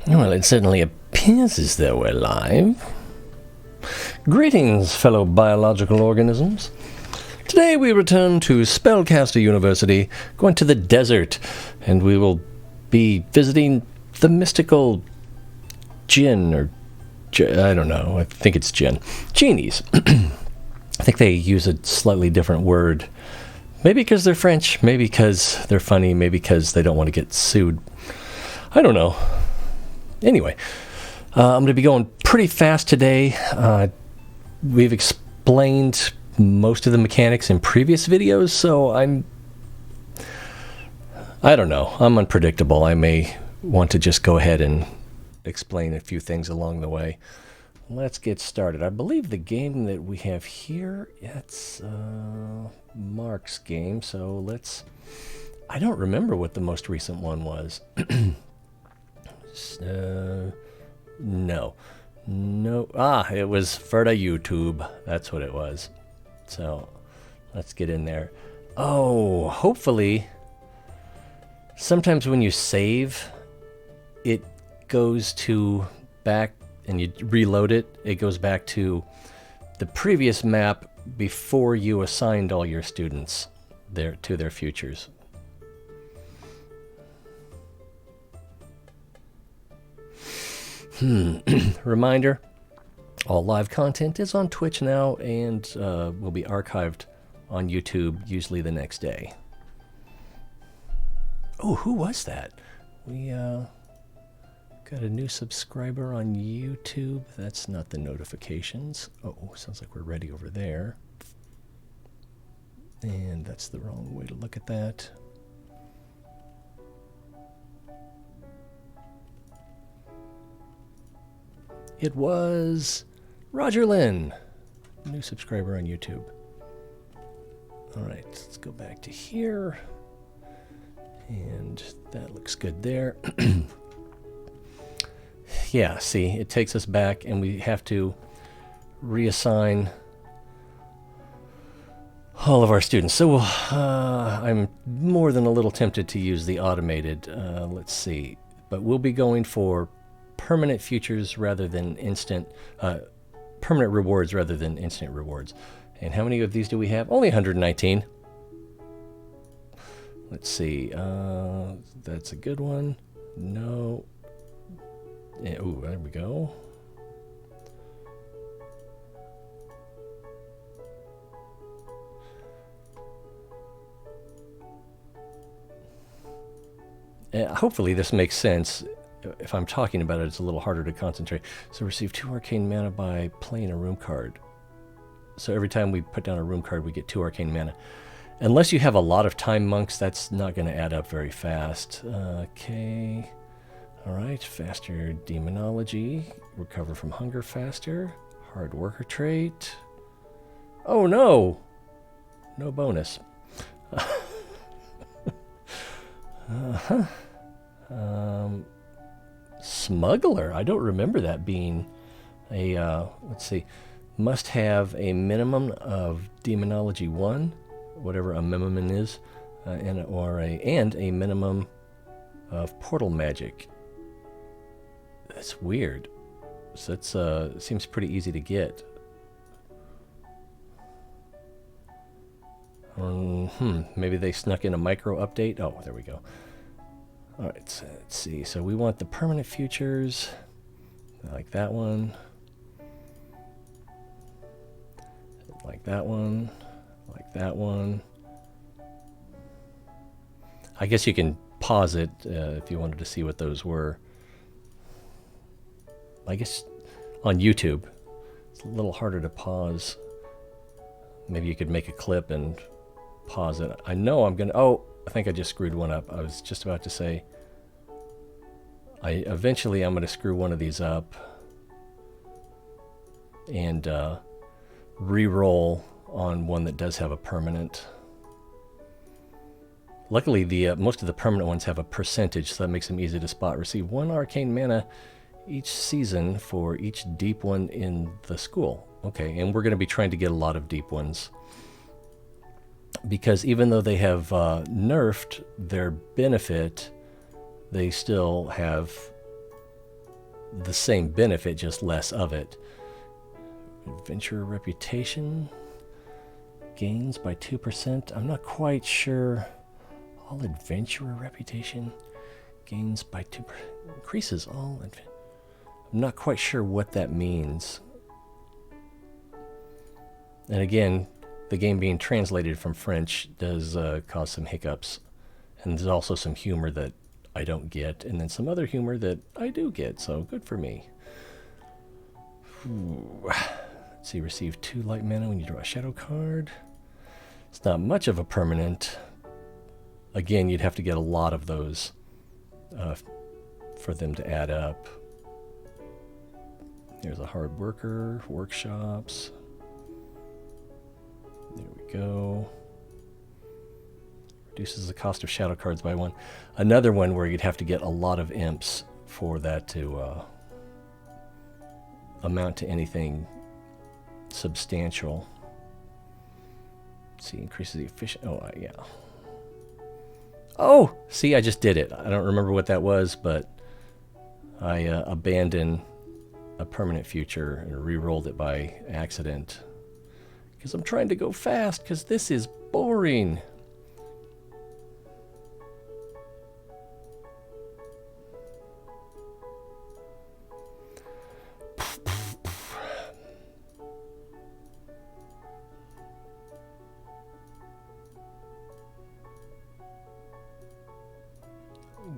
Well, it certainly appears as though we're live. Greetings, fellow biological organisms. Today we return to Spellcaster University, going to the desert, and we will be visiting the mystical Djinn, or I don't know, I think it's Djinn. Genies. I think they use a slightly different word. Maybe because they're French, maybe because they're funny, maybe because they don't want to get sued. I don't know. Anyway, I'm going to be going pretty fast today. We've explained most of the mechanics in previous videos, so I don't know. I'm unpredictable. I may want to just go ahead and explain a few things along the way. Let's get started. I believe the game that we have here, it's Mark's game, so let's... I don't remember what the most recent one was. No. It was for the YouTube. That's what it was. So let's get in there. Oh, hopefully sometimes when you save, it goes to back and you reload it. It goes back to the previous map before you assigned all your students to their futures. Reminder, all live content is on Twitch now and will be archived on YouTube usually the next day. Oh, who was that? We got a new subscriber on YouTube. That's not the notifications. Oh, sounds like we're ready over there. And that's the wrong way to look at that. It was Roger Lynn, new subscriber on YouTube. All right, let's go back to here. And that looks good there. Yeah, see, it takes us back and we have to reassign all of our students. So I'm more than a little tempted to use the automated, let's see. But we'll be going for permanent futures rather than instant, permanent rewards rather than instant rewards. And how many of these do we have? Only 119. Let's see. That's a good one. No. Yeah, ooh, there we go. Hopefully this makes sense. If I'm talking about it, it's a little harder to concentrate. So receive 2 arcane mana by playing a room card. So every time we put down a room card, we get 2 arcane mana. Unless you have a lot of time monks, that's not going to add up very fast. Okay. All right. Faster demonology. Recover from hunger faster. Hard worker trait. Oh, no. No bonus. Uh-huh. Smuggler. I don't remember that being a, let's see, must have a minimum of demonology 1, whatever a minimum is, and a minimum of portal magic. That's weird. So that's seems pretty easy to get. Maybe they snuck in a micro update. Oh, there we go. All right, so let's see. So we want the permanent futures. Like that one. Like that one. Like that one. I guess you can pause it if you wanted to see what those were. I guess on YouTube, it's a little harder to pause. Maybe you could make a clip and pause it. I know I'm going to... Oh, I think I just screwed one up. I was just about to say... Eventually I'm going to screw one of these up and re-roll on one that does have a permanent. Luckily, most of the permanent ones have a percentage, so that makes them easy to spot. Receive 1 arcane mana each season for each deep one in the school. Okay, and we're going to be trying to get a lot of deep ones. Because even though they have nerfed their benefit, they still have the same benefit, just less of it. Adventurer reputation gains by 2%. I'm not quite sure. All adventurer reputation gains by 2%. Increases all. I'm not quite sure what that means. And again, the game being translated from French does cause some hiccups. And there's also some humor that I don't get, and then some other humor that I do get, so good for me. Ooh. Let's see, receive 2 light mana when you draw a shadow card. It's not much of a permanent. Again, you'd have to get a lot of those for them to add up. There's a hard worker, workshops. There we go. Reduces the cost of shadow cards by 1. Another one where you'd have to get a lot of imps for that to amount to anything substantial. Let's see, increases the efficiency. Oh, yeah. Oh, see, I just did it. I don't remember what that was, but I abandoned a permanent future and re-rolled it by accident. Because I'm trying to go fast, because this is boring.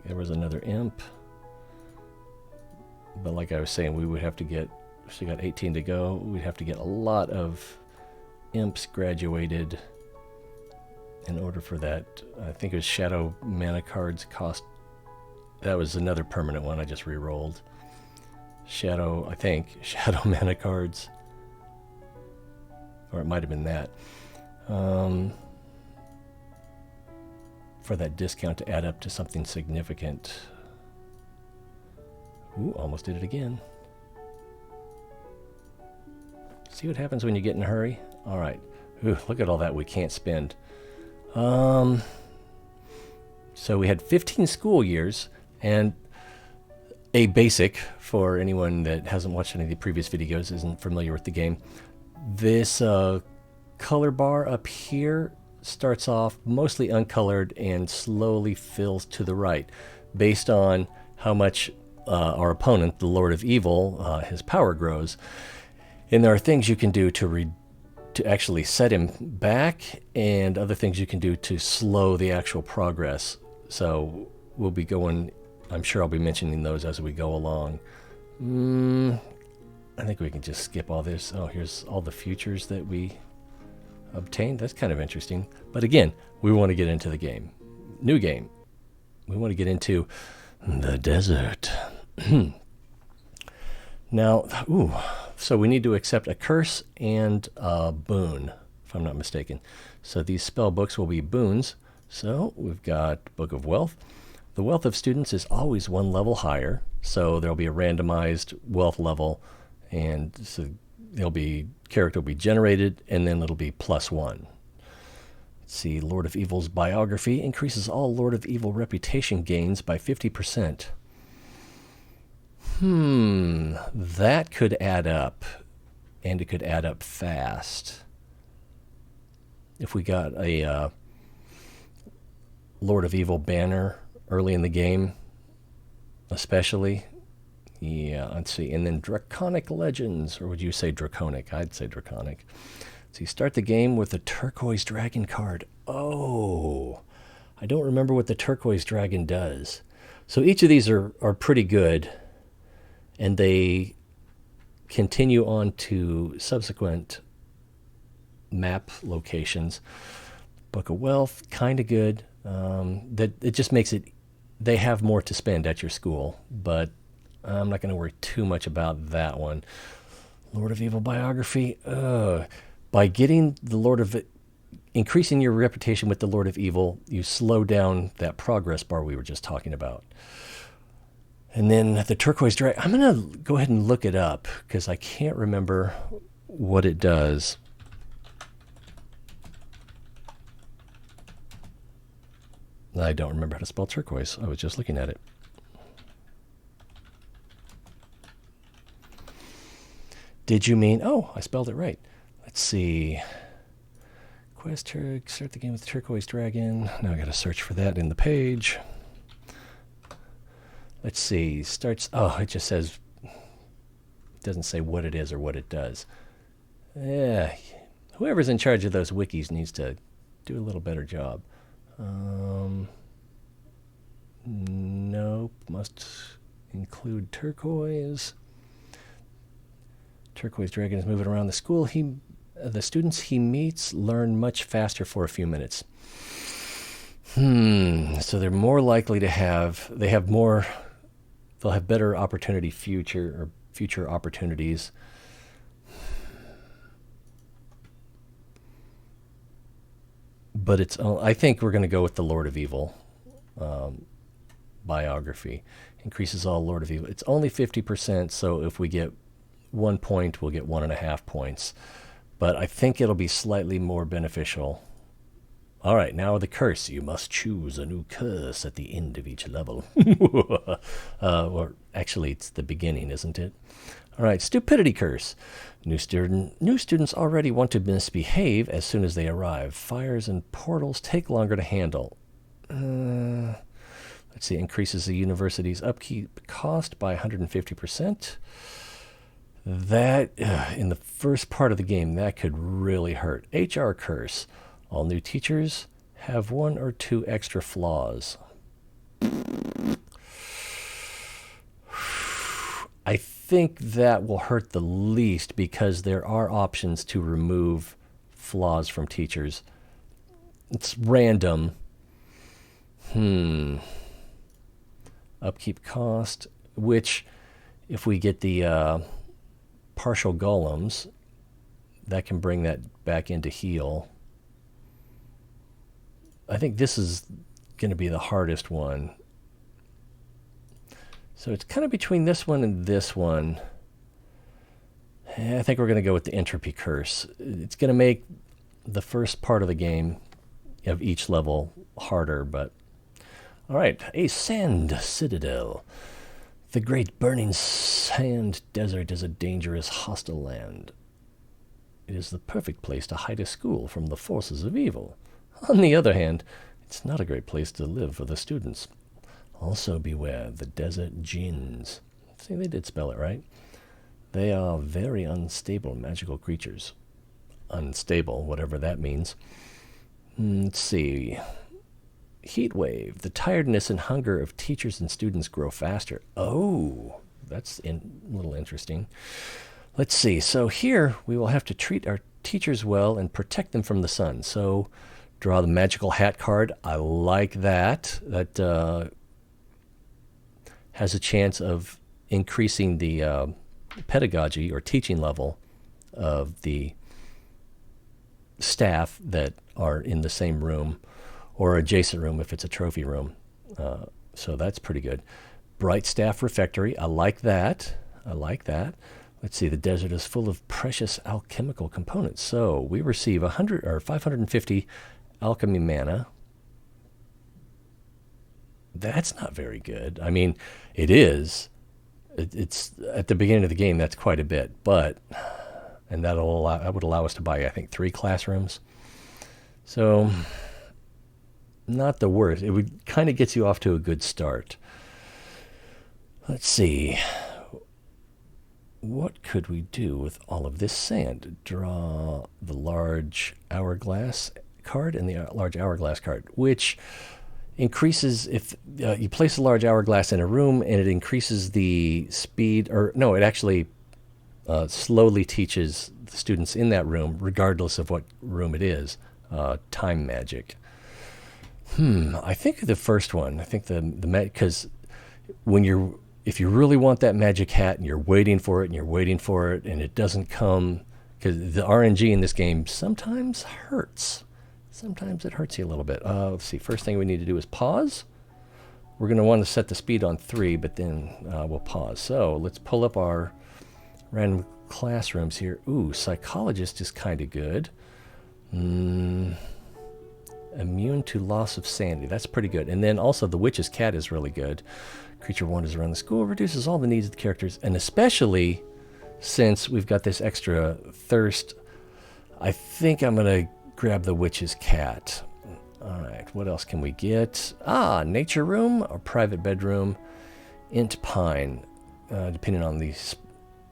There was another imp. But like I was saying, we would have to get, so we got 18 to go, we'd have to get a lot of imps graduated in order for that. I think it was shadow mana cards cost, that was another permanent one I just re-rolled. Shadow, I think, shadow mana cards. Or it might have been that. For that discount to add up to something significant. Ooh, almost did it again. See what happens when you get in a hurry? All right. Ooh, look at all that we can't spend. So we had 15 school years, and a basic, for anyone that hasn't watched any of the previous videos, isn't familiar with the game. This color bar up here starts off mostly uncolored and slowly fills to the right based on how much our opponent, the Lord of Evil, his power grows. And there are things you can do to actually set him back, and other things you can do to slow the actual progress. So we'll be going, I'm sure I'll be mentioning those as we go along. I think we can just skip all this. Oh, here's all the futures that we obtained. That's kind of interesting. But again, we want to get into the game. New game. We want to get into the desert. Now, so we need to accept a curse and a boon, if I'm not mistaken. So these spell books will be boons. So we've got Book of Wealth. The wealth of students is always 1 level higher. So there'll be a randomized wealth level, and so character will be generated, and then it'll be +1. Let's see, Lord of Evil's biography increases all Lord of Evil reputation gains by 50%. That could add up, and it could add up fast. If we got a Lord of Evil banner early in the game, especially. Yeah, let's see. And then Draconic Legends, or would you say Draconic? I'd say Draconic. So you start the game with a turquoise dragon card. Oh, I don't remember what the turquoise dragon does. So each of these are pretty good, and they continue on to subsequent map locations. Book of Wealth, kind of good. That it just makes it, they have more to spend at your school, but I'm not going to worry too much about that one. Lord of Evil biography. By getting the increasing your reputation with the Lord of Evil, you slow down that progress bar we were just talking about. And then the turquoise dragon, I'm going to go ahead and look it up because I can't remember what it does. I don't remember how to spell turquoise. I was just looking at it. Did you mean... Oh, I spelled it right. Let's see. Quest Turk, start the game with Turquoise Dragon. Now I got to search for that in the page. Let's see. Starts... Oh, it just says... It doesn't say what it is or what it does. Yeah. Whoever's in charge of those wikis needs to do a little better job. Nope. Must include turquoise. Turquoise Dragon is moving around the school. The students he meets learn much faster for a few minutes. So they're more likely to have... They'll have better opportunity future opportunities. But I think we're going to go with the Lord of Evil biography. Increases all Lord of Evil. It's only 50%, so if we get 1 point, we'll get 1.5 points. But I think it'll be slightly more beneficial. All right, now the curse. You must choose a new curse at the end of each level. Or actually, it's the beginning, isn't it? All right, stupidity curse. New students already want to misbehave as soon as they arrive. Fires and portals take longer to handle. Let's see, increases the university's upkeep cost by 150%. That, in the first part of the game, that could really hurt. HR curse. All new teachers have 1 or 2 extra flaws. I think that will hurt the least because there are options to remove flaws from teachers. It's random. Upkeep cost, which if we get the partial golems, that can bring that back into heal. I think this is going to be the hardest one. So it's kind of between this one and this one. I think we're going to go with the entropy curse. It's going to make the first part of the game of each level harder, but... All right, a sand citadel. The great burning sand desert is a dangerous, hostile land. It is the perfect place to hide a school from the forces of evil. On the other hand, it's not a great place to live for the students. Also beware the desert djinns. See, they did spell it right. They are very unstable magical creatures. Unstable, whatever that means. Let's see. Heat wave. The tiredness and hunger of teachers and students grow faster. Oh, that's a little interesting. Let's see. So here we will have to treat our teachers well and protect them from the sun. So draw the magical hat card. I like that. That has a chance of increasing the pedagogy or teaching level of the staff that are in the same room or adjacent room if it's a trophy room. So that's pretty good. Bright staff refectory. I like that. Let's see. The desert is full of precious alchemical components. So we receive 100 or 550 alchemy mana. That's not very good. I mean, it is. It's at the beginning of the game. That's quite a bit, and that would allow us to buy, I think, 3 classrooms. So not the worst. It would kind of gets you off to a good start. Let's see. What could we do with all of this sand? Draw the large hourglass card and the large hourglass card, which increases if you place a large hourglass in a room, and it increases the speed, or no, it actually slowly teaches the students in that room, regardless of what room it is, time magic. I think the first one. I think the because if you really want that magic hat and you're waiting for it and it doesn't come, because the RNG in this game sometimes hurts. Sometimes it hurts you a little bit. Let's see. First thing we need to do is pause. We're going to want to set the speed on 3, but then we'll pause. So let's pull up our random classrooms here. Ooh, psychologist is kind of good. Immune to loss of sanity. That's pretty good. And then also the witch's cat is really good. Creature wanders around the school, reduces all the needs of the characters, and especially since we've got this extra thirst, I think I'm going to grab the witch's cat. All right, what else can we get? Nature room or private bedroom. Int pine. Depending on the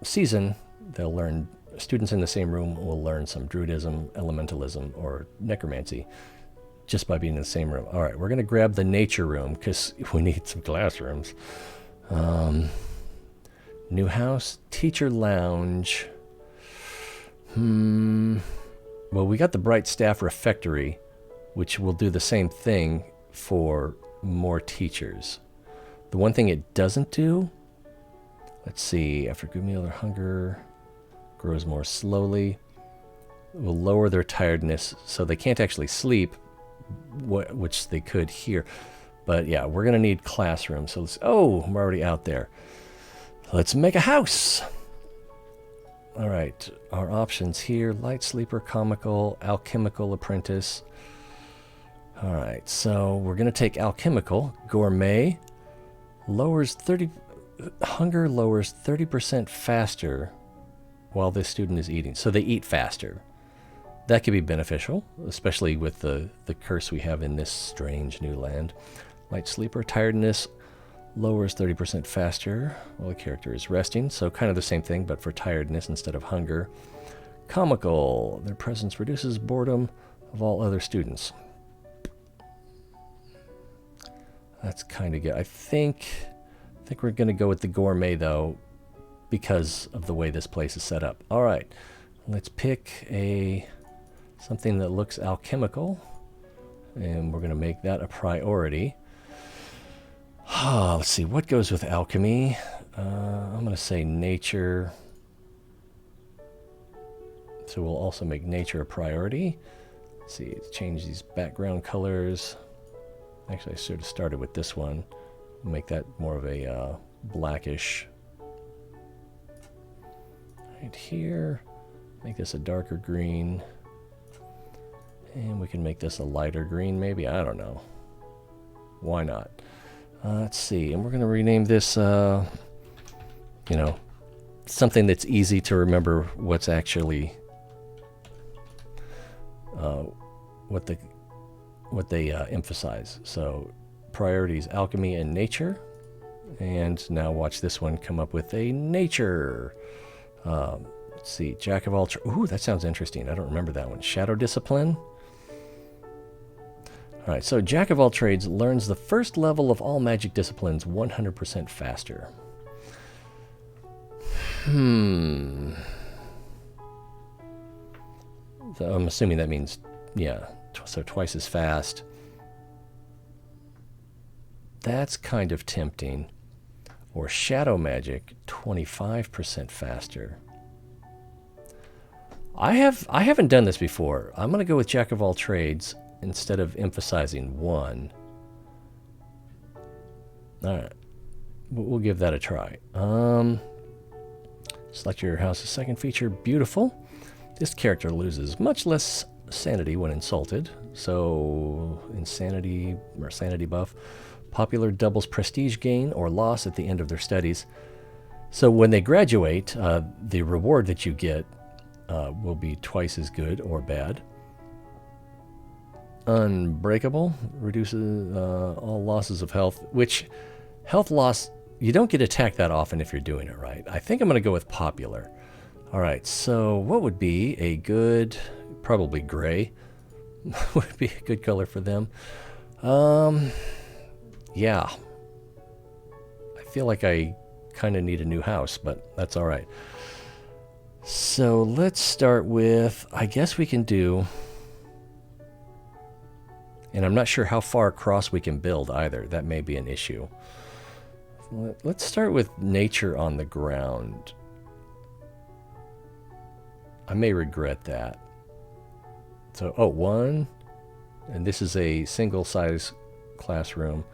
season, they'll learn. Students in the same room will learn some druidism, elementalism, or necromancy just by being in the same room. All right, we're going to grab the nature room because we need some classrooms. New house, teacher lounge. Well, we got the bright staff refectory, which will do the same thing for more teachers. The one thing it doesn't do, let's see, after good meal, their hunger grows more slowly. It will lower their tiredness, so they can't actually sleep, which they could here. But yeah, we're going to need classrooms. So we're already out there. Let's make a house. All right, our options here: light sleeper, comical, alchemical apprentice. All right, so we're going to take alchemical. Gourmet lowers hunger lowers 30% faster while this student is eating. So they eat faster. That could be beneficial, especially with the curse we have in this strange new land. Light sleeper, tiredness lowers 30% faster while the character is resting. So kind of the same thing, but for tiredness instead of hunger. Comical, their presence reduces boredom of all other students. That's kind of good. I think we're going to go with the gourmet, though, because of the way this place is set up. All right, let's pick something that looks alchemical, and we're going to make that a priority. Let's see, what goes with alchemy? I'm going to say nature. So we'll also make nature a priority. Let's see, change these background colors. Actually, I should have started with this one. Make that more of a blackish. Right here. Make this a darker green. And we can make this a lighter green, maybe. I don't know. Why not? Let's see. And we're going to rename this, something that's easy to remember what's actually, what they emphasize. So priorities, alchemy and nature. And now watch this one come up with a nature. Let's see, jack of all ooh, that sounds interesting. I don't remember that one. Shadow discipline. All right, so jack of all trades learns the first level of all magic disciplines 100% faster. So I'm assuming that means, yeah, so twice as fast. That's kind of tempting. Or shadow magic, 25% faster. I haven't done this before. I'm going to go with jack of all trades instead of emphasizing one. All right, we'll give that a try. Select your house's second feature. Beautiful. This character loses much less sanity when insulted. So insanity or sanity buff. Popular doubles prestige gain or loss at the end of their studies. So when they graduate, the reward that you get will be twice as good or bad. Unbreakable reduces all losses of health, which health loss, you don't get attacked that often if you're doing it right. I think I'm going to go with popular. All right, so what would be a good, probably gray, would be a good color for them. Yeah. I feel like I kind of need a new house, but that's all right. So let's start with, I guess we can do, and I'm not sure how far across we can build either. That may be an issue. Let's start with nature on the ground. I may regret that. So, one, and this is a single size classroom.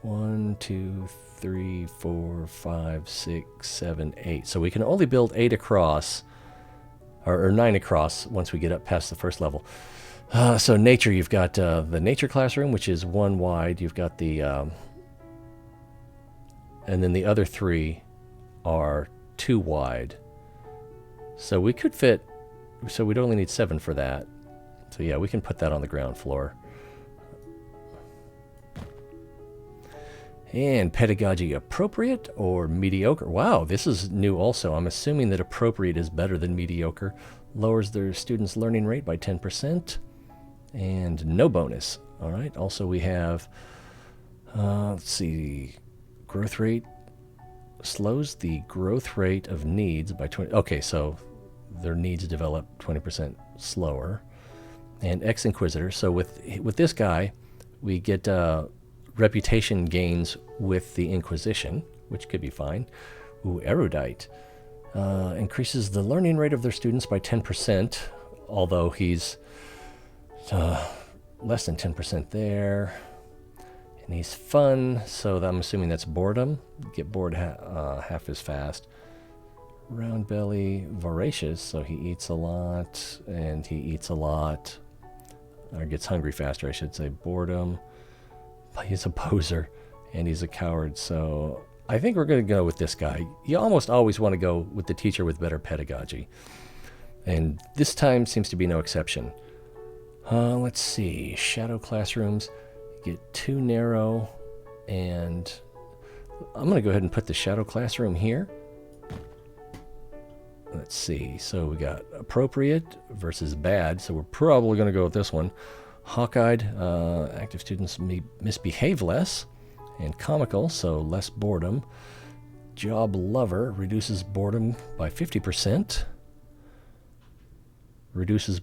1, 2, 3, 4, 5, 6, 7, 8. So we can only build 8 across, or 9 across once we get up past the first level. So nature, you've got the nature classroom, which is 1 wide. You've got the, and then the other 3 are 2 wide. So we could fit, so we'd only need 7 for that. So yeah, we can put that on the ground floor. And pedagogy appropriate or mediocre? Wow, this is new also. I'm assuming that appropriate is better than mediocre. Lowers their students' learning rate by 10%. And no bonus. All right, also we have, let's see, growth rate. Slows the growth rate of needs by 20. Okay, so their needs develop 20% slower. And ex-inquisitor. So with this guy, we get reputation gains with the Inquisition, which could be fine. Ooh, erudite. Increases the learning rate of their students by 10%, although he's less than 10% there. And he's fun, so I'm assuming that's boredom. Get bored half as fast. Round belly, voracious, so he eats a lot, and he eats a lot. Or gets hungry faster, I should say. Boredom. He's a poser, and he's a coward, so I think we're going to go with this guy. You almost always want to go with the teacher with better pedagogy. And this time seems to be no exception. Let's see. Shadow classrooms get too narrow, and I'm going to go ahead and put the shadow classroom here. Let's see. So we got appropriate versus bad, so we're probably going to go with this one. Hawk-eyed, active students may misbehave less, and comical, so less boredom. Job lover reduces boredom by 50%. Reduces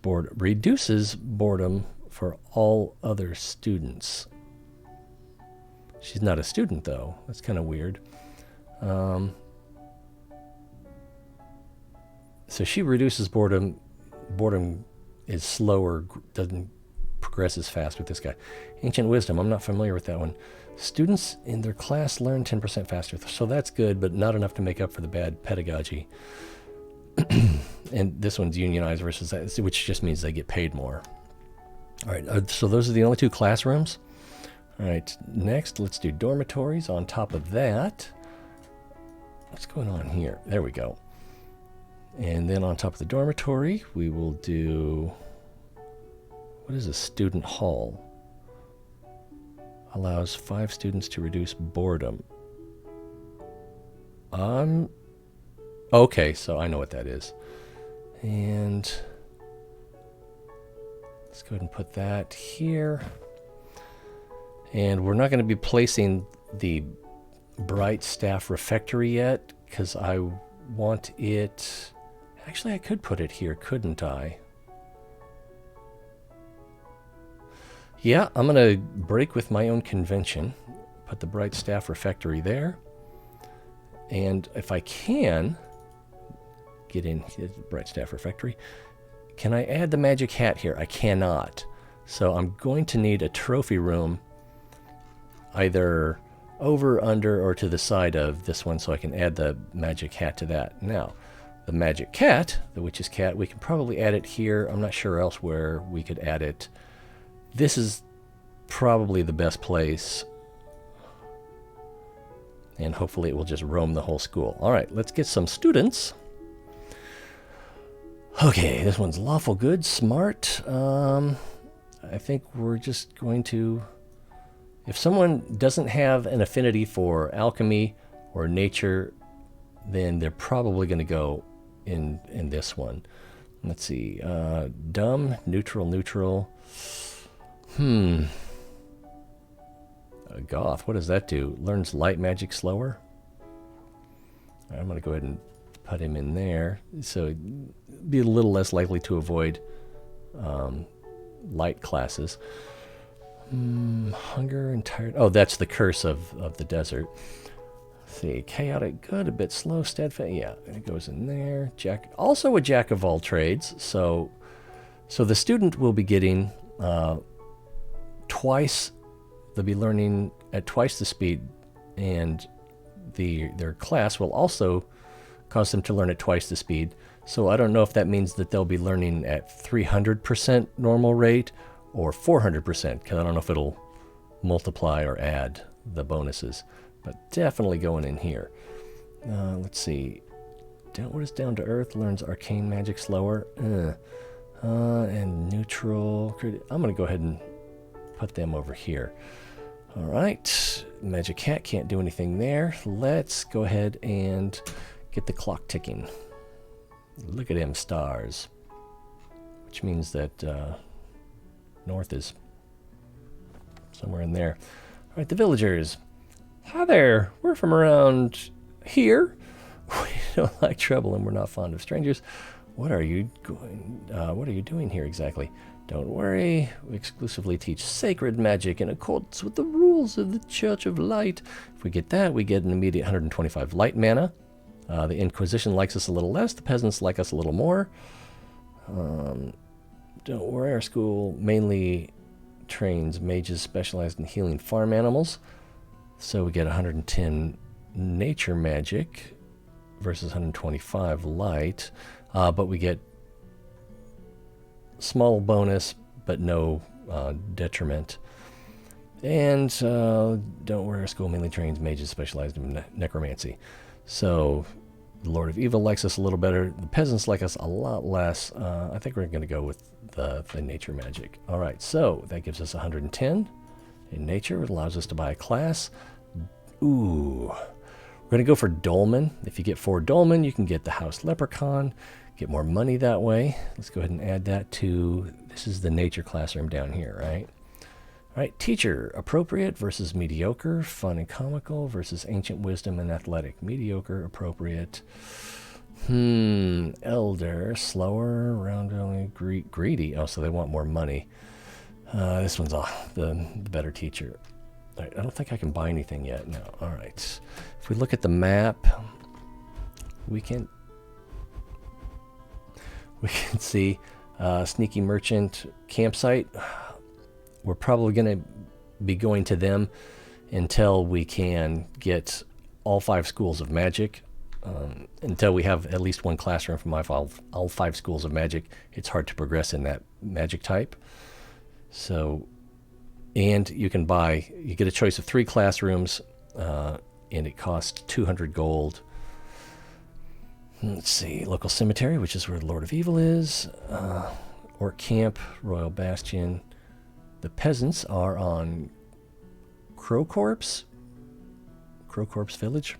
boredom for all other students. She's not a student, though. That's kind of weird. So she reduces boredom. Boredom is slower, doesn't progress as fast with this guy. Ancient wisdom, I'm not familiar with that one. Students in their class learn 10% faster. So that's good, but not enough to make up for the bad pedagogy. And this one's unionized versus that, which just means they get paid more. All right, so those are the only 2 classrooms. All right, next let's do dormitories. On top of that, what's going on here? There we go. And then on top of the dormitory, we will do, what is a student hall? Allows 5 students to reduce boredom. Okay, so I know what that is. And let's go ahead and put that here. And we're not going to be placing the bright staff refectory yet, because I want it... Actually, I could put it here, couldn't I? Yeah, I'm going to break with my own convention. Put the bright staff refectory there. And if I can get in the bright staff refectory, can I add the magic hat here? I cannot. So I'm going to need a trophy room either over, under, or to the side of this one so I can add the magic hat to that. Now, the magic cat, the witch's cat, we can probably add it here. I'm not sure elsewhere we could add it. This is probably the best place. And hopefully it will just roam the whole school. All right, let's get some students. Okay, this one's lawful good, smart. I think we're just going to... If someone doesn't have an affinity for alchemy or nature, then they're probably going to go in this one. Let's see. Dumb, neutral. Goth, what does that do? Learns light magic slower. I'm going to go ahead and put him in there. So be a little less likely to avoid light classes. Hunger and tired. Oh, that's the curse of the desert. Let's see, chaotic good, a bit slow, steadfast. Yeah, it goes in there. Also a jack of all trades. So the student will be getting twice. They'll be learning at twice the speed, and their class will also cause them to learn at twice the speed. So I don't know if that means that they'll be learning at 300% normal rate or 400%, because I don't know if it'll multiply or add the bonuses, but definitely going in here. Let's see. What is down to earth? Learns arcane magic slower. And neutral. I'm going to go ahead and put them over here. All right. Magic Cat can't do anything there. Let's go ahead and get the clock ticking. Look at them stars. Which means that north is somewhere in there. All right, the villagers. Hi there. We're from around here. We don't like trouble and we're not fond of strangers. What are you doing here exactly? Don't worry. We exclusively teach sacred magic in accordance with the rules of the Church of Light. If we get that, we get an immediate 125 light mana. The Inquisition likes us a little less. The peasants like us a little more. Don't worry. Our school mainly trains mages specialized in healing farm animals. So we get 110 nature magic versus 125 light, but we get small bonus but no detriment. And don't worry, our school mainly trains mages specialized in necromancy. So the Lord of Evil likes us a little better. The peasants like us a lot less. I think we're going to go with the nature magic. All right, so that gives us 110 in nature. It allows us to buy a class. Ooh, we're going to go for Dolmen. If you get 4 Dolmen, you can get the House Leprechaun, get more money that way. Let's go ahead and add that to, this is the nature classroom down here, right? All right, teacher, appropriate versus mediocre, fun and comical versus ancient wisdom and athletic. Mediocre, appropriate. Elder, slower, round only, greedy. Oh, so they want more money. This one's the better teacher. All right, I don't think I can buy anything yet. No. All right. If we look at the map, we can see Sneaky Merchant Campsite. We're probably going to be going to them until we can get all 5 schools of magic. Until we have at least 1 classroom from all 5 schools of magic, it's hard to progress in that magic type. So, and you get a choice of 3 classrooms, and it costs 200 gold. Let's see, local cemetery, which is where the Lord of Evil is. Orc Camp, Royal Bastion. The peasants are on Crow Corpse Village,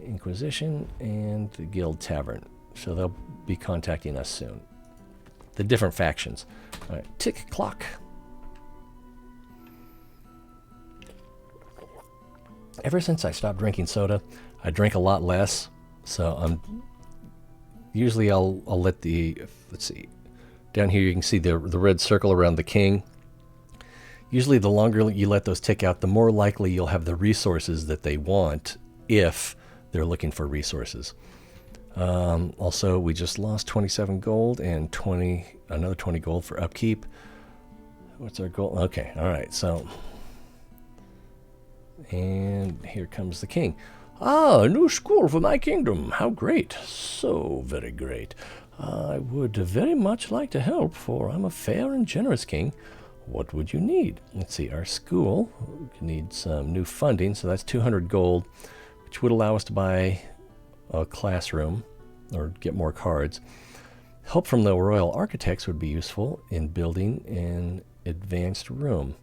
Inquisition, and the Guild Tavern. So they'll be contacting us soon. The different factions. All right, tick clock. Ever since I stopped drinking soda, I drink a lot less. So usually I'll let let's see, down here you can see the red circle around the king. Usually the longer you let those tick out, the more likely you'll have the resources that they want if they're looking for resources. Also, we just lost 27 gold and another 20 gold for upkeep. What's our goal? Okay, all right, so, and here comes the king. Ah, a new school for my kingdom. How great. So very great. I would very much like to help, for I'm a fair and generous king. What would you need? Let's see, our school needs some new funding, so that's 200 gold, which would allow us to buy a classroom or get more cards. Help from the royal architects would be useful in building an advanced room.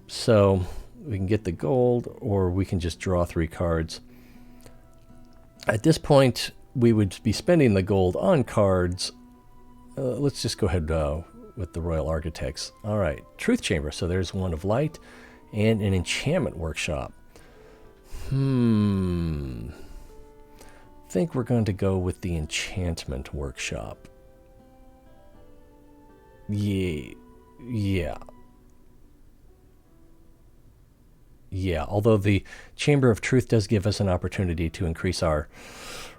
So we can get the gold, or we can just draw 3 cards. At this point, we would be spending the gold on cards. Let's just go ahead with the royal architects. All right, truth chamber. So there's one of light and an enchantment workshop. Think we're going to go with the enchantment workshop. Yeah. Although the Chamber of Truth does give us an opportunity to increase our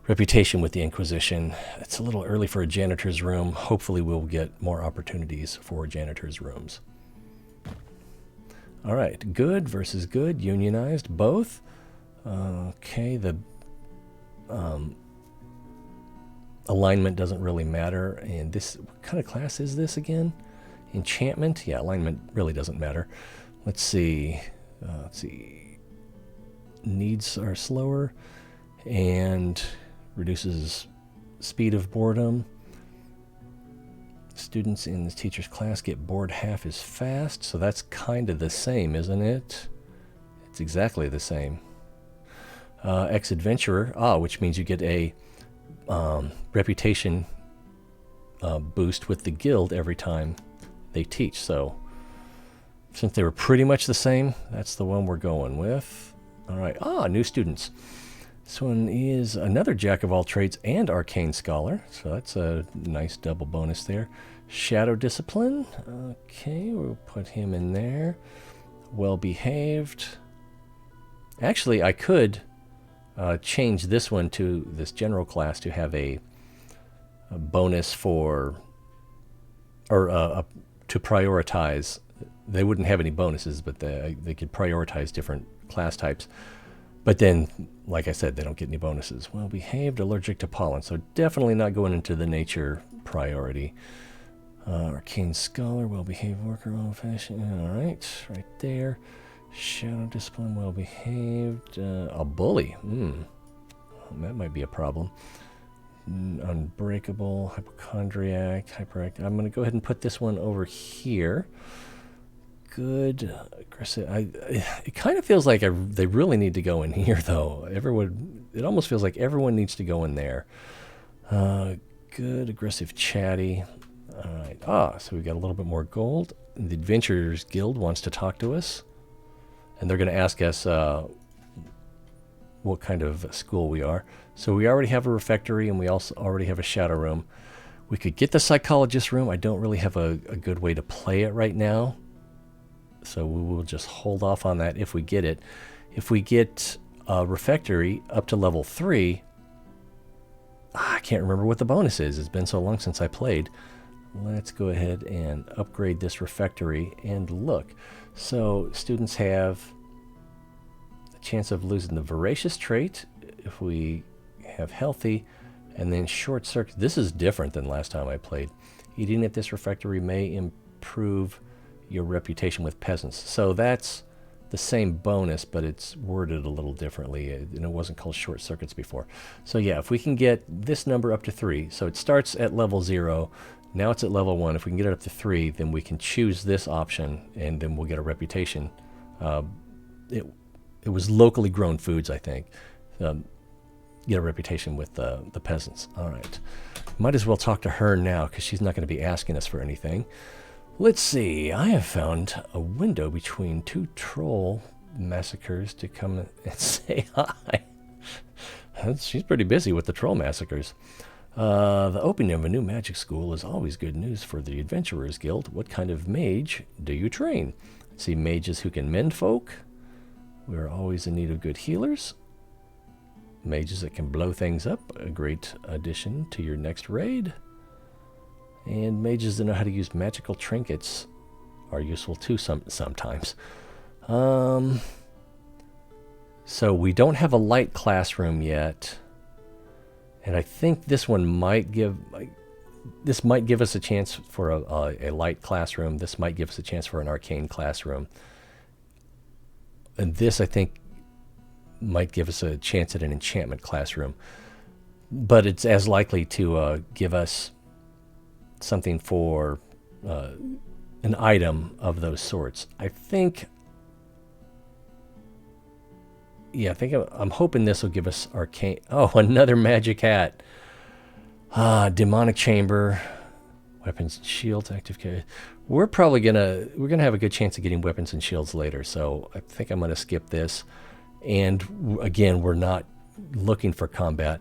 reputation with the Inquisition. It's a little early for a janitor's room. Hopefully we'll get more opportunities for janitor's rooms. All right, good versus good, unionized, both. Okay, the alignment doesn't really matter. And this, what kind of class is this again? Enchantment? Yeah, alignment really doesn't matter. Let's see. Needs are slower. and reduces speed of boredom. Students in the teacher's class get bored half as fast, so that's kind of the same, isn't it? It's exactly the same. Ex-adventurer, which means you get a reputation boost with the guild every time they teach. So since they were pretty much the same, that's the one we're going with. All right. New students. This one is another jack of all trades and arcane scholar, so that's a nice double bonus there. Shadow discipline. Okay, we'll put him in there. Well behaved. Actually, I could change this one to this general class to have a bonus for, or to prioritize. They wouldn't have any bonuses, but they could prioritize different class types. But then, like I said, they don't get any bonuses. Well behaved, allergic to pollen, so definitely not going into the nature priority. Arcane scholar, well behaved worker, old fashioned. All right, right there. Shadow discipline, well behaved. A bully. That might be a problem. Unbreakable, hypochondriac, hyperactive. I'm going to go ahead and put this one over here. Good, aggressive. It kind of feels like they really need to go in here, though. It almost feels like everyone needs to go in there. Good, aggressive, chatty. All right. So we got a little bit more gold. The Adventurers Guild wants to talk to us, and they're going to ask us what kind of school we are. So we already have a refectory, and we also already have a shadow room. We could get the psychologist room. I don't really have a good way to play it right now, so we will just hold off on that if we get it. If we get a refectory up to level 3, I can't remember what the bonus is. It's been so long since I played. Let's go ahead and upgrade this refectory and look. So students have a chance of losing the voracious trait if we have healthy, and then short circuit. This is different than last time I played. Eating at this refectory may improve your reputation with peasants. So that's the same bonus, but it's worded a little differently, and it wasn't called short circuits before. So yeah, if we can get this number up to 3, so it starts at level 0, now it's at level 1. If we can get it up to 3, then we can choose this option, and then we'll get a reputation. It was locally grown foods, I think. Get a reputation with the peasants. All right. Might as well talk to her now, because she's not going to be asking us for anything. Let's see. I have found a window between 2 troll massacres to come and say hi. She's pretty busy with the troll massacres. The opening of a new magic school is always good news for the Adventurers Guild. What kind of mage do you train? See mages who can mend folk. We are always in need of good healers. Mages that can blow things up, a great addition to your next raid. And mages that know how to use magical trinkets are useful too sometimes. So we don't have a light classroom yet. And I think this one might give us a chance for a light classroom. This might give us a chance for an arcane classroom. And this, I think, might give us a chance at an enchantment classroom. But it's as likely to give us something for an item of those sorts. I think... Yeah, I'm hoping this will give us arcane... Oh, another magic hat. Demonic chamber. Weapons and shields, active carry. We're gonna have a good chance of getting weapons and shields later, so I think I'm gonna skip this. And again, we're not looking for combat.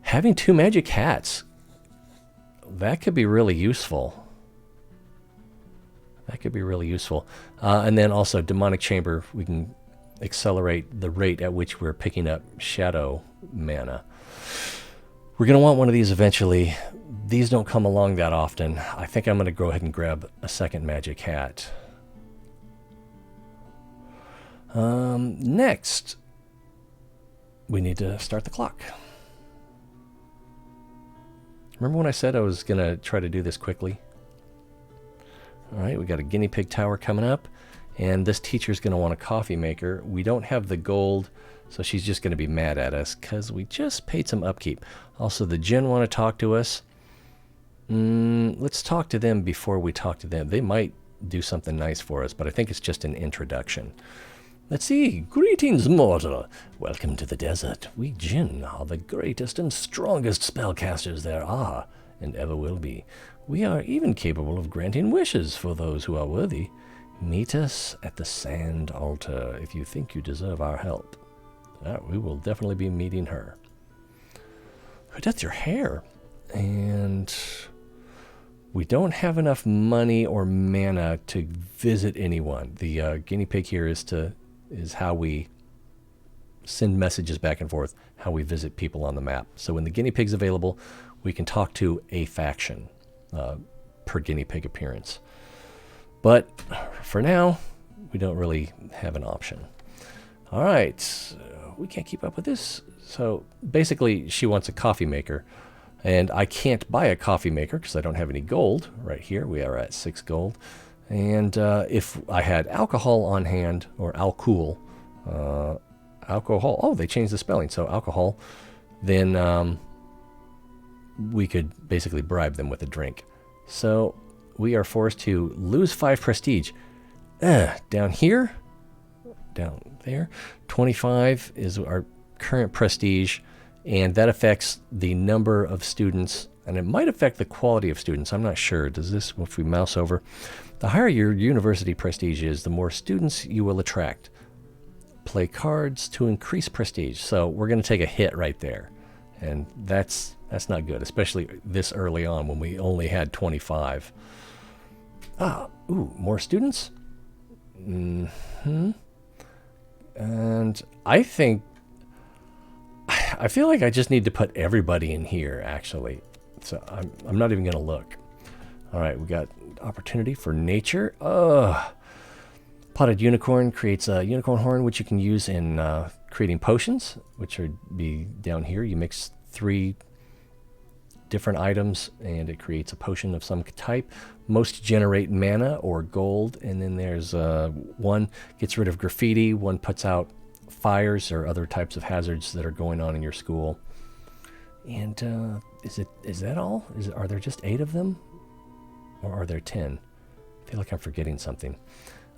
Having 2 magic hats, that could be really useful. And then also demonic chamber, we can accelerate the rate at which we're picking up shadow mana. We're going to want one of these eventually. These don't come along that often. I think I'm going to go ahead and grab a second magic hat. Next, we need to start the clock. Remember when I said I was going to try to do this quickly? All right, we got a guinea pig tower coming up. And this teacher's going to want a coffee maker. We don't have the gold, so she's just going to be mad at us because we just paid some upkeep. Also, the Djinn want to talk to us. Let's talk to them before we talk to them. They might do something nice for us, but I think it's just an introduction. Let's see. Greetings, mortal. Welcome to the desert. We Djinn are the greatest and strongest spellcasters there are, and ever will be. We are even capable of granting wishes for those who are worthy. Meet us at the sand altar if you think you deserve our help. We will definitely be meeting her. That's your hair. And we don't have enough money or mana to visit anyone. The guinea pig here is how we send messages back and forth, how we visit people on the map. So when the guinea pig's available, we can talk to a faction per guinea pig appearance. But for now, we don't really have an option. All right, we can't keep up with this. So basically, she wants a coffee maker. And I can't buy a coffee maker because I don't have any gold. Right here, we are at 6 gold. And if I had alcohol on hand, or alcohol, oh, they changed the spelling, so alcohol, then we could basically bribe them with a drink. So we are forced to lose 5 prestige. Down here, down there, 25 is our current prestige. And that affects the number of students, and it might affect the quality of students. I'm not sure. Does this, if we mouse over, the higher your university prestige is, the more students you will attract. Play cards to increase prestige. So we're going to take a hit right there. And that's not good, especially this early on when we only had 25. More students? And I feel like I just need to put everybody in here, actually. So I'm not even going to look. All right, we got opportunity for nature. Potted unicorn creates a unicorn horn, which you can use in creating potions, which would be down here. You mix 3 different items, and it creates a potion of some type. Most generate mana or gold, and then there's one gets rid of graffiti, one puts out fires or other types of hazards that are going on in your school. And is that all? Are there just 8 of them, or are there 10? I feel like I'm forgetting something.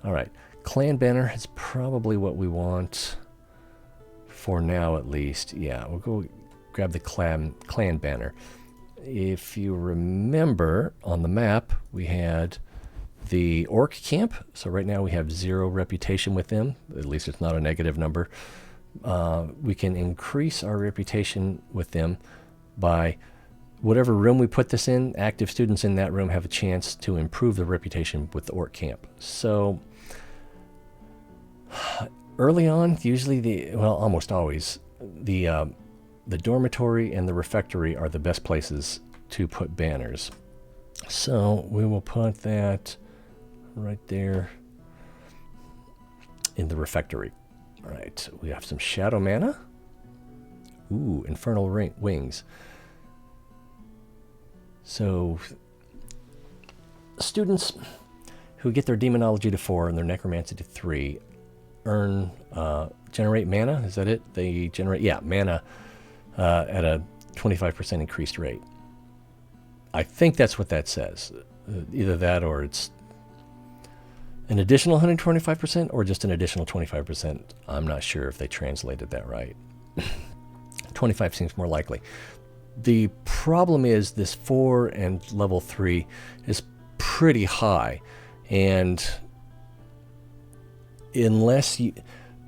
All right, clan banner is probably what we want for now, at least. Yeah, we'll go grab the clan banner. If you remember, on the map we had the orc camp. So right now we have 0 reputation with them. At least it's not a negative number. We can increase our reputation with them by whatever room we put this in. Active students in that room have a chance to improve their reputation with the orc camp. So early on, usually almost always, the dormitory and the refectory are the best places to put banners. So we will put that right there in the refectory. All right, we have some shadow mana. Ooh, infernal wings. So students who get their demonology to 4 and their necromancy to 3 earn generate mana. Is that it? They generate mana at a 25% increased rate. I think that's what that says. Either that, or it's an additional 125%, or just an additional 25%. I'm not sure if they translated that right. 25 seems more likely. The problem is this 4 and level 3 is pretty high, and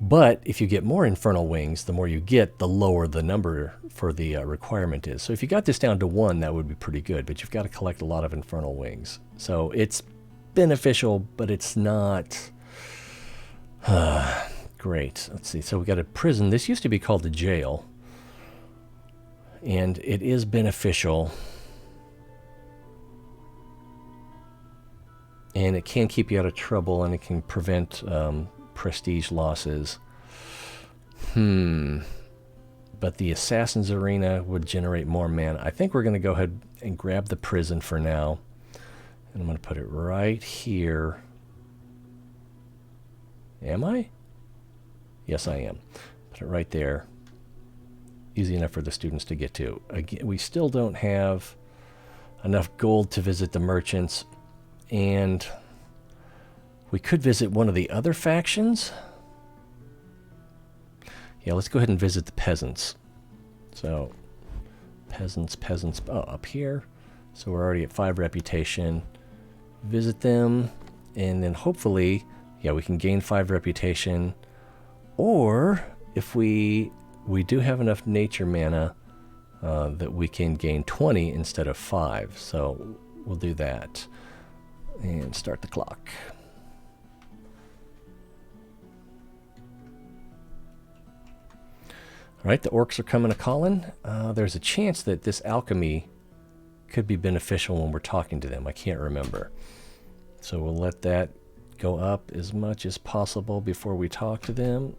but if you get more infernal wings, the more you get, the lower the number for the requirement is. So if you got this down to 1, that would be pretty good, but you've got to collect a lot of infernal wings. So it's beneficial, but it's not great. Let's see. So we got a prison. This used to be called a jail, and it is beneficial, and it can keep you out of trouble, and it can prevent prestige losses. But the Assassin's Arena would generate more mana. I think we're going to go ahead and grab the prison for now. And I'm going to put it right here. Am I? Yes, I am. Put it right there. Easy enough for the students to get to. Again, we still don't have enough gold to visit the merchants, and we could visit one of the other factions. Yeah, let's go ahead and visit the peasants. So, peasants, oh, up here. So we're already at 5 reputation. Visit them, and then hopefully, yeah, we can gain 5 reputation. Or, if we do have enough nature mana that we can gain 20 instead of 5. So we'll do that. And start the clock. All right, the orcs are coming a calling. There's a chance that this alchemy could be beneficial when we're talking to them. I can't remember. So we'll let that go up as much as possible before we talk to them.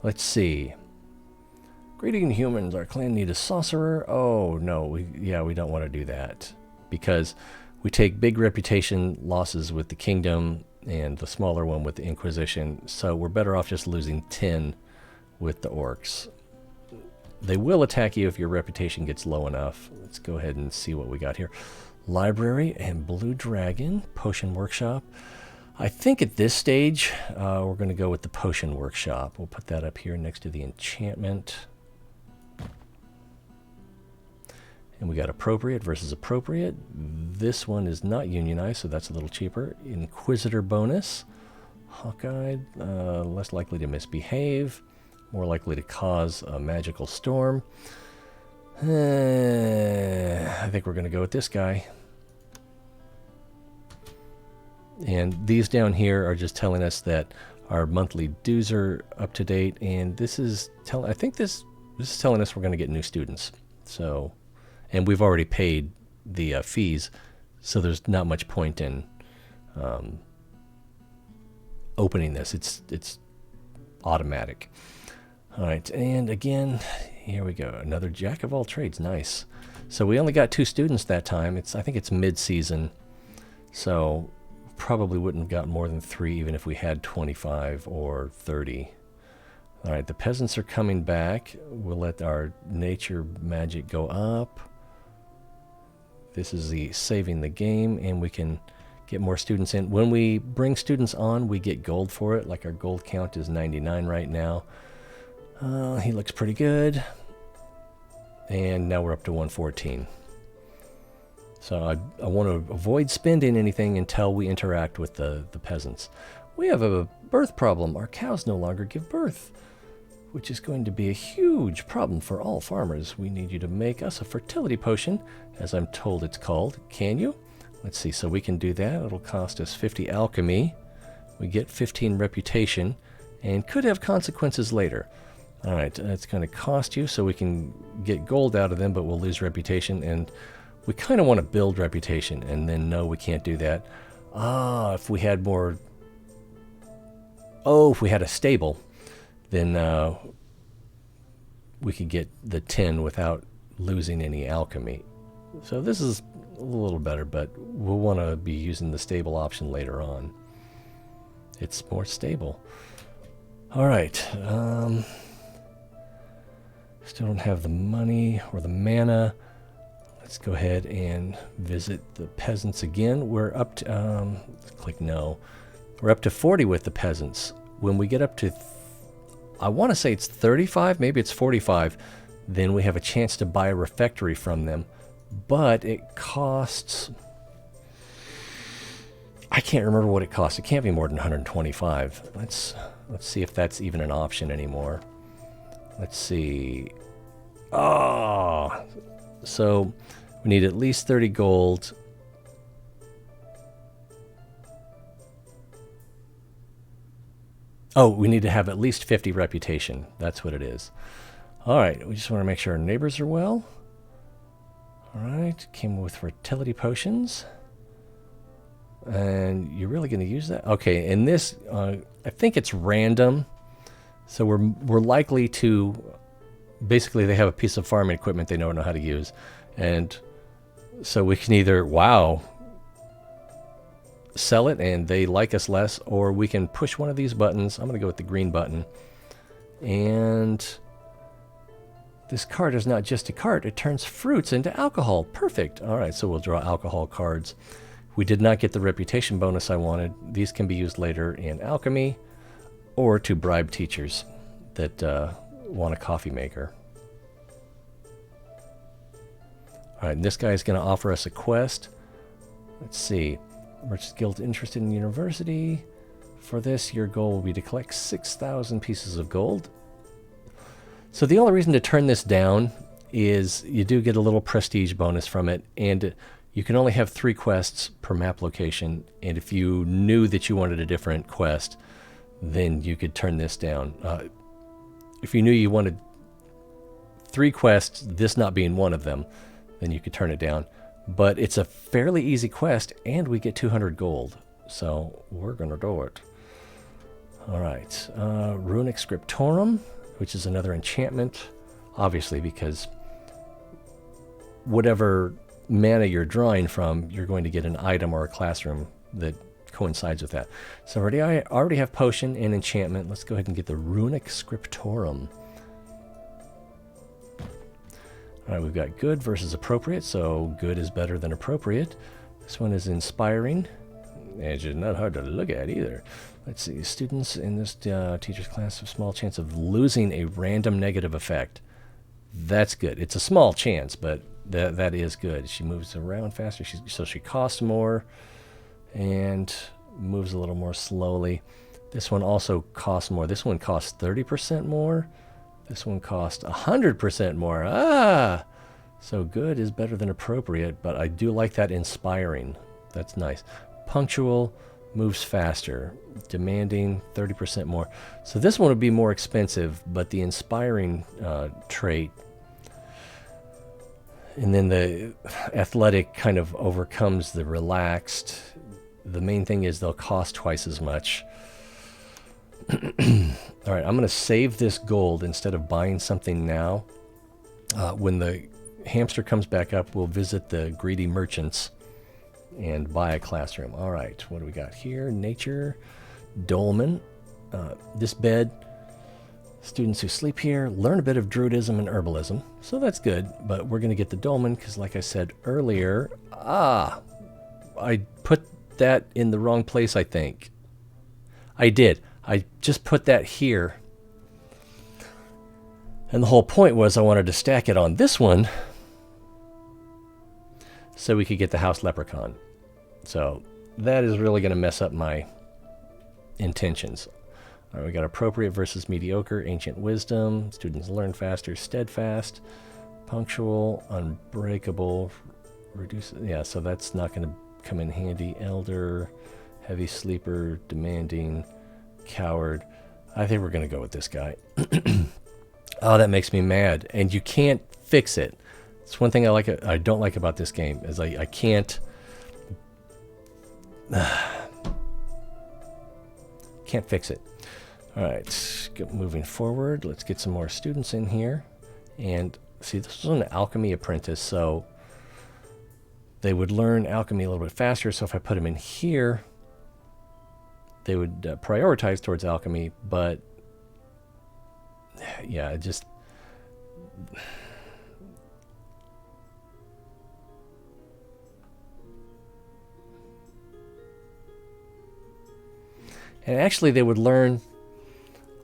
Let's see. Greeting humans, our clan need a sorcerer. Oh, no, we don't want to do that. Because we take big reputation losses with the kingdom and the smaller one with the Inquisition. So we're better off just losing 10 with the orcs. They will attack you if your reputation gets low enough. Let's go ahead and see what we got here. Library and Blue Dragon, Potion Workshop. I think at this stage, we're going to go with the Potion Workshop. We'll put that up here next to the enchantment. And we got appropriate versus appropriate. This one is not unionized, so that's a little cheaper. Inquisitor bonus. Hawkeye, less likely to misbehave. More likely to cause a magical storm. I think we're going to go with this guy. And these down here are just telling us that our monthly dues are up to date. And this is I think this is telling us we're going to get new students. So, and we've already paid the fees, so there's not much point in opening this. It's automatic. All right, and again, here we go. Another jack of all trades. Nice. So we only got 2 students that time. I think it's mid-season, so probably wouldn't have gotten more than 3 even if we had 25 or 30. All right, the peasants are coming back. We'll let our nature magic go up. This is the saving the game, and we can get more students in. When we bring students on, we get gold for it. Like our gold count is 99 right now. He looks pretty good. And now we're up to 114. So I want to avoid spending anything until we interact with the peasants. We have a birth problem. Our cows no longer give birth, which is going to be a huge problem for all farmers. We need you to make us a fertility potion, as I'm told it's called. Can you? Let's see. So we can do that. It'll cost us 50 alchemy. We get 15 reputation and could have consequences later. All right, it's going to cost you, so we can get gold out of them, but we'll lose reputation, and we kind of want to build reputation, and then no, we can't do that. If we had more... if we had a stable, then we could get the 10 without losing any alchemy. So this is a little better, but we'll want to be using the stable option later on. It's more stable. All right. Still don't have the money or the mana. Let's go ahead and visit the peasants again. We're up to, click no. We're up to 40 with the peasants. When we get up to, I want to say it's 35, maybe it's 45, then we have a chance to buy a refectory from them. But it costs, I can't remember what it costs. It can't be more than 125. Let's see if that's even an option anymore. Let's see. So we need at least 30 gold. We need to have at least 50 reputation. That's what it is. All right, we just want to make sure our neighbors are well. All right, came with fertility potions. And you're really going to use that? Okay, and this, I think it's random. So we're likely to, basically they have a piece of farming equipment they don't know how to use. And so we can either, wow, sell it and they like us less, or we can push one of these buttons. I'm going to go with the green button. And this card is not just a card. It turns fruits into alcohol. Perfect. All right, so we'll draw alcohol cards. We did not get the reputation bonus I wanted. These can be used later in alchemy or to bribe teachers that want a coffee maker. All right, and this guy is going to offer us a quest. Let's see. Merchant Guild interested in university. For this, your goal will be to collect 6,000 pieces of gold. So the only reason to turn this down is you do get a little prestige bonus from it, and you can only have 3 quests per map location, and if you knew that you wanted a different quest, then you could turn this down. If you knew you wanted 3 quests, this not being one of them, then you could turn it down. But it's a fairly easy quest, and we get 200 gold, so we're going to do it. All right, Runic Scriptorum, which is another enchantment, obviously, because whatever mana you're drawing from, you're going to get an item or a classroom that coincides with that. So I already have potion and enchantment. Let's go ahead and get the Runic Scriptorum. All right, we've got good versus appropriate, so good is better than appropriate. This one is inspiring. It's just not hard to look at either. Let's see, students in this teacher's class have a small chance of losing a random negative effect. That's good. It's a small chance, but that is good. She moves around faster, so she costs more and moves a little more slowly. This one also costs more. This one costs 30% more. This one costs 100% more. Ah! So good is better than appropriate, but I do like that inspiring. That's nice. Punctual moves faster. Demanding 30% more. So this one would be more expensive, but the inspiring trait, and then the athletic kind of overcomes the relaxed. The main thing is they'll cost twice as much. All right, I'm going to save this gold instead of buying something now. When the hamster comes back up, we'll visit the greedy merchants and buy a classroom. All right, what do we got here? Nature, dolmen. This bed, students who sleep here learn a bit of druidism and herbalism, so that's good. But we're going to get the dolmen because, like I said earlier, I put that in the wrong place, I think. I did. I just put that here. And the whole point was I wanted to stack it on this one so we could get the house leprechaun. So that is really going to mess up my intentions. All right, we got appropriate versus mediocre, ancient wisdom, students learn faster, steadfast, punctual, unbreakable, reduce. Yeah, so that's not going to come in handy. Elder, heavy sleeper, demanding, coward. I think we're going to go with this guy. Oh, that makes me mad. And you can't fix it. It's one thing I don't like about this game is I can't fix it. All right, moving forward, let's get some more students in here. And see, this was an alchemy apprentice, so they would learn alchemy a little bit faster. So if I put them in here, they would prioritize towards alchemy, but yeah, it just... And actually they would learn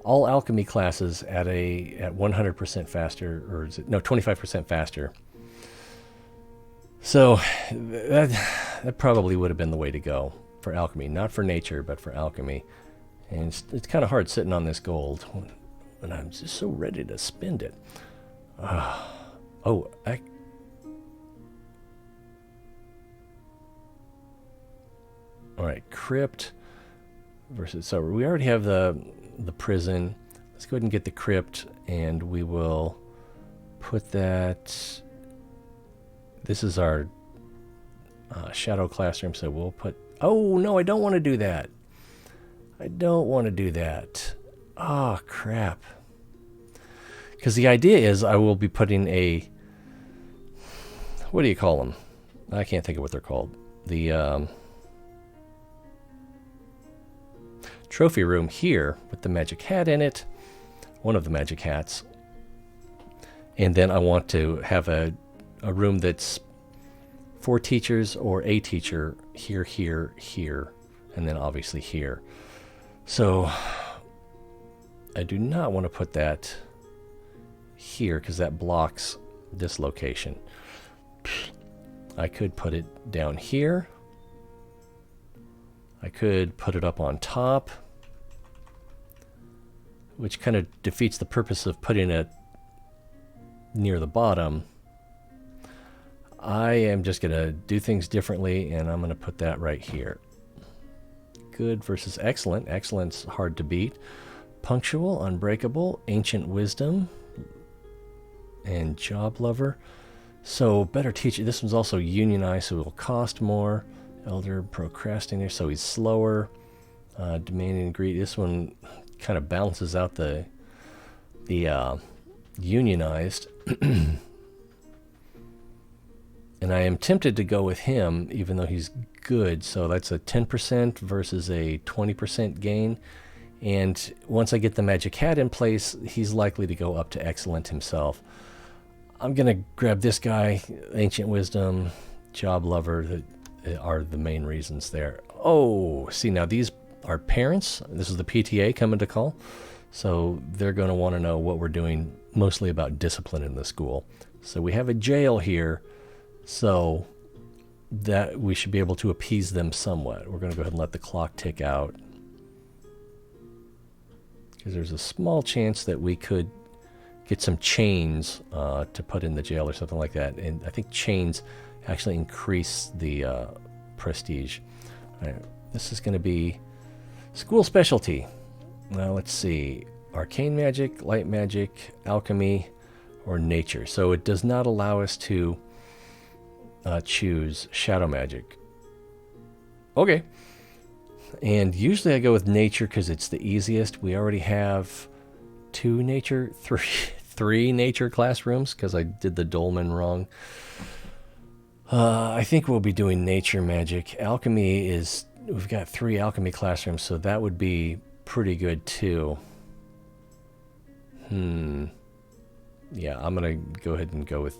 all alchemy classes at 100% faster, or is it, no, 25% faster. So that probably would have been the way to go for alchemy, not for nature, but for alchemy. And it's kind of hard sitting on this gold when I'm just so ready to spend it. All right, crypt versus, so we already have the prison. Let's go ahead and get the crypt, and we will put that. This is our shadow classroom, so we'll put. Oh no, I don't want to do that. I don't want to do that. Oh crap. Because the idea is I will be putting a. What do you call them? I can't think of what they're called. The trophy room here with the magic hat in it, one of the magic hats. And then I want to have a room that's 4 teachers or a teacher here, here, here, and then obviously here. So I do not want to put that here because that blocks this location. I could put it down here. I could put it up on top, which kind of defeats the purpose of putting it near the bottom. I am just going to do things differently, and I'm going to put that right here. Good versus excellent. Excellent's hard to beat. Punctual, unbreakable, ancient wisdom, and job lover. So better teacher. This one's also unionized, so it will cost more. Elder procrastinator, so he's slower. Demanding and greedy. This one kind of balances out the unionized. And I am tempted to go with him, even though he's good. So that's a 10% versus a 20% gain. And once I get the magic hat in place, he's likely to go up to excellent himself. I'm going to grab this guy, ancient wisdom, job lover, that are the main reasons there. Oh, see, now these are parents. This is the PTA coming to call. So they're going to want to know what we're doing, mostly about discipline in the school. So we have a jail here, so that we should be able to appease them somewhat. We're going to go ahead and let the clock tick out, because there's a small chance that we could get some chains to put in the jail or something like that. And I think chains actually increase the prestige. All right, this is going to be school specialty. Now let's see. Arcane magic, light magic, alchemy, or nature. So it does not allow us to choose shadow magic. Okay. And usually I go with nature because it's the easiest. We already have 2 nature, 3 nature classrooms because I did the dolmen wrong. I think we'll be doing nature magic. Alchemy is, we've got 3 alchemy classrooms, so that would be pretty good too. Yeah, I'm going to go ahead and go with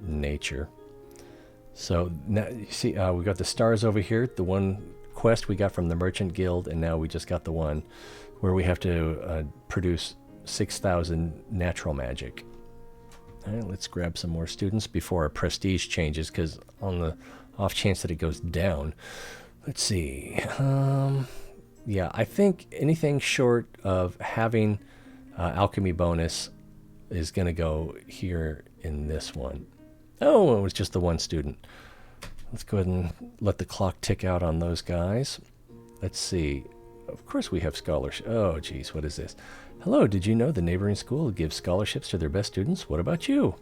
nature. So now you see, we got the stars over here, the one quest we got from the Merchant Guild, and now we just got the one where we have to produce 6,000 natural magic. All right, let's grab some more students before our prestige changes, because on the off chance that it goes down. Let's see. Yeah, I think anything short of having alchemy bonus is going to go here in this one. Oh, it was just the one student. Let's go ahead and let the clock tick out on those guys. Let's see. Of course we have scholarship. Oh, geez, what is this? Hello, did you know the neighboring school gives scholarships to their best students? What about you?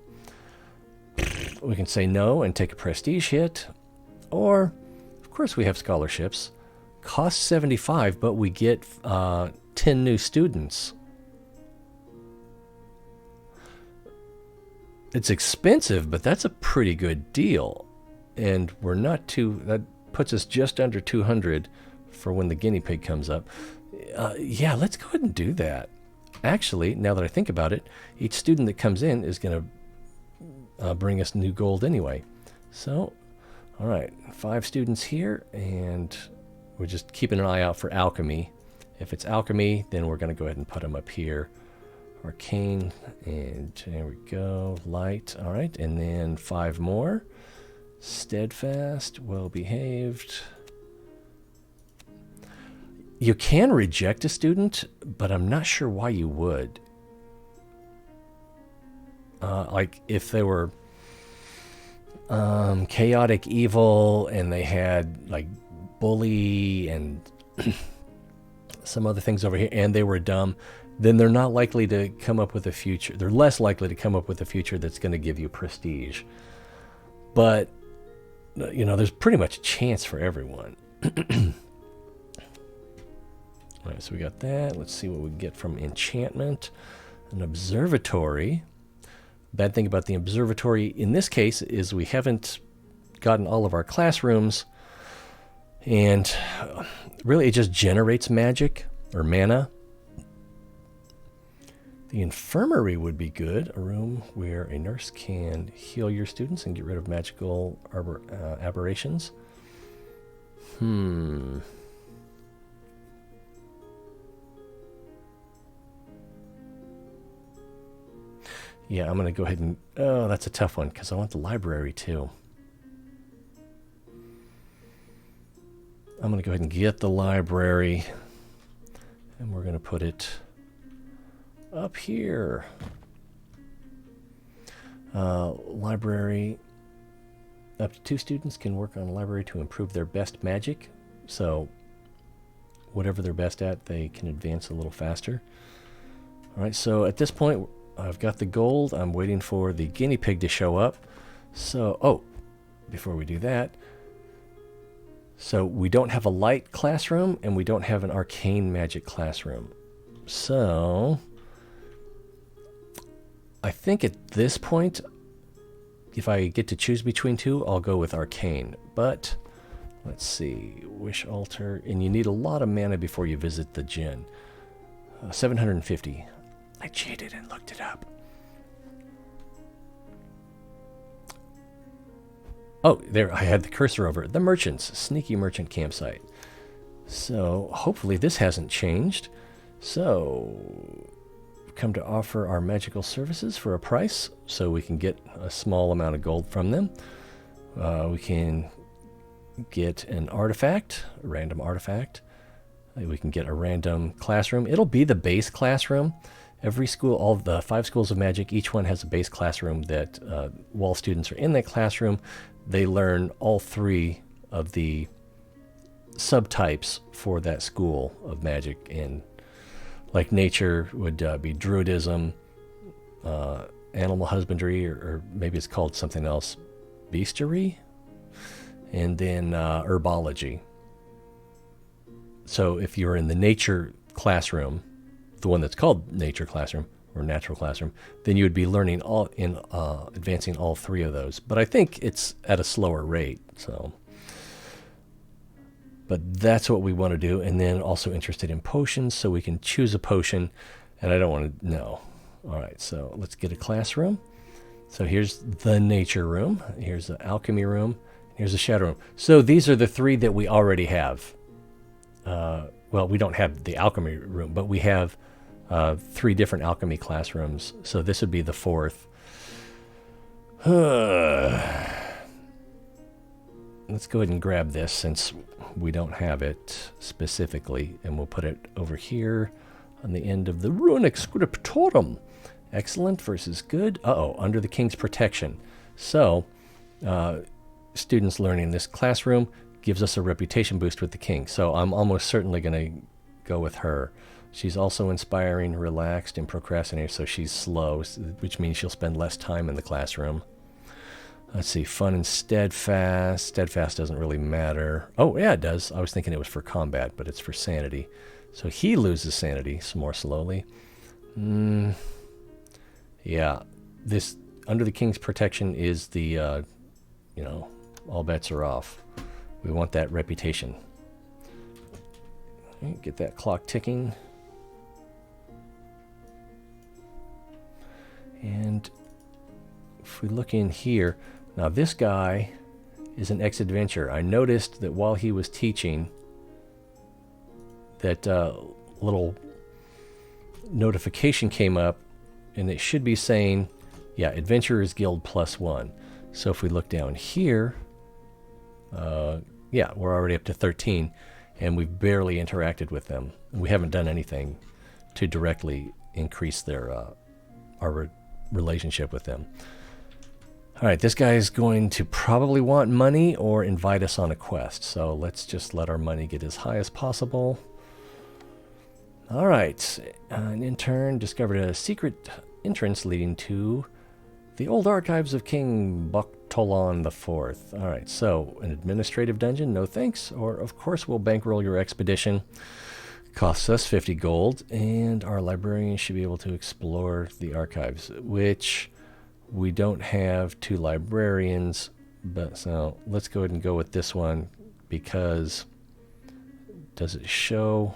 We can say no and take a prestige hit. Or, of course we have scholarships. Cost 75, but we get 10 new students. It's expensive, but that's a pretty good deal. And we're not too, that puts us just under 200 for when the guinea pig comes up. Yeah, let's go ahead and do that. Actually, now that I think about it, each student that comes in is going to bring us new gold anyway. So, all right, 5 students here, and we're just keeping an eye out for alchemy. If it's alchemy, then we're going to go ahead and put them up here. Arcane, and there we go. Light, all right, and then 5 more. Steadfast, well-behaved. You can reject a student, but I'm not sure why you would. Like if they were chaotic evil and they had like bully and some other things over here, and they were dumb, then they're not likely to come up with a future. They're less likely to come up with a future that's going to give you prestige. But, you know, there's pretty much a chance for everyone. All right, so we got that. Let's see what we get from enchantment. An observatory. Bad thing about the observatory in this case is we haven't gotten all of our classrooms, and really it just generates magic. or mana. The infirmary would be good, a room where a nurse can heal your students and get rid of magical aberrations. Yeah, I'm going to go ahead and... Oh, that's a tough one, because I want the library, too. I'm going to go ahead and get the library. And we're going to put it up here. Library. Up to 2 students can work on a library to improve their best magic. So, whatever they're best at, they can advance a little faster. Alright, so at this point... I've got the gold. I'm waiting for the guinea pig to show up. So, before we do that, so we don't have a light classroom and we don't have an arcane magic classroom. So, I think at this point, if I get to choose between 2, I'll go with arcane. But, let's see, wish altar, and you need a lot of mana before you visit the Djinn. 750. I cheated and looked it up. Oh, there, I had the cursor over it. The merchants, sneaky merchant campsite. So, hopefully this hasn't changed. So, come to offer our magical services for a price, so we can get a small amount of gold from them. We can get an artifact, a random artifact. We can get a random classroom. It'll be the base classroom. Every school, all of the 5 schools of magic, each one has a base classroom that while students are in that classroom, they learn all 3 of the subtypes for that school of magic. And like nature would be druidism, animal husbandry, or maybe it's called something else, bestiary, and then herbology. So if you're in the nature classroom, the one that's called nature classroom or natural classroom, then you would be learning advancing all 3 of those. But I think it's at a slower rate. So, but that's what we want to do. And then also interested in potions, so we can choose a potion. And I don't want to know. All right, so let's get a classroom. So here's the nature room. Here's the alchemy room. Here's the shadow room. So these are the 3 that we already have. Well, we don't have the alchemy room, but we have 3 different alchemy classrooms. So this would be the 4th. Let's go ahead and grab this since we don't have it specifically. And we'll put it over here on the end of the runic scriptorum. Excellent versus good. Under the king's protection. So, students learning this classroom gives us a reputation boost with the king. So I'm almost certainly going to go with her. She's also inspiring, relaxed, and procrastinator, so she's slow, which means she'll spend less time in the classroom. Let's see, fun and steadfast. Steadfast doesn't really matter. Oh, yeah, it does. I was thinking it was for combat, but it's for sanity. So he loses sanity some more slowly. Yeah, this under the king's protection is the, all bets are off. We want that reputation. Get that clock ticking. And if we look in here, now this guy is an ex-adventurer. I noticed that while he was teaching, that little notification came up, and it should be saying, yeah, Adventurers Guild +1. So if we look down here, yeah, we're already up to 13, and we've barely interacted with them. We haven't done anything to directly increase their our relationship with them. All right, this guy is going to probably want money or invite us on a quest. So let's just let our money get as high as possible. All right, an intern discovered a secret entrance leading to the old archives of King Boktolan IV. All right, so an administrative dungeon, no thanks. Or, of course, we'll bankroll your expedition. Costs us 50 gold, and our librarian should be able to explore the archives, which we don't have 2 librarians. But so let's go ahead and go with this one, because does it show?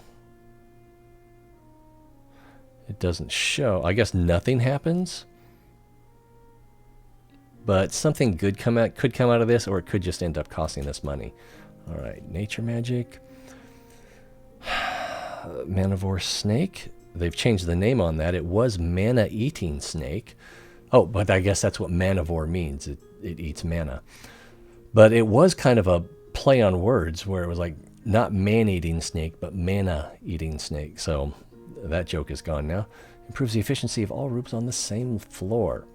It doesn't show. I guess nothing happens. But something good could come out of this, or it could just end up costing us money. All right, nature magic. Manivore snake. They've changed the name on that. It was mana-eating snake. Oh, but I guess that's what manivore means. It eats mana. But it was kind of a play on words where it was like not man-eating snake, but mana-eating snake. So that joke is gone now. Improves the efficiency of all rooms on the same floor.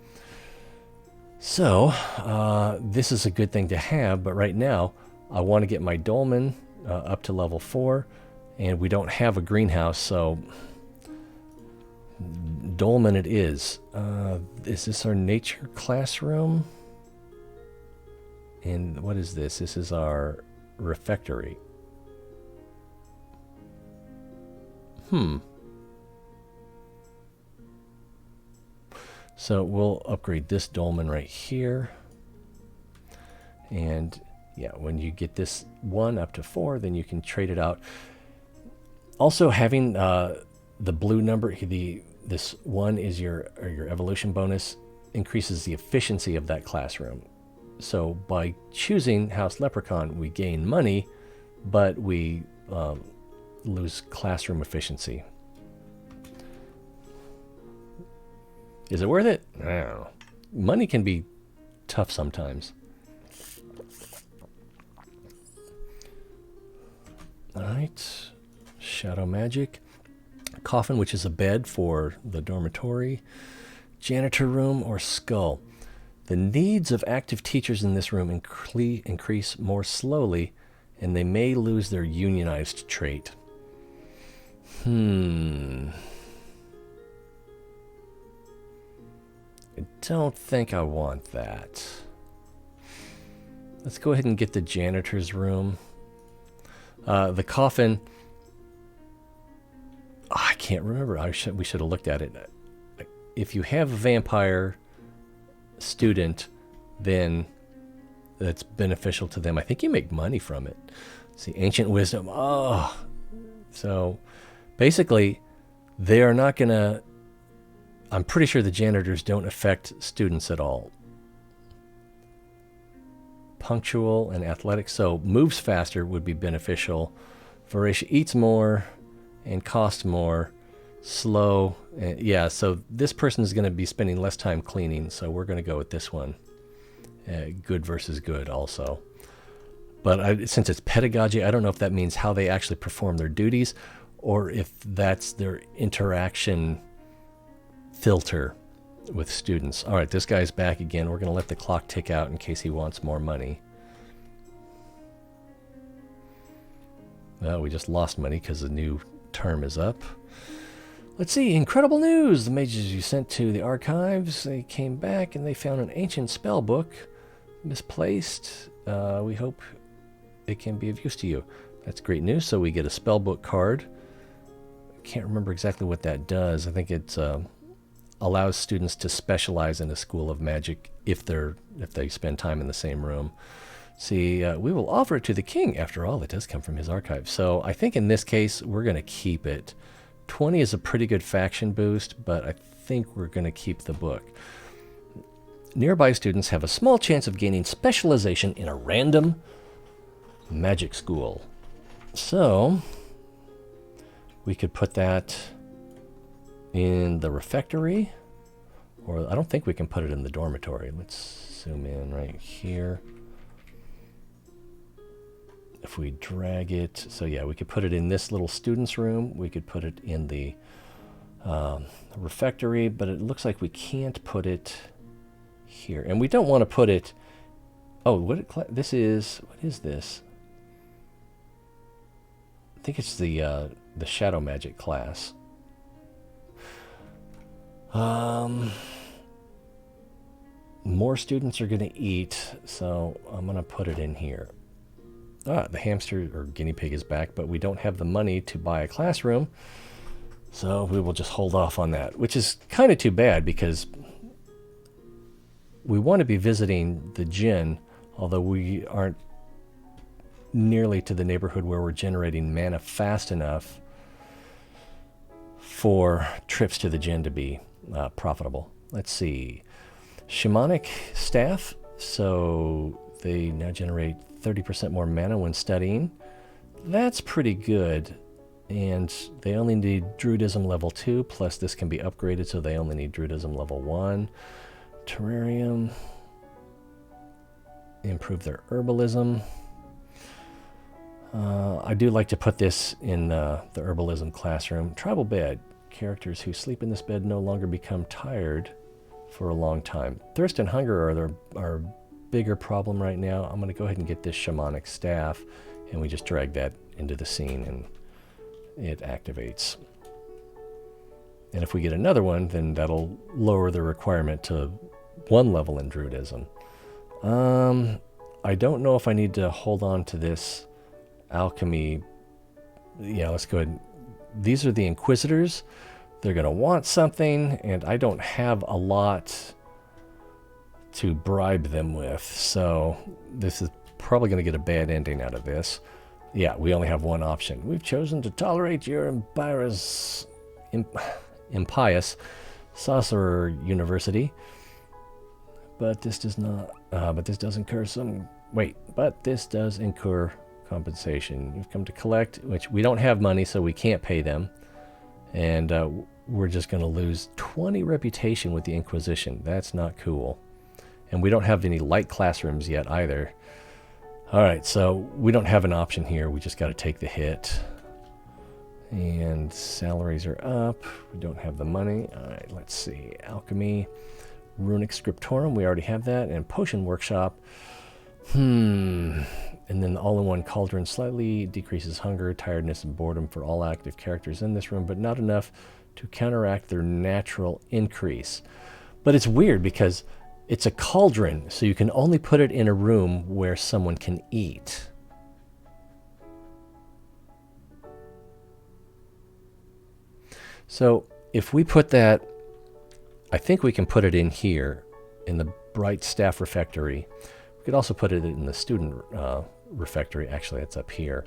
So, this is a good thing to have, but right now, I want to get my dolmen up to level 4, and we don't have a greenhouse, so dolmen it is. Is this our nature classroom? And what is this? This is our refectory. So we'll upgrade this dolmen right here. And yeah, when you get this 1 up to 4, then you can trade it out. Also, having the blue number, this 1 is your evolution bonus, increases the efficiency of that classroom. So by choosing House Leprechaun, we gain money, but we lose classroom efficiency. Is it worth it? I don't know. Money can be tough sometimes. All right. Shadow magic. Coffin, which is a bed for the dormitory. Janitor room or skull. The needs of active teachers in this room increase more slowly, and they may lose their unionized trait. I don't think I want that. Let's go ahead and get the janitor's room. The coffin. I can't remember. We should have looked at it. If you have a vampire student, then that's beneficial to them. I think you make money from it. See, ancient wisdom. Oh, so basically, they are not going to. I'm pretty sure the janitors don't affect students at all. Punctual and athletic, so moves faster would be beneficial. Voracious eats more and costs more. Slow, yeah, so this person is going to be spending less time cleaning, so we're going to go with this one. Good versus good also. But since it's pedagogy, I don't know if that means how they actually perform their duties or if that's their interaction filter with students. All right, this guy's back again. We're going to let the clock tick out in case he wants more money. Well, we just lost money because the new term is up. Let's see, incredible news. The mages you sent to the archives, they came back and they found an ancient spell book misplaced. We hope it can be of use to you. That's great news. So we get a spell book card. Can't remember exactly what that does. I think it allows students to specialize in a school of magic if they spend time in the same room. See, we will offer it to the king. After all, it does come from his archive. So I think in this case, we're going to keep it. 20 is a pretty good faction boost, but I think we're going to keep the book. Nearby students have a small chance of gaining specialization in a random magic school. So we could put that in the refectory, or I don't think we can put it in the dormitory. Let's zoom in right here. If we drag it, so yeah, we could put it in this little student's room. We could put it in the refectory, but it looks like we can't put it here. And we don't want to put it, what is this? I think it's the shadow magic class. More students are going to eat, so I'm going to put it in here. The hamster or guinea pig is back, but we don't have the money to buy a classroom, so we will just hold off on that, which is kind of too bad because we want to be visiting the Djinn, although we aren't nearly to the neighborhood where we're generating mana fast enough for trips to the Djinn to be profitable. Let's see. Shamanic staff. So they now generate 30% more mana when studying. That's pretty good. And they only need Druidism level 2, plus this can be upgraded, so they only need Druidism level 1. Terrarium. Improve their herbalism. I do like to put this in the herbalism classroom. Tribal bed. Characters who sleep in this bed no longer become tired for a long time. Thirst and hunger are our bigger problem right now. I'm going to go ahead and get this shamanic staff, and we just drag that into the scene, and it activates. And if we get another one, then that'll lower the requirement to 1 level in Druidism. I don't know if I need to hold on to this alchemy. Yeah, let's go ahead. These are the Inquisitors. They're going to want something, and I don't have a lot to bribe them with. So this is probably going to get a bad ending out of this. Yeah, we only have one option. We've chosen to tolerate your impious sorcerer university. But this does not, but this does incur some, but this does incur compensation. We've come to collect, which we don't have money, so we can't pay them. And we're just going to lose 20 reputation with the Inquisition. That's not cool. And we don't have any light classrooms yet either. All right, so we don't have an option here. We just got to take the hit. And salaries are up. We don't have the money. All right, let's see. Alchemy. Runic Scriptorum, we already have that. And Potion Workshop. And then the all-in-one Cauldron slightly decreases hunger, tiredness, and boredom for all active characters in this room, but not enough to counteract their natural increase. But it's weird because it's a cauldron, so you can only put it in a room where someone can eat. So if we put that, I think we can put it in here in the Bright Staff Refectory. We could also put it in the student refectory. Actually, it's up here.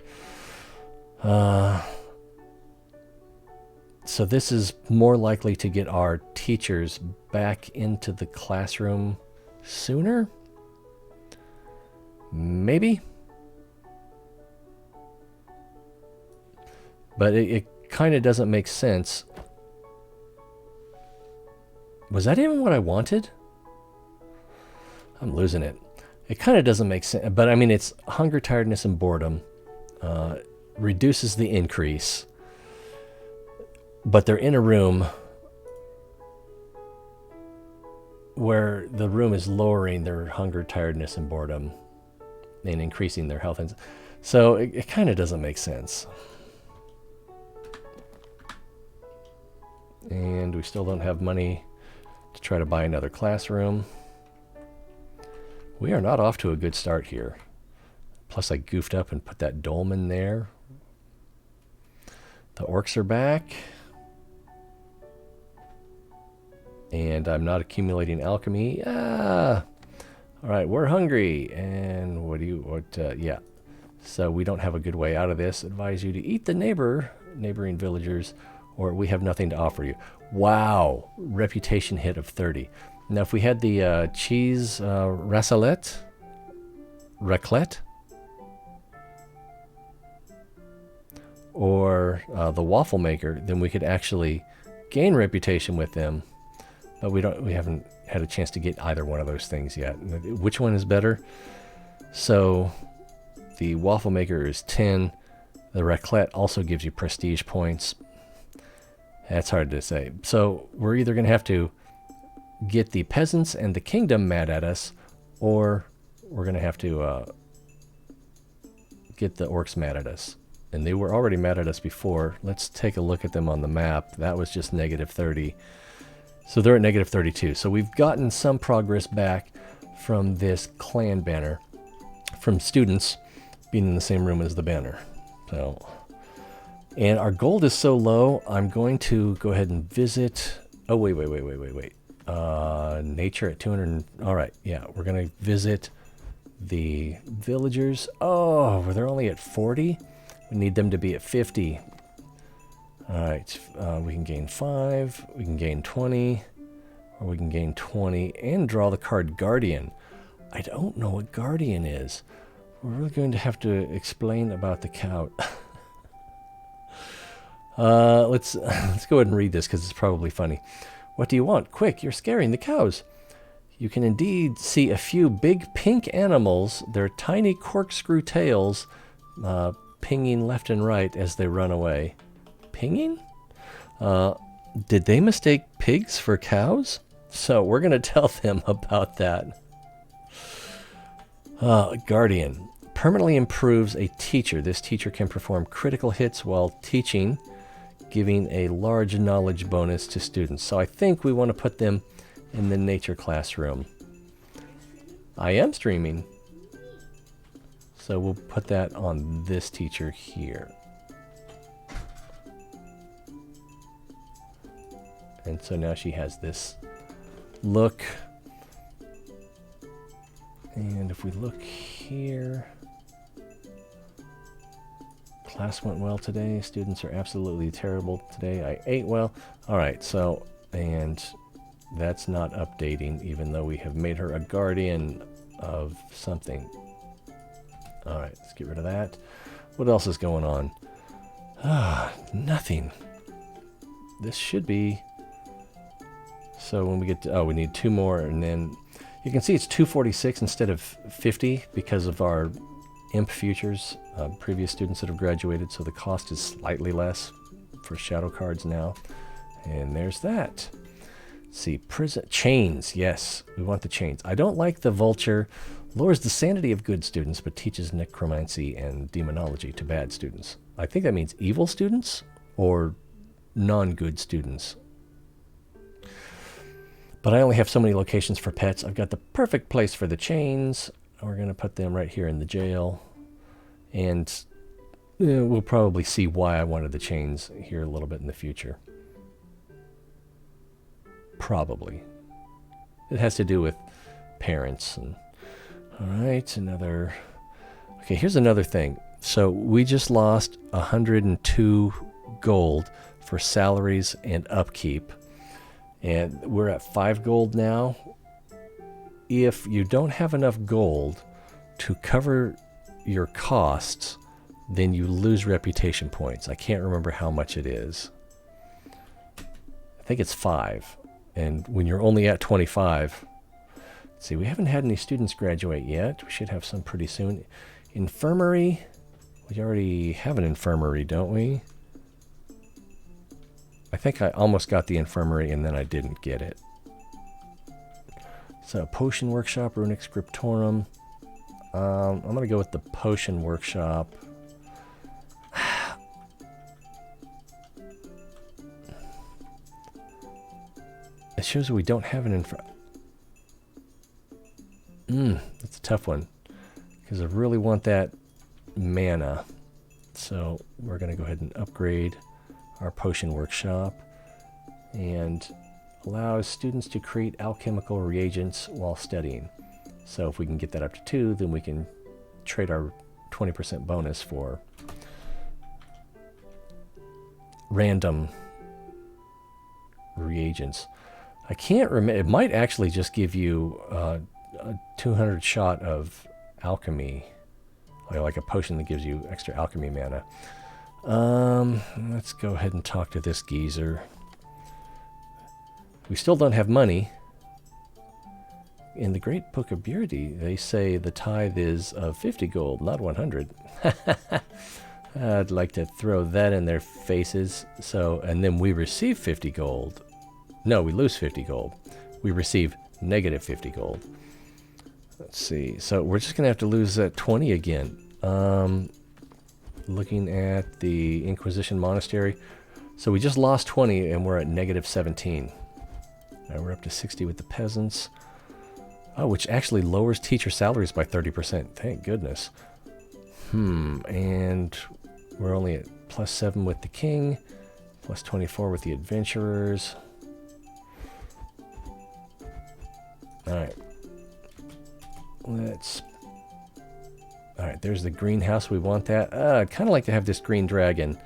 So this is more likely to get our teachers back into the classroom sooner? Maybe? But it kind of doesn't make sense. Was that even what I wanted? I'm losing it. It kind of doesn't make sense. But I mean, it's hunger, tiredness, and boredom. Reduces the increase. But they're in a room where the room is lowering their hunger, tiredness, and boredom and increasing their health. So it kind of doesn't make sense. And we still don't have money to try to buy another classroom. We are not off to a good start here. Plus I goofed up and put that dolmen there. The orcs are back. And I'm not accumulating alchemy. All right, we're hungry. And yeah. So we don't have a good way out of this. Advise you to eat the neighboring villagers, or we have nothing to offer you. Wow, reputation hit of 30. Now, if we had the cheese raclette, or the waffle maker, then we could actually gain reputation with them. But we haven't had a chance to get either one of those things yet. Which one is better? So the waffle maker is 10. The raclette also gives you prestige points. That's hard to say. So we're either going to have to get the peasants and the kingdom mad at us, or we're going to have to get the orcs mad at us. And they were already mad at us before. Let's take a look at them on the map. That was just negative 30. So they're at negative 32. So we've gotten some progress back from this clan banner, from students being in the same room as the banner. So, and our gold is so low, I'm going to go ahead and visit. Oh, wait. Nature at 200. All right, yeah, we're going to visit the villagers. Oh, they're only at 40. We need them to be at 50. Alright, we can gain 5, we can gain 20, or we can gain 20 and draw the card Guardian. I don't know what Guardian is. We're really going to have to explain about the cow. Let's go ahead and read this because it's probably funny. What do you want? Quick, you're scaring the cows. You can indeed see a few big pink animals, their tiny corkscrew tails, pinging left and right as they run away. Pinging? Did they mistake pigs for cows? So we're going to tell them about that. Guardian. Permanently improves a teacher. This teacher can perform critical hits while teaching, giving a large knowledge bonus to students. So I think we want to put them in the nature classroom. I am streaming. So we'll put that on this teacher here. And so now she has this look. And if we look here, class went well today. Students are absolutely terrible today. I ate well. All right, so, and that's not updating, even though we have made her a guardian of something. All right, let's get rid of that. What else is going on? Nothing. This should be... So when we get to... Oh, we need 2 more, and then... You can see it's 246 instead of 50 because of our imp futures, previous students that have graduated, so the cost is slightly less for shadow cards now. And there's that. Let's see, prison chains. Yes, we want the chains. I don't like the vulture. Lowers the sanity of good students, but teaches necromancy and demonology to bad students. I think that means evil students or non-good students. But I only have so many locations for pets. I've got the perfect place for the chains. We're going to put them right here in the jail. And we'll probably see why I wanted the chains here a little bit in the future. Probably. It has to do with parents. And all right, another... Okay, here's another thing. So we just lost 102 gold for salaries and upkeep. And we're at 5 gold now. If you don't have enough gold to cover your costs, then you lose reputation points. I can't remember how much it is. I think it's 5. And when you're only at 25... Let's see, we haven't had any students graduate yet. We should have some pretty soon. Infirmary. We already have an infirmary, don't we? I think I almost got the infirmary and then I didn't get it. So, potion workshop, runic scriptorum. I'm going to go with the potion workshop. It shows that we don't have an that's a tough one. Because I really want that mana. So, we're going to go ahead and upgrade our potion workshop, and allows students to create alchemical reagents while studying. So if we can get that up to 2, then we can trade our 20% bonus for random reagents. I can't remember. It might actually just give you a 200 shot of alchemy, like a potion that gives you extra alchemy mana. Let's go ahead and talk to this geezer. We still don't have money. In the Great Book of Purity, they say the tithe is of 50 gold, not 100. I'd like to throw that in their faces. So, and then we receive 50 gold. No, we lose 50 gold. We receive negative 50 gold. Let's see. So we're just going to have to lose that 20 again. Looking at the Inquisition Monastery. So we just lost 20 and we're at negative 17. Now we're up to 60 with the peasants. Oh, which actually lowers teacher salaries by 30%. Thank goodness. And we're only at plus 7 with the king. Plus 24 with the adventurers. Alright. Alright, there's the greenhouse. We want that. I'd kind of like to have this green dragon.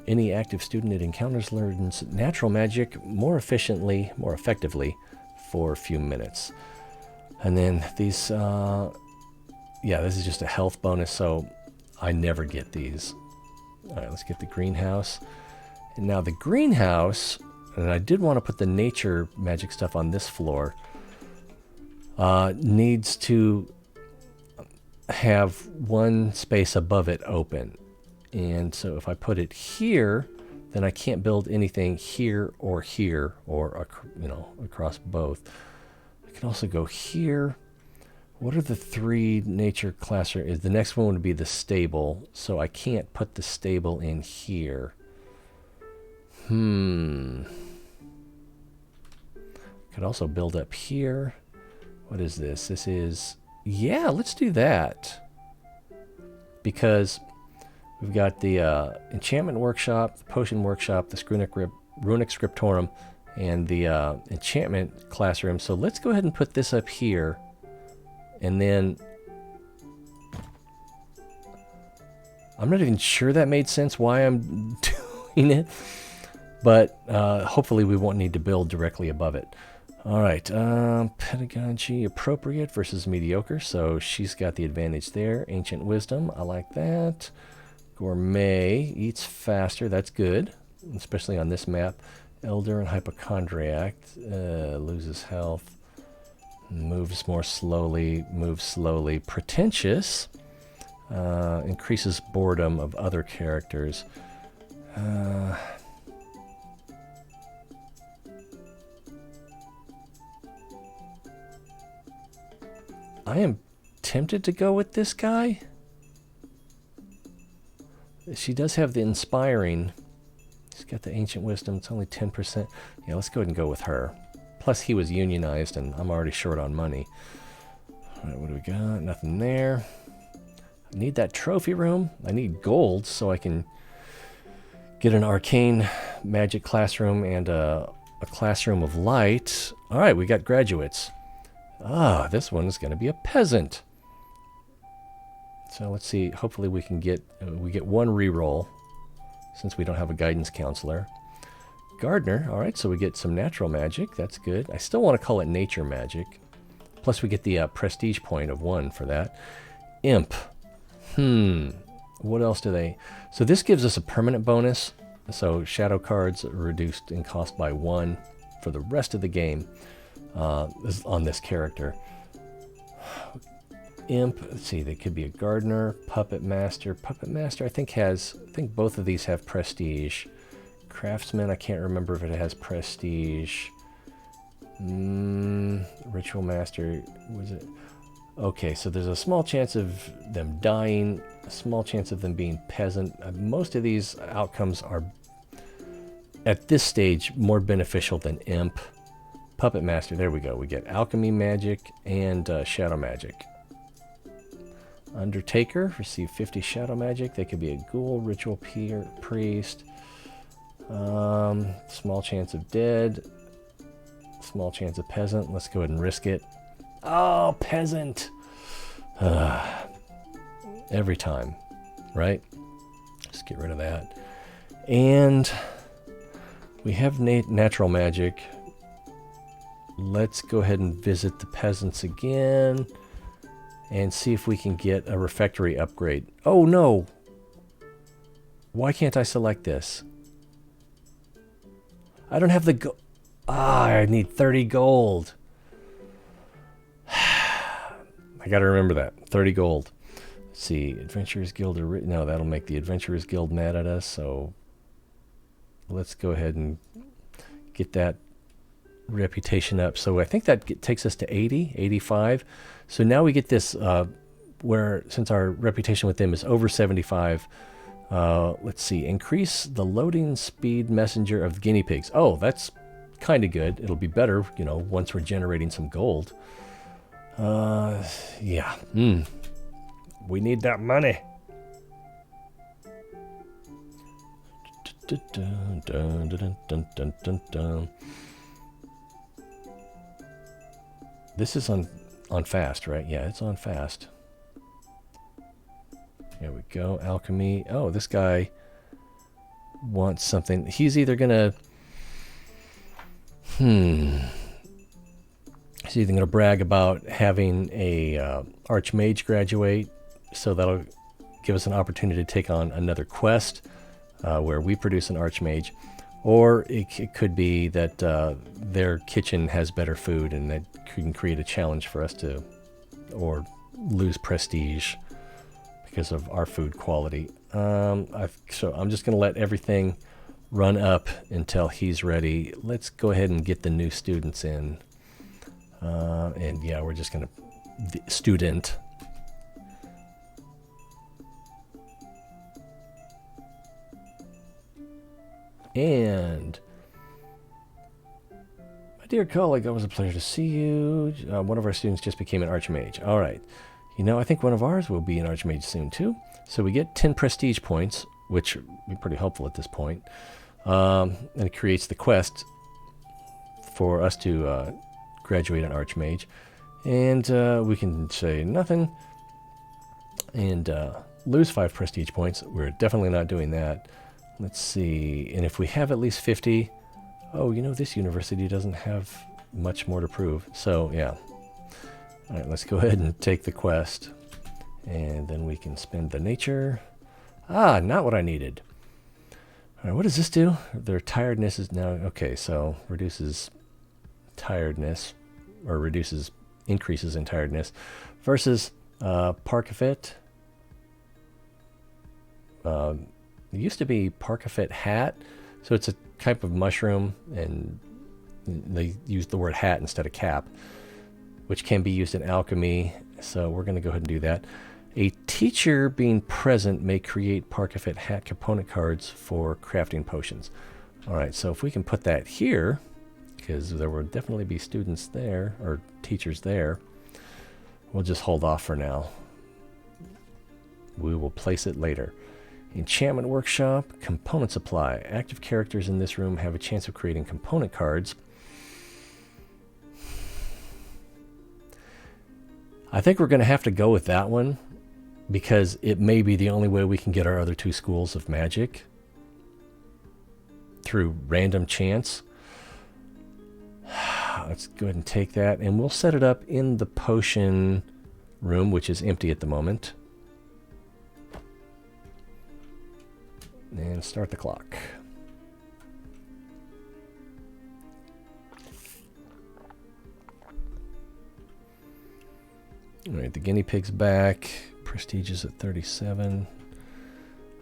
Any active student it encounters learns natural magic more effectively for a few minutes. And then these, yeah, this is just a health bonus, so I never get these. All right, let's get the greenhouse. And now the greenhouse, and I did want to put the nature magic stuff on this floor, needs to have one space above it open. And so if I put it here, then I can't build anything here, or you know, across both. I can also go here. What are the three nature classrooms? The next one would be the stable, so I can't put the stable in here. Could also build up here. What is this? This is, yeah, let's do that. Because we've got the enchantment workshop, the potion workshop, the runic scriptorum, and the enchantment classroom. So let's go ahead and put this up here. And then I'm not even sure that made sense why I'm doing it. But hopefully we won't need to build directly above it. All right, pedagogy appropriate versus mediocre. So she's got the advantage there. Ancient wisdom, I like that. Gourmet, eats faster, that's good, especially on this map. Elder and hypochondriac, loses health, moves more slowly, moves slowly. Pretentious, increases boredom of other characters. I am tempted to go with this guy. She does have the inspiring. She's got the ancient wisdom. It's only 10%. Yeah, let's go ahead and go with her. Plus, he was unionized, and I'm already short on money. All right, what do we got? Nothing there. I need that trophy room. I need gold so I can get an arcane magic classroom and a classroom of light. All right, we got graduates. Ah, this one is going to be a peasant. So let's see. Hopefully we can get one reroll since we don't have a guidance counselor. Gardener. All right, so we get some natural magic. That's good. I still want to call it nature magic. Plus we get the prestige point of 1 for that. Imp. What else do they? So this gives us a permanent bonus. So shadow cards are reduced in cost by 1 for the rest of the game. On this character. Imp, let's see, they could be a gardener, puppet master. Puppet master I think both of these have prestige. Craftsman, I can't remember if it has prestige. Ritual master, was it? Okay, so there's a small chance of them dying, a small chance of them being peasant. Most of these outcomes are, at this stage, more beneficial than imp. Puppet master, there we go. We get alchemy magic and shadow magic. Undertaker, receive 50 shadow magic. They could be a ghoul, ritual priest. Small chance of dead. Small chance of peasant. Let's go ahead and risk it. Oh, peasant! Every time, right? Just get rid of that. And we have natural magic. Let's go ahead and visit the peasants again and see if we can get a refectory upgrade. Oh no! Why can't I select this? I don't have the gold. I need 30 gold. I gotta remember that. 30 gold. Let's see. Adventurers Guild. No, that'll make the Adventurers Guild mad at us, so let's go ahead and get that reputation up. So I think that takes us to 80, 85. So now we get this where, since our reputation with them is over 75, let's see, increase the loading speed messenger of guinea pigs. Oh, that's kind of good. It'll be better, you know, once we're generating some gold. Yeah. We need that money. Dun, dun, dun, dun, dun, dun, dun. This is on fast, right? Yeah, it's on fast. Here we go. Alchemy. Oh, this guy wants something. He's either gonna he's either gonna brag about having a archmage graduate, so that'll give us an opportunity to take on another quest where we produce an archmage, or it could be that their kitchen has better food and that can create a challenge for us to, or lose prestige because of our food quality. So I'm just going to let everything run up until he's ready. Let's go ahead and get the new students in. And yeah, we're just going to student. And my dear colleague, it was a pleasure to see you. One of our students just became an archmage. All right. You know, I think one of ours will be an archmage soon too. So we get 10 prestige points, which would be pretty helpful at this point. And it creates the quest for us to graduate an archmage. And we can say nothing and lose 5 prestige points. We're definitely not doing that. Let's see. And if we have at least 50, oh, you know, this university doesn't have much more to prove. So, yeah. All right, let's go ahead and take the quest. And then we can spend the nature. Ah, not what I needed. All right, what does this do? Their tiredness is now... Okay, so reduces tiredness, or increases in tiredness, versus Parkafit. It used to be Parkafit hat, so it's a type of mushroom, and they use the word hat instead of cap, which can be used in alchemy, so we're going to go ahead and do that. A teacher being present may create Parkafit hat component cards for crafting potions. All right, so if we can put that here, because there will definitely be students there, or teachers there, we'll just hold off for now. We will place it later. Enchantment Workshop, Component Supply. Active characters in this room have a chance of creating component cards. I think we're going to have to go with that one because it may be the only way we can get our other 2 schools of magic through random chance. Let's go ahead and take that, and we'll set it up in the potion room, which is empty at the moment. And start the clock. All right, the guinea pig's back. Prestige is at 37.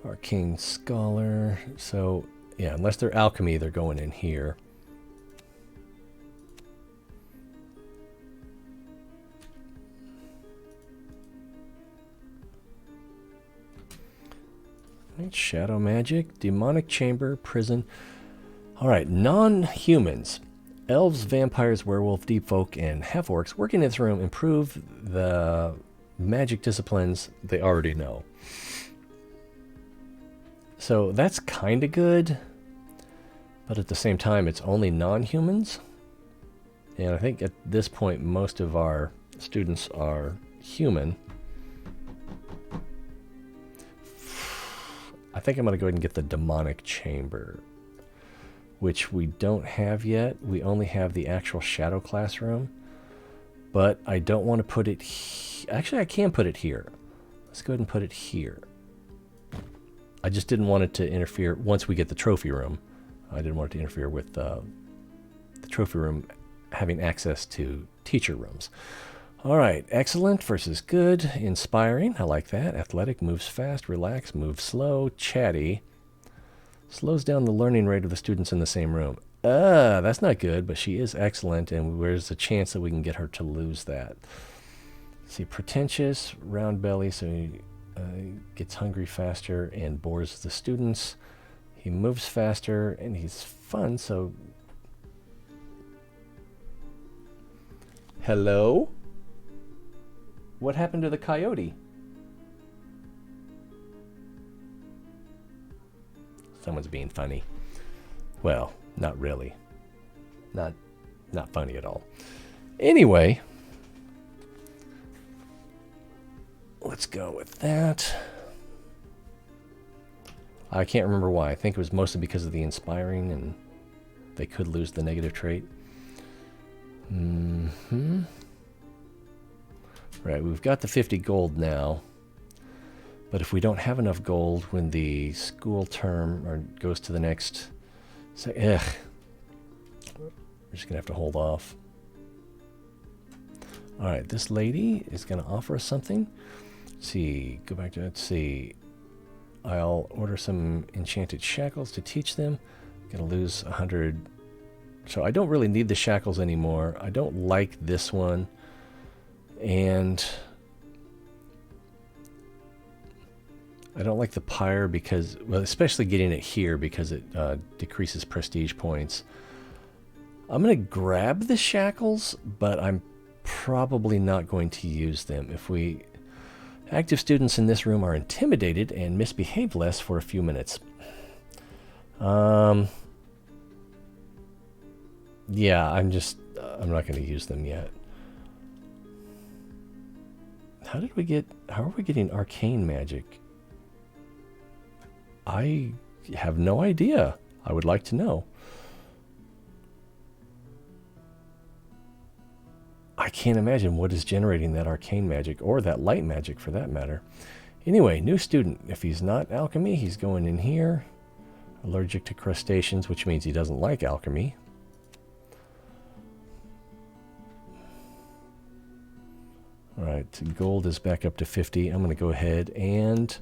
Arcane Scholar. So, yeah, unless they're alchemy, they're going in here. Right, shadow magic, demonic chamber, prison. All right, non-humans. Elves, vampires, werewolf, deep folk, and half-orcs working in this room improve the magic disciplines they already know. So that's kind of good, but at the same time, it's only non-humans. And I think at this point, most of our students are human. I think I'm going to go ahead and get the demonic chamber, which we don't have yet. We only have the actual shadow classroom, but I don't want to put it... Actually, I can put it here. Let's go ahead and put it here. I just didn't want it to interfere once we get the trophy room. I didn't want it to interfere with the trophy room having access to teacher rooms. All right, excellent versus good, inspiring, I like that. Athletic, moves fast, relax, moves slow, chatty. Slows down the learning rate of the students in the same room. That's not good, but she is excellent, and there's a chance that we can get her to lose that. Let's see, pretentious, round belly, so he gets hungry faster and bores the students. He moves faster, and he's fun, so... Hello? What happened to the coyote? Someone's being funny. Well, not really. Not funny at all. Anyway, let's go with that. I can't remember why. I think it was mostly because of the inspiring, and they could lose the negative trait. Right, we've got the 50 gold now. But if we don't have enough gold when the school term or goes to the next... we're just going to have to hold off. Alright, this lady is going to offer us something. Let's see, go back to... Let's see. I'll order some enchanted shackles to teach them. Going to lose 100... So I don't really need the shackles anymore. I don't like this one. And... I don't like the pyre because, well, especially getting it here because it decreases prestige points. I'm going to grab the shackles, but I'm probably not going to use them. If we... Active students in this room are intimidated and misbehave less for a few minutes. Yeah, I'm not going to use them yet. How are we getting arcane magic? I have no idea. I would like to know. I can't imagine what is generating that arcane magic, or that light magic for that matter. Anyway, new student. If he's not alchemy, he's going in here. Allergic to crustaceans, which means he doesn't like alchemy. Alright, gold is back up to 50. I'm going to go ahead and...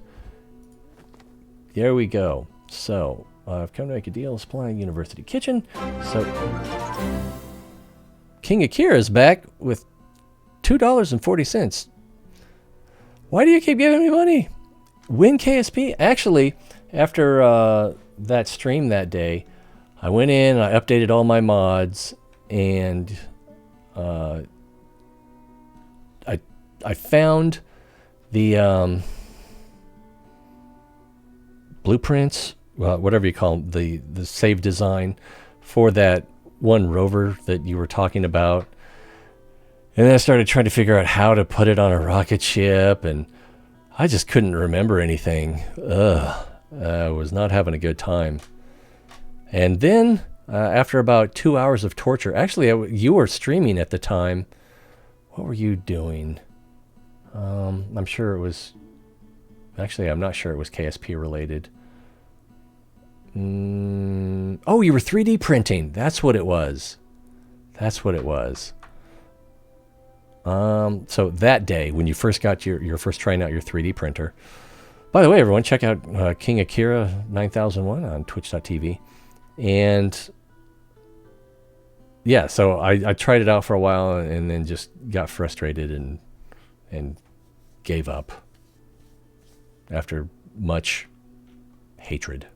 There we go. So, I've come to make a deal supplying University Kitchen. So, King Akira is back with $2.40. Why do you keep giving me money? Win KSP? Actually, after that stream that day, I went in, I updated all my mods, and I found the blueprints, whatever you call them, the save design for that one rover that you were talking about. And then I started trying to figure out how to put it on a rocket ship, and I just couldn't remember anything. I was not having a good time. And then, after about 2 hours of torture, actually, you were streaming at the time. What were you doing? I'm sure it was... Actually, I'm not sure it was KSP related. Oh, you were 3D printing. That's what it was. That's what it was. So that day, when you first got your first trying out your 3D printer. By the way, everyone, check out King Akira 9001 on twitch.tv. And yeah, so I tried it out for a while and then just got frustrated and gave up after much hatred.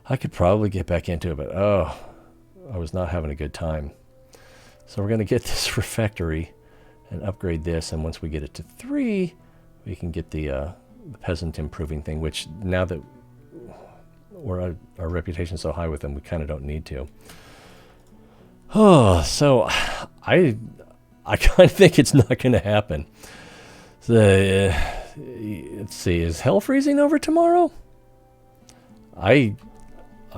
I could probably get back into it, but I was not having a good time. So we're going to get this refectory and upgrade this, and once we get it to 3, we can get the peasant improving thing, which now that our reputation's so high with them, we kind of don't need to. Oh, so I kind of think it's not going to happen. Let's see, is hell freezing over tomorrow? I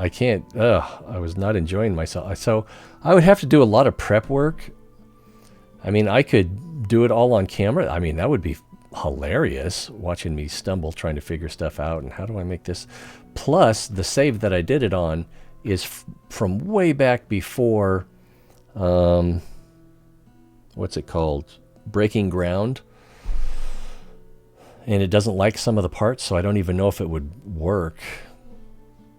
can't, I was not enjoying myself. So I would have to do a lot of prep work. I mean, I could do it all on camera. I mean, that would be hilarious, watching me stumble trying to figure stuff out. And how do I make this? Plus, the save that I did it on is from way back before, what's it called? Breaking Ground. And it doesn't like some of the parts, so I don't even know if it would work.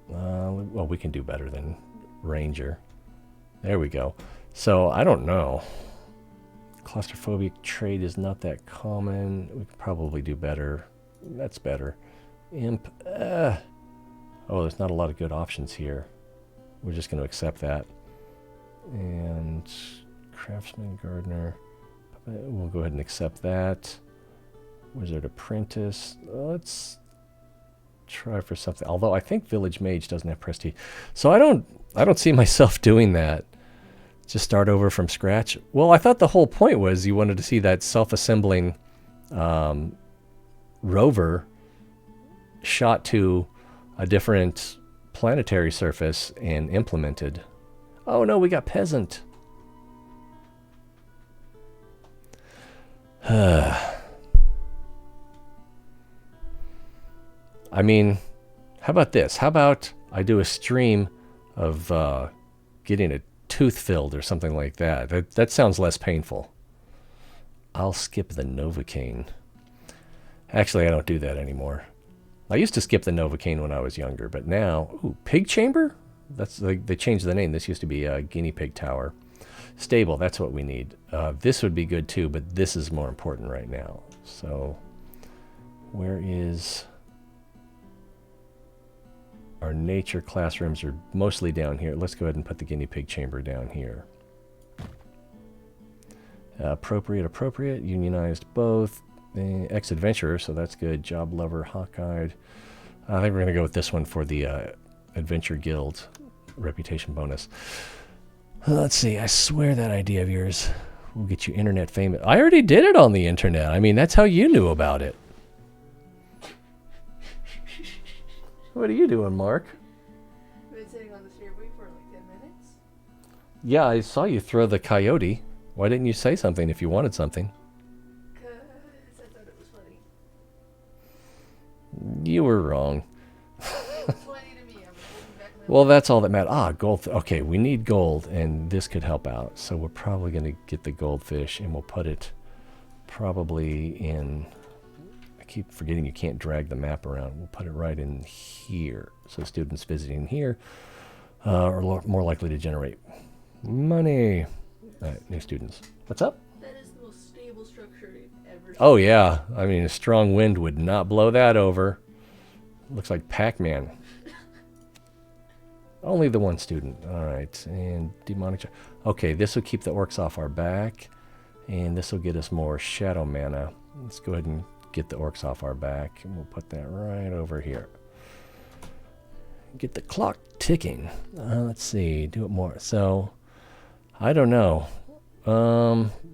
Well, we can do better than Ranger. There we go. So, I don't know. Claustrophobic trait is not that common. We could probably do better. That's better. Imp. Oh, there's not a lot of good options here. We're just going to accept that. And Craftsman, Gardener. We'll go ahead and accept that. Wizard Apprentice. Let's try for something. Although I think Village Mage doesn't have prestige. So I don't see myself doing that. Just start over from scratch. Well, I thought the whole point was you wanted to see that self-assembling rover shot to a different planetary surface and implemented. Oh no, we got peasant. I mean, how about this? How about I do a stream of getting a tooth filled or something like that? That sounds less painful. I'll skip the Novocaine. Actually, I don't do that anymore. I used to skip the Novocaine when I was younger, but now... Ooh, Pig Chamber? They changed the name. This used to be Guinea Pig Tower. Stable, that's what we need. This would be good too, but this is more important right now. So, where is... Our nature classrooms are mostly down here. Let's go ahead and put the Guinea Pig Chamber down here. Appropriate, unionized both. Ex-adventurer, so that's good. Job lover, hawk-eyed. I think we're going to go with this one for the Adventure Guild reputation bonus. Let's see, I swear that idea of yours will get you internet famous. I already did it on the internet. I mean, that's how you knew about it. What are you doing, Mark? I've been sitting on the stairway for like 10 minutes. Yeah, I saw you throw the coyote. Why didn't you say something if you wanted something? Because I thought it was funny. You were wrong. It was funny to me. I was holding back my Well, that's all that matters. Ah, gold. Okay, we need gold, and this could help out. So we're probably going to get the goldfish, and we'll put it probably in... I keep forgetting you can't drag the map around. We'll put it right in here. So students visiting here are more likely to generate money. All right, new students. What's up? That is the most stable structure I've ever seen. Oh, yeah. I mean, a strong wind would not blow that over. Looks like Pac-Man. Only the one student. All right. And demonic... Okay, this will keep the orcs off our back. And this will get us more shadow mana. Let's go ahead and get the orcs off our back. And we'll put that right over here. Get the clock ticking. Let's see. Do it more. So, I don't know.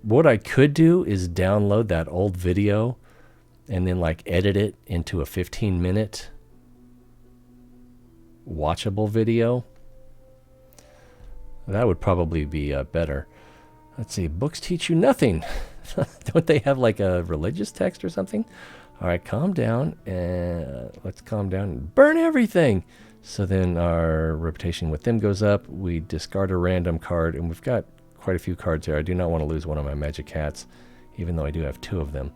What I could do is download that old video and then like edit it into a 15-minute watchable video. That would probably be better. Let's see. Books teach you nothing. Don't they have like a religious text or something? All right, calm down. Let's calm down and burn everything. So then our reputation with them goes up. We discard a random card, and we've got quite a few cards here. I do not want to lose one of my magic hats, even though I do have 2 of them.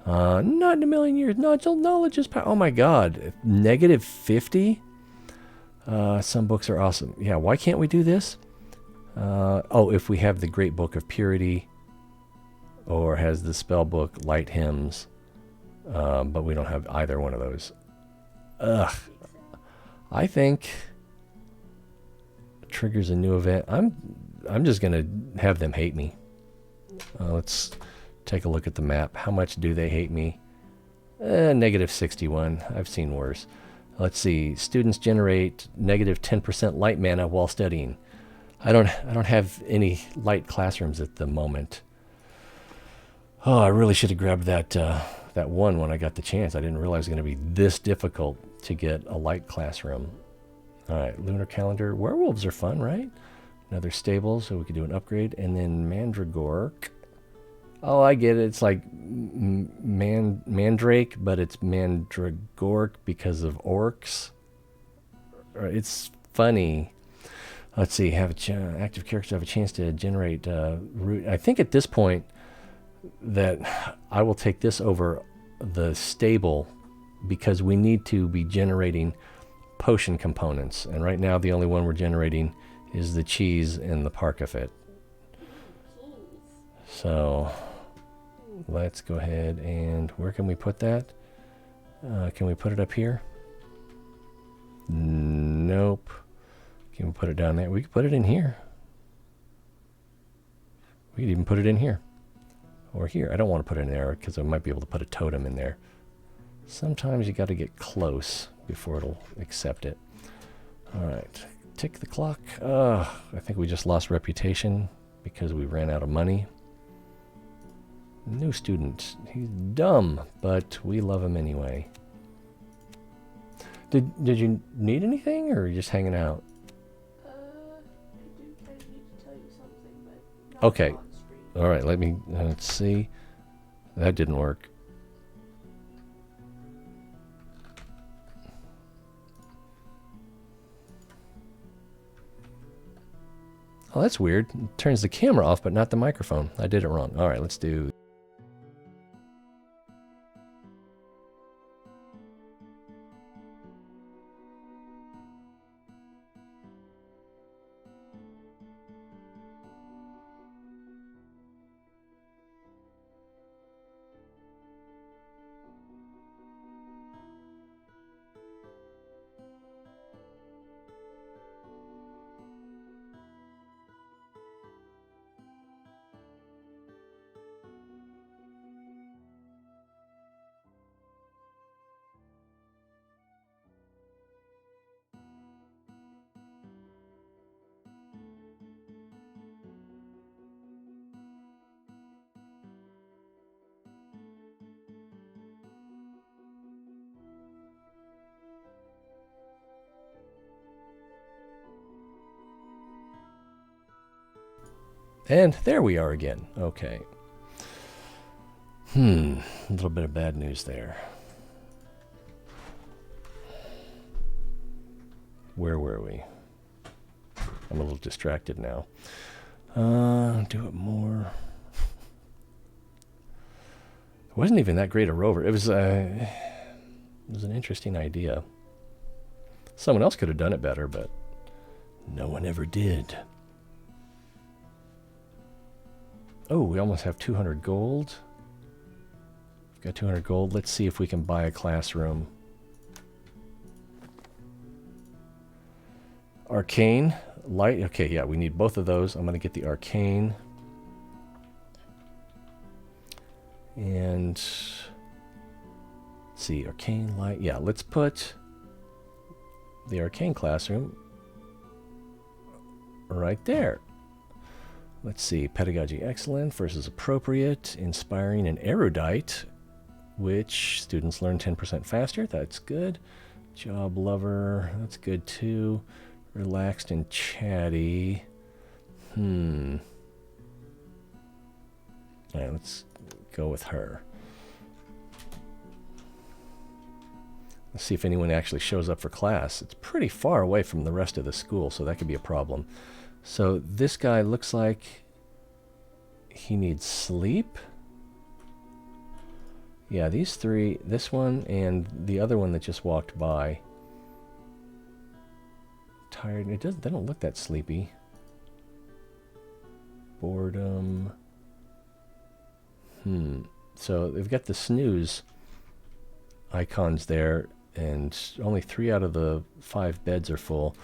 Not in a million years. Knowledge is power. Oh my God. Negative 50? Some books are awesome. Yeah, why can't we do this? Oh, if we have the Great Book of Purity or has the spell book Light Hymns, but we don't have either one of those. Ugh. I think triggers a new event. I'm just going to have them hate me. Let's take a look at the map. How much do they hate me? Negative 61. I've seen worse. Let's see. Students generate negative 10% light mana while studying. I don't have any light classrooms at the moment. Oh, I really should have grabbed that one when I got the chance. I didn't realize it was going to be this difficult to get a light classroom. All right, lunar calendar. Werewolves are fun, right? Another stable, so we could do an upgrade. And then Mandragore. Oh, I get it. It's like Mandrake, but it's Mandragore because of orcs. It's funny. Let's see. Have active characters have a chance to generate root. I think at this point that I will take this over the stable because we need to be generating potion components. And right now the only one we're generating is the cheese and the parkafit. So let's go ahead and where can we put that? Can we put it up here? Nope. Can we put it down there? We could put it in here. We could even put it in here. Or here. I don't want to put it in there because I might be able to put a totem in there. Sometimes you got to get close before it'll accept it. Alright. Tick the clock. I think we just lost reputation because we ran out of money. New student. He's dumb, but we love him anyway. Did you need anything, or are you just hanging out? I do kind of need to tell you something, but not Okay. on screen. All right. Let's see. That didn't work. Oh, that's weird. It turns the camera off, but not the microphone. I did it wrong. All right, let's do... And there we are again. Okay. A little bit of bad news there. Where were we? I'm a little distracted now. Do it more. It wasn't even that great a rover. It was an interesting idea. Someone else could have done it better, but no one ever did. Oh, we almost have 200 gold. We've got 200 gold. Let's see if we can buy a classroom. Arcane, light. Okay, yeah, we need both of those. I'm going to get the arcane. And let's see, arcane, light. Yeah, let's put the arcane classroom right there. Let's see, pedagogy excellent versus appropriate, inspiring, and erudite, which students learn 10% faster. That's good. Job lover, that's good too. Relaxed and chatty. All right, let's go with her. Let's see if anyone actually shows up for class. It's pretty far away from the rest of the school, so that could be a problem. So this guy looks like he needs sleep. Yeah, these three, this one and the other one that just walked by. Tired. They don't look that sleepy. Boredom. So they've got the snooze icons there, and only 3 out of the 5 beds are full.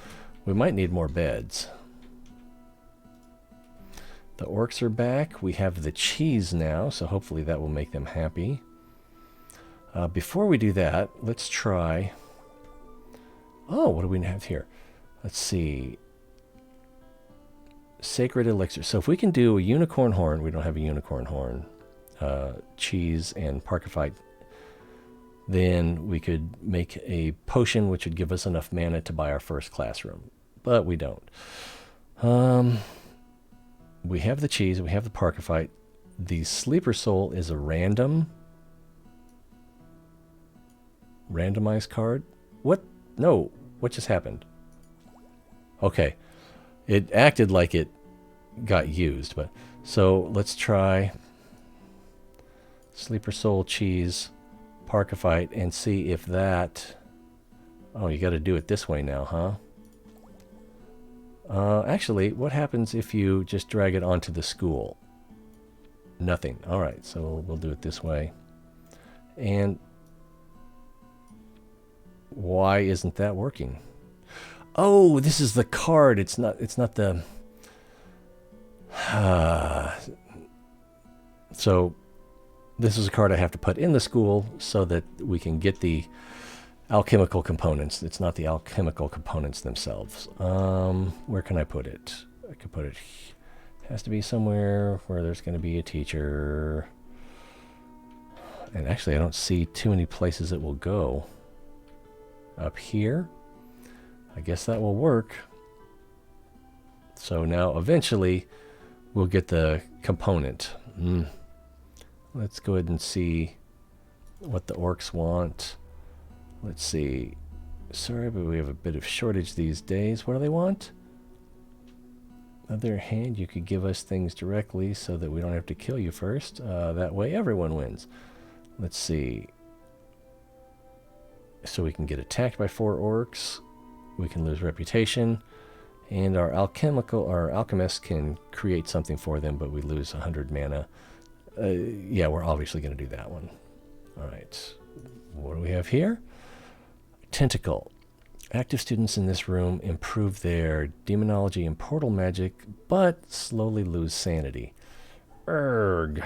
We might need more beds. The orcs are back. We have the cheese now, so hopefully that will make them happy. Before we do that, let's try... Oh, what do we have here? Let's see. Sacred elixir. So if we can do a unicorn horn, we don't have a unicorn horn, cheese and parkifite, then we could make a potion which would give us enough mana to buy our first classroom. But we don't. We have the cheese, we have the parkifite. The sleeper soul is a randomized card. What? No. What just happened? Okay. It acted like it got used, but so let's try sleeper soul, cheese, parkifite, and see if that... Oh, you got to do it this way now, huh? Actually, what happens if you just drag it onto the school? Nothing. All right, so we'll do it this way. And why isn't that working? Oh, this is the card. It's not the... So this is a card I have to put in the school so that we can get the alchemical components. It's not the alchemical components themselves. Where can I put it? I could put it... It has to be somewhere where there's going to be a teacher. And actually, I don't see too many places it will go. up here. I guess that will work. So now eventually we'll get the component. Let's go ahead and see what the orcs want. Let's see. Sorry, but we have a bit of shortage these days. What do they want? On the other hand, you could give us things directly so that we don't have to kill you first. That way everyone wins. Let's see. So we can get attacked by 4 orcs. We can lose reputation. And our alchemist can create something for them, but we lose 100 mana. Yeah, we're obviously going to do that one. All right. What do we have here? Tentacle. Active students in this room improve their demonology and portal magic, but slowly lose sanity. Erg.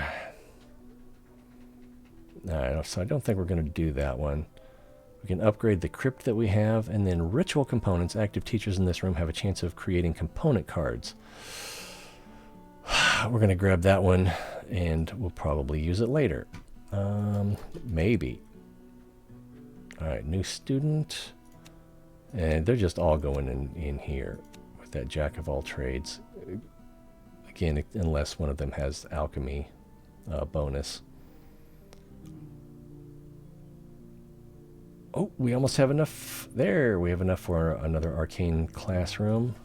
So I don't think we're going to do that one. We can upgrade the crypt that we have, and then ritual components. Active teachers in this room have a chance of creating component cards. We're going to grab that one, and we'll probably use it later. Maybe. All right, new student. And they're just all going in here with that jack of all trades. Again, unless one of them has alchemy bonus. Oh, we almost have enough. There, we have enough for another arcane classroom.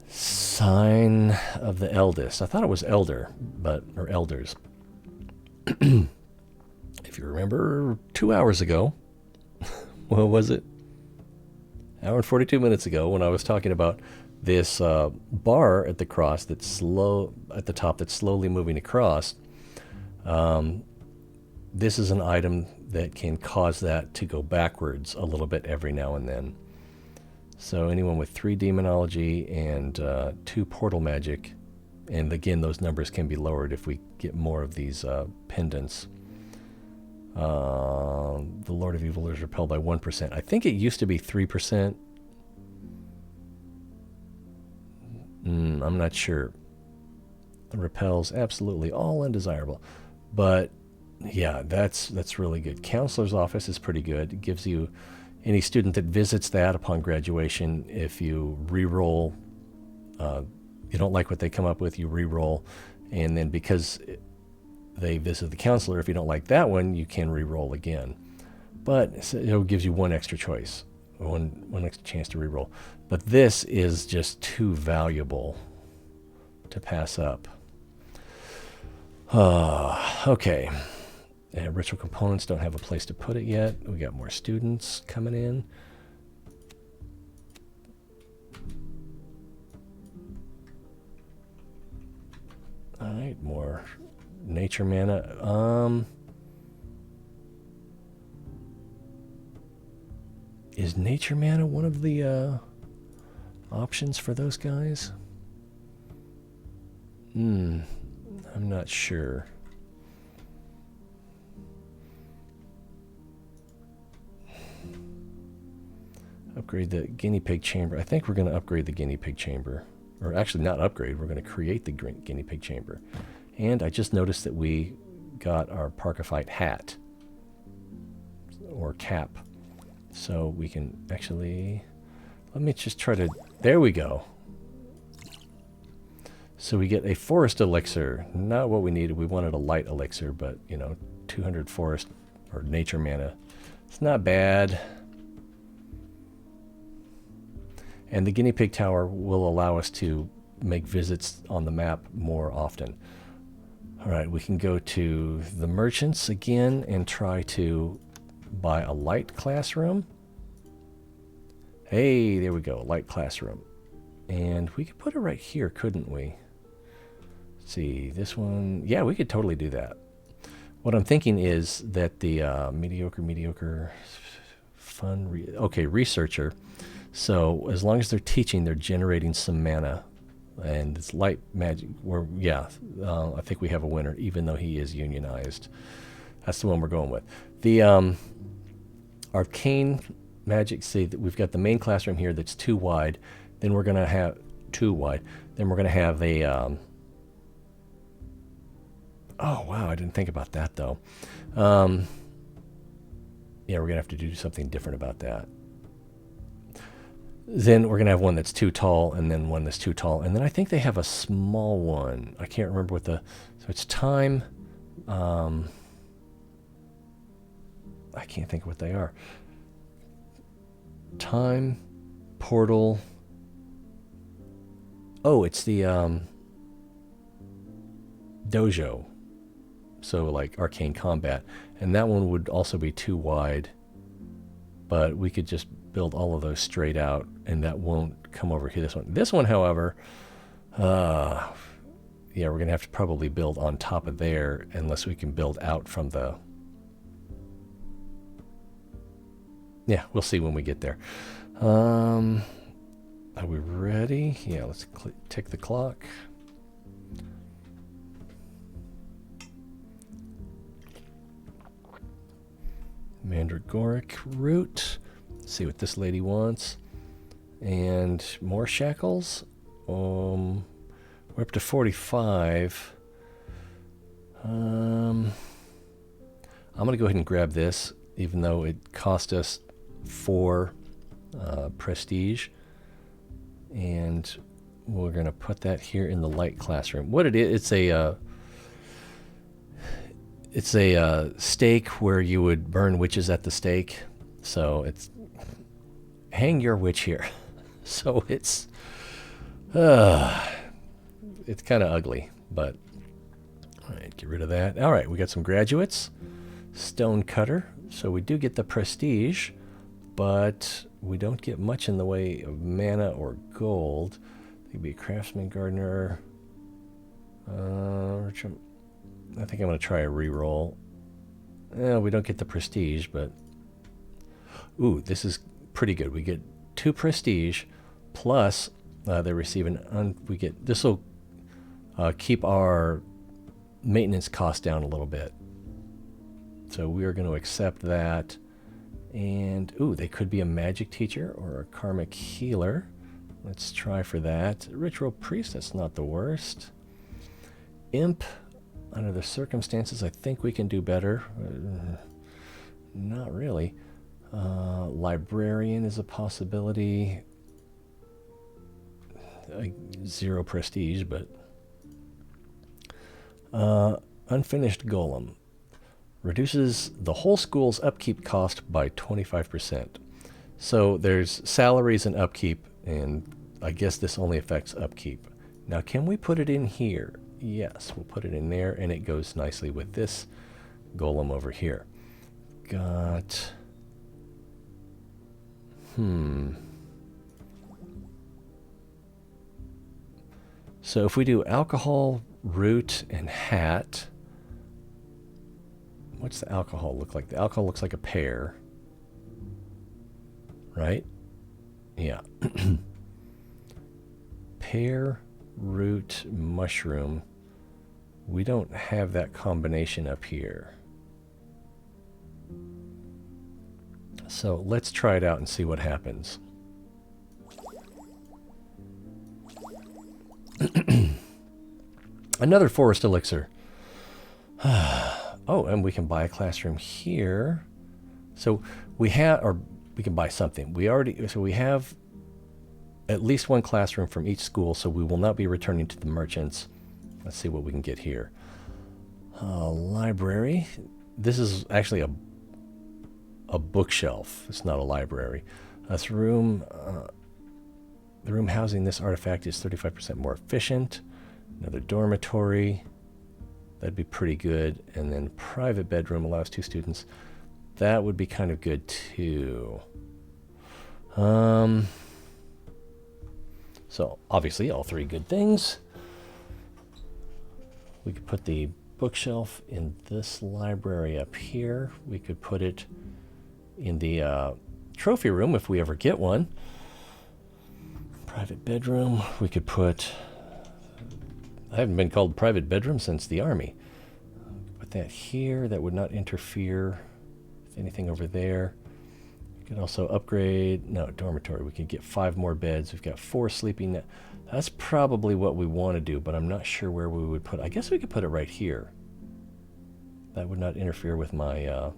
Sign of the Eldest. I thought it was elder, or elders. If you remember 2 hours ago, what was it? Hour and 42 minutes ago, when I was talking about this bar at the cross at the top that's slowly moving across. This is an item that can cause that to go backwards a little bit every now and then. So anyone with 3 demonology and 2 portal magic, and again, those numbers can be lowered if we get more of these pendants. The Lord of Evil is repelled by 1%. I think it used to be 3%. I'm not sure. It repels absolutely all undesirable. But yeah, that's really good. Counselor's office is pretty good. It gives you any student that visits that upon graduation, if you re-roll, you don't like what they come up with, you re-roll, and then because they visit the counselor, if you don't like that one, you can re-roll again. But it gives you one extra choice, one extra chance to re-roll. But this is just too valuable to pass up. Okay. And ritual components don't have a place to put it yet. We got more students coming in. All right, more nature mana. Is nature mana one of the options for those guys? I'm not sure. Upgrade the guinea pig chamber. I think we're going to upgrade the guinea pig chamber. Or actually not upgrade, we're going to create the guinea pig chamber. And I just noticed that we got our Parkophyte hat. Or cap. So we can actually... Let me just try to... There we go. So we get a forest elixir. Not what we needed. We wanted a light elixir, but, 200 forest or nature mana. It's not bad. And the guinea pig tower will allow us to make visits on the map more often. All right, we can go to the merchants again and try to buy a light classroom. Hey, there we go, light classroom. And we could put it right here, couldn't we? Let's see, this one. Yeah, we could totally do that. What I'm thinking is that the mediocre, fun, researcher. So as long as they're teaching, they're generating some mana, and it's light magic. I think we have a winner, even though he is unionized. That's the one we're going with. The arcane magic. See that we've got the main classroom here that's too wide. Then we're gonna have too wide. Then we're gonna have a. Oh wow, I didn't think about that though. Yeah, we're going to have to do something different about that. Then we're going to have one that's too tall, and then one that's too tall. And then I think they have a small one. I can't remember what the... So it's time... I can't think of what they are. Time, portal... Oh, it's the dojo. So like arcane combat. And that one would also be too wide. But we could just build all of those straight out, and that won't come over here. This one, however, yeah, we're going to have to probably build on top of there unless we can build out from the... Yeah, we'll see when we get there. Are we ready? Yeah, let's tick the clock. Mandragoric root. Let's see what this lady wants. And more shackles. We're up to 45. I'm going to go ahead and grab this, even though it cost us 4 prestige. And we're going to put that here in the light classroom. What it is, it's a stake where you would burn witches at the stake. So it's hang your witch here. So it's kind of ugly, but all right, get rid of that. All right, we got some graduates. Stone cutter. So we do get the prestige, but we don't get much in the way of mana or gold. They could be a craftsman, gardener. I think I'm going to try a reroll. We don't get the prestige, but... Ooh, this is pretty good. We get 2 prestige, plus they receive this will keep our maintenance cost down a little bit. So we are going to accept that. And, ooh, they could be a magic teacher or a karmic healer. Let's try for that. Ritual priest, that's not the worst. Imp, under the circumstances, I think we can do better. Not really. Librarian is a possibility. 0 prestige, but... unfinished golem. Reduces the whole school's upkeep cost by 25%. So there's salaries and upkeep, and I guess this only affects upkeep. Now, can we put it in here? Yes, we'll put it in there, and it goes nicely with this golem over here. Got... So if we do alcohol, root, and hat... What's the alcohol look like? The alcohol looks like a pear. Right? Yeah. Pear, root, mushroom. We don't have that combination up here. So let's try it out and see what happens. Another forest elixir. Oh, and we can buy a classroom here. So we have, or we can buy something. We have at least 1 classroom from each school, so we will not be returning to the merchants. Let's see what we can get here. Library. This is actually a bookshelf. It's not a library. This room, the room housing this artifact is 35% more efficient. Another dormitory. That'd be pretty good. And then private bedroom allows 2 students. That would be kind of good too. So obviously all 3 good things. We could put the bookshelf in this library up here. We could put it in the trophy room if we ever get one. Private bedroom. We could put... I haven't been called private bedroom since the army. Put that here. That would not interfere with anything over there. We could also upgrade... No, dormitory. We could get 5 more beds. We've got 4 sleeping... That's probably what we want to do, but I'm not sure where we would put it. I guess we could put it right here. That would not interfere with my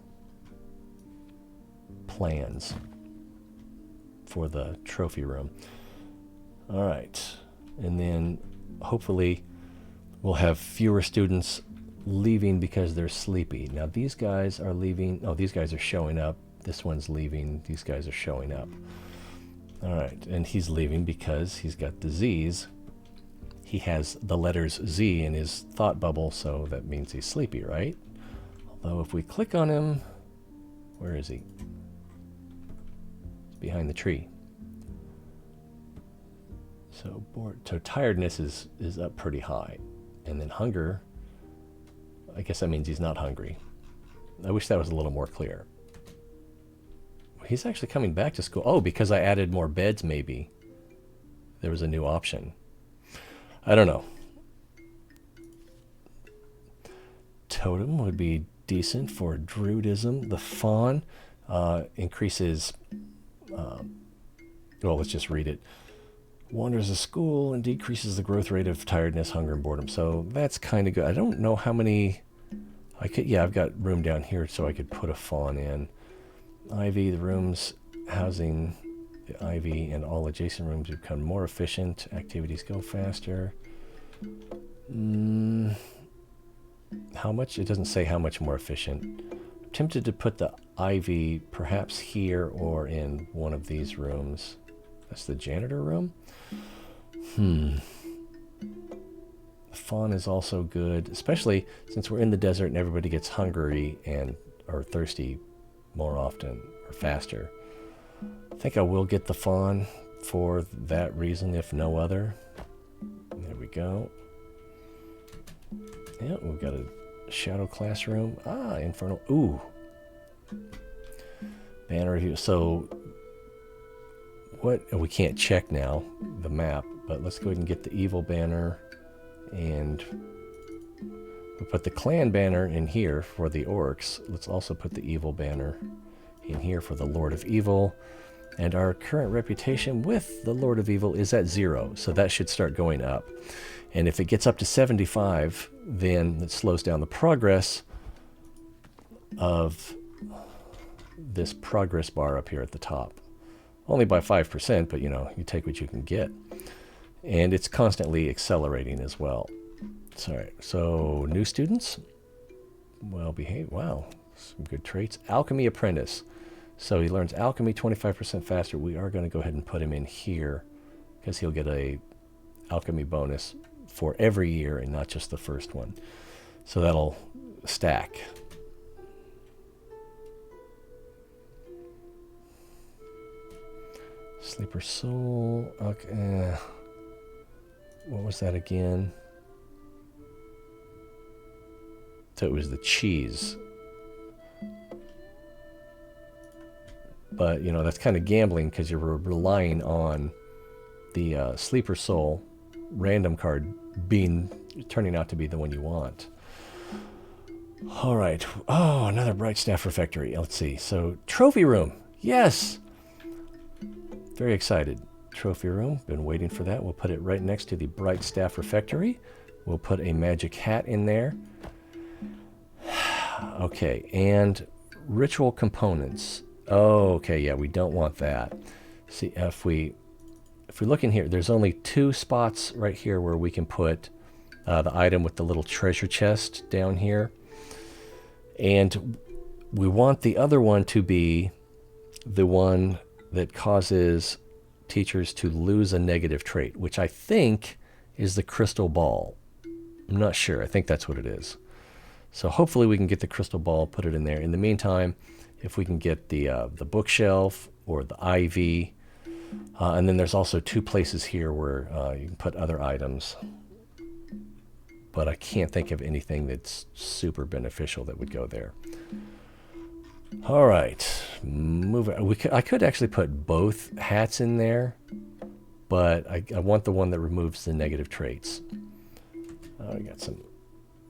plans for the trophy room. All right. And then hopefully we'll have fewer students leaving because they're sleepy. Now these guys are leaving. Oh, these guys are showing up. This one's leaving. These guys are showing up. All right. And he's leaving because he's got disease. He has the letters Z in his thought bubble, so that means he's sleepy, right? Although if we click on him, where is he? He's behind the tree. So tiredness is up pretty high. And then hunger, I guess that means he's not hungry. I wish that was a little more clear. He's actually coming back to school. Oh, because I added more beds, maybe. There was a new option. I don't know. Totem would be decent for druidism. The fawn increases... well, let's just read it. Wanders a school and decreases the growth rate of tiredness, hunger, and boredom. So that's kind of good. I don't know how many... I've got room down here so I could put a fawn in. Ivy, the rooms housing the ivy and all adjacent rooms become more efficient. Activities go faster. How much? It doesn't say how much more efficient. I'm tempted to put the ivy perhaps here or in one of these rooms. That's the janitor room. The fawn is also good, especially since we're in the desert and everybody gets hungry and or thirsty more often or faster. I think I will get the fawn for that reason, if no other. There we go. Yeah, we've got a shadow classroom. Infernal. Ooh. Banner review. So, what? We can't check now the map, but let's go ahead and get the evil banner. And we put the clan banner in here for the orcs. Let's also put the evil banner in here for the Lord of Evil. And our current reputation with the Lord of Evil is at 0, so that should start going up. And if it gets up to 75, then it slows down the progress of this progress bar up here at the top. Only by 5%, but you take what you can get. And it's constantly accelerating as well. Sorry. So, new students? Well behaved. Wow. Some good traits. Alchemy apprentice. So he learns alchemy 25% faster. We are going to go ahead and put him in here because he'll get a alchemy bonus for every year and not just the first one. So that'll stack. Sleeper soul. Okay. What was that again? So it was the cheese. But, that's kind of gambling because you're relying on the sleeper soul random card turning out to be the one you want. All right. Oh, another bright staff refectory. Let's see. So, trophy room. Yes. Very excited. Trophy room. Been waiting for that. We'll put it right next to the bright staff refectory. We'll put a magic hat in there. Okay. And ritual components. Oh, okay. Yeah, we don't want that. See, if we look in here, there's only 2 spots right here where we can put the item with the little treasure chest down here. And we want the other one to be the one that causes teachers to lose a negative trait, which I think is the crystal ball. I'm not sure. I think that's what it is. So hopefully we can get the crystal ball, put it in there. In the meantime, if we can get the bookshelf or the ivy, and then there's also 2 places here where you can put other items. But I can't think of anything that's super beneficial that would go there. All right, I could actually put both hats in there, but I want the one that removes the negative traits. We got some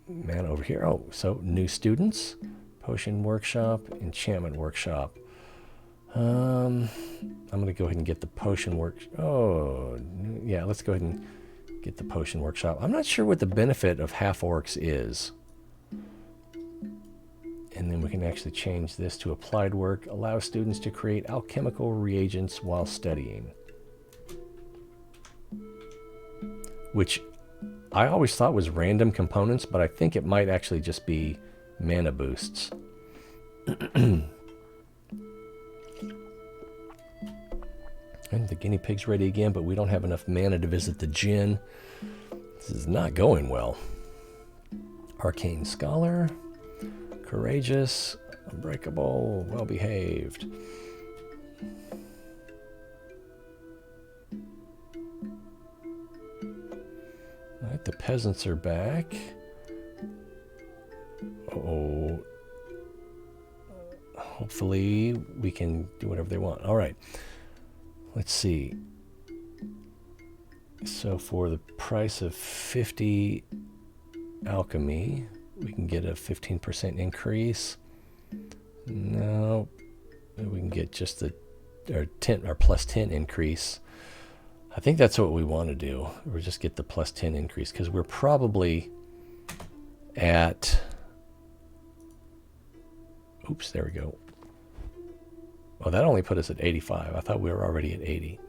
man over here. Oh, so new students, potion workshop, enchantment workshop. I'm going to go ahead and get the potion Oh, yeah, let's go ahead and get the potion workshop. I'm not sure what the benefit of half orcs is. And then we can actually change this to applied work. Allow students to create alchemical reagents while studying. Which I always thought was random components, but I think it might actually just be mana boosts. And the guinea pig's ready again, but we don't have enough mana to visit the Djinn. This is not going well. Arcane Scholar. Courageous. Unbreakable. Well-behaved. Alright, the peasants are back. Uh-oh. Hopefully we can do whatever they want. Alright. Let's see. So for the price of 50 alchemy, we can get a 15% increase. No, we can get just our plus 10 increase. I think that's what we want to do. We'll just get the plus 10 increase because we're probably at. Oops, there we go. Oh, that only put us at 85. I thought we were already at 80.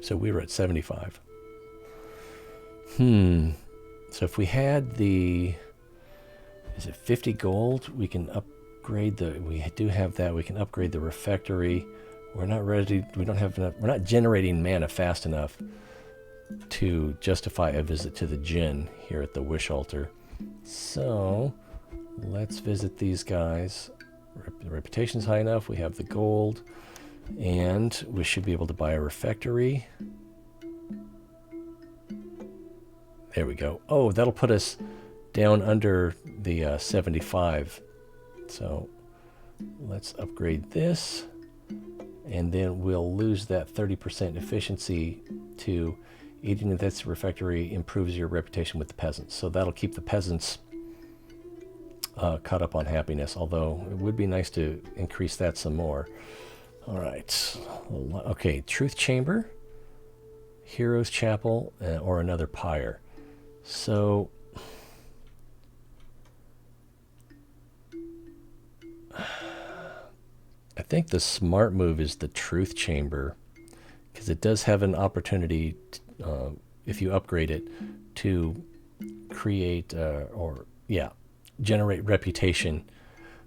So we were at 75. So if we had the, is it 50 gold? We can upgrade we do have that. We can upgrade the refectory. We're not ready. We don't have enough. We're not generating mana fast enough to justify a visit to the Djinn here at the Wish Altar. So let's visit these guys. The reputation's high enough. We have the gold. And we should be able to buy a refectory. There we go. Oh, that'll put us down under the 75. So let's upgrade this. And then we'll lose that 30% efficiency to eating at this refectory improves your reputation with the peasants. So that'll keep the peasants caught up on happiness, although it would be nice to increase that some more. All right. Okay, Truth Chamber, Hero's Chapel, or another pyre. So I think the smart move is the Truth Chamber because it does have an opportunity, if you upgrade it, to create generate reputation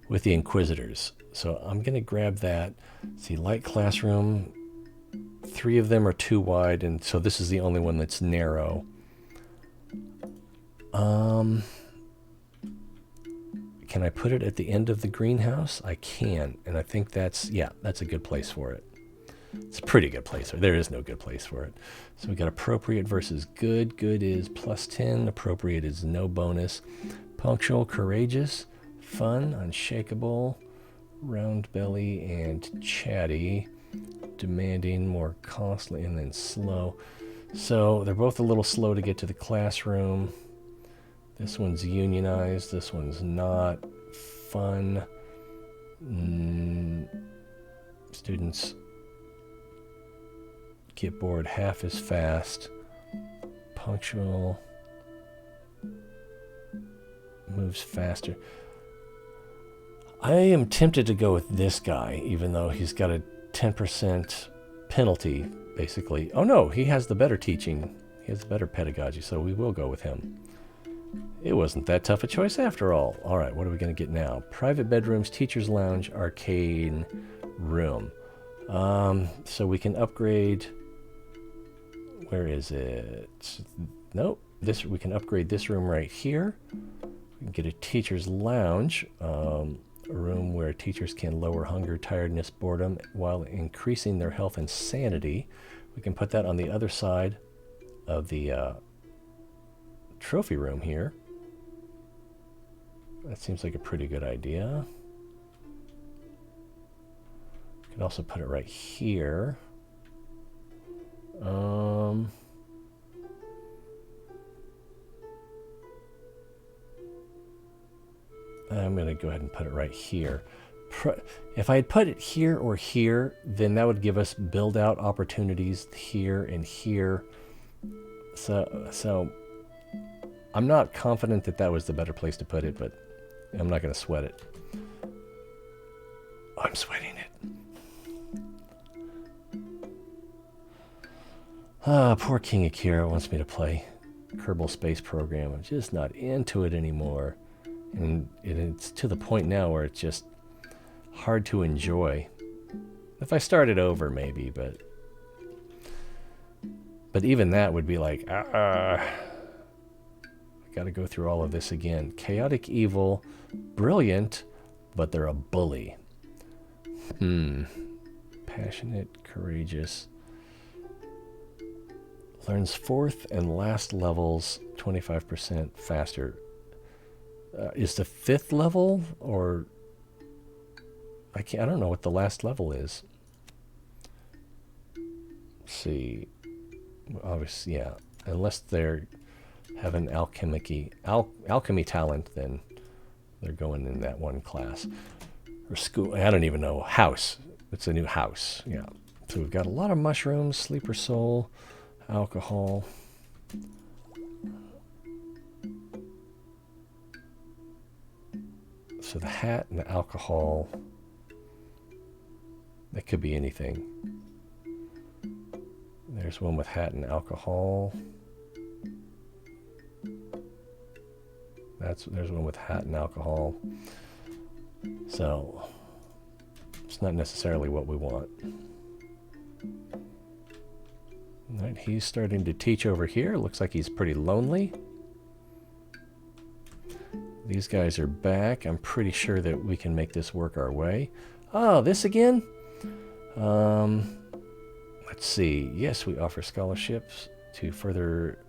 with the Inquisitors. So I'm going to grab that. See, light classroom. 3 of them are too wide, and so this is the only one that's narrow. Can I put it at the end of the greenhouse? I can, and I think that's a good place for it. It's a pretty good place. There is no good place for it. So we got appropriate versus good. Good is plus 10. Appropriate is no bonus. Punctual, courageous, fun, unshakable, round belly, and chatty. Demanding, more costly, and then slow. So they're both a little slow to get to the classroom. This one's unionized. This one's not. Fun. Students get bored half as fast. Punctual. Moves faster. I am tempted to go with this guy, even though he's got a 10% penalty, basically. Oh no, he has the better teaching. He has the better pedagogy, so we will go with him. It wasn't that tough a choice after all. All right, what are we going to get now? Private bedrooms, teacher's lounge, arcane room. So we can upgrade. Where is it? Nope. We can upgrade this room right here. We can get a teacher's lounge, a room where teachers can lower hunger, tiredness, boredom, while increasing their health and sanity. We can put that on the other side of the trophy room here. That seems like a pretty good idea. We can also put it right here. I'm going to go ahead and put it right here. If I had put it here or here, then that would give us build out opportunities here and here. So I'm not confident that that was the better place to put it, but I'm not going to sweat it. I'm sweating it. Ah, poor King Akira wants me to play Kerbal Space Program. I'm just not into it anymore. And it's to the point now where it's just hard to enjoy. If I started over, maybe, but even that would be like, I got to go through all of this again. Chaotic evil, brilliant, but they're a bully. Passionate, courageous. Learns 4th and last levels 25% faster. Is the 5th level, or I don't know what the last level is. Let's see. Obviously, yeah. Unless they have an alchemy talent, then they're going in that one class. Or school. I don't even know. House. It's a new house. Yeah. So we've got a lot of mushrooms, sleeper soul, alcohol. So the hat and the alcohol, that could be anything. There's one with hat and alcohol. There's one with hat and alcohol. So it's not necessarily what we want. All right, he's starting to teach over here. Looks like he's pretty lonely. These guys are back. I'm pretty sure that we can make this work our way. Oh, this again? Let's see. Yes, we offer scholarships to further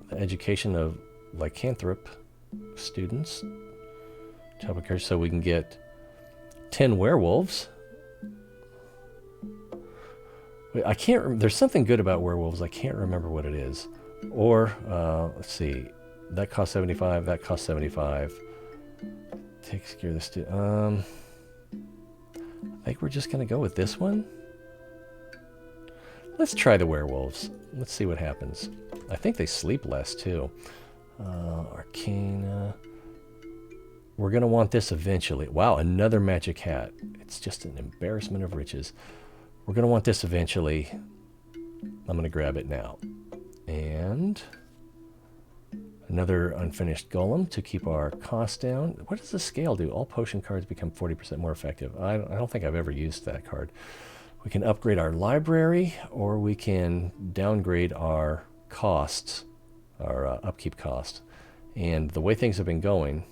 the education of lycanthrope students. So we can get 10 werewolves. Wait, I can't. There's something good about werewolves. I can't remember what it is. Or let's see. That costs 75. That costs 75. Takes care of the student. I think we're just gonna go with this one. Let's try the werewolves. Let's see what happens. I think they sleep less too. Arcana. We're gonna want this eventually. Wow, another magic hat. It's just an embarrassment of riches. We're gonna want this eventually. I'm gonna grab it now. And another unfinished golem to keep our costs down. What does the scale do? All potion cards become 40% more effective. I don't think I've ever used that card. We can upgrade our library, or we can downgrade our costs, our upkeep cost. And the way things have been going,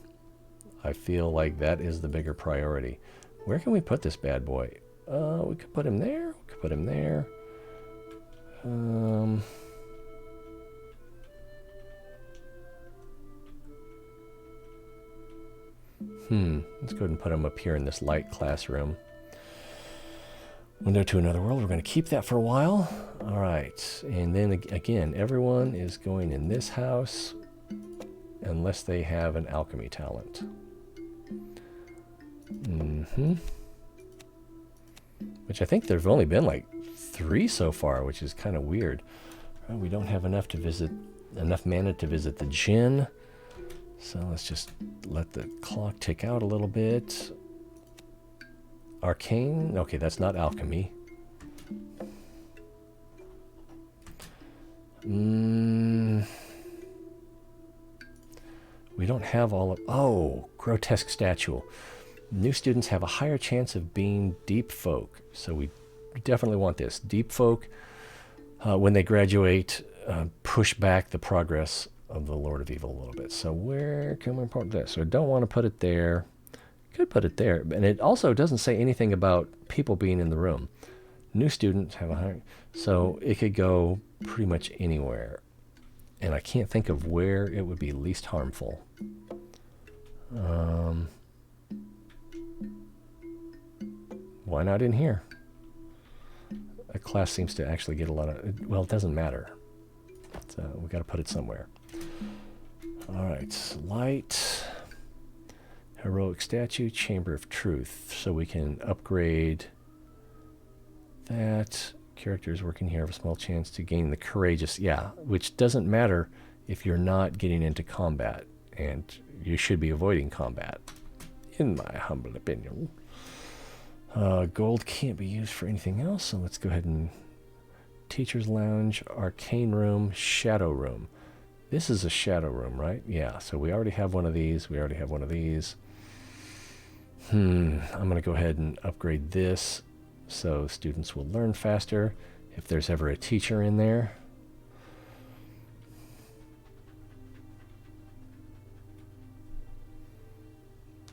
I feel like that is the bigger priority. Where can we put this bad boy? We could put him there. We could put him there. Let's go ahead and put him up here in this light classroom. Window to another world. We're going to keep that for a while. All right. And then again, everyone is going in this house unless they have an alchemy talent. Which I think there've only been like 3 so far, which is kind of weird. We don't have enough mana to visit the Djinn. So let's just let the clock tick out a little bit. Arcane. Okay, that's not alchemy. We don't have all of... Oh, grotesque statue. New students have a higher chance of being deep folk. So we definitely want this. Deep folk, when they graduate, push back the progress of the Lord of Evil a little bit. So where can we put this? So I don't want to put it there. Could put it there. And it also doesn't say anything about people being in the room. New students have a higher... So it could go pretty much anywhere. And I can't think of where it would be least harmful. Why not in here? A class seems to actually get a lot of... Well, it doesn't matter. We got to put it somewhere. All right. Light. Heroic statue. Chamber of Truth. So we can upgrade that. Characters working here have a small chance to gain the courageous. Yeah, which doesn't matter if you're not getting into combat, and you should be avoiding combat, in my humble opinion. Gold can't be used for anything else, so let's go ahead and teacher's lounge, arcane room, shadow room. This is a shadow room, right? Yeah, so we already have one of these. We already have one of these. I'm going to go ahead and upgrade this so students will learn faster if there's ever a teacher in there.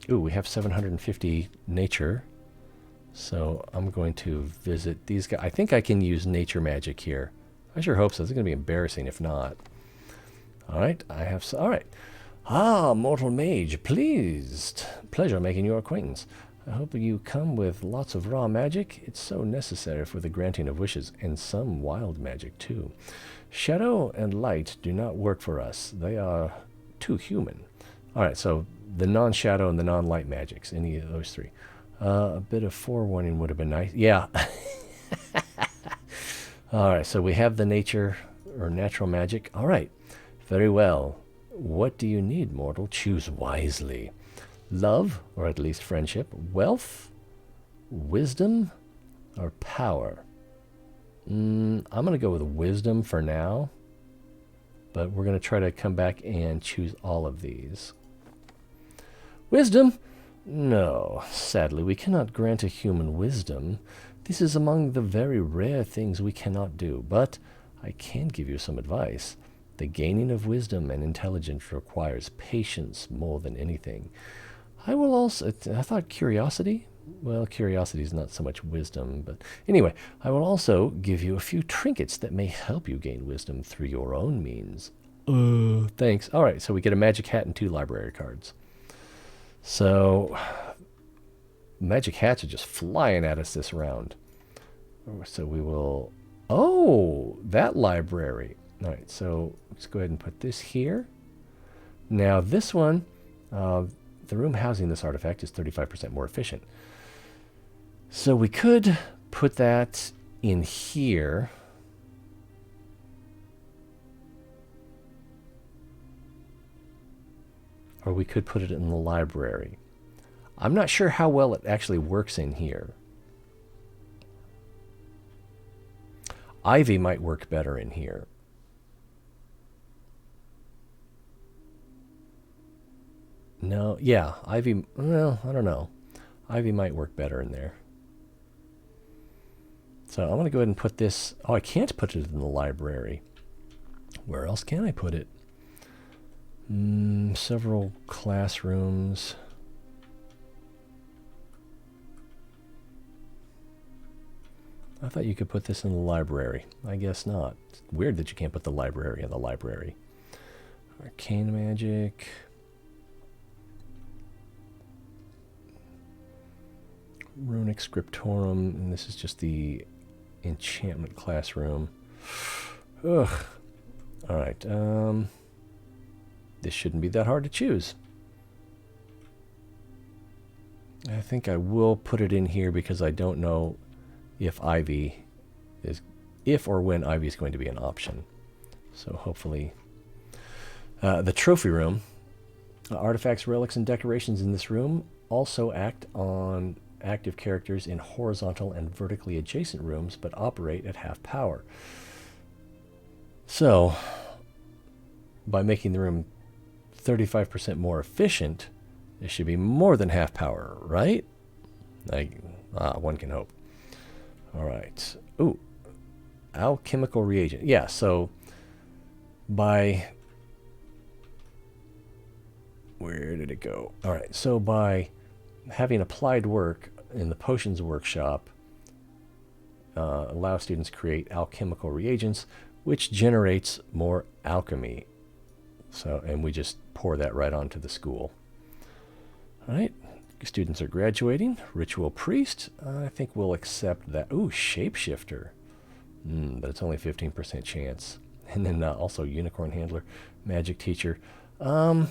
Ooh, we have 750 nature. So I'm going to visit these guys. I think I can use nature magic here. I sure hope so. It's going to be embarrassing if not. All right, all right. Ah, mortal mage, pleased. Pleasure making your acquaintance. I hope you come with lots of raw magic. It's so necessary for the granting of wishes, and some wild magic too. Shadow and light do not work for us. They are too human. All right, so the non-shadow and the non-light magics, any of those three. A bit of forewarning would have been nice. Yeah. All right, so we have the nature or natural magic. All right, very well. What do you need, mortal? Choose wisely. Love, or at least friendship, wealth, wisdom, or power? I'm going to go with wisdom for now, but we're going to try to come back and choose all of these. Wisdom? No, sadly, we cannot grant a human wisdom. This is among the very rare things we cannot do, but I can give you some advice. The gaining of wisdom and intelligence requires patience more than anything. I thought curiosity? Well, curiosity is not so much wisdom, but anyway, I will also give you a few trinkets that may help you gain wisdom through your own means. Thanks. All right, so we get a magic hat and 2 library cards. So, magic hats are just flying at us this round. So we will... Oh, that library. All right, so let's go ahead and put this here. Now this one, the room housing this artifact is 35% more efficient. So we could put that in here. Or we could put it in the library. I'm not sure how well it actually works in here. Ivy might work better in here. No, yeah, Ivy, well, I don't know. Ivy might work better in there. So I'm going to go ahead and put this... Oh, I can't put it in the library. Where else can I put it? Several classrooms. I thought you could put this in the library. I guess not. It's weird that you can't put the library in the library. Arcane magic. Runic scriptorum. And this is just the enchantment classroom. Ugh. Alright. This shouldn't be that hard to choose. I think I will put it in here because I don't know if Ivy is, if or when Ivy is going to be an option. So hopefully, the trophy room, artifacts, relics, and decorations in this room also act on active characters in horizontal and vertically adjacent rooms, but operate at half power. So, by making the room 35% more efficient, it should be more than half power, right? One can hope. All right. Ooh, alchemical reagent. Yeah, so by... Where did it go? All right, so by having applied work in the potions workshop, allow students to create alchemical reagents, which generates more alchemy. So, and we just pour that right onto the school. All right, students are graduating. Ritual priest, I think we'll accept that. Ooh, shapeshifter. But it's only 15% chance. And then also unicorn handler, magic teacher, and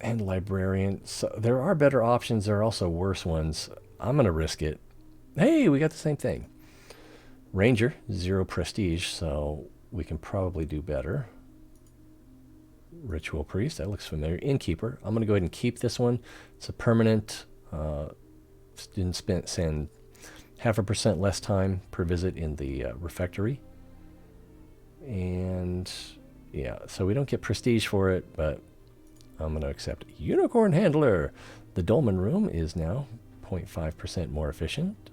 librarian. So there are better options. There are also worse ones. I'm going to risk it. Hey, we got the same thing. Ranger, 0 prestige, so we can probably do better. Ritual priest, that looks familiar. Innkeeper, I'm going to go ahead and keep this one. It's a permanent. Students spend 0.5% less time per visit in the refectory. And yeah, so we don't get prestige for it, but I'm going to accept Unicorn Handler. The Dolmen Room is now 0.5% more efficient.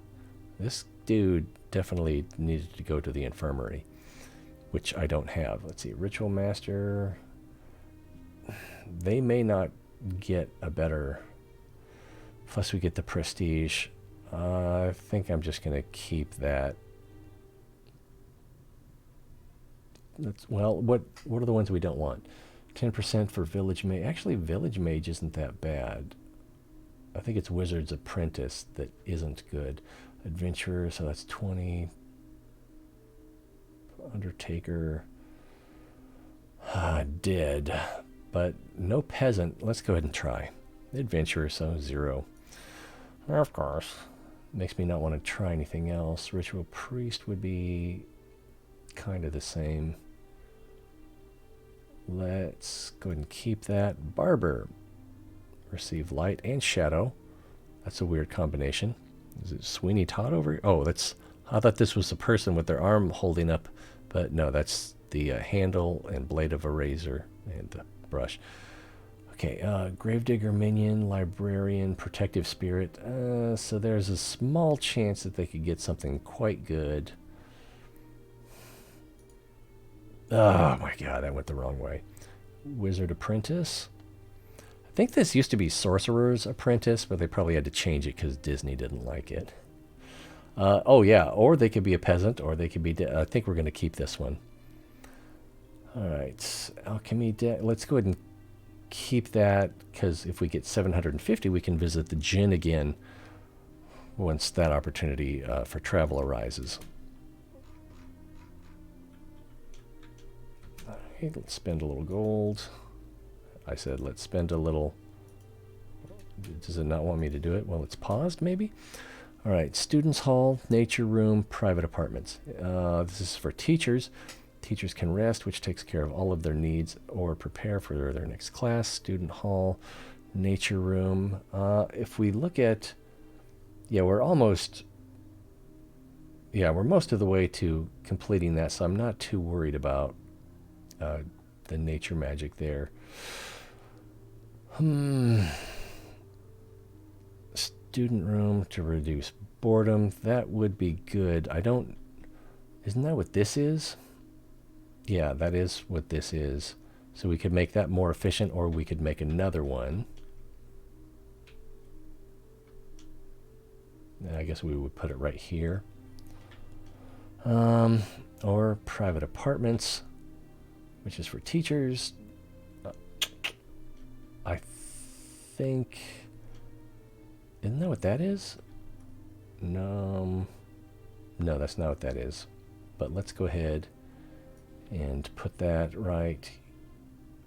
This dude definitely needed to go to the infirmary, which I don't have. Let's see, Ritual Master. They may not get a better... Plus we get the prestige. I think I'm just going to keep that. Well, what are the ones we don't want? 10% for Village Mage. Actually, Village Mage isn't that bad. I think it's Wizard's Apprentice that isn't good. Adventurer, so that's 20. Undertaker. Dead. But no Peasant. Let's go ahead and try. Adventurer, so 0. Of course. Makes me not want to try anything else. Ritual Priest would be kind of the same. Let's go ahead and keep that. Barber. Receive light and shadow. That's a weird combination. Is it Sweeney Todd over here? Oh, that's... I thought this was a person with their arm holding up, but no, that's the handle and blade of a razor and the brush. Okay, Gravedigger Minion, Librarian, Protective Spirit. So there's a small chance that they could get something quite good. Oh my god, that went the wrong way. Wizard Apprentice. I think this used to be Sorcerer's Apprentice, but they probably had to change it because Disney didn't like it. Oh yeah, or they could be a peasant, or they could be... I think we're going to keep this one. Alright, Alchemy... Let's go ahead and keep that, because if we get 750, we can visit the Djinn again once that opportunity for travel arises. Okay, let's spend a little gold. I said let's spend a little. Does it not want me to do it? Well, it's paused maybe. All right, Students Hall, Nature Room, Private Apartments. This is for teachers. Teachers can rest, which takes care of all of their needs, or prepare for their next class. Student Hall, Nature Room. If we look at... Yeah, we're almost... Yeah, we're most of the way to completing that, so I'm not too worried about the nature magic there. Student room to reduce boredom. That would be good. I don't... Isn't that what this is? Yeah, that is what this is. So we could make that more efficient, or we could make another one. I guess we would put it right here. Or private apartments, which is for teachers. I think... Isn't that what that is? No, that's not what that is. But let's go ahead and put that right.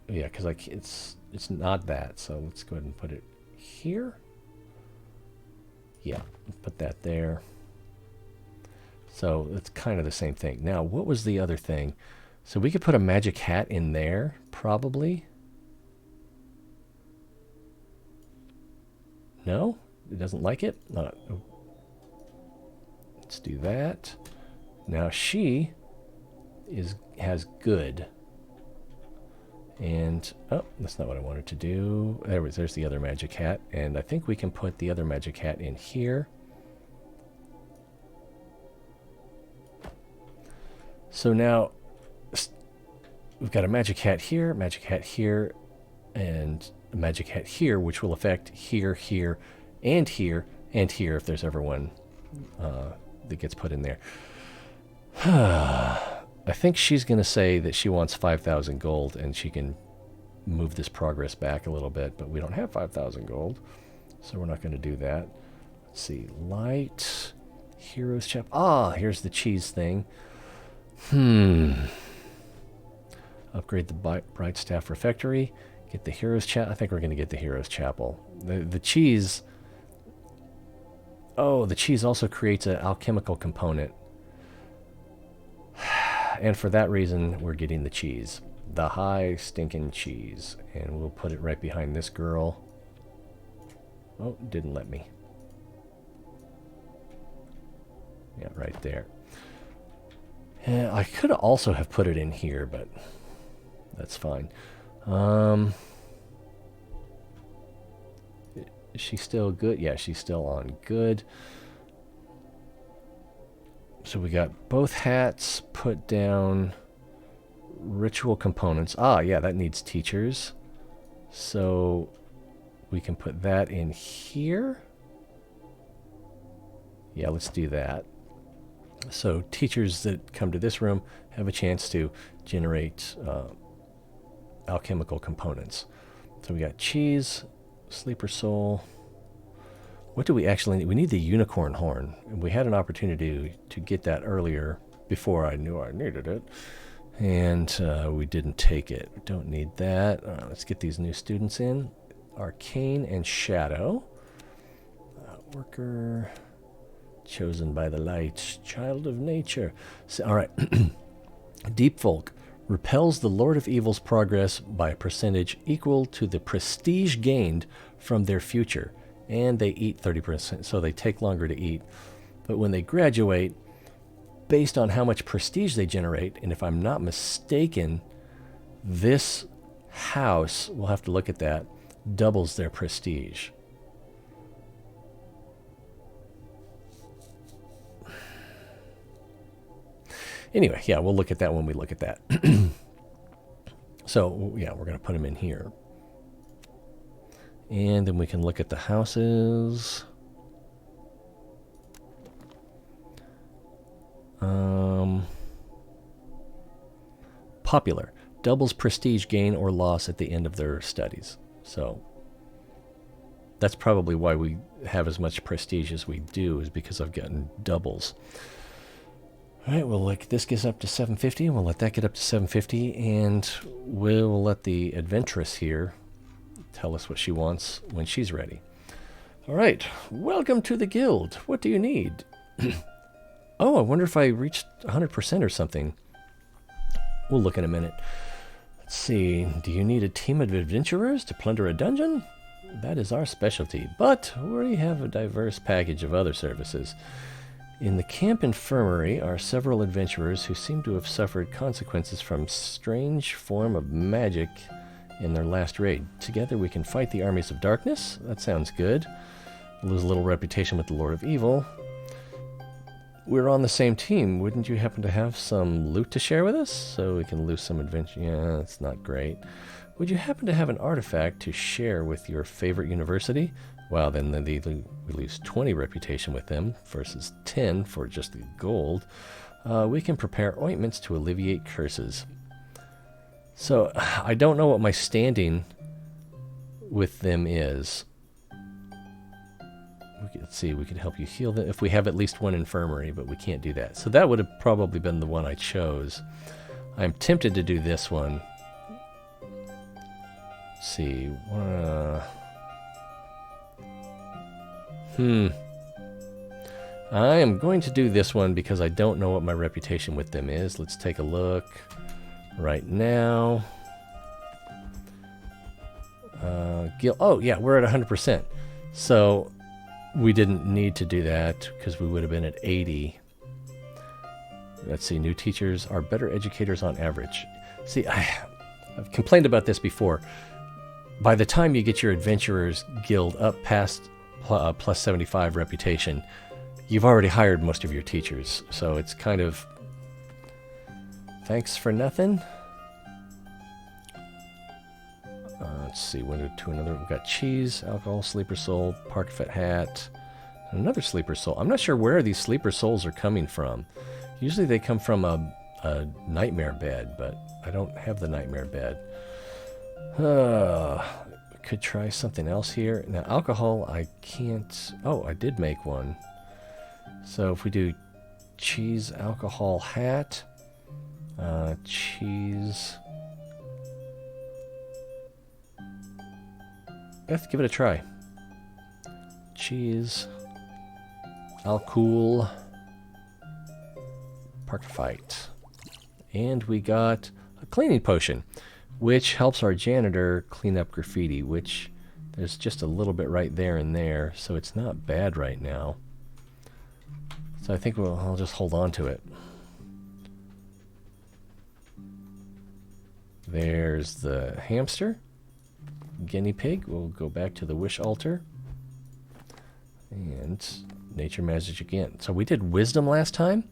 Yeah, because it's not that. So let's go ahead and put it here. Yeah, put that there. So it's kind of the same thing. Now, what was the other thing? So we could put a magic hat in there, probably. No? It doesn't like it? Let's do that. Now she has good. And, oh, that's not what I wanted to do. There's the other magic hat. And I think we can put the other magic hat in here. So now we've got a magic hat here, and a magic hat here, which will affect here, here, and here, and here if there's ever one that gets put in there. I think she's going to say that she wants 5,000 gold, and she can move this progress back a little bit, but we don't have 5,000 gold, so we're not going to do that. Let's see, light, heroes chap. Ah, here's the cheese thing. Upgrade the Bright Staff Refectory. Get the Heroes Chapel. I think we're going to get the Heroes Chapel. The cheese... Oh, the cheese also creates an alchemical component. And for that reason, we're getting the cheese. The high stinking cheese. And we'll put it right behind this girl. Oh, didn't let me. Yeah, right there. Yeah, I could also have put it in here, but that's fine. Is she still good? Yeah, she's still on good. So we got both hats put down. Ritual components. Ah, yeah, that needs teachers. So we can put that in here. Yeah, let's do that. So teachers that come to this room have a chance to generate alchemical components. So we got cheese, sleeper soul. What do we actually need? We need the unicorn horn. And we had an opportunity to get that earlier before I knew I needed it. And we didn't take it. We don't need that. Let's get these new students in. Arcane and Shadow. Worker. Chosen by the light. Child of nature. So, all right. Deep Folk. Repels the Lord of Evil's progress by a percentage equal to the prestige gained from their future. And they eat 30%, so they take longer to eat. But when they graduate, based on how much prestige they generate, and if I'm not mistaken, this house, we'll have to look at that, doubles their prestige. Anyway, yeah, we'll look at that when we look at that. So, yeah, we're going to put them in here. And then we can look at the houses. Popular. Doubles prestige gain or loss at the end of their studies. So that's probably why we have as much prestige as we do, is because I've gotten doubles. All right, well, like this gets up to 750. We'll let that get up to 750, and we'll let the adventurous here tell us what she wants when she's ready. All right, welcome to the guild. What do you need? Oh, I wonder if I reached 100% or something. We'll look in a minute. Let's see. Do you need a team of adventurers to plunder a dungeon? That is our specialty, but we have a diverse package of other services. In the camp infirmary are several adventurers who seem to have suffered consequences from strange form of magic in their last raid. Together we can fight the armies of darkness. That sounds good. Lose a little reputation with the Lord of Evil. We're on the same team. Wouldn't you happen to have some loot to share with us? So we can lose some adventure. Yeah, that's not great. Would you happen to have an artifact to share with your favorite university? Well, then we lose 20 reputation with them versus 10 for just the gold. We can prepare ointments to alleviate curses. So I don't know what my standing with them is. Let's see, we could help you heal them if we have at least one infirmary, but we can't do that. So that would have probably been the one I chose. I'm tempted to do this one. Let's see. I am going to do this one because I don't know what my reputation with them is. Let's take a look right now. Oh, yeah, we're at 100%. So we didn't need to do that because we would have been at 80. Let's see, new teachers are better educators on average. See, I've complained about this before. By the time you get your adventurers guild up past plus 75 reputation, you've already hired most of your teachers. So it's kind of thanks for nothing. Let's see, one to another. We've got cheese, alcohol, sleeper soul, park fit hat, and another sleeper soul. I'm not sure where these sleeper souls are coming from. Usually they come from a nightmare bed, but I don't have the nightmare bed. Could try something else here. Now, alcohol, I can't... Oh, I did make one. So if we do cheese, alcohol, hat, cheese... Let's give it a try. Cheese, alcohol, park fight, And we got a cleaning potion, which helps our janitor clean up graffiti, which there's just a little bit right there and there, so it's not bad right now. So I think I'll just hold on to it. There's the hamster. Guinea pig. We'll go back to the wish altar. And nature magic again. So we did wisdom last time.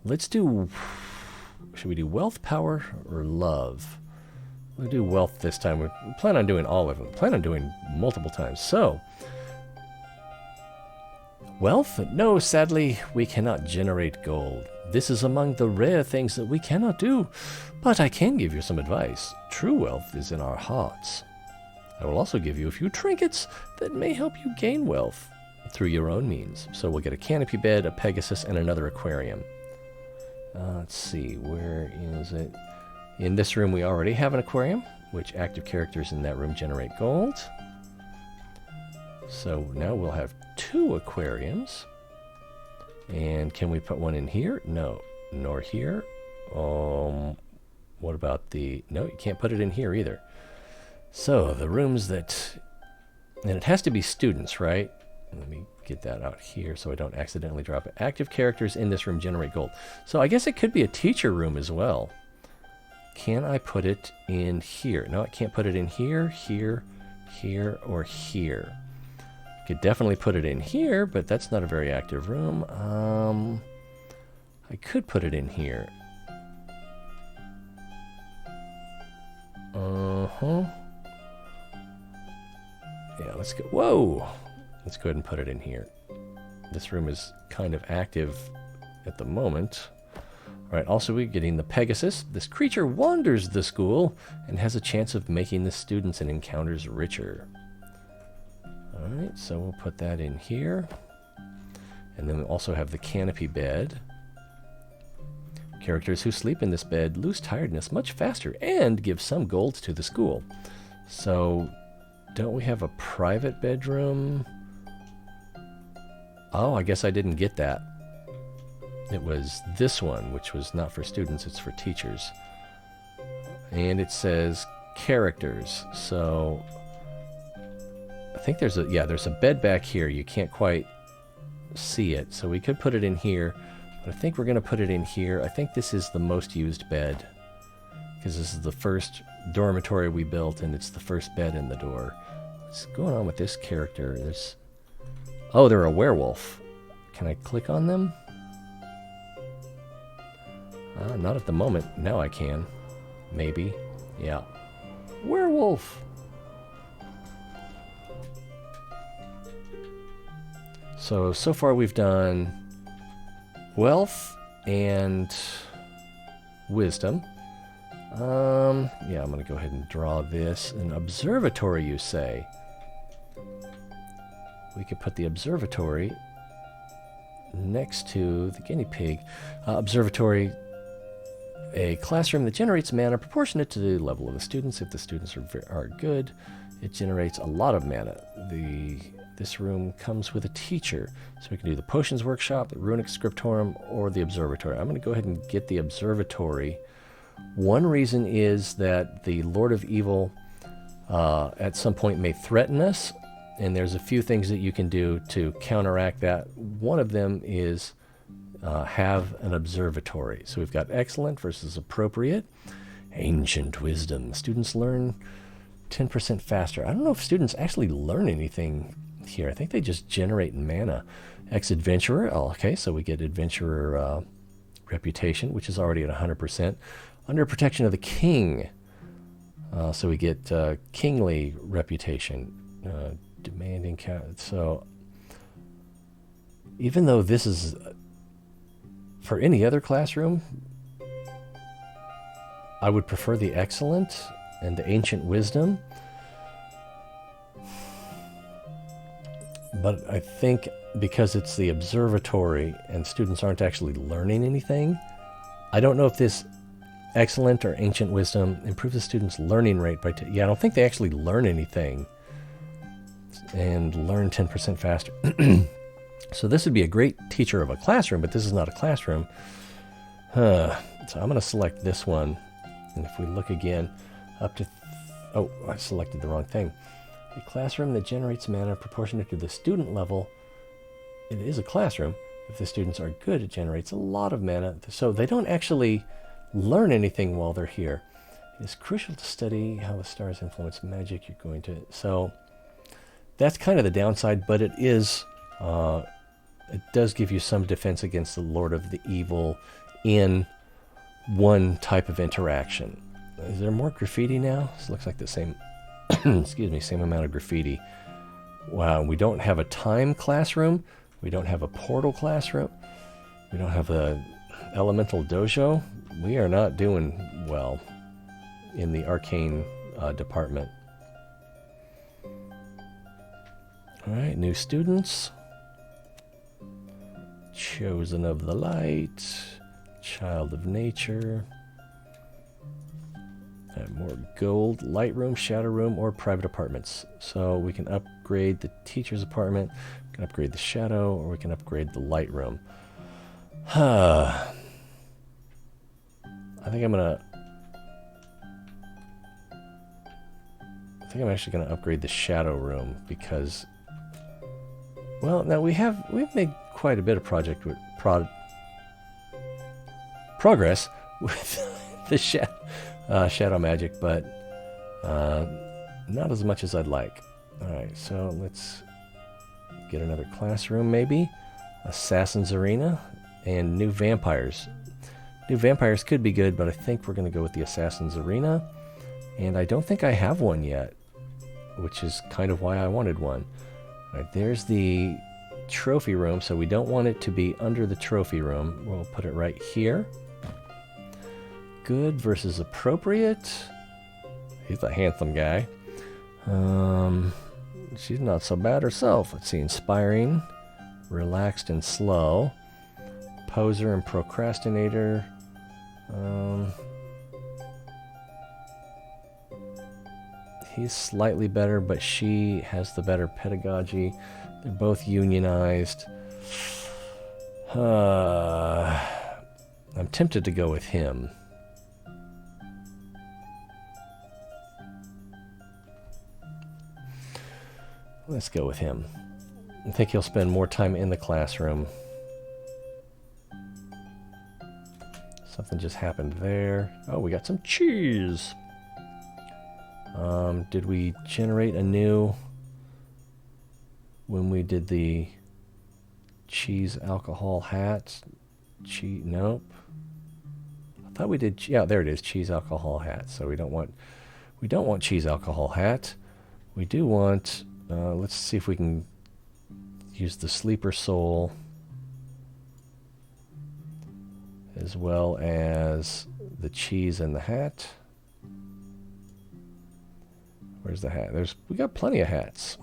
Let's do... Should we do wealth, power, or love? We'll do wealth this time. We plan on doing all of them. We plan on doing multiple times. So, wealth? No, sadly, we cannot generate gold. This is among the rare things that we cannot do. But I can give you some advice. True wealth is in our hearts. I will also give you a few trinkets that may help you gain wealth through your own means. So we'll get a canopy bed, a Pegasus, and another aquarium. Let's see, where is it? In this room we already have an aquarium, which active characters in that room generate gold. So now we'll have 2 aquariums. And can we put one in here? No, nor here. What about the... No, you can't put it in here either. So the rooms that... And it has to be students, right? Let me get that out here so I don't accidentally drop it. Active characters in this room generate gold. So I guess it could be a teacher room as well. Can I put it in here? No, I can't put it in here, here, here, or here. I could definitely put it in here, but that's not a very active room. I could put it in here. Yeah, let's go. Whoa! Let's go ahead and put it in here. This room is kind of active at the moment. Alright, also we're getting the Pegasus. This creature wanders the school and has a chance of making the students and encounters richer. Alright, so we'll put that in here. And then we also have the canopy bed. Characters who sleep in this bed lose tiredness much faster and give some gold to the school. So, don't we have a private bedroom? Oh, I guess I didn't get that. It was this one, which was not for students, it's for teachers. And it says characters. So I think there's a bed back here. You can't quite see it. So we could put it in here. But I think we're going to put it in here. I think this is the most used bed. Because this is the first dormitory we built, and it's the first bed in the door. What's going on with this character? Oh, they're a werewolf. Can I click on them? Not at the moment. Now I can. Maybe. Yeah. Werewolf! So far we've done wealth and wisdom. Yeah, I'm going to go ahead and draw this. An observatory, you say? We could put the observatory next to the guinea pig. Observatory, a classroom that generates mana proportionate to the level of the students. If the students are good, it generates a lot of mana. This room comes with a teacher, so we can do the potions workshop, the runic scriptorum, or the observatory. I'm going to go ahead and get the observatory. One reason is that the Lord of Evil at some point may threaten us, and there's a few things that you can do to counteract that. One of them is have an observatory. So we've got excellent versus appropriate. Ancient wisdom. Students learn 10% faster. I don't know if students actually learn anything here. I think they just generate mana. Ex-adventurer. Oh, okay, so we get adventurer reputation, which is already at 100%. Under protection of the king. So we get kingly reputation. Demanding count. So even though this is for any other classroom, I would prefer the excellent and the ancient wisdom. But I think because it's the observatory and students aren't actually learning anything, I don't know if this excellent or ancient wisdom improves the students' learning rate by... I don't think they actually learn anything and learn 10% faster. So this would be a great teacher of a classroom, but this is not a classroom. So I'm going to select this one. And if we look again, up to... oh, I selected the wrong thing. A classroom that generates mana proportionate to the student level. It is a classroom. If the students are good, it generates a lot of mana. So they don't actually learn anything while they're here. It is crucial to study how the stars influence magic. You're going to... so that's kind of the downside, but it is... it does give you some defense against the Lord of the Evil in one type of interaction. Is there more graffiti now? This looks like the same... excuse me, same amount of graffiti. Wow, we don't have a time classroom. We don't have a portal classroom. We don't have a elemental dojo. We are not doing well in the arcane department. All right, new students. Chosen of the Light. Child of Nature. More gold, light room, shadow room, or private apartments. So we can upgrade the teacher's apartment, we can upgrade the shadow, or we can upgrade the light room. I think I'm actually gonna upgrade the shadow room because, well, now we've made quite a bit of progress with the shadow magic, but not as much as I'd like. Alright, so let's get another classroom maybe. Assassin's Arena and new vampires. New vampires could be good, but I think we're going to go with the Assassin's Arena. And I don't think I have one yet, which is kind of why I wanted one. Alright, there's the trophy room, so we don't want it to be under the trophy room. We'll put it right here. Good versus appropriate. He's a handsome guy. She's not so bad herself. Let's see, inspiring, relaxed and slow, poser and procrastinator. He's slightly better, but she has the better pedagogy. They're both unionized. I'm tempted to go with him. Let's go with him. I think he'll spend more time in the classroom. Something just happened there. Oh, we got some cheese. Did we generate a new... when we did the cheese alcohol hat? Nope. I thought we did... yeah, there it is. Cheese alcohol hat. So we don't want cheese alcohol hat. We do want... let's see if we can use the sleeper soul as well as the cheese and the hat. Where's the hat? We got plenty of hats.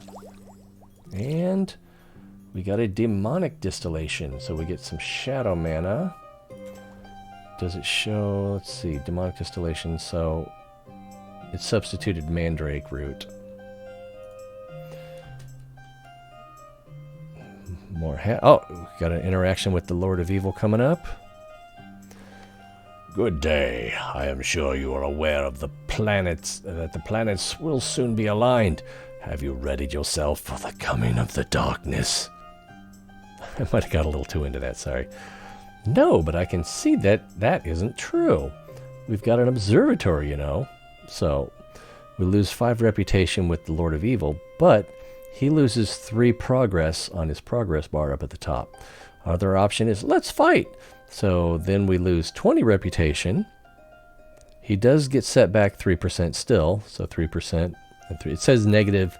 And we got a demonic distillation, so we get some shadow mana. Does it show? Let's see, demonic distillation, so it substituted mandrake root. More hat. Oh, got an interaction with the Lord of Evil coming up. Good day. I am sure you are aware of the planets, that the planets will soon be aligned. Have you readied yourself for the coming of the darkness? I might have got a little too into that, sorry. No, but I can see that that isn't true. We've got an observatory, you know. So, we lose 5 reputation with the Lord of Evil, but he loses 3 progress on his progress bar up at the top. Other option is, let's fight. So then we lose 20 reputation. He does get set back 3% still, so 3% and 3. It says negative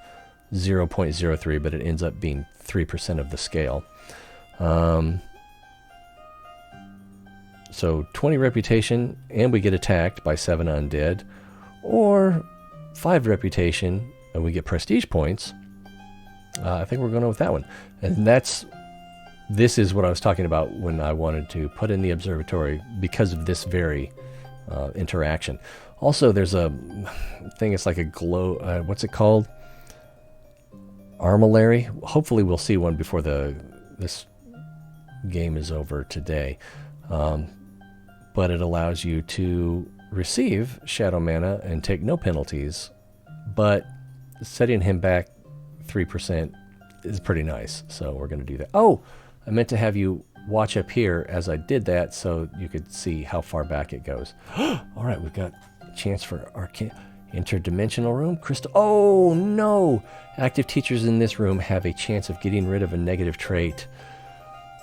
0.03, but it ends up being 3% of the scale. So 20 reputation, and we get attacked by 7 undead, or 5 reputation, and we get prestige points. I think we're going with that one. And this is what I was talking about when I wanted to put in the observatory because of this very interaction. Also, there's a thing, it's like a glow, what's it called? Armillary. Hopefully we'll see one before this game is over today. but it allows you to receive shadow mana and take no penalties, but setting him back 3% is pretty nice, so we're going to do that. Oh, I meant to have you watch up here as I did that so you could see how far back it goes. All right, we've got a chance for our interdimensional room. Crystal. Oh, no. Active teachers in this room have a chance of getting rid of a negative trait.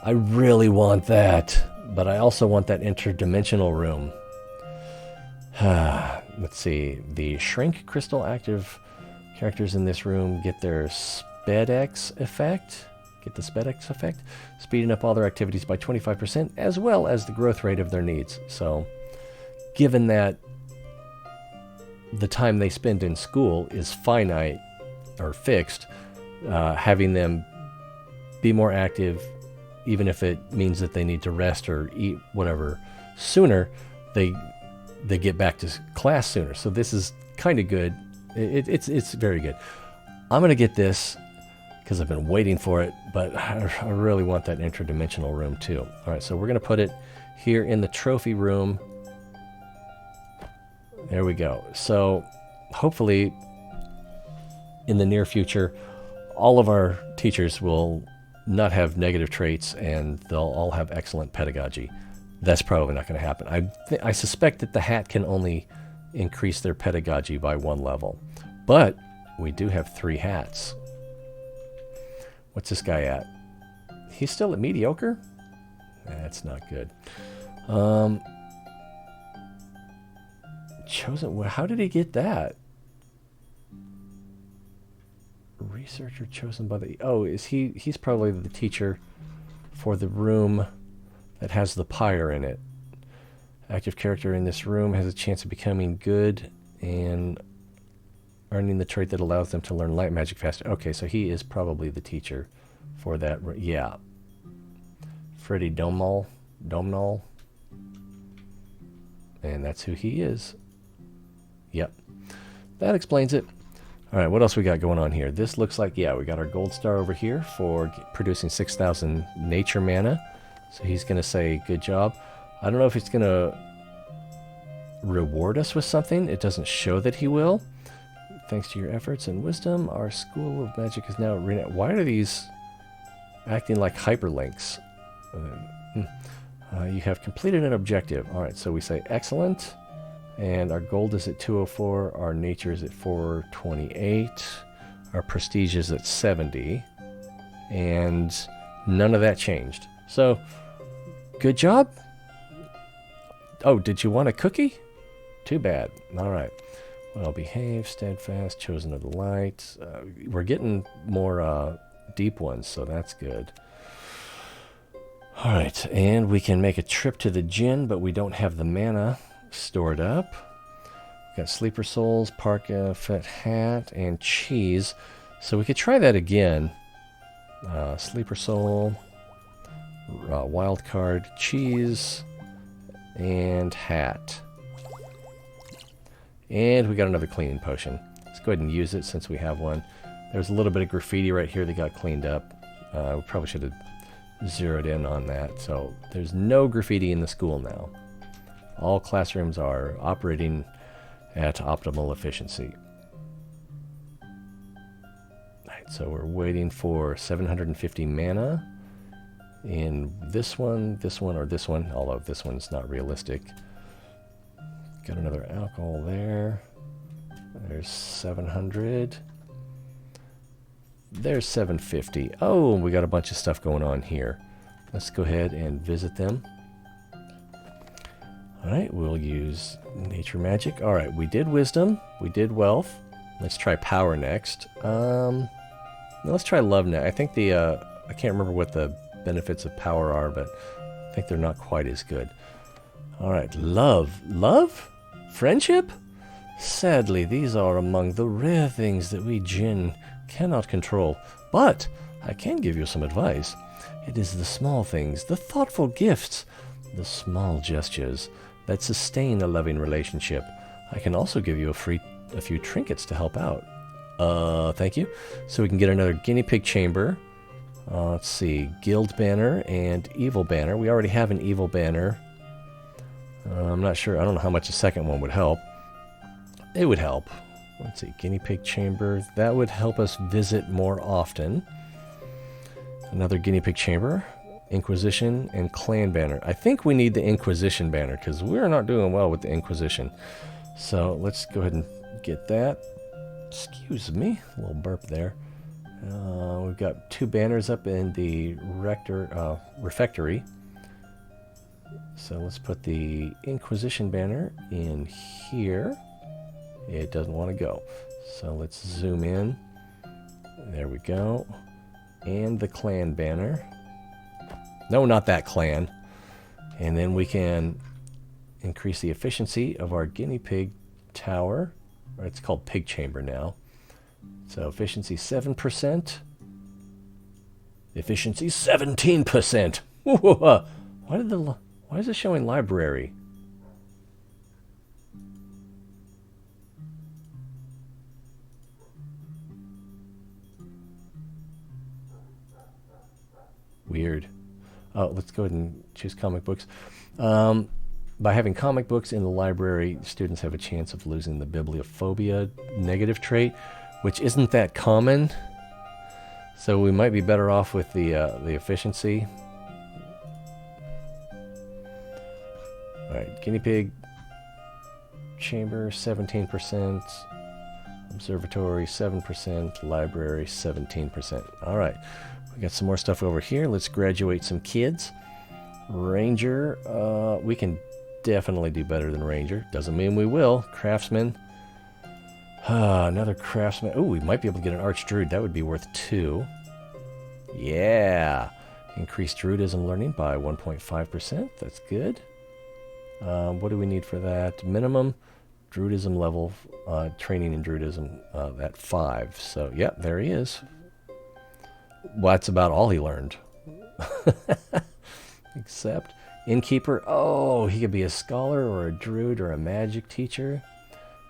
I really want that, but I also want that interdimensional room. Let's see. The shrink crystal active characters in this room get their SpedX effect. Get the SpedX effect, speeding up all their activities by 25%, as well as the growth rate of their needs. So, given that the time they spend in school is finite or fixed, having them be more active, even if it means that they need to rest or eat whatever sooner, they get back to class sooner. So this is kind of good. It's very good. I'm going to get this because I've been waiting for it, but I really want that interdimensional room too. All right, so we're going to put it here in the trophy room. There we go. So hopefully in the near future, all of our teachers will not have negative traits and they'll all have excellent pedagogy. That's probably not going to happen. I suspect that the hat can only increase their pedagogy by 1 level. But we do have 3 hats. What's this guy at? He's still at mediocre? That's not good. Chosen. How did he get that? Researcher chosen by the... Oh, is he's probably the teacher for the room that has the pyre in it. Active character in this room has a chance of becoming good and earning the trait that allows them to learn light magic faster. Okay, so he is probably the teacher for that. Yeah. Freddy Domnall. And that's who he is. Yep. That explains it. All right, what else we got going on here? This looks like, yeah, we got our gold star over here for producing 6,000 nature mana. So he's going to say, good job. I don't know if it's going to reward us with something. It doesn't show that he will. Thanks to your efforts and wisdom, our school of magic is now... Why are these acting like hyperlinks? You have completed an objective. All right, so we say excellent. And our gold is at 204. Our nature is at 428. Our prestige is at 70. And none of that changed. So, good job. Oh, did you want a cookie? Too bad. All right. Well behaved, steadfast, chosen of the light. We're getting more deep ones, so that's good. All right, and we can make a trip to the Djinn, but we don't have the mana stored up. We've got sleeper souls, parka, fet hat, and cheese. So we could try that again. Sleeper soul, wild card, cheese, and hat. And we got another cleaning potion. Let's go ahead and use it since we have one. There's a little bit of graffiti right here that got cleaned up. We probably should have zeroed in on that. So there's no graffiti in the school now. All classrooms are operating at optimal efficiency. Alright, so we're waiting for 750 mana in this one, or this one, although this one's not realistic. Got another alcohol there. There's 700. There's 750. Oh, we got a bunch of stuff going on here. Let's go ahead and visit them. Alright, we'll use nature magic. Alright, we did wisdom. We did wealth. Let's try power next. Let's try love next. I think I can't remember what the benefits of power are, but I think they're not quite as good. Alright, love. Love? Friendship? Sadly, these are among the rare things that we Djinn cannot control. But I can give you some advice. It is the small things, the thoughtful gifts, the small gestures that sustain a loving relationship. I can also give you a few trinkets to help out. Thank you. So we can get another guinea pig chamber. Let's see, guild banner and evil banner. We already have an evil banner. I'm not sure. I don't know how much the second one would help. It would help. Let's see. Guinea pig chamber. That would help us visit more often. Another guinea pig chamber. Inquisition and clan banner. I think we need the Inquisition banner because we're not doing well with the Inquisition. So let's go ahead and get that. Excuse me. A little burp there. We've got 2 banners up in the refectory. So let's put the Inquisition banner in here. It doesn't want to go. So let's zoom in. There we go. And the clan banner. No, not that clan. And then we can increase the efficiency of our guinea pig tower. Or it's called pig chamber now. So efficiency 7%. Efficiency 17%. Why is it showing library? Weird. Oh, let's go ahead and choose comic books. By having comic books in the library, students have a chance of losing the bibliophobia negative trait, which isn't that common. So we might be better off with the efficiency. All right, guinea pig chamber 17%, observatory 7%, library 17%. All right. We got some more stuff over here. Let's graduate some kids. Ranger. We can definitely do better than Ranger. Doesn't mean we will. Craftsman. Another craftsman. Oh, we might be able to get an Archdruid. That would be worth 2. Yeah. Increase Druidism learning by 1.5%. That's good. What do we need for that? Minimum Druidism level. Training in Druidism at 5. So, yeah, there he is. Well, that's about all he learned. Except innkeeper. Oh, he could be a scholar or a druid or a magic teacher.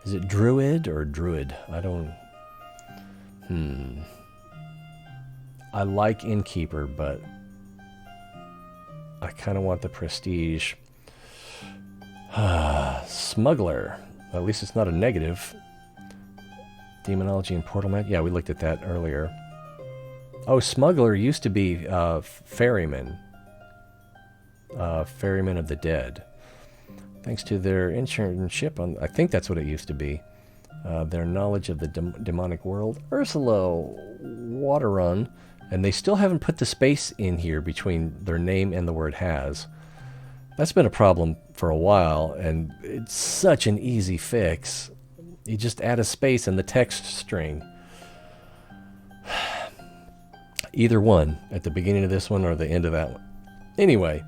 Is it druid or druid? I don't... I like innkeeper, but I kind of want the prestige. Smuggler. At least it's not a negative. Demonology and portal magic. Yeah, we looked at that earlier. Oh, smuggler used to be ferryman. Ferryman of the dead. Thanks to their internship on, I think that's what it used to be. Their knowledge of the demonic world. Ursula Waterrun. And they still haven't put the space in here between their name and the word has. That's been a problem for a while, and it's such an easy fix. You just add a space in the text string. Either one, at the beginning of this one or the end of that one. Anyway,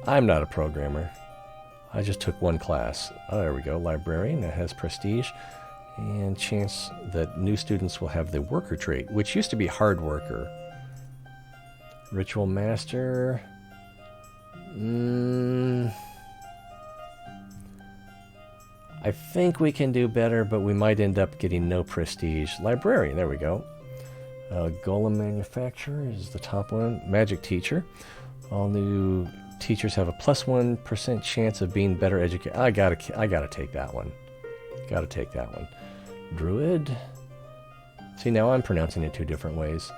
I'm not a programmer. I just took one class. Oh, there we go. Librarian, that has prestige. And chance that new students will have the worker trait, which used to be hard worker. Ritual master. I think we can do better, but we might end up getting no prestige. Librarian, there we go. Golem manufacturer is the top one. Magic teacher. All new teachers have a +1% chance of being better educated. I gotta take that one. Gotta take that one. Druid. See, now I'm pronouncing it 2 different ways.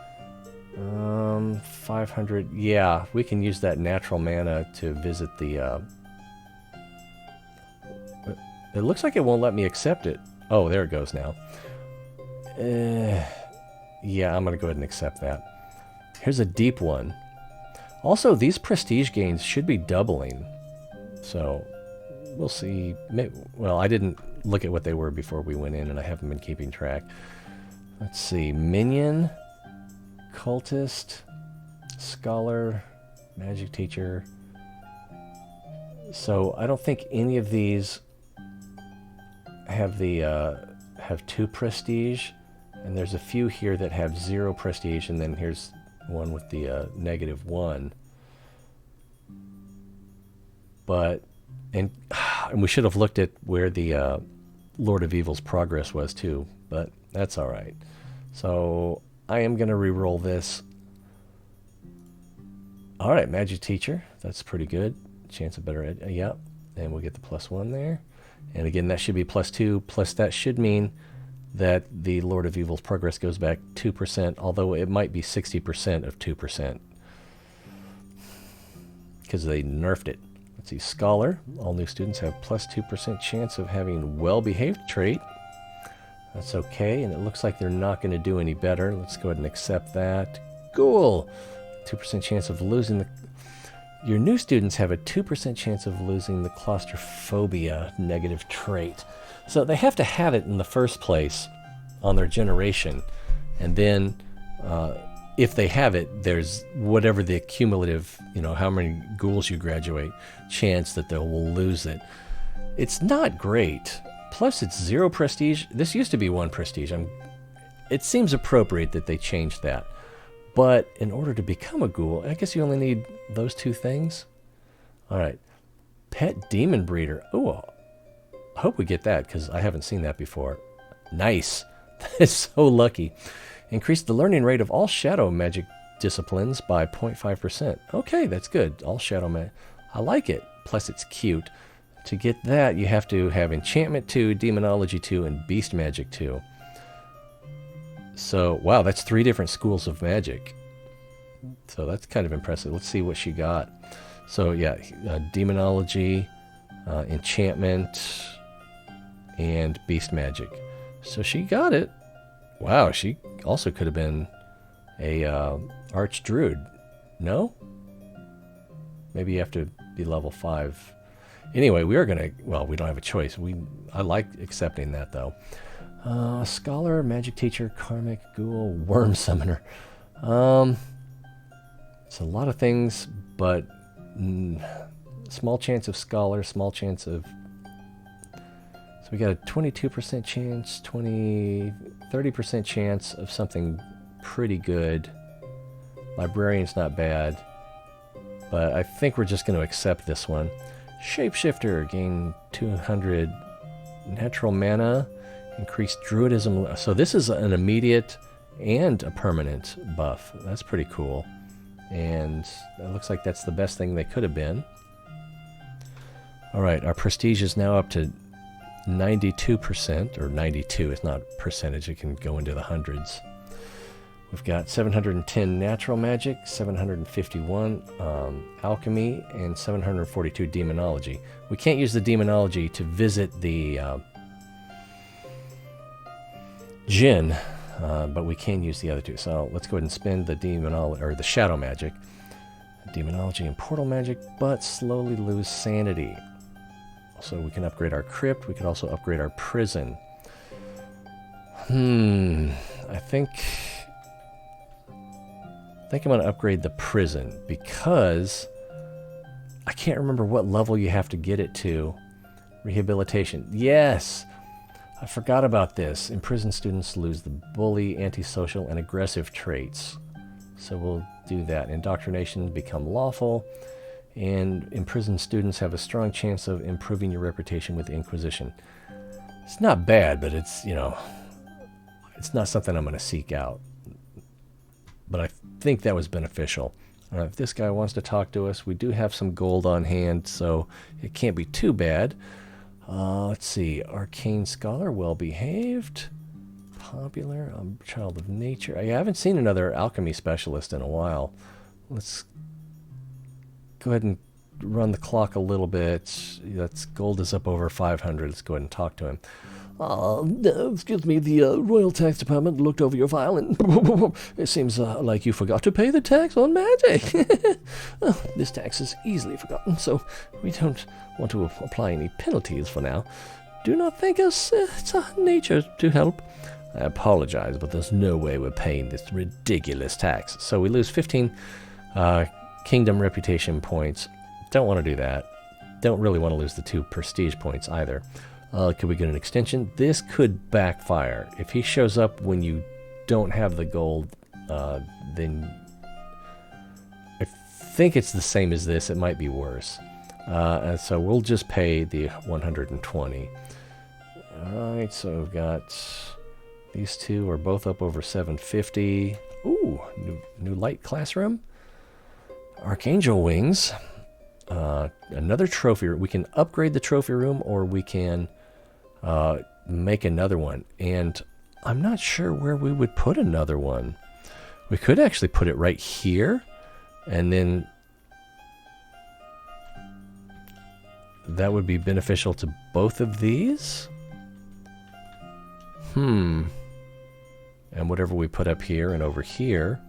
500. Yeah, we can use that natural mana to visit the. It looks like it won't let me accept it. Oh, there it goes now. Yeah, I'm going to go ahead and accept that. Here's a deep one. Also, these prestige gains should be doubling. So, we'll see. Well, I didn't look at what they were before we went in, and I haven't been keeping track. Let's see. Minion, cultist, scholar, magic teacher. So, I don't think any of these have the have 2 prestige. And there's a few here that have 0 prestige, and then here's one with the -1. But, and we should have looked at where the Lord of Evil's progress was too, but that's all right. So I am going to re-roll this. All right, magic teacher. That's pretty good. Chance of better, yeah. And we'll get the +1 there. And again, that should be +2, plus that should mean that the Lord of Evil's progress goes back 2%, although it might be 60% of 2%. Because they nerfed it. Let's see, Scholar. All new students have +2% chance of having well-behaved trait. That's okay, and it looks like they're not going to do any better. Let's go ahead and accept that. Cool! 2% chance of losing the... Your new students have a 2% chance of losing the claustrophobia negative trait. So they have to have it in the first place on their generation. And then if they have it, there's whatever the cumulative, how many ghouls you graduate, chance that they will lose it. It's not great. Plus it's 0 prestige. This used to be 1 prestige. It seems appropriate that they changed that. But in order to become a ghoul, I guess you only need those 2 things. All right. Pet Demon Breeder. Oh, I hope we get that because I haven't seen that before. Nice. That is so lucky. Increase the learning rate of all shadow magic disciplines by 0.5%. Okay, that's good. All shadow magic. I like it. Plus it's cute. To get that, you have to have Enchantment 2, Demonology 2, and Beast Magic 2. So, wow, that's 3 different schools of magic. So that's kind of impressive. Let's see what she got. So, yeah, Demonology, Enchantment, and Beast Magic. So she got it. Wow, she also could have been a Archdruid. No? Maybe you have to be level 5. Anyway, we are going to... Well, we don't have a choice. I like accepting that, though. Scholar, Magic Teacher, Karmic, Ghoul, Worm Summoner. It's a lot of things, but small chance of Scholar, small chance of... So we got a 22% chance, 30% chance of something pretty good. Librarian's not bad, but I think we're just going to accept this one. Shapeshifter, gain 200 natural mana. Increased druidism. So this is an immediate and a permanent buff. That's pretty cool. And it looks like that's the best thing they could have been. Alright, our prestige is now up to 92%, or 92, it's not percentage, it can go into the hundreds. We've got 710 natural magic, 751 alchemy, and 742 demonology. We can't use the demonology to visit the Djinn, but we can use the other 2. So let's go ahead and spend the demonology, or the shadow magic, demonology and portal magic, but slowly lose sanity. So we can upgrade our crypt. We can also upgrade our prison. I think I'm going to upgrade the prison because I can't remember what level you have to get it to. Rehabilitation. Yes! I forgot about this. Imprisoned students lose the bully, antisocial, and aggressive traits. So we'll do that. Indoctrination become lawful. And imprisoned students have a strong chance of improving your reputation with the Inquisition. It's not bad, but it's, it's not something I'm going to seek out. But I think that was beneficial. If this guy wants to talk to us, we do have some gold on hand, so it can't be too bad. Let's see. Arcane Scholar, well-behaved. Popular, Child of Nature. I haven't seen another alchemy specialist in a while. Let's go ahead and run the clock a little bit. That's gold is up over 500. Let's go ahead and talk to him. Excuse me, the Royal Tax Department looked over your file and it seems like you forgot to pay the tax on magic. This tax is easily forgotten, so we don't want to apply any penalties for now. Do not think us, it's our nature to help. I apologize, but there's no way we're paying this ridiculous tax. So we lose 15 kingdom reputation points. Don't want to do that. Don't really want to lose the 2 prestige points either. Could we get an extension? This could backfire. If he shows up when you don't have the gold, then I think it's the same as this. It might be worse. And so we'll just pay the 120. Alright, so we've got these 2 are both up over 750. Ooh, new light classroom. Archangel wings. another trophy room. We can upgrade the trophy room, or we can make another one. And I'm not sure where we would put another one. We could actually put it right here, and then that would be beneficial to both of these. And whatever we put up here and over here.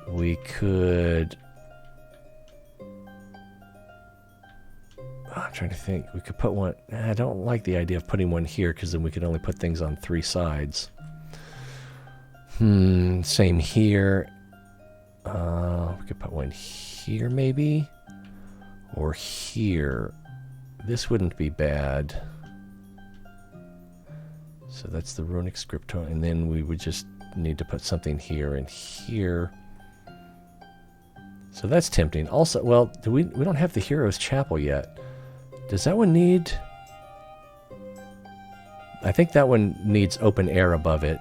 We could... I'm trying to think. We could put one... I don't like the idea of putting one here, because then we could only put things on 3 sides. Same here. We could put one here, maybe? Or here. This wouldn't be bad. So that's the runic scriptor, and then we would just need to put something here and here. So that's tempting. Also, well, we don't have the Hero's Chapel yet. Does that one need... I think that one needs open air above it.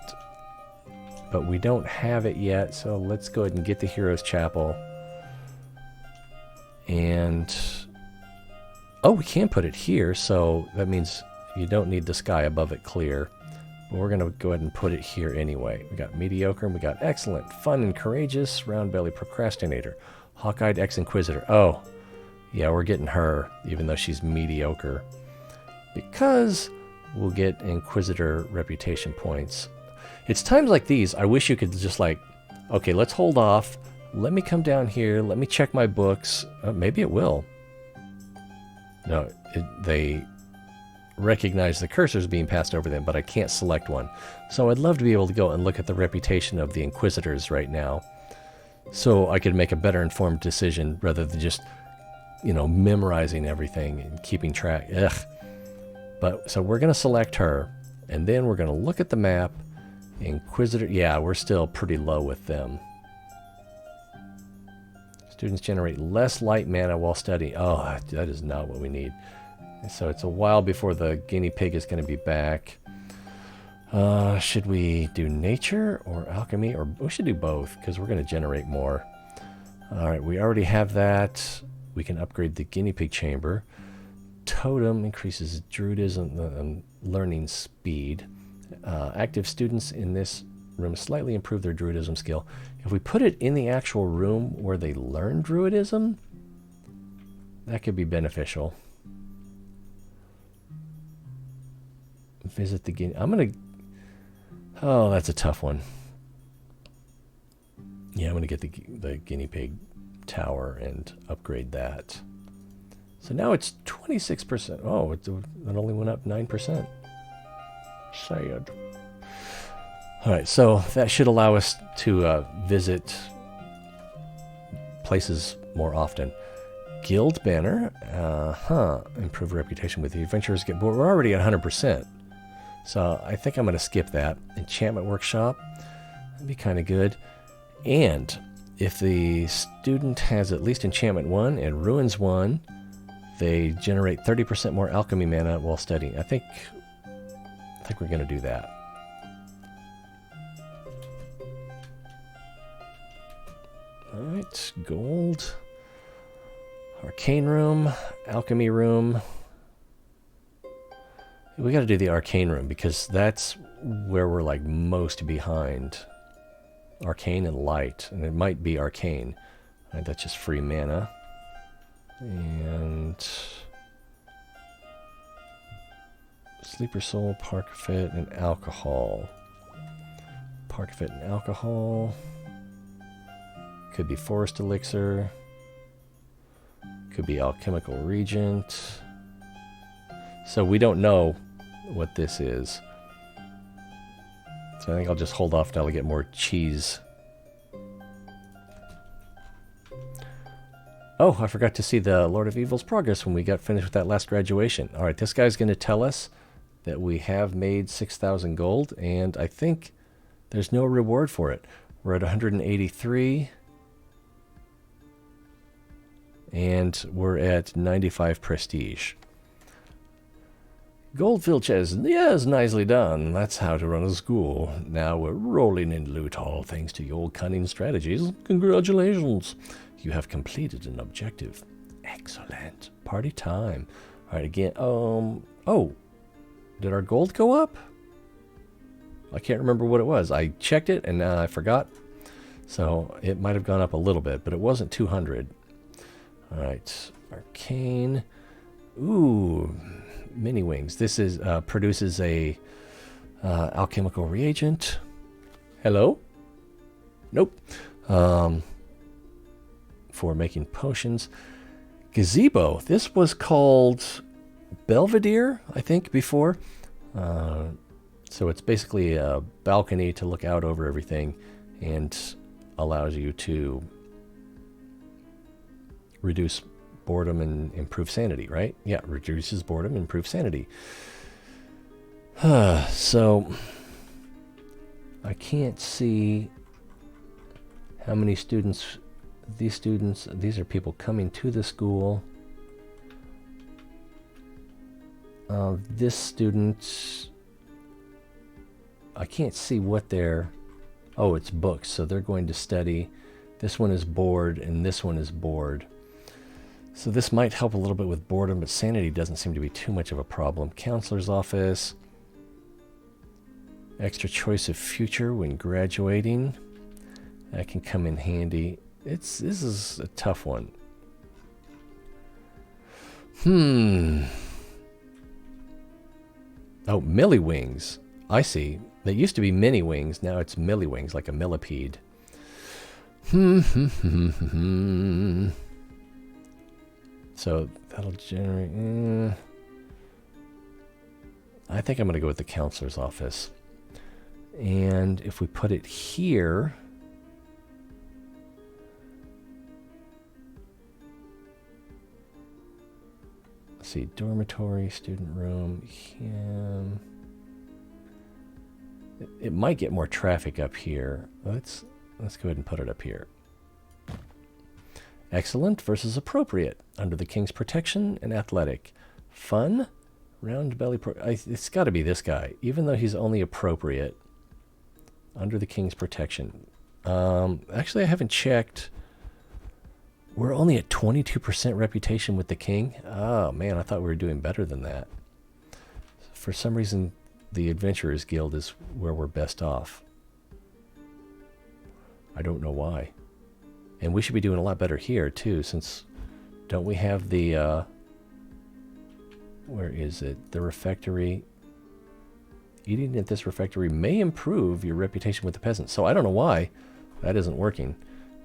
But we don't have it yet, so let's go ahead and get the Hero's Chapel. And... oh, we can put it here, so that means you don't need the sky above it clear. But we're going to go ahead and put it here anyway. We got mediocre, and we got excellent, fun and courageous, round-belly procrastinator, hawk-eyed ex-inquisitor. Oh, yeah, we're getting her, even though she's mediocre. Because we'll get inquisitor reputation points. It's times like these, I wish you could just like, okay, let's hold off. Let me come down here. Let me check my books. Maybe it will. No, they recognize the cursors being passed over them, but I can't select one. So I'd love to be able to go and look at the reputation of the Inquisitors right now, so I could make a better informed decision rather than just, you know, memorizing everything and keeping track. Ugh. But so we're going to select her, and then we're going to look at the map. Inquisitor, yeah, we're still pretty low with them. Students generate less light mana while studying. Oh, that is not what we need. So it's a while before the guinea pig is going to be back. Should we do nature or alchemy? Or we should do both, because we're going to generate more. Alright, we already have that. We can upgrade the guinea pig chamber. Totem increases druidism and learning speed. Active students in this room slightly improve their druidism skill. If we put it in the actual room where they learn druidism, that could be beneficial. Visit the guinea... I'm going to... oh, that's a tough one. Yeah, I'm going to get the guinea pig tower and upgrade that. So now it's 26%. Oh, it only went up 9%. Sad. Alright, so that should allow us to visit places more often. Guild banner. Improve reputation with the adventurous. But we're already at 100%. So I think I'm going to skip that. Enchantment workshop. That'd be kind of good. And if the student has at least enchantment 1 and ruins 1, they generate 30% more alchemy mana while studying. I think we're going to do that. Alright, gold. Arcane room, alchemy room. We got to do the arcane room because that's where we're like most behind. Arcane and light, and it might be arcane. Right, that's just free mana. And sleeper soul, park fit, and alcohol. Park fit and alcohol. Could be forest elixir. Could be alchemical regent. So we don't know what this is. So I think I'll just hold off until I get more cheese. Oh, I forgot to see the Lord of Evil's progress when we got finished with that last graduation. Alright, this guy's going to tell us that we have made 6,000 gold, and I think there's no reward for it. We're at 183. And we're at 95 prestige. Goldfield says, yes, nicely done. That's how to run a school. Now we're rolling in loot, all thanks to your cunning strategies. Congratulations. You have completed an objective. Excellent. Party time. All right, again. Oh, did our gold go up? I can't remember what it was. I checked it and I forgot. So it might have gone up a little bit, but it wasn't 200. All right, arcane. Ooh, mini wings. This is produces a alchemical reagent. Hello? Nope. For making potions. Gazebo. This was called Belvedere, I think, before. So it's basically a balcony to look out over everything and allows you to reduce boredom and improve sanity, right? Yeah, reduces boredom, improves sanity. So I can't see how many students, these are people coming to the school. This student, I can't see what they're, oh, it's books, so they're going to study. This one is bored, and this one is bored. So this might help a little bit with boredom, but sanity doesn't seem to be too much of a problem. Counselor's office. Extra choice of future when graduating. That can come in handy. This is a tough one. Oh, millywings. I see. They used to be mini wings. Now it's millywings, like a millipede. So that'll generate... I think I'm going to go with the counselor's office. And if we put it here... Let's see, dormitory, student room, him... It might get more traffic up here. Let's go ahead and put it up here. Excellent versus appropriate. Under the king's protection and athletic. Fun, round belly. It's got to be this guy, even though he's only appropriate. Under the king's protection. Actually, I haven't checked. We're only at 22% reputation with the king. Oh man, I thought we were doing better than that. For some reason, the Adventurers Guild is where we're best off. I don't know why. And we should be doing a lot better here, too, since... Don't we have the... where is it? The refectory. Eating at this refectory may improve your reputation with the peasants. So I don't know why that isn't working.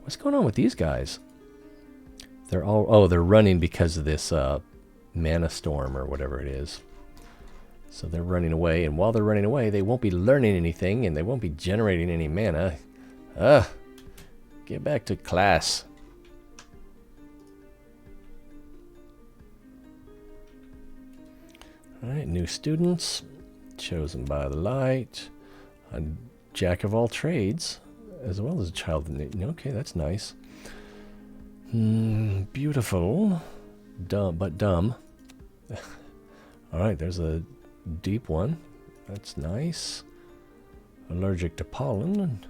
What's going on with these guys? They're all... Oh, they're running because of this mana storm or whatever it is. So they're running away, and while they're running away, they won't be learning anything, and they won't be generating any mana. Get back to class. Alright, new students. Chosen by the light. A jack of all trades, as well as a child. Okay, that's nice. Beautiful. Dumb, but dumb. Alright, there's a deep one. That's nice. Allergic to pollen.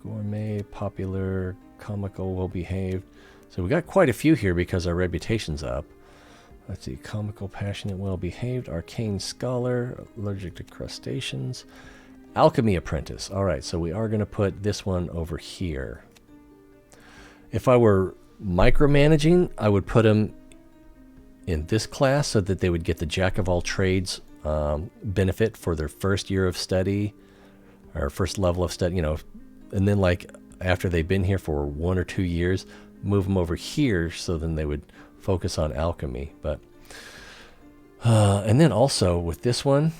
Gourmet, popular, comical, well-behaved. So we got quite a few here because our reputation's up. Let's see. Comical, passionate, well-behaved. Arcane scholar. Allergic to crustaceans. Alchemy apprentice. Alright, so we are going to put this one over here. If I were micromanaging, I would put him in this class so that they would get the jack of all trades benefit for their first year of study or first level of study, you know, and then like after they've been here for 1 or 2 years, move them over here so then they would focus on alchemy. But and then also with this one,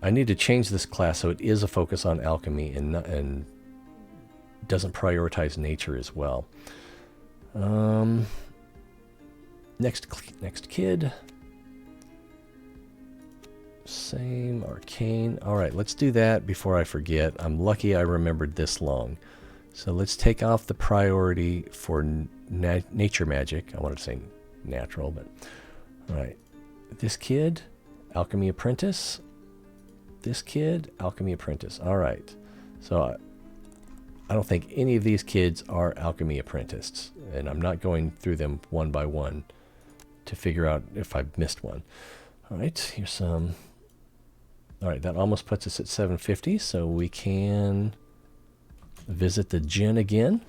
I need to change this class so it is a focus on alchemy and doesn't prioritize nature as well. Next kid. Same, arcane. Alright, let's do that before I forget. I'm lucky I remembered this long. So let's take off the priority for nature magic. I wanted to say natural, but... Alright. This kid, Alchemy Apprentice. This kid, Alchemy Apprentice. All right. So I don't think any of these kids are Alchemy Apprentices, and I'm not going through them one by one to figure out if I've missed one. All right, here's some. All right, that almost puts us at 750, so we can visit the Djinn again.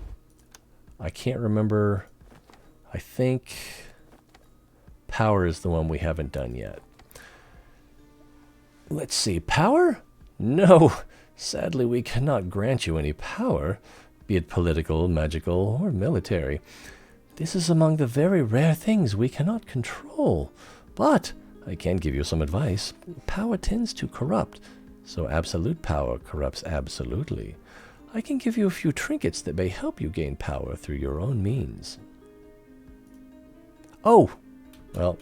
I can't remember. I think power is the one we haven't done yet. Let's see, power? No, sadly we cannot grant you any power, be it political, magical, or military. This is among the very rare things we cannot control. But I can give you some advice. Power tends to corrupt, so absolute power corrupts absolutely. I can give you a few trinkets that may help you gain power through your own means. Oh! Well,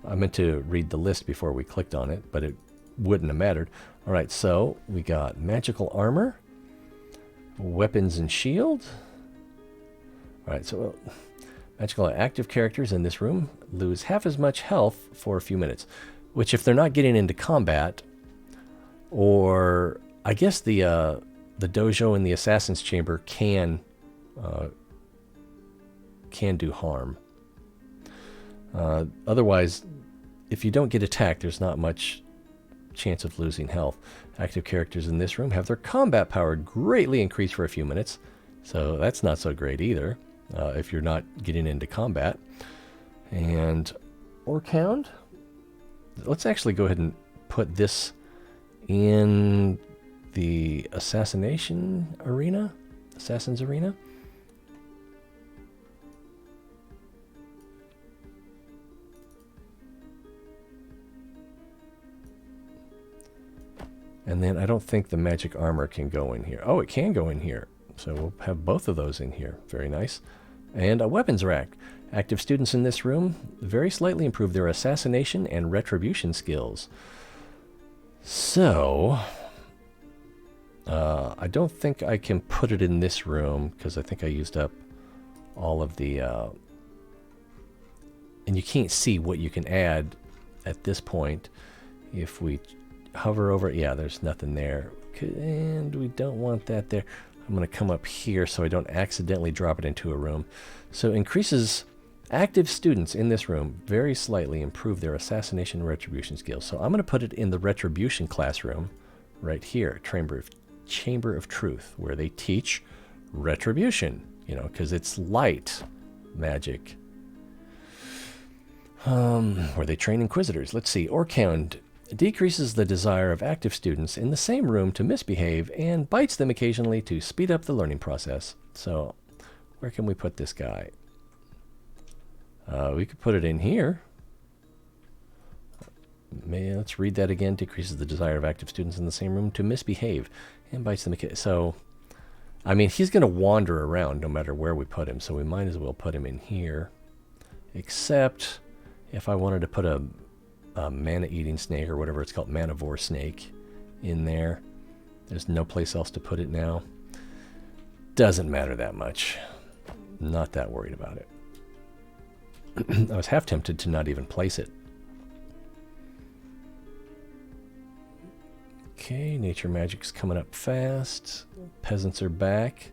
I meant to read the list before we clicked on it, but it wouldn't have mattered. Alright, so we got magical armor, weapons and shield. Alright, so magical active characters in this room lose half as much health for a few minutes, which if they're not getting into combat, or I guess the dojo in the assassin's chamber can do harm. Otherwise, if you don't get attacked, there's not much chance of losing health. Active characters in this room have their combat power greatly increased for a few minutes, so that's not so great either if you're not getting into combat. And orc hound, let's actually go ahead and put this in the assassin's arena. And then I don't think the magic armor can go in here. Oh, it can go in here. So we'll have both of those in here. Very nice. And a weapons rack. Active students in this room very slightly improve their assassination and retribution skills. So I don't think I can put it in this room because I think I used up all of the... and you can't see what you can add at this point. If we hover over it, yeah, there's nothing there. And we don't want that there. I'm going to come up here so I don't accidentally drop it into a room. So increases active students in this room very slightly improve their assassination and retribution skills. So I'm going to put it in the retribution classroom right here, Chamber of Truth, where they teach retribution, you know, because it's light magic. Where they train inquisitors. Let's see, orc hound decreases the desire of active students in the same room to misbehave and bites them occasionally to speed up the learning process. So where can we put this guy? We could put it in here. Let's read that again. Decreases the desire of active students in the same room to misbehave and bites them. So, I mean, he's going to wander around no matter where we put him, so we might as well put him in here. Except if I wanted to put a mana-eating snake, or whatever it's called, manivore snake, in there. There's no place else to put it now. Doesn't matter that much. Not that worried about it. I was half tempted to not even place it. Okay, nature magic's coming up fast. Peasants are back.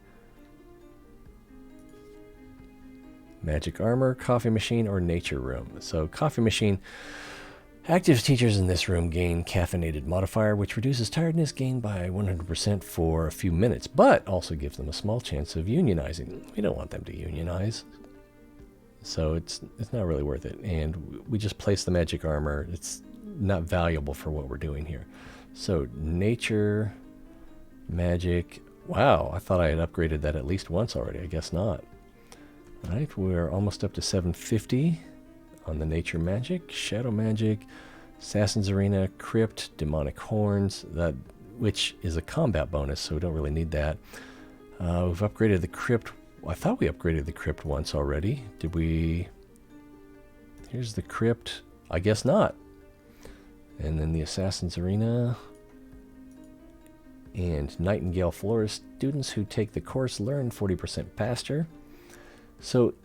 Magic armor, coffee machine, or nature room. So coffee machine. Active teachers in this room gain caffeinated modifier, which reduces tiredness gained by 100% for a few minutes, but also gives them a small chance of unionizing. We don't want them to unionize, so it's not really worth it. And we just place the magic armor. It's not valuable for what we're doing here. So nature, magic. Wow, I thought I had upgraded that at least once already. I guess not. All right, we're almost up to 750. On the nature magic, shadow magic, assassin's arena, crypt, demonic horns, that which is a combat bonus, so we don't really need that. We've upgraded the crypt. I thought we upgraded the crypt once already. Did we? Here's the crypt. I guess not. And then the assassin's arena and Nightingale Florist. Students who take the course learn 40% faster. So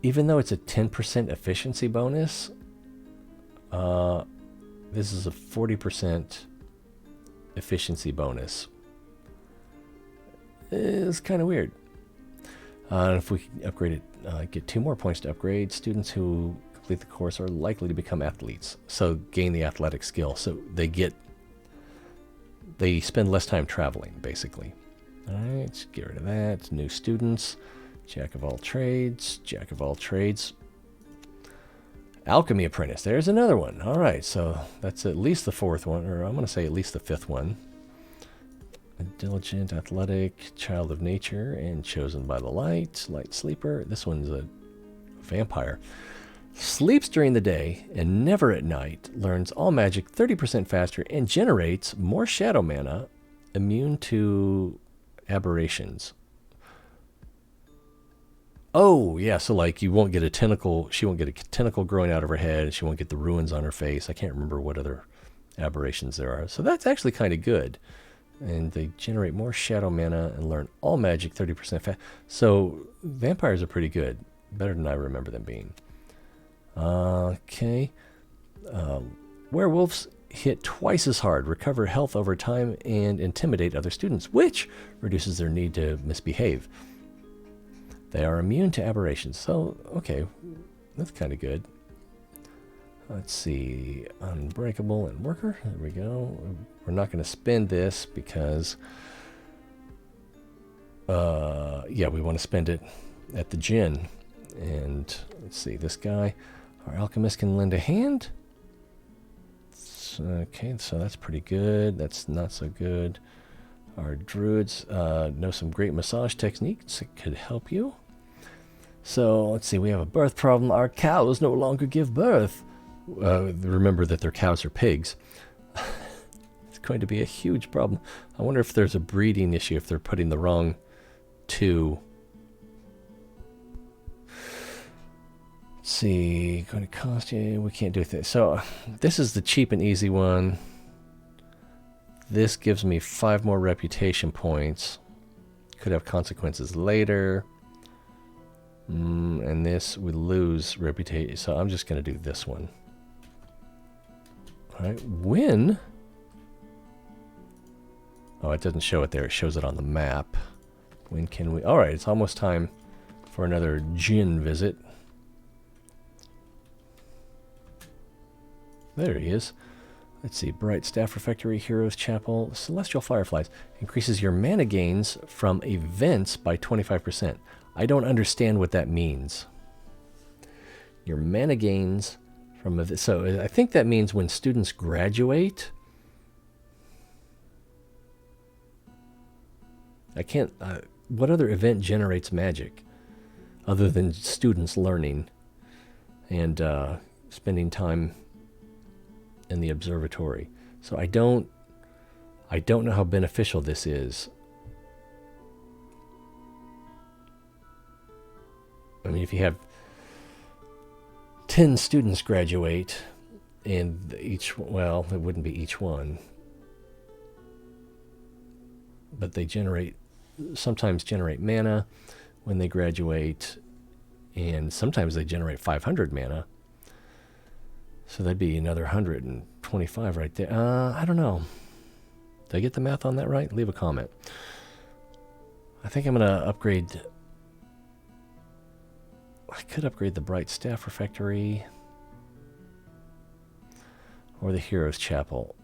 even though it's a 10% efficiency bonus, This is a 40% efficiency bonus. It's kind of weird. If we can upgrade it, get 2 more points to upgrade. Students who complete the course are likely to become athletes. So gain the athletic skill. So they spend less time traveling, basically. All right, let's get rid of that. New students. Jack of all trades. Jack of all trades. Alchemy apprentice. There's another one. All right, so that's at least the 4th one, or I'm going to say at least the 5th one. A diligent, athletic, child of nature, and chosen by the light. Light sleeper. This one's a vampire. Sleeps during the day and never at night. Learns all magic 30% faster and generates more shadow mana. Immune to aberrations. Oh, yeah, so like you won't get a tentacle. She won't get a tentacle growing out of her head. She won't get the ruins on her face. I can't remember what other aberrations there are. So that's actually kind of good. And they generate more shadow mana and learn all magic 30% fast. So vampires are pretty good. Better than I remember them being. Okay. Werewolves hit twice as hard, recover health over time, and intimidate other students, which reduces their need to misbehave. They are immune to aberrations. So, okay, that's kind of good. Let's see. Unbreakable and worker. There we go. We're not going to spend this because, yeah, we want to spend it at the Djinn. And let's see, this guy, our alchemist can lend a hand. Okay, so that's pretty good. That's not so good. Our druids know some great massage techniques that could help you. So let's see, we have a birth problem. Our cows no longer give birth. Remember that their cows are pigs. It's going to be a huge problem. I wonder if there's a breeding issue, if they're putting the wrong 2. Let's see, going to cost you, we can't do this. So this is the cheap and easy one. This gives me 5 more reputation points. Could have consequences later. And this would lose reputation. So I'm just going to do this one. All right, when? Oh, it doesn't show it there. It shows it on the map. When can we? All right, it's almost time for another Djinn visit. There he is. Let's see. Bright Staff Refectory, Heroes Chapel, Celestial Fireflies. Increases your mana gains from events by 25%. I don't understand what that means. Your mana gains from events. So I think that means when students graduate. I can't. What other event generates magic other than students learning and spending time in the observatory? So I don't know how beneficial this is. I mean, if you have 10 students graduate and each, well, it wouldn't be each one, but they sometimes generate mana when they graduate, and sometimes they generate 500 mana. So that'd be another 125 right there. I don't know. Did I get the math on that right? Leave a comment. I think I'm going to upgrade. I could upgrade the Bright Staff Refectory or the Heroes Chapel.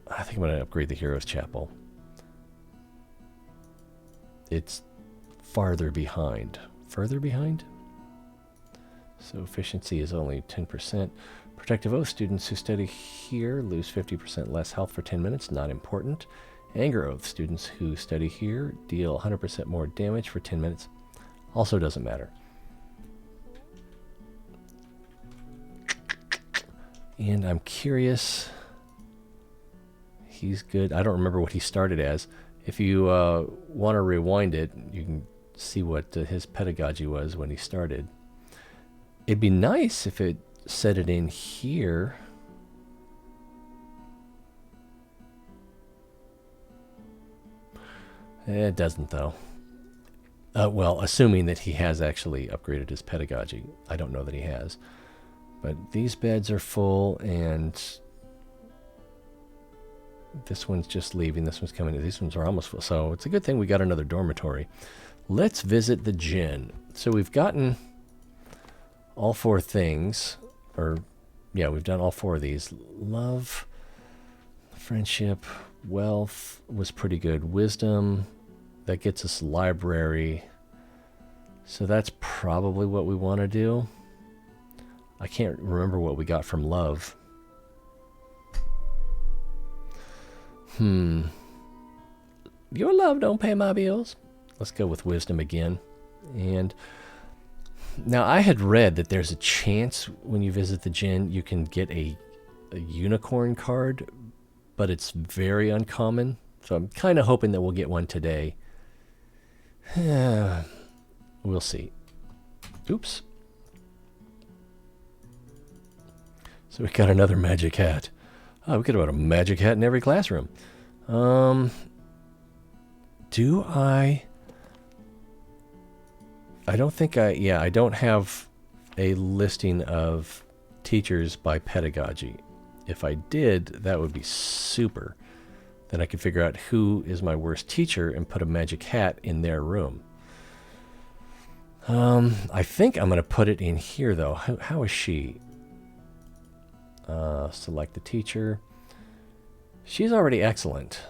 I think I'm going to upgrade the Heroes Chapel. It's farther behind. Further behind? So efficiency is only 10%. Protective Oath students who study here lose 50% less health for 10 minutes. Not important. Anger Oath students who study here deal 100% more damage for 10 minutes. Also doesn't matter. And I'm curious. He's good. I don't remember what he started as. If you want to rewind it, you can see what his pedagogy was when he started. It'd be nice if it set it in here. It doesn't, though. Well, assuming that he has actually upgraded his pedagogy. I don't know that he has. But these beds are full, and this one's just leaving. This one's coming. These ones are almost full. So it's a good thing we got another dormitory. Let's visit the Djinn. So we've gotten all 4 things. Or, yeah, we've done all 4 of these. Love, friendship, wealth was pretty good. Wisdom, that gets us library. So that's probably what we want to do. I can't remember what we got from love. Your love don't pay my bills. Let's go with wisdom again. And now I had read that there's a chance when you visit the Djinn you can get a unicorn card, but it's very uncommon. So I'm kind of hoping that we'll get one today. We'll see. Oops. So we got another magic hat. Oh, we could have had a magic hat in every classroom. Do I don't think I don't have a listing of teachers by pedagogy. If I did, that would be super. Then I could figure out who is my worst teacher and put a magic hat in their room. I think I'm going to put it in here, though. How is she? Select the teacher. She's already excellent.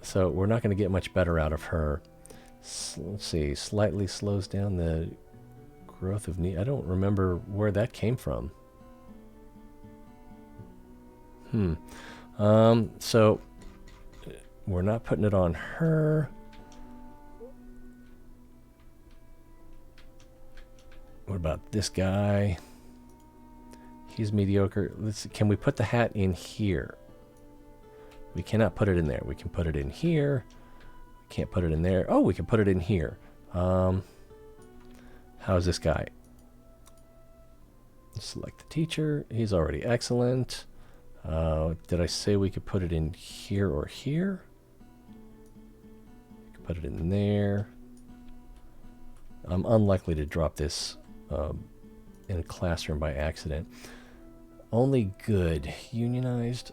So we're not going to get much better out of her. Let's see. Slightly slows down the growth of knee. I don't remember where that came from. So we're not putting it on her. What about this guy? He's mediocre. Can we put the hat in here? We cannot put it in there. We can put it in here. We can't put it in there. Oh, we can put it in here. How's this guy? Select the teacher. He's already excellent. Did I say we could put it in here or here? We could put it in there. I'm unlikely to drop this in a classroom by accident. Only good. Unionized.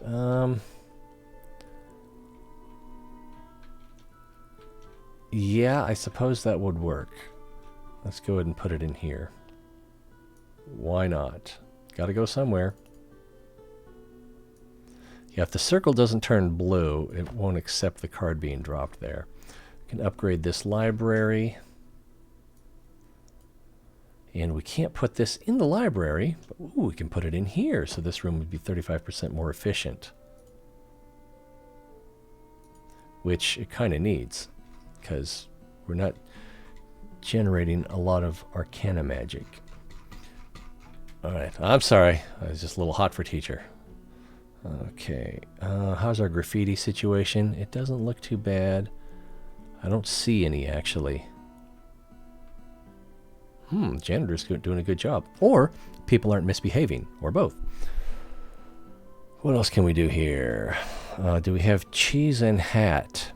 Yeah, I suppose that would work. Let's go ahead and put it in here. Why not? Gotta go somewhere. Yeah, if the circle doesn't turn blue, it won't accept the card being dropped there. We can upgrade this library. And we can't put this in the library, but ooh, we can put it in here, so this room would be 35% more efficient. Which it kind of needs, because we're not generating a lot of arcana magic. Alright, I'm sorry. I was just a little hot for teacher. Okay, how's our graffiti situation? It doesn't look too bad. I don't see any, actually. Janitor's doing a good job. Or people aren't misbehaving, or both. What else can we do here? Do we have cheese and hat?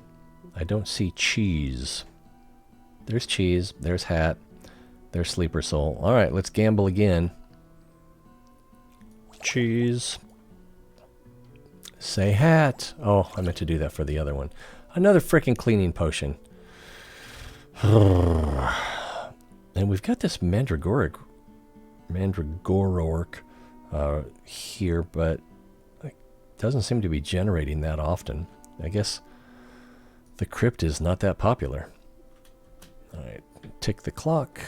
I don't see cheese. There's cheese, there's hat, there's sleeper soul. Alright, let's gamble again. Cheese. Say hat. Oh, I meant to do that for the other one. Another frickin' cleaning potion. And we've got this mandragoric here, but it doesn't seem to be generating that often. I guess the crypt is not that popular. Alright, tick the clock.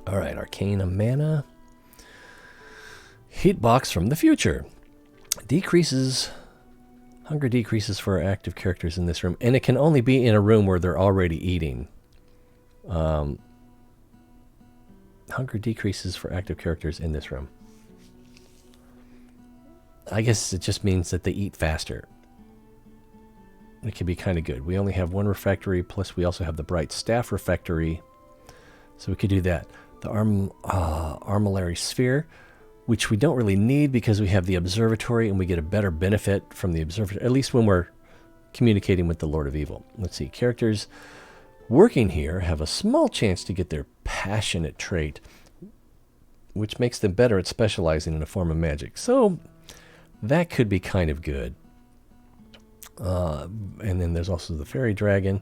Alright, Arcana Mana. Hitbox from the future. Hunger decreases for active characters in this room, and it can only be in a room where they're already eating. Hunger decreases for active characters in this room. I guess it just means that they eat faster. It can be kind of good. We only have one refectory, plus we also have the Bright Staff refectory, so we could do that. The Armillary Sphere, which we don't really need because we have the observatory and we get a better benefit from the observatory, at least when we're communicating with the Lord of Evil. Let's see, characters working here have a small chance to get their passionate trait, which makes them better at specializing in a form of magic. So that could be kind of good. And then there's also the fairy dragon.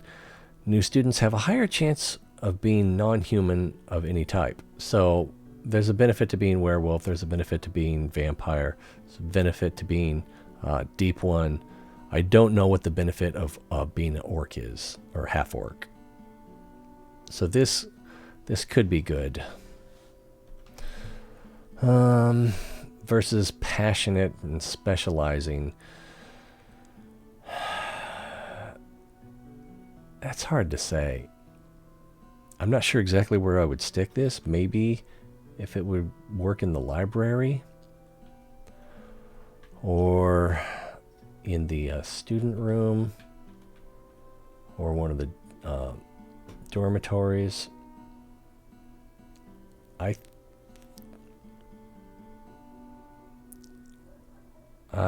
New students have a higher chance of being non-human of any type. So there's a benefit to being werewolf. There's a benefit to being vampire. There's a benefit to being deep one. I don't know what the benefit of being an orc is, or half orc. So this could be good. Versus passionate and specializing. That's hard to say. I'm not sure exactly where I would stick this. Maybe if it would work in the library or in the student room or one of the dormitories. I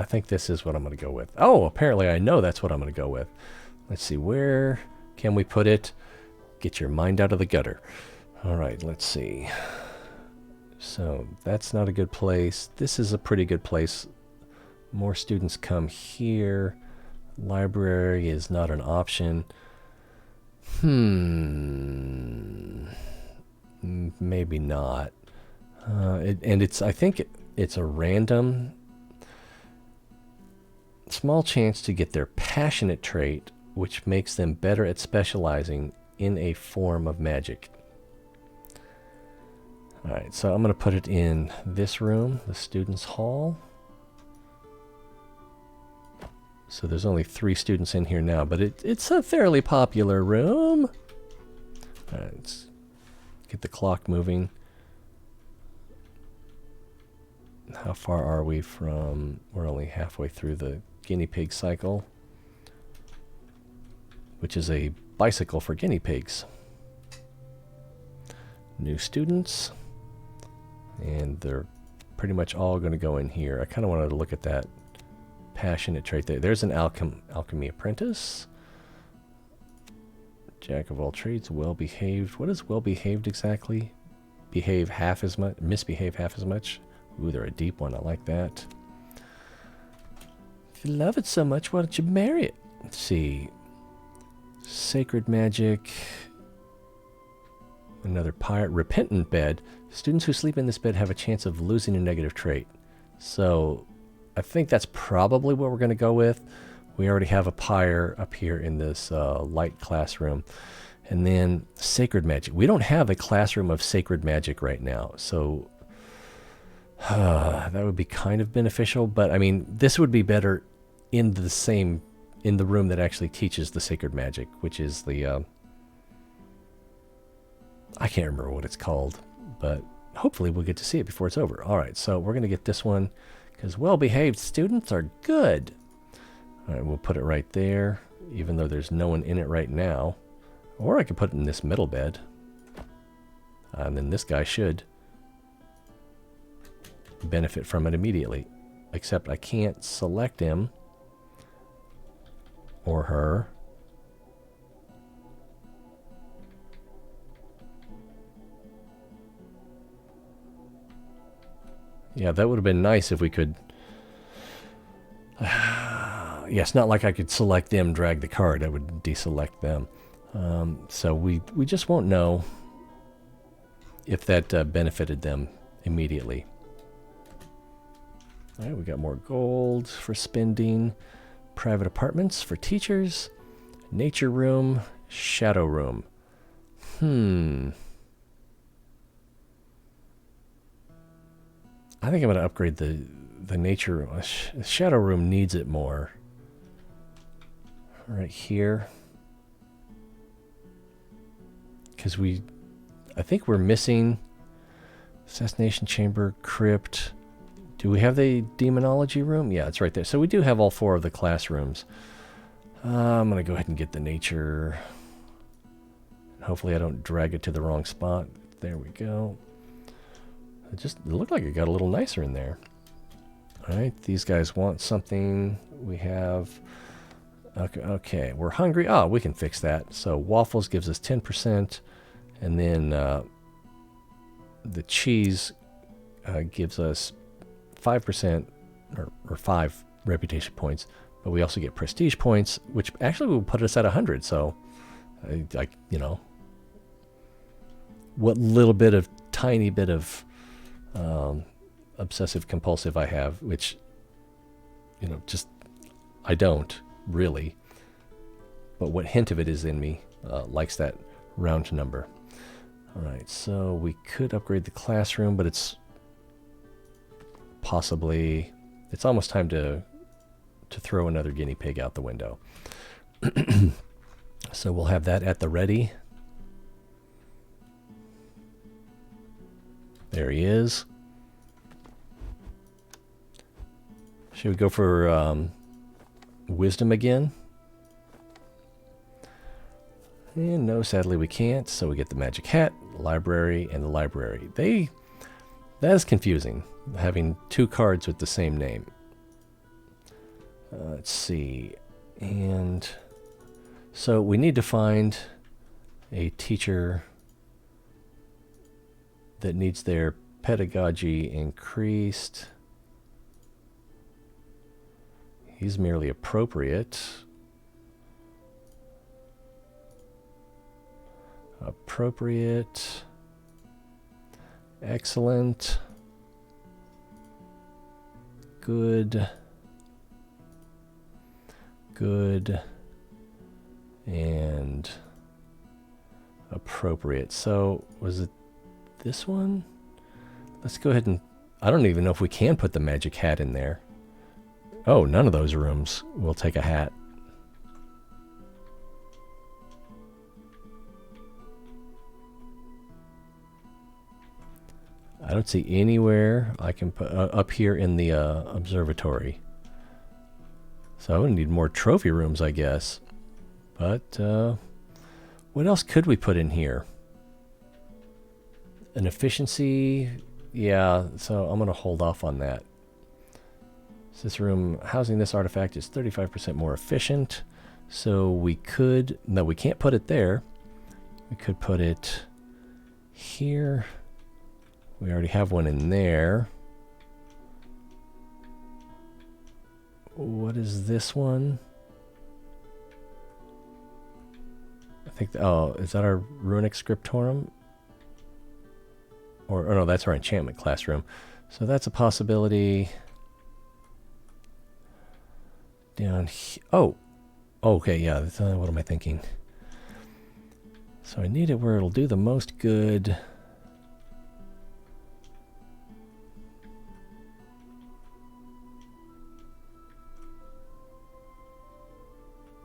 think this is what I'm going to go with. Oh, apparently I know that's what I'm going to go with. Let's see, where can we put it? Get your mind out of the gutter. All right, let's see. So that's not a good place. This is a pretty good place. More students come here. Library is not an option. Maybe not. I think it's a random small chance to get their passionate trait, which makes them better at specializing in a form of magic. All right, so I'm going to put it in this room, the students' hall. So there's only 3 students in here now, but it's a fairly popular room. All right, let's get the clock moving. How far are we from... We're only halfway through the guinea pig cycle, which is a bicycle for guinea pigs. New students, and they're pretty much all going to go in here. I kind of wanted to look at that passionate trait there. There's an alchemy apprentice. Jack of all trades, well-behaved. What is well-behaved exactly? Behave half as much, misbehave half as much. Ooh, they're a deep one. I like that. If you love it so much, why don't you marry it? Let's see. Sacred magic. Another pirate. Repentant bed. Students who sleep in this bed have a chance of losing a negative trait. So I think that's probably what we're going to go with. We already have a pyre up here in this light classroom. And then sacred magic. We don't have a classroom of sacred magic right now. So that would be kind of beneficial. But I mean, this would be better in the room that actually teaches the sacred magic, which is the... I can't remember what it's called, but hopefully we'll get to see it before it's over. All right, so we're going to get this one because well-behaved students are good. All right, we'll put it right there, even though there's no one in it right now. Or I could put it in this middle bed. And then this guy should benefit from it immediately. Except I can't select him or her. Yeah, that would have been nice if we could... yeah, it's not like I could select them, drag the card. I would deselect them. So we just won't know if that benefited them immediately. All right, we got more gold for spending. Private apartments for teachers. Nature room. Shadow room. I think I'm going to upgrade the nature room. The shadow room needs it more. Right here. Because I think we're missing assassination chamber, crypt. Do we have the demonology room? Yeah, it's right there. So we do have all 4 of the classrooms. I'm going to go ahead and get the nature. Hopefully I don't drag it to the wrong spot. There we go. It looked like it got a little nicer in there. All right, these guys want something. We have Okay, we're hungry. Oh, we can fix that. So waffles gives us 10%, and then the cheese gives us 5% or 5 reputation points, but we also get prestige points, which actually will put us at 100. So, you know, what little bit of tiny bit of obsessive compulsive I have, which, you know, just I don't really, but what hint of it is in me likes that round number. All right, so we could upgrade the classroom, but it's almost time to throw another guinea pig out the window. So we'll have that at the ready. There he is. Should we go for wisdom again? And no, sadly we can't. So we get the magic hat, library, and the library. That is confusing, having 2 cards with the same name. Let's see. And so we need to find a teacher that needs their pedagogy increased. He's merely appropriate. Appropriate. Excellent. Good. Good. And appropriate. So, was it this one? Let's go ahead and... I don't even know if we can put the magic hat in there. Oh, none of those rooms will take a hat. I don't see anywhere I can put up here in the observatory. So I would need more trophy rooms, I guess. But what else could we put in here? An efficiency? Yeah, so I'm going to hold off on that. So this room housing this artifact is 35% more efficient. So we could... No, we can't put it there. We could put it here. We already have one in there. What is this one? I think... oh, is that our runic scriptorum? Or no, that's our enchantment classroom. So that's a possibility. Down here. Oh, okay, yeah. That's, what am I thinking? So I need it where it'll do the most good.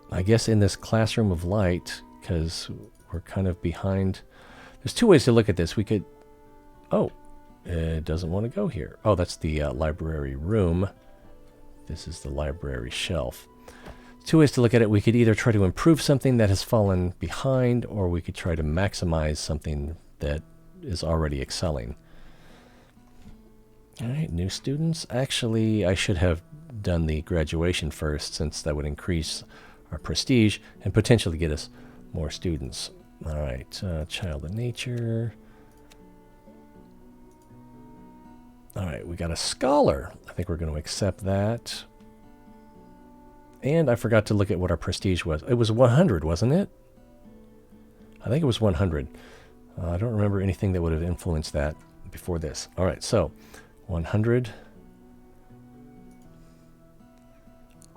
I guess in this classroom of light, because we're kind of behind. There's 2 ways to look at this. We could... oh, it doesn't want to go here. Oh, that's the library room. This is the library shelf. 2 ways to look at it. We could either try to improve something that has fallen behind, or we could try to maximize something that is already excelling. All right, new students. Actually, I should have done the graduation first, since that would increase our prestige and potentially get us more students. All right, child of nature. All right, we got a scholar. I think we're going to accept that. And I forgot to look at what our prestige was. It was 100, wasn't it? I think it was 100. I don't remember anything that would have influenced that before this. All right, so 100.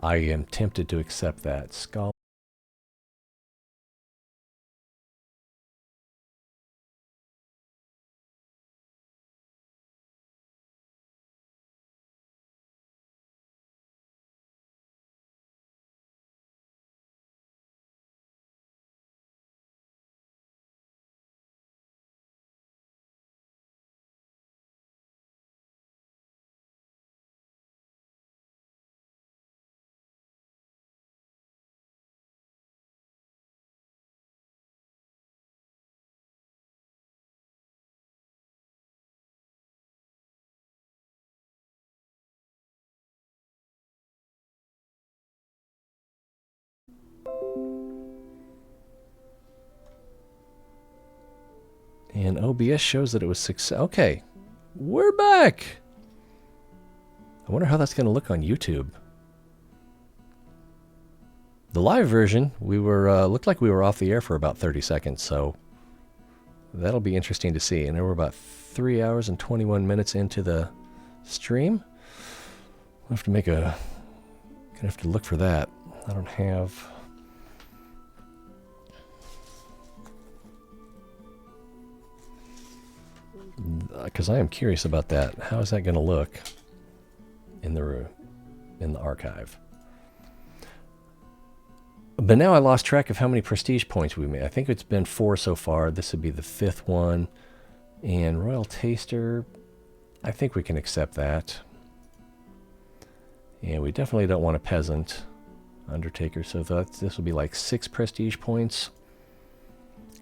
I am tempted to accept that. Scholar. And OBS shows that it was success. Okay, we're back. I wonder how that's going to look on YouTube. The live version, we were looked like we were off the air for about 30 seconds, so that'll be interesting to see. And we're about 3 hours and 21 minutes into the stream. We'll have to make a... Gonna have to look for that. I don't have... Because I am curious about that. How is that going to look in the archive? But now I lost track of how many prestige points we made. I think it's been 4 so far. This would be the 5th one. And Royal Taster, I think we can accept that. And we definitely don't want a peasant Undertaker, so this will be like 6 prestige points.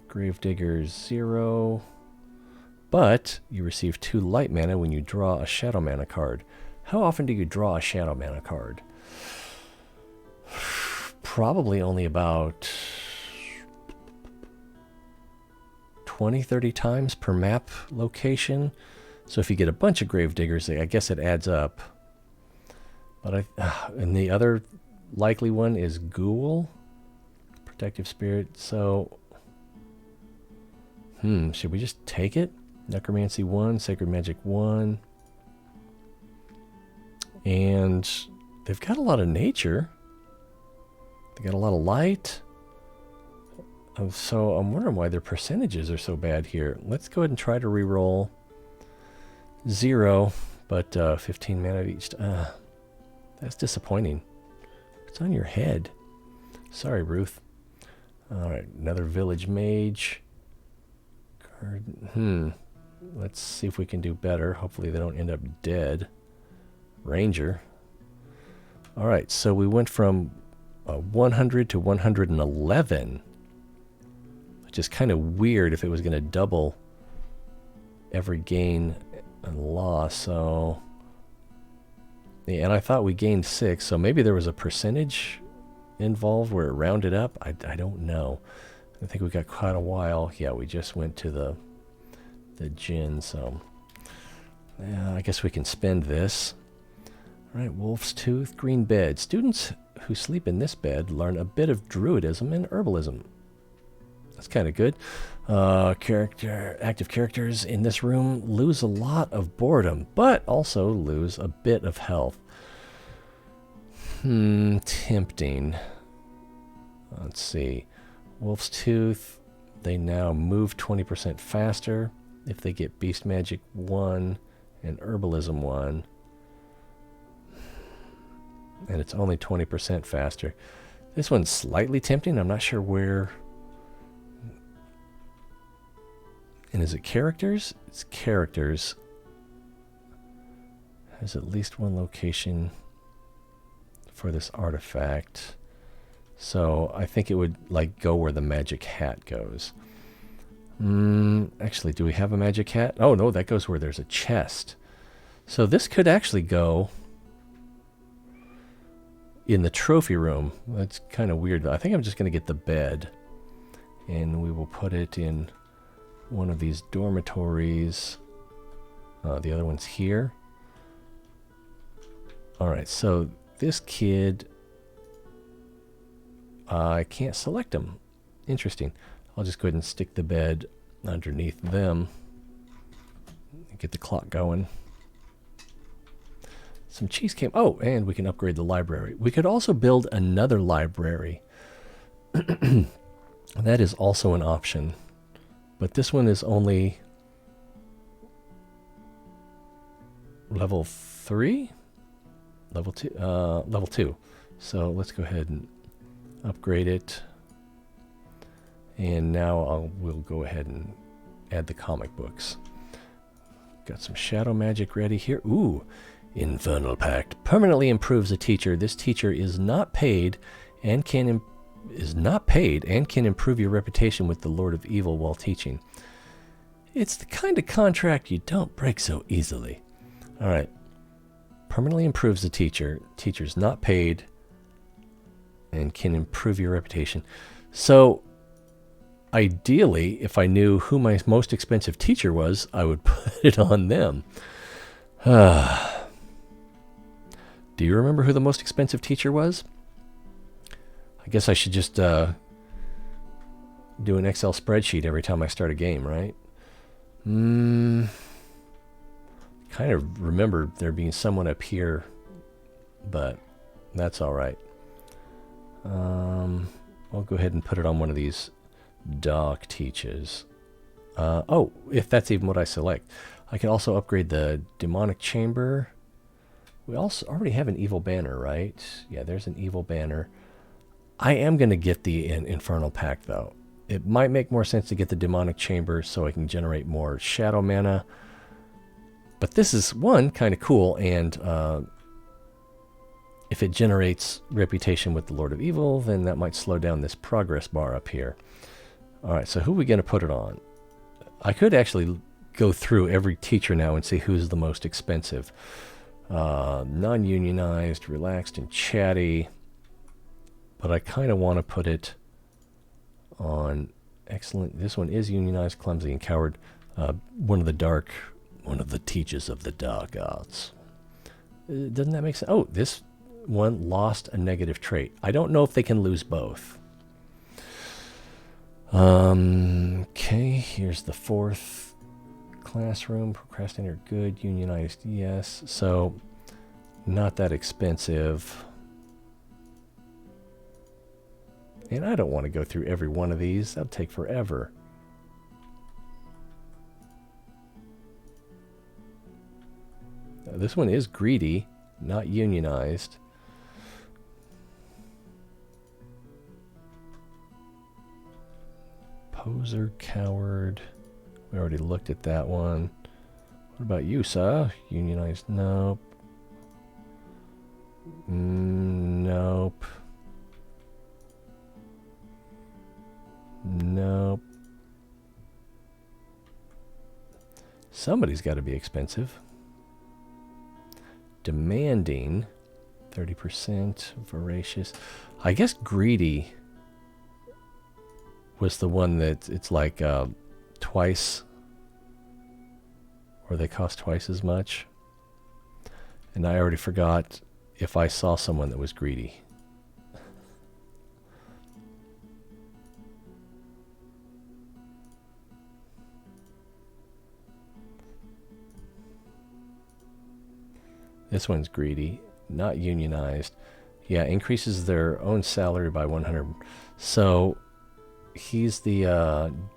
Gravedigger 0. But you receive 2 light mana when you draw a shadow mana card. How often do you draw a shadow mana card? Probably only about 20-30 times per map location. So if you get a bunch of Gravediggers, I guess it adds up. But and the other likely one is Ghoul, Protective Spirit. So, should we just take it? Necromancy 1, Sacred Magic 1. And they've got a lot of nature. They got a lot of light. So I'm wondering why their percentages are so bad here. Let's go ahead and try to reroll 0, but 15 mana each. That's disappointing. It's on your head. Sorry, Ruth. Alright, another Village Mage. Card. Let's see if we can do better. Hopefully they don't end up dead. Ranger. Alright, so we went from 100 to 111. Which is kind of weird if it was going to double every gain and loss. So, yeah, and I thought we gained 6, so maybe there was a percentage involved where it rounded up. I don't know. I think we got quite a while. Yeah, we just went to the Djinn, so yeah, I guess we can spend this. All right, Wolf's Tooth, Green Bed. Students who sleep in this bed learn a bit of druidism and herbalism. That's kind of good. Active characters in this room lose a lot of boredom, but also lose a bit of health. Tempting. Let's see. Wolf's Tooth, they now move 20% faster if they get Beast Magic 1 and Herbalism 1. And it's only 20% faster. This one's slightly tempting. I'm not sure where... And is it characters? It's characters. Has at least one location for this artifact. So I think it would like go where the magic hat goes. Actually, do we have a magic hat? Oh no, that goes where there's a chest. So this could actually go in the trophy room. That's kind of weird. I think I'm just going to get the bed. And we will put it in one of these dormitories. The other one's here. Alright, so this kid... I can't select them. Interesting. I'll just go ahead and stick the bed underneath them. Get the clock going. Some cheese came... Oh, and we can upgrade the library. We could also build another library. That is also an option. But this one is only level 3? Level 2? Level 2. So let's go ahead and upgrade it. And now we'll go ahead and add the comic books. Got some shadow magic ready here. Ooh, Infernal Pact permanently improves a teacher. This teacher is not paid and can improve your reputation with the Lord of Evil while teaching. It's the kind of contract you don't break so easily. Alright. Permanently improves the teacher. Teacher's not paid and can improve your reputation. So ideally, if I knew who my most expensive teacher was, I would put it on them. Do you remember who the most expensive teacher was? I guess I should just do an Excel spreadsheet every time I start a game, right? Kind of remember there being someone up here, but that's all right. I'll go ahead and put it on one of these dark teachers. Oh, if that's even what I select. I can also upgrade the demonic chamber. We also already have an evil banner, right? Yeah, there's an evil banner. I am going to get the infernal pact, though. It might make more sense to get the demonic chamber so I can generate more shadow mana. But this is, one, kind of cool, and if it generates reputation with the Lord of Evil, then that might slow down this progress bar up here. All right, so who are we going to put it on? I could actually go through every teacher now and see who's the most expensive. Non-unionized, relaxed, and chatty. But I kind of want to put it on excellent. This one is unionized, clumsy, and coward. One of the teachers of the dark arts. Doesn't that make sense? Oh, this one lost a negative trait. I don't know if they can lose both. Okay, here's the fourth classroom. Procrastinator, good. Unionized, yes. So, not that expensive. And I don't want to go through every one of these. That'll take forever. This one is greedy, not unionized. Poser, coward. We already looked at that one. What about you, sir? Unionized, nope. Nope. Nope. Somebody's got to be expensive. Demanding, 30%. Voracious. I guess greedy was the one that it's like twice, or they cost twice as much. And I already forgot if I saw someone that was greedy. This one's greedy, not unionized. Yeah, increases their own salary by 100. So he's the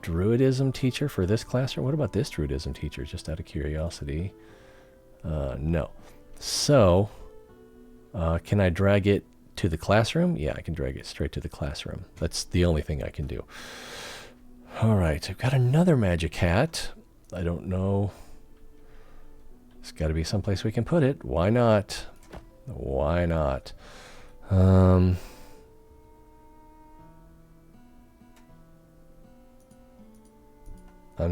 druidism teacher for this class. Or what about this druidism teacher, just out of curiosity? No. So, can I drag it to the classroom? Yeah, I can drag it straight to the classroom. That's the only thing I can do. All right, I've got another magic hat. I don't know. There's got to be someplace we can put it. Why not? Why not? I'm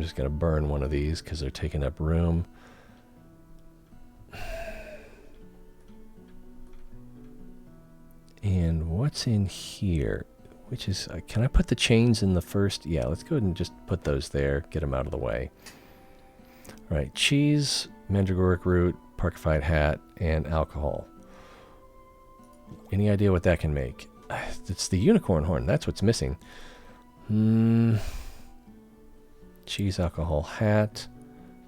just going to burn one of these because they're taking up room. And what's in here? Which is, can I put the chains in the first? Yeah, let's go ahead and just put those there. Get them out of the way. All right, cheese, mandragoric root, parkified hat, and alcohol. Any idea what that can make? It's the unicorn horn. That's what's missing. Cheese, alcohol, hat.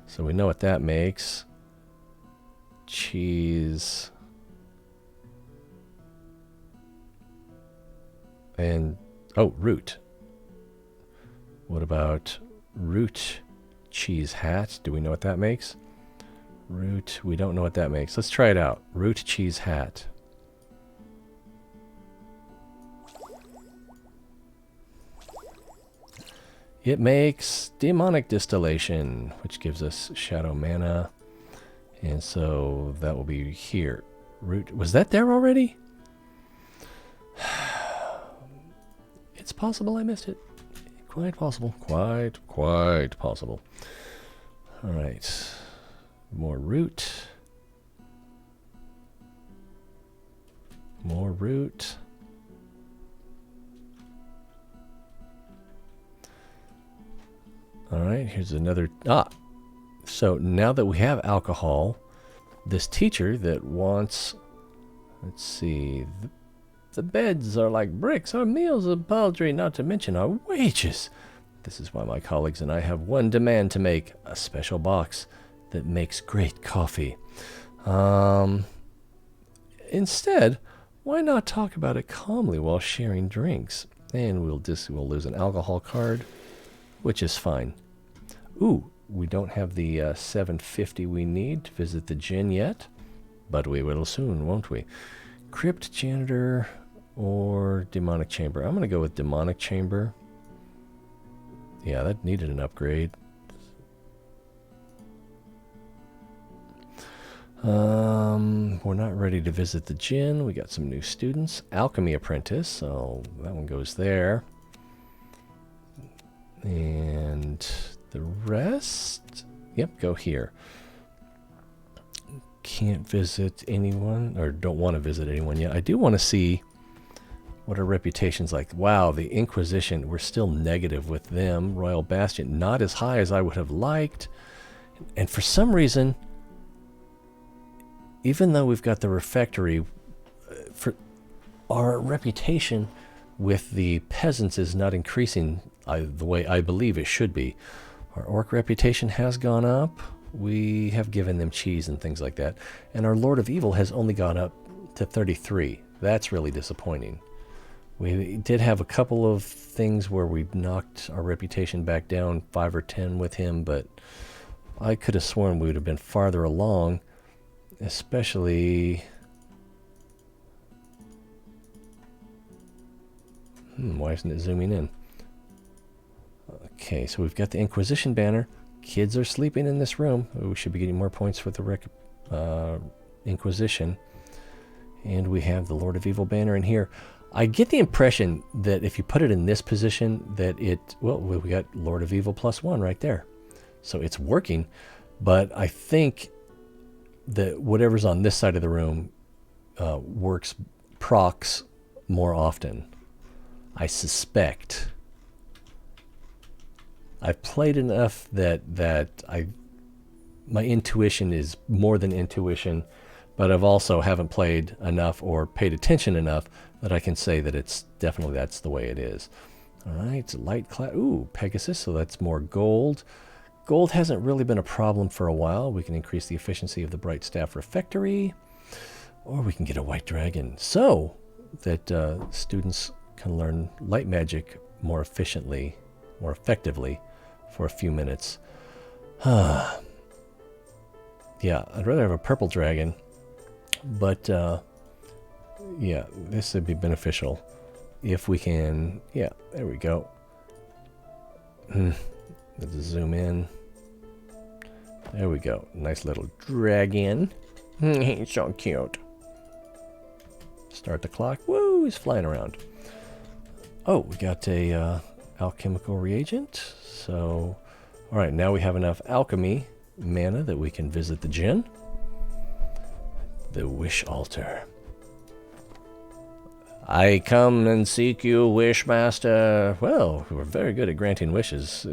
So we know what that makes. Cheese. And, oh, root. What about root cheese hat? Do we know what that makes? Root, we don't know what that makes. Let's try it out. Root cheese hat. It makes demonic distillation, which gives us shadow mana. And so that will be here. Root, was that there already? It's possible I missed it. Quite possible. Quite possible. All right. More root. More root. All right, here's another... So now that we have alcohol, this teacher that wants... Let's see... The beds are like bricks, our meals are paltry, not to mention our wages. This is why my colleagues and I have one demand to make: a special box that makes great coffee. Instead, why not talk about it calmly while sharing drinks? And we'll lose an alcohol card, which is fine. Ooh, we don't have the $750 we need to visit the Djinn yet, but we will soon, won't we? Crypt janitor or demonic chamber. I'm going to go with demonic chamber. Yeah, that needed an upgrade. We're not ready to visit the Djinn. We got some new students. Alchemy apprentice, so that one goes there. And the rest, yep, go here. Can't visit anyone, or don't want to visit anyone yet. I do want to see what our reputation's like. Wow, the Inquisition, we're still negative with them. Royal Bastion, not as high as I would have liked. And for some reason, even though we've got the refectory, for our reputation with the peasants is not increasing the way I believe it should be. Our orc reputation has gone up. We have given them cheese and things like that. And our Lord of Evil has only gone up to 33. That's really disappointing. We did have a couple of things where we knocked our reputation back down 5 or 10 with him, but I could have sworn we would have been farther along, especially... why isn't it zooming in? Okay, so we've got the Inquisition banner. Kids are sleeping in this room. We should be getting more points for the Inquisition. And we have the Lord of Evil banner in here. I get the impression that if you put it in this position, that it... Well, we got Lord of Evil +1 right there. So it's working. But I think that whatever's on this side of the room procs more often. I suspect. I've played enough that my intuition is more than intuition, but I've also haven't played enough or paid attention enough that I can say that it's definitely that's the way it is. All right, light class. Ooh, Pegasus, so that's more gold. Gold hasn't really been a problem for a while. We can increase the efficiency of the Bright Staff Refectory, or we can get a white dragon so that students can learn light magic more efficiently, more effectively for a few minutes. Yeah, I'd rather have a purple dragon, but yeah, this would be beneficial if we can. Yeah, there we go. Let's zoom in. There we go. Nice little dragon. He's so cute. Start the clock. Woo, he's flying around. Oh, we got a alchemical reagent. So, all right, now we have enough alchemy mana that we can visit the Djinn. The Wish Altar. I come and seek you, Wishmaster. Well, we're very good at granting wishes,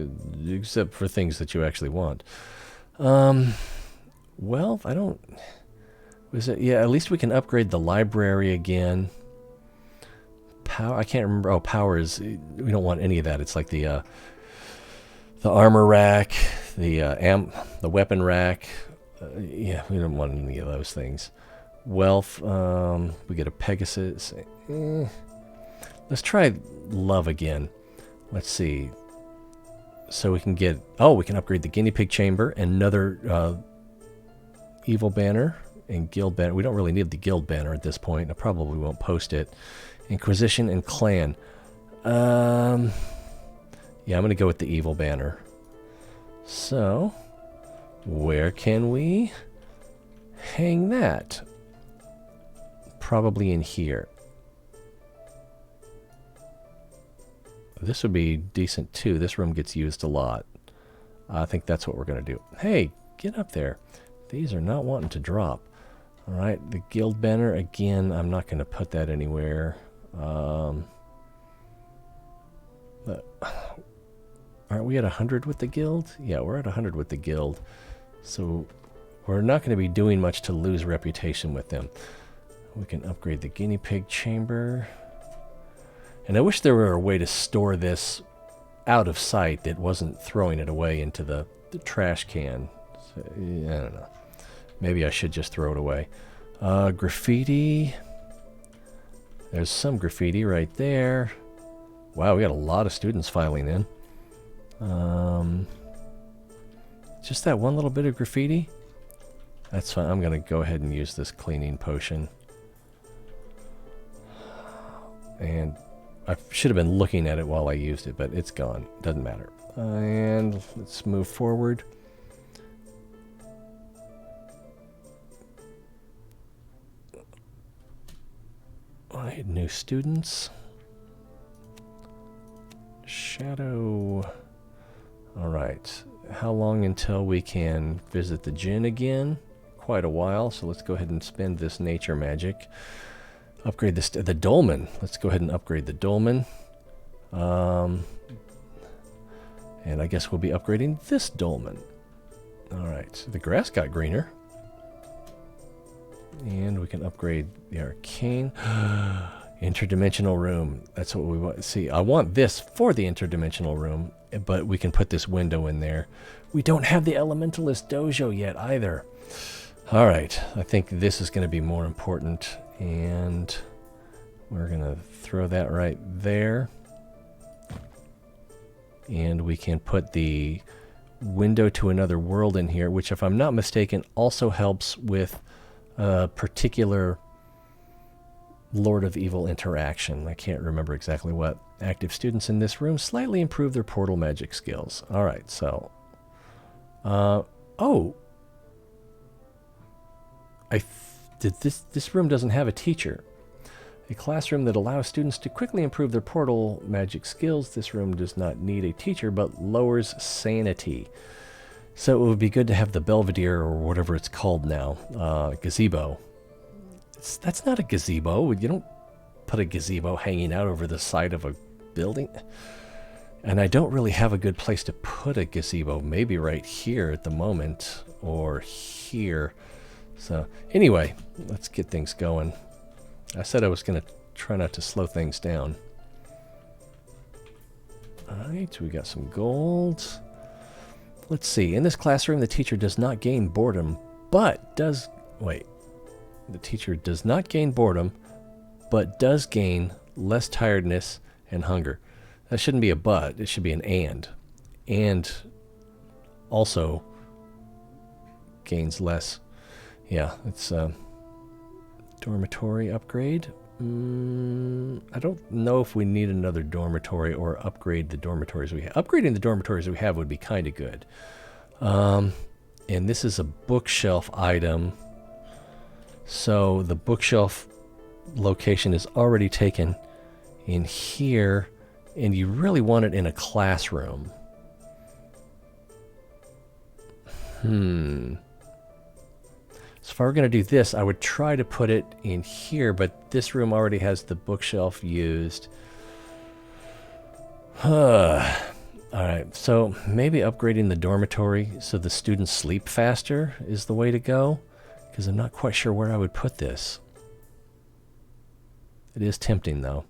except for things that you actually want. Well, I don't... Was it? Yeah, at least we can upgrade the library again. Power, I can't remember. Oh, power is... We don't want any of that. It's like the armor rack, the weapon rack. Yeah, we don't want any of those things. Wealth, we get a Pegasus. Let's try love again. Let's see. So we can get... Oh, we can upgrade the guinea pig chamber and another evil banner and guild banner. We don't really need the guild banner at this point. I probably won't post it. Inquisition and clan. Yeah, I'm going to go with the evil banner. So, where can we hang that? Probably in here. This would be decent too. This room gets used a lot. I think that's what we're going to do. Hey, get up there. These are not wanting to drop. All right, the guild banner, again, I'm not going to put that anywhere. Aren't we at 100 with the guild? Yeah, we're at 100 with the guild. So we're not going to be doing much to lose reputation with them. We can upgrade the guinea pig chamber. And I wish there were a way to store this out of sight that wasn't throwing it away into the trash can. So, yeah, I don't know. Maybe I should just throw it away. Graffiti. There's some graffiti right there. Wow, we got a lot of students filing in. Just that one little bit of graffiti? That's fine. I'm going to go ahead and use this cleaning potion. And I should have been looking at it while I used it, but it's gone. Doesn't matter. And let's move forward. Alright, new students. Shadow. Alright, how long until we can visit the Djinn again? Quite a while, so let's go ahead and spend this nature magic. Upgrade this, the dolmen. Let's go ahead and upgrade the dolmen. And I guess we'll be upgrading this dolmen. Alright, so the grass got greener. And we can upgrade the arcane. Interdimensional room. That's what we want. See, I want this for the interdimensional room, but we can put this window in there. We don't have the elementalist dojo yet either. All right, I think this is going to be more important, and we're going to throw that right there. And we can put the window to another world in here, which, if I'm not mistaken, also helps with a particular Lord of Evil interaction. I can't remember exactly what. Active students in this room slightly improve their portal magic skills. All right, so oh, this room doesn't have a teacher. A classroom that allows students to quickly improve their portal magic skills. This room does not need a teacher, but lowers sanity. So it would be good to have the Belvedere, or whatever it's called now, gazebo. That's not a gazebo. You don't put a gazebo hanging out over the side of a building. And I don't really have a good place to put a gazebo. Maybe right here at the moment, or here. So anyway, let's get things going. I said I was going to try not to slow things down. Alright, we got some gold. Let's see. In this classroom, the teacher does not gain boredom, but does... Wait. The teacher does not gain boredom, but does gain less tiredness and hunger. That shouldn't be a but. It should be an and. And also gains less. Yeah, it's a dormitory upgrade. I don't know if we need another dormitory or upgrade the dormitories we have. Upgrading the dormitories we have would be kind of good. And this is a bookshelf item. So the bookshelf location is already taken in here, and you really want it in a classroom. So if I were going to do this, I would try to put it in here, but this room already has the bookshelf used. Alright, so maybe upgrading the dormitory so the students sleep faster is the way to go. Because I'm not quite sure where I would put this. It is tempting, though.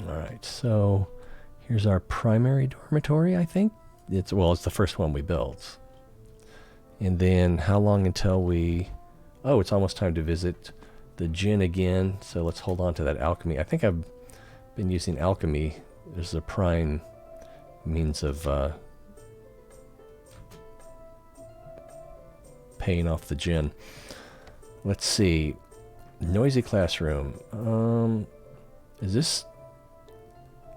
Alright, so here's our primary dormitory, I think. It's the first one we built. And then how long until we... Oh, it's almost time to visit the Djinn again. So let's hold on to that alchemy. I think I've been using alchemy as a prime means of... paying off the Djinn. Let's see. Noisy classroom. Is this...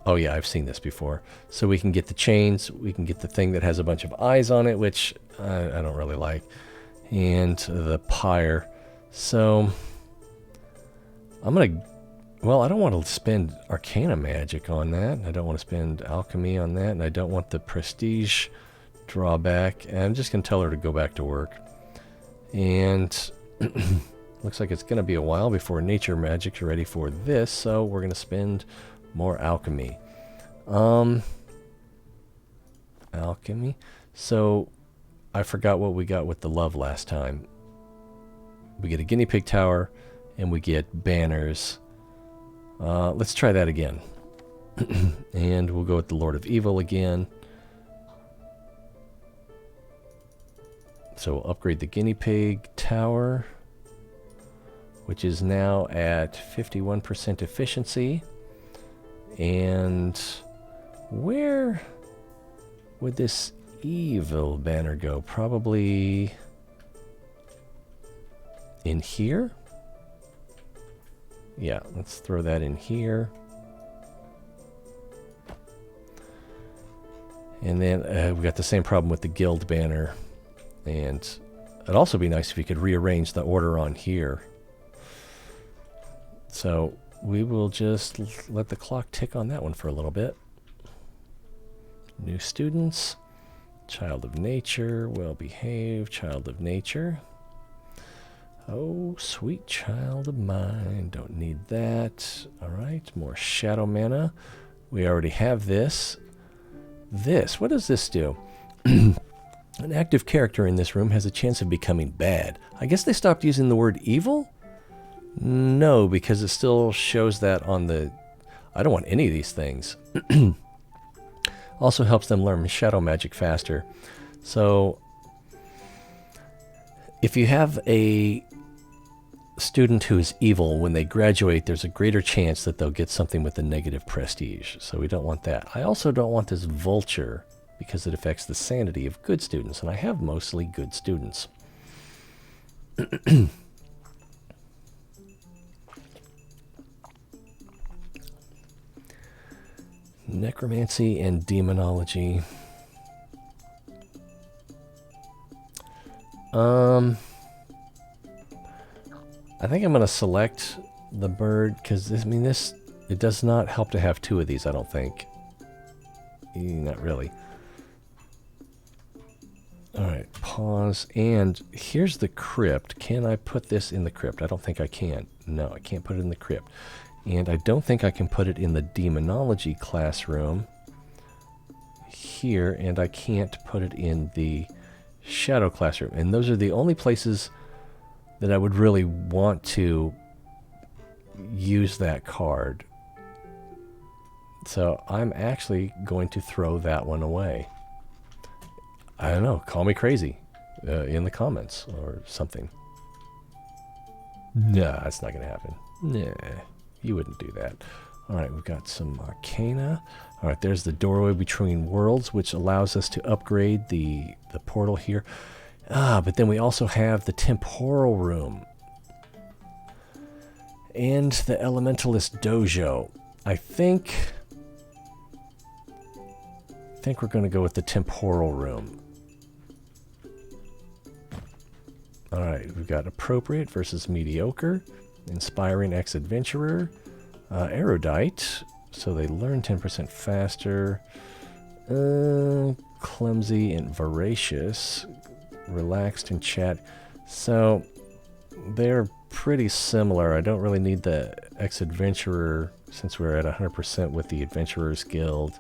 Oh yeah, I've seen this before. So we can get the chains. We can get the thing that has a bunch of eyes on it, which I don't really like. And the pyre. So I'm going to... Well, I don't want to spend Arcana magic on that. I don't want to spend alchemy on that. And I don't want the prestige drawback. And I'm just going to tell her to go back to work. And looks like it's going to be a while before nature magic's ready for this, so we're going to spend more alchemy. Alchemy. So, I forgot what we got with the love last time. We get a guinea pig tower, and we get banners. Let's try that again. And we'll go with the Lord of Evil again. So we'll upgrade the guinea pig tower, which is now at 51% efficiency. And where would this evil banner go? Probably in here? Yeah, let's throw that in here. And then we got the same problem with the guild banner. And it'd also be nice if you could rearrange the order on here. So we will just let the clock tick on that one for a little bit. New students. Child of nature. Well behaved. Child of nature. Oh, sweet child of mine. Don't need that. Alright, more shadow mana. We already have this. This. What does this do? An active character in this room has a chance of becoming bad. I guess they stopped using the word evil? No, because it still shows that on the... I don't want any of these things. Also helps them learn shadow magic faster. So, if you have a student who is evil, when they graduate, there's a greater chance that they'll get something with a negative prestige. So we don't want that. I also don't want this vulture, because it affects the sanity of good students, and I have mostly good students. Necromancy and demonology. I think I'm going to select the bird, because it does not help to have two of these, I don't think. Not really. Alright, pause, and here's the crypt. Can I put this in the crypt? I don't think I can. No, I can't put it in the crypt. And I don't think I can put it in the demonology classroom here, and I can't put it in the shadow classroom. And those are the only places that I would really want to use that card. So I'm actually going to throw that one away. I don't know, call me crazy in the comments or something. Nah, that's not going to happen. Nah, you wouldn't do that. Alright, we've got some arcana. Alright, there's the doorway between worlds, which allows us to upgrade the portal here. But then we also have the temporal room. And the elementalist dojo. I think we're going to go with the temporal room. Alright, we've got appropriate versus mediocre, inspiring ex-adventurer, erudite, so they learn 10% faster, clumsy and voracious, relaxed and chat. So they're pretty similar. I don't really need the ex-adventurer since we're at 100% with the Adventurers Guild.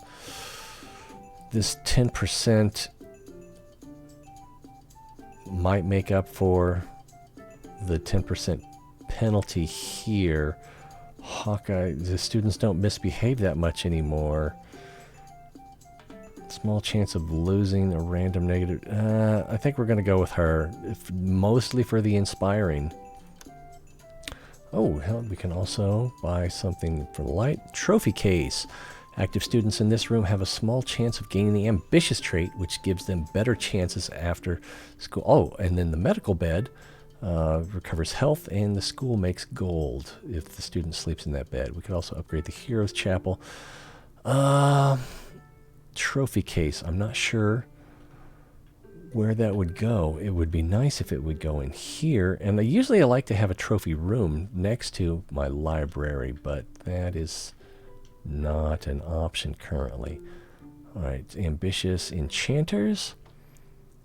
This 10% might make up for the 10% penalty here. Hawkeye, the students don't misbehave that much anymore. Small chance of losing a random negative. I think we're going to go with her, mostly for the inspiring. Oh, hell, we can also buy something for the light. Trophy case. Active students in this room have a small chance of gaining the ambitious trait, which gives them better chances after school. Oh, and then the medical bed recovers health, and the school makes gold if the student sleeps in that bed. We could also upgrade the hero's chapel. Trophy case. I'm not sure where that would go. It would be nice if it would go in here. And I like to have a trophy room next to my library, but that is not an option currently. Alright, ambitious enchanters.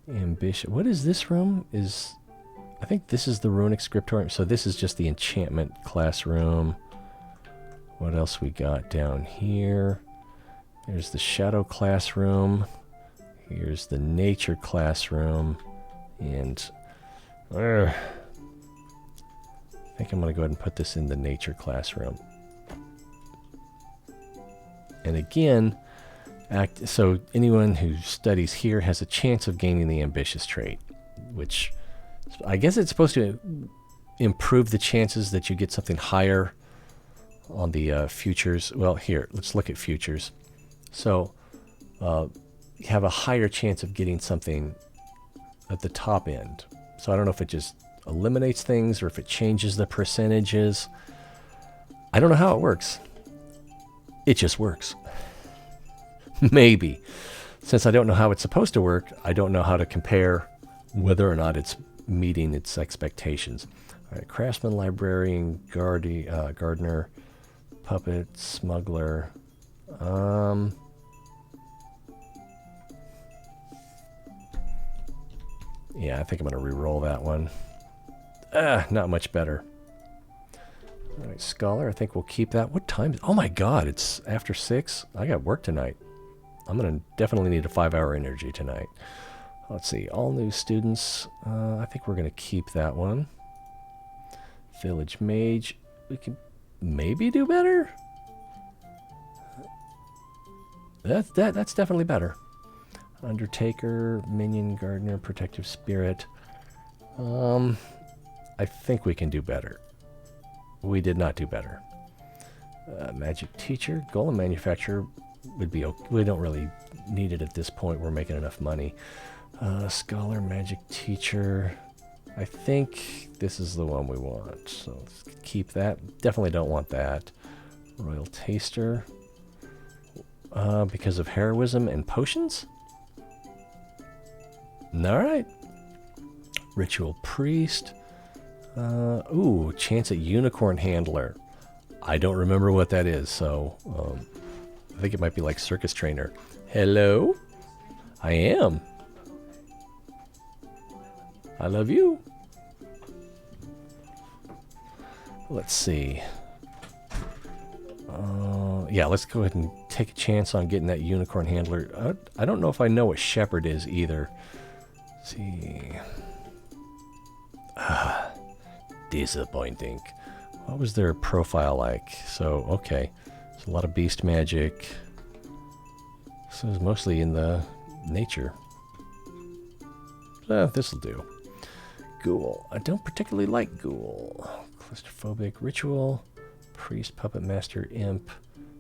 What is this room? I think this is the runic scriptorium. So this is just the enchantment classroom. What else we got down here? Here's the shadow classroom. Here's the nature classroom. And I think I'm going to go ahead and put this in the nature classroom. And again, so anyone who studies here has a chance of gaining the ambitious trait, which I guess it's supposed to improve the chances that you get something higher on the futures. Well, here, let's look at futures. So you have a higher chance of getting something at the top end. So I don't know if it just eliminates things or if it changes the percentages. I don't know how it works. It just works. Maybe. Since I don't know how it's supposed to work, I don't know how to compare whether or not it's meeting its expectations. All right, craftsman, librarian, gardener, puppet, smuggler. Yeah, I think I'm going to re-roll that one. Not much better. All right, scholar, I think we'll keep that. What time? Oh my god, it's after 6? I got work tonight. I'm going to definitely need a 5-hour energy tonight. Let's see, all new students. I think we're going to keep that one. Village mage. We can maybe do better. That's definitely better. Undertaker, minion, gardener, protective spirit. I think we can do better. We did not do better. Magic teacher, golem manufacturer would be okay. We don't really need it at this point. We're making enough money. Scholar, magic teacher. I think this is the one we want. So let's keep that. Definitely don't want that. Royal taster. Because of heroism and potions? Alright. Ritual priest. Ooh, chance at unicorn handler. I don't remember what that is, so I think it might be like circus trainer. Hello? I am. I love you. Let's see. Yeah, let's go ahead and take a chance on getting that unicorn handler. I don't know if I know what shepherd is either. Let's see. Disappointing. What was their profile like? So, okay. There's a lot of beast magic. So it's mostly in the nature. This'll do. Ghoul. I don't particularly like ghoul. Claustrophobic ritual. Priest, puppet master, imp.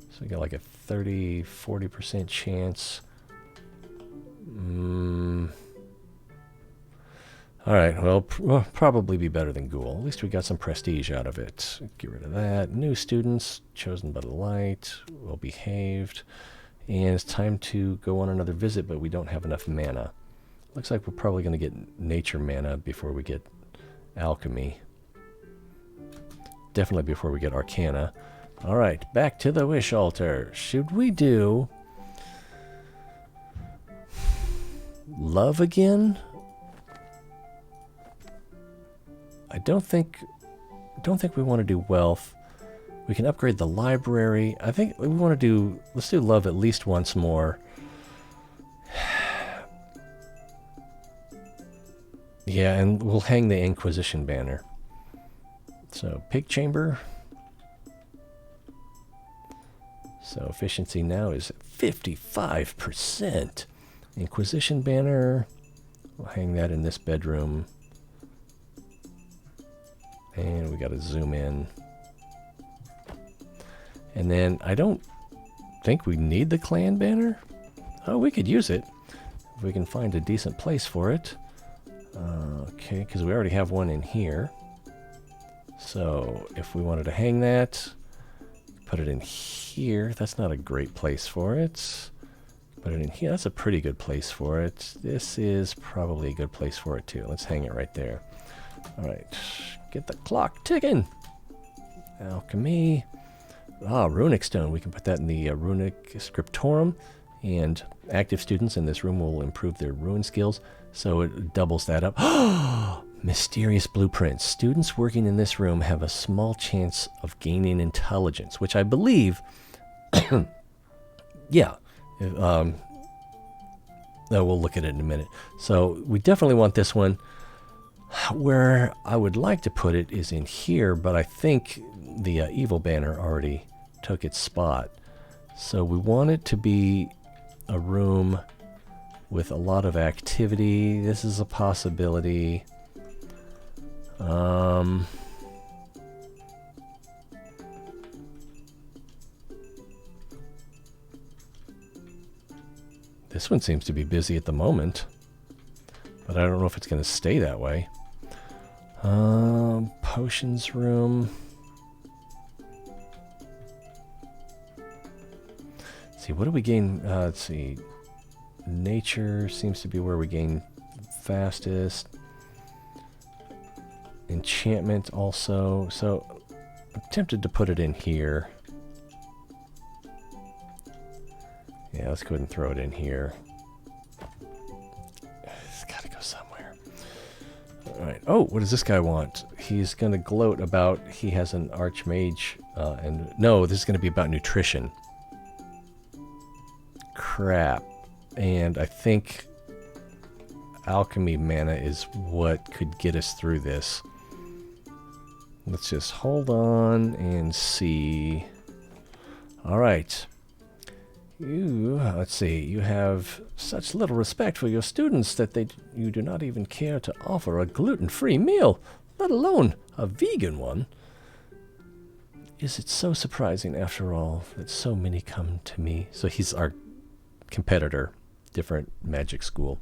So we got like a 30-40% chance. Alright, well, probably be better than ghoul. At least we got some prestige out of it. Get rid of that. New students, chosen by the light, well behaved. And it's time to go on another visit, but we don't have enough mana. Looks like we're probably going to get nature mana before we get alchemy. Definitely before we get arcana. Alright, back to the wish altar. Should we do love again? I don't think we want to do wealth. We can upgrade the library. I think we want to do, let's do love at least once more. Yeah, and we'll hang the Inquisition banner. So, pig chamber. So, efficiency now is 55%. Inquisition banner. We'll hang that in this bedroom. And we got to zoom in. And then I don't think we need the clan banner. Oh, we could use it if we can find a decent place for it. Okay, because we already have one in here. So if we wanted to hang that, put it in here. That's not a great place for it. Put it in here. That's a pretty good place for it. This is probably a good place for it too. Let's hang it right there. All right, get the clock ticking. Alchemy. Runic stone. We can put that in the runic scriptorum, and active students in this room will improve their rune skills, so it doubles that up. Mysterious blueprints. Students working in this room have a small chance of gaining intelligence, which I believe, yeah, We'll look at it in a minute. So we definitely want this one. Where I would like to put it is in here, but I think the evil banner already took its spot. So we want it to be a room with a lot of activity. This is a possibility. This one seems to be busy at the moment, but I don't know if it's going to stay that way. Potions room. Let's see, what do we gain? Let's see. Nature seems to be where we gain fastest. Enchantment also. So I'm tempted to put it in here. Yeah, let's go ahead and throw it in here. It's got to go somewhere. All right. Oh, what does this guy want? He's going to gloat about he has an archmage. And no, this is going to be about nutrition. Crap. And I think alchemy mana is what could get us through this. Let's just hold on and see. All right. Let's see, you have such little respect for your students that you do not even care to offer a gluten-free meal, let alone a vegan one. Is it so surprising, after all, that so many come to me? So he's our competitor, different magic school.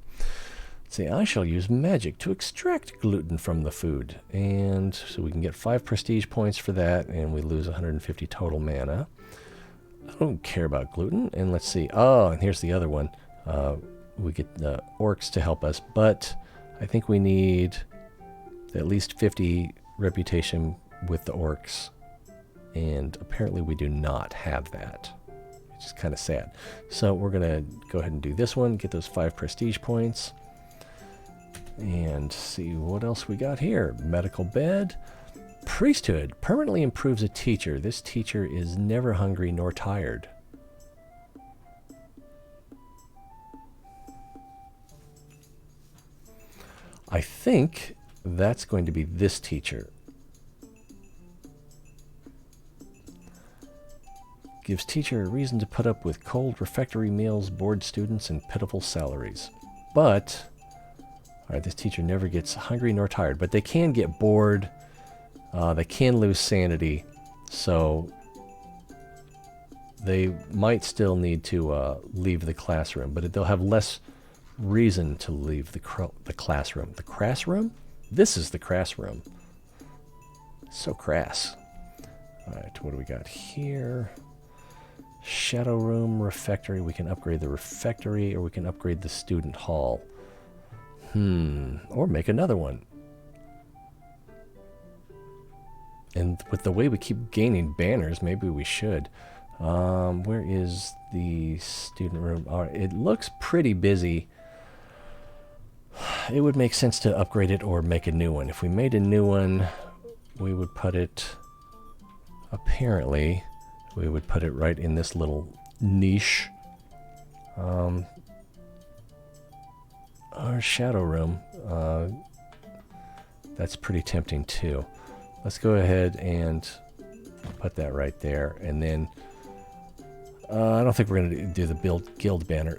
Let's see, I shall use magic to extract gluten from the food. And so we can get 5 prestige points for that, and we lose 150 total mana. I don't care about gluten. And let's see. Oh, and here's the other one. We get the orcs to help us, but I think we need at least 50 reputation with the orcs. And apparently we do not have that, which is kind of sad. So we're going to go ahead and do this one, get those 5 prestige points. And see what else we got here. Medical bed. Priesthood permanently improves a teacher. This teacher is never hungry nor tired. I think that's going to be this teacher. Gives teacher a reason to put up with cold refectory meals, bored students, and pitiful salaries. But, alright, this teacher never gets hungry nor tired, but they can get bored. They can lose sanity, so they might still need to leave the classroom, but they'll have less reason to leave the classroom. The crass room? This is the crass room. So crass. Alright, what do we got here? Shadow room, refectory. We can upgrade the refectory, or we can upgrade the student hall. Or make another one. And with the way we keep gaining banners, maybe we should. Where is the student room? It looks pretty busy. It would make sense to upgrade it or make a new one. If we made a new one, we would put it... Apparently, we would put it right in this little niche. Our shadow room. That's pretty tempting too. Let's go ahead and put that right there. And then, I don't think we're going to do the guild banner.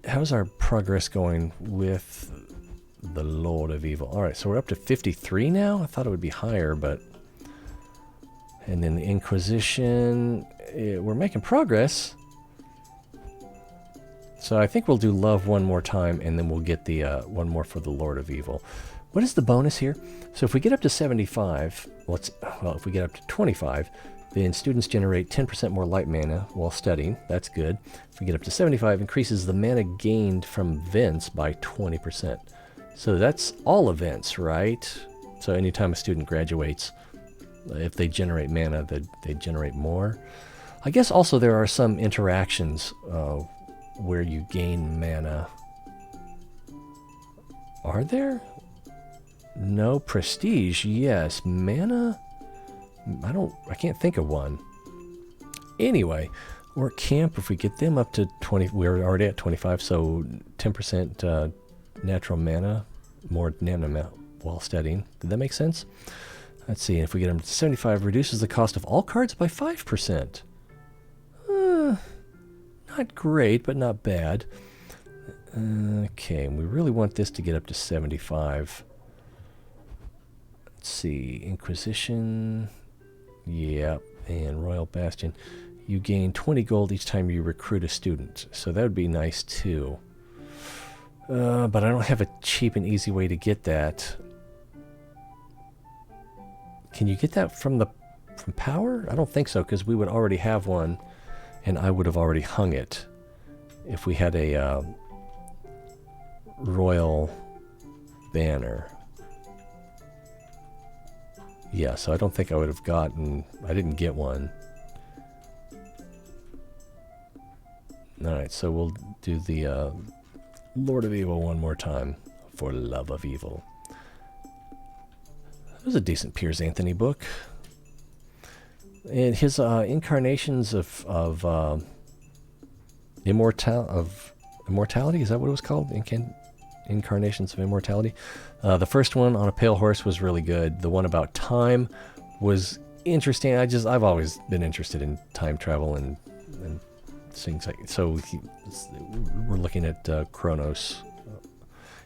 How's our progress going with the Lord of Evil? Alright, so we're up to 53 now? I thought it would be higher, but... And then the Inquisition, we're making progress. So I think we'll do Love one more time, and then we'll get the one more for the Lord of Evil. What is the bonus here? So if we get up to 75, if we get up to 25, then students generate 10% more light mana while studying. That's good. If we get up to 75, increases the mana gained from events by 20%. So that's all events, right? So anytime a student graduates, if they generate mana, they generate more. I guess also there are some interactions where you gain mana. Are there? No. Prestige, yes. Mana? I can't think of one. Anyway, Orc Camp, if we get them up to 20, we're already at 25, so 10% natural mana, more mana while studying. Did that make sense? Let's see, if we get them to 75, reduces the cost of all cards by 5%. Not great, but not bad. Okay, we really want this to get up to 75. Let's see, Inquisition, yeah, and Royal Bastion. You gain 20 gold each time you recruit a student, so that would be nice too. But I don't have a cheap and easy way to get that. Can you get that from power? I don't think so, because we would already have one, and I would have already hung it if we had a royal banner. Yeah, so I don't think I would have gotten... I didn't get one. Alright, so we'll do the Lord of Evil one more time. For Love of Evil. It was a decent Piers Anthony book. And his incarnations of immortality, is that what it was called? Incarnations of Immortality. The first one on a pale horse was really good. The one about time was interesting. I've always been interested in time travel and things like so. We're looking at Kronos,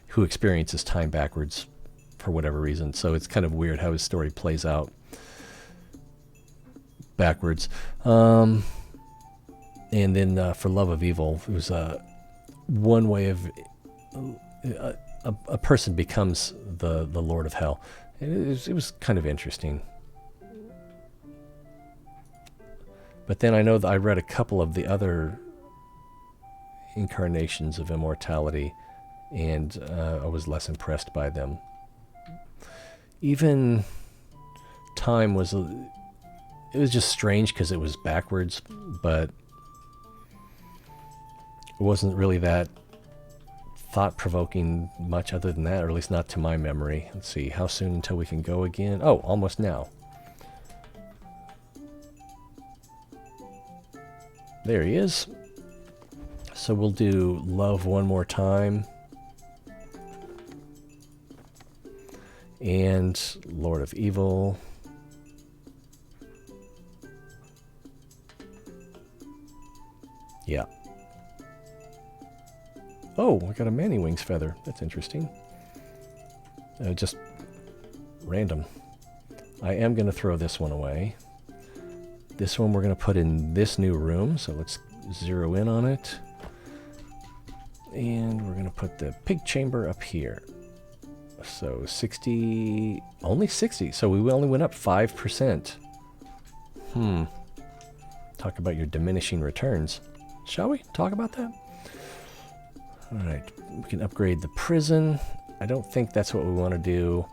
who experiences time backwards for whatever reason. So it's kind of weird how his story plays out backwards. And then for Love of Evil, it was one way of a person becomes the Lord of Hell. It was kind of interesting. But then I know that I read a couple of the other incarnations of immortality, and I was less impressed by them. Even time was... It was just strange because it was backwards, but it wasn't really that thought-provoking much other than that, or at least not to my memory. Let's see, how soon until we can go again? Oh, almost now. There he is. So we'll do Love one more time. And Lord of Evil. Yeah. Oh, I got a Many-Wings feather. That's interesting. Just random. I am going to throw this one away. This one we're going to put in this new room, so let's zero in on it. And we're going to put the pig chamber up here. So 60, only 60, so we only went up 5%. Talk about your diminishing returns. Shall we talk about that? Alright, we can upgrade the prison. I don't think that's what we want to do.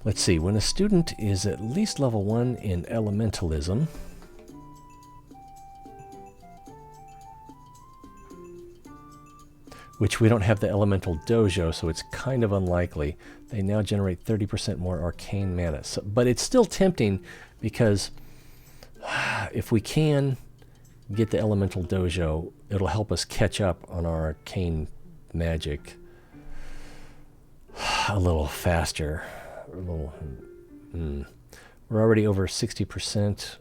Let's see, when a student is at least level 1 in elementalism, which we don't have the elemental dojo, so it's kind of unlikely, they now generate 30% more arcane mana. So, but it's still tempting because if we can get the elemental dojo, it'll help us catch up on our arcane magic a little faster. We're already over 60%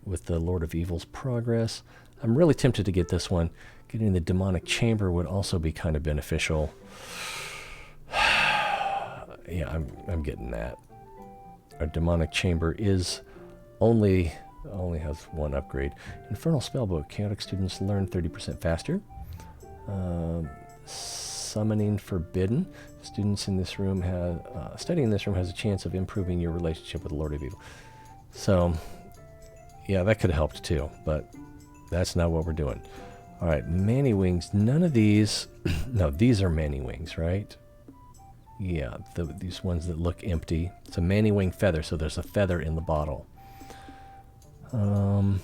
with the Lord of Evil's progress. I'm really tempted to get this one. Getting the demonic chamber would also be kind of beneficial. Yeah, I'm getting that. Our demonic chamber is only has one upgrade. Infernal Spellbook. Chaotic students learn 30% faster. Summoning Forbidden. Students in this room studying in this room has a chance of improving your relationship with the Lord of Evil. So, yeah, that could have helped too, but that's not what we're doing. All right, Many-Wings. None of these... No, these are Many-Wings, right? Yeah, these ones that look empty. It's a Many-Wing feather, so there's a feather in the bottle. So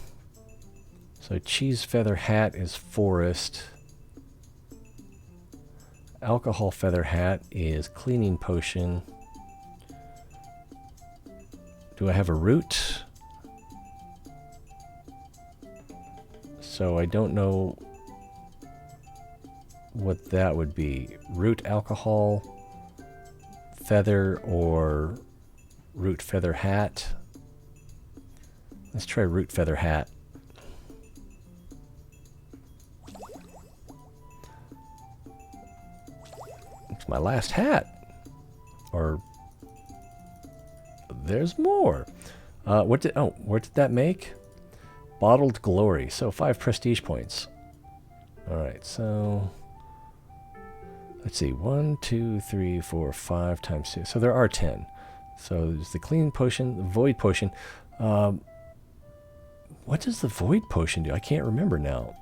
Cheese Feather Hat is Forest. Alcohol Feather Hat is Cleaning Potion. Do I have a root? so I don't know what that would be. Root alcohol, feather, or root feather hat. Let's try root feather hat. It's my last hat. Or there's more. What did that make? Bottled glory. So 5 prestige points. Alright, so let's see. 1, 2, 3, 4, 5 times 2. So there are 10. So there's the clean potion, the void potion. What does the void potion do? I can't remember now.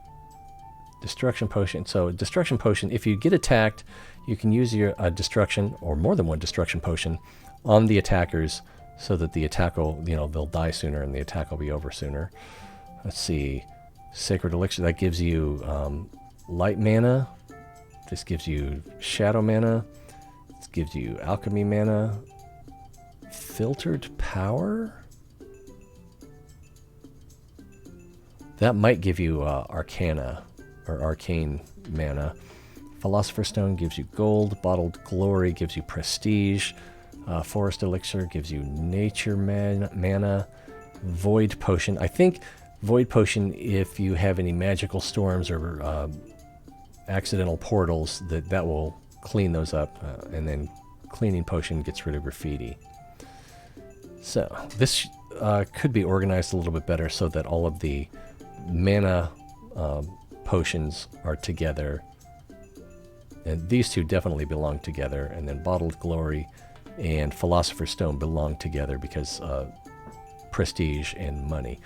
Destruction potion. So destruction potion, if you get attacked, you can use your destruction, or more than one destruction potion, on the attackers, so that the attack will, they'll die sooner and the attack will be over sooner. Let's see. Sacred elixir, that gives you light mana. This gives you shadow mana. This gives you alchemy mana. Filtered power? That might give you arcana, or arcane mana. Philosopher's Stone gives you gold. Bottled Glory gives you prestige. Forest Elixir gives you nature mana. Void Potion. I think Void Potion, if you have any magical storms or accidental portals, that will clean those up. And then Cleaning Potion gets rid of graffiti. So this could be organized a little bit better so that all of the mana potions are together. And these two definitely belong together. And then Bottled Glory and Philosopher's Stone belong together because prestige and money.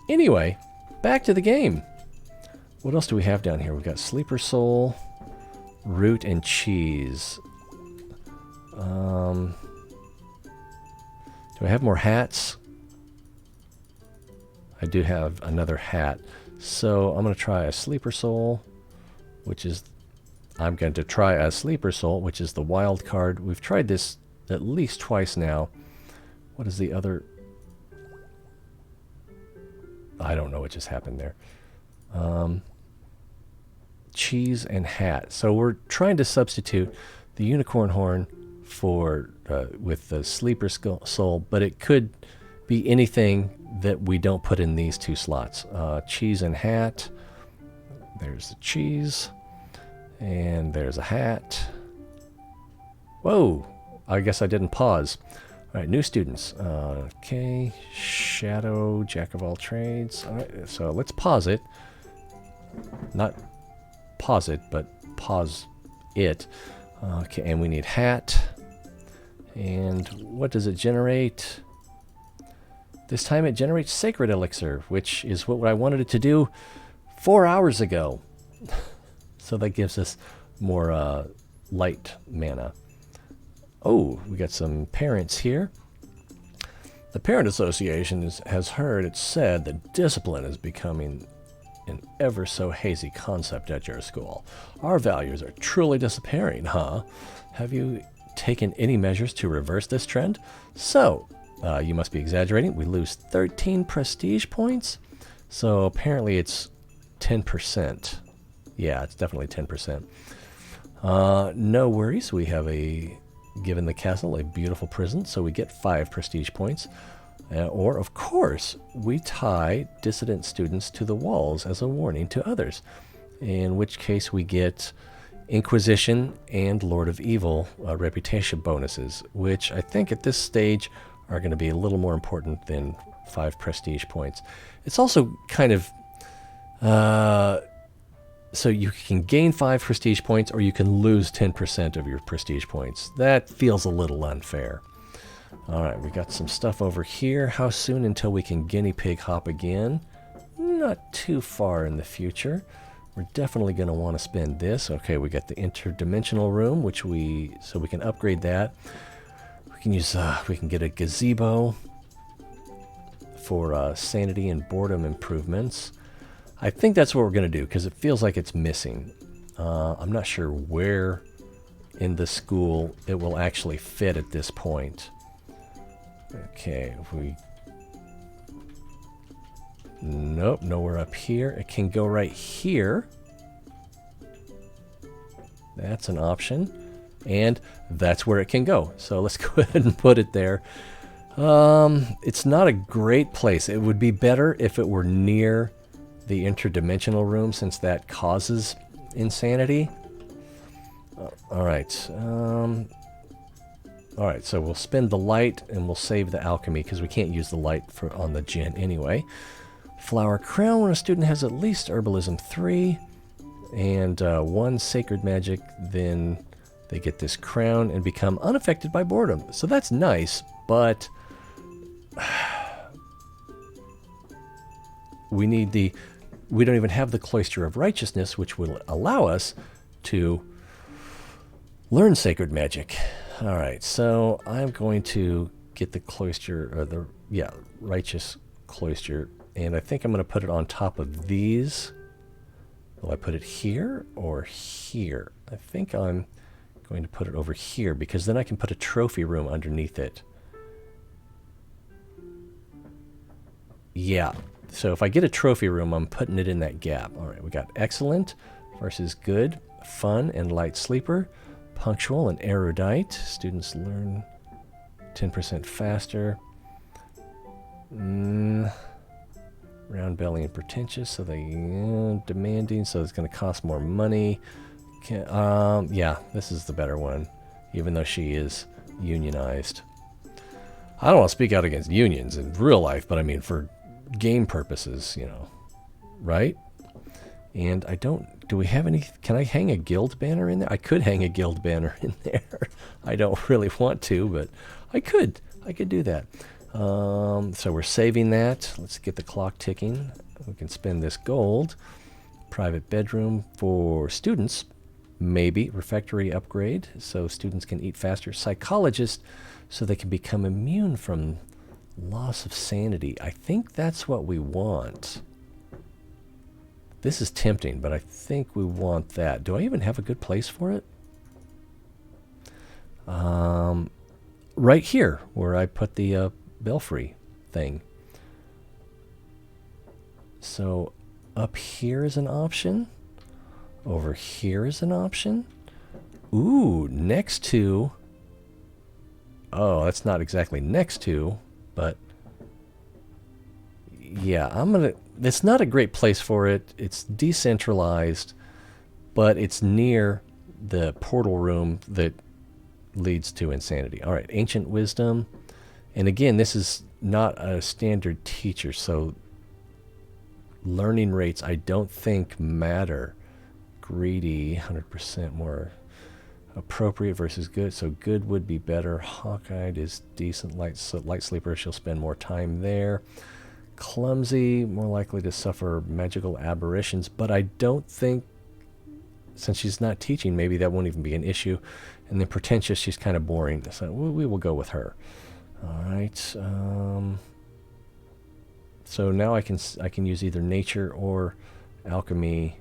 Anyway, back to the game. What else do we have down here? We've got Sleeper Soul, Root, and Cheese. Do I have more hats? I do have another hat. So I'm going to try a Sleeper Soul, which is... I'm going to try a Sleeper Soul, which is the wild card. We've tried this at least twice now. What is the other... I don't know what just happened there. Cheese and hat. So we're trying to substitute the unicorn horn for with the Sleeper Soul, but it could be anything that we don't put in these two slots. Cheese and hat. There's the cheese. And there's a hat. Whoa! I guess I didn't pause. All right, new students. Okay, Shadow, Jack of all trades. All right, so let's pause it. Not pause it, but pause it. Okay, and we need hat. And what does it generate? This time it generates Sacred Elixir, which is what I wanted it to do 4 hours ago. So that gives us more light mana. Oh, we got some parents here. The Parent Association has heard it said that discipline is becoming an ever so hazy concept at your school. Our values are truly disappearing, huh? Have you taken any measures to reverse this trend? So, you must be exaggerating. We lose 13 prestige points. So apparently it's 10%. Yeah, it's definitely 10%. No worries. We have given the castle a beautiful prison, so we get 5 prestige points. Or, of course, we tie dissident students to the walls as a warning to others, in which case we get Inquisition and Lord of Evil reputation bonuses, which I think at this stage are going to be a little more important than 5 prestige points. It's also kind of... so you can gain 5 prestige points, or you can lose 10% of your prestige points. That feels a little unfair. Alright, we got some stuff over here. How soon until we can guinea pig hop again? Not too far in the future. We're definitely going to want to spend this. Okay, we got the interdimensional room, so we can upgrade that. We can use, we can get a gazebo for sanity and boredom improvements. I think that's what we're going to do, because it feels like it's missing. I'm not sure where in the school it will actually fit at this point. Okay, if we Nope, nowhere up here. It can go right here. That's an option. And that's where it can go. So let's go ahead and put it there. It's not a great place. It would be better if it were near the interdimensional room, since that causes insanity. Alright. Alright, so we'll spend the light and we'll save the alchemy because we can't use the light on the Djinn anyway. Flower crown, when a student has at least herbalism 3 and 1 sacred magic, then they get this crown and become unaffected by boredom. So that's nice, but we don't even have the cloister of righteousness, which will allow us to learn sacred magic. All right, so I'm going to get the cloister, or righteous cloister, and I think I'm going to put it on top of these. Will I put it here or here? I think I'm going to put it over here, because then I can put a trophy room underneath it. Yeah, so if I get a trophy room, I'm putting it in that gap. All right, we got excellent versus good, fun and light sleeper, punctual and erudite. Students learn 10% faster. Round belly and pretentious, so they demanding, so it's going to cost more money. Yeah, this is the better one, even though she is unionized. I don't want to speak out against unions in real life, but I mean for game purposes, you know, right? And I don't, do we have any, can I hang a guild banner in there? I could hang a guild banner in there. I don't really want to, but I could do that. So we're saving that. Let's get the clock ticking. We can spend this gold. Private bedroom for students. Maybe refectory upgrade so students can eat faster. Psychologist so they can become immune from loss of sanity. I think that's what we want. This is tempting, but I think we want that. Do I even have a good place for it? Right here where I put the belfry thing. So up here is an option. Over here is an option. Ooh, next to. Oh, that's not exactly next to, but yeah, it's not a great place for it. It's decentralized, but it's near the portal room that leads to insanity. All right, ancient wisdom. And again, this is not a standard teacher, so learning rates I don't think matter. Greedy, 100% more appropriate versus good, so good would be better. Hawk-eyed is decent. Light sleeper, she'll spend more time there. Clumsy, more likely to suffer magical aberrations, but I don't think, since she's not teaching, maybe that won't even be an issue. And then pretentious, she's kind of boring, so we will go with her. All right. So now I can use either nature or alchemy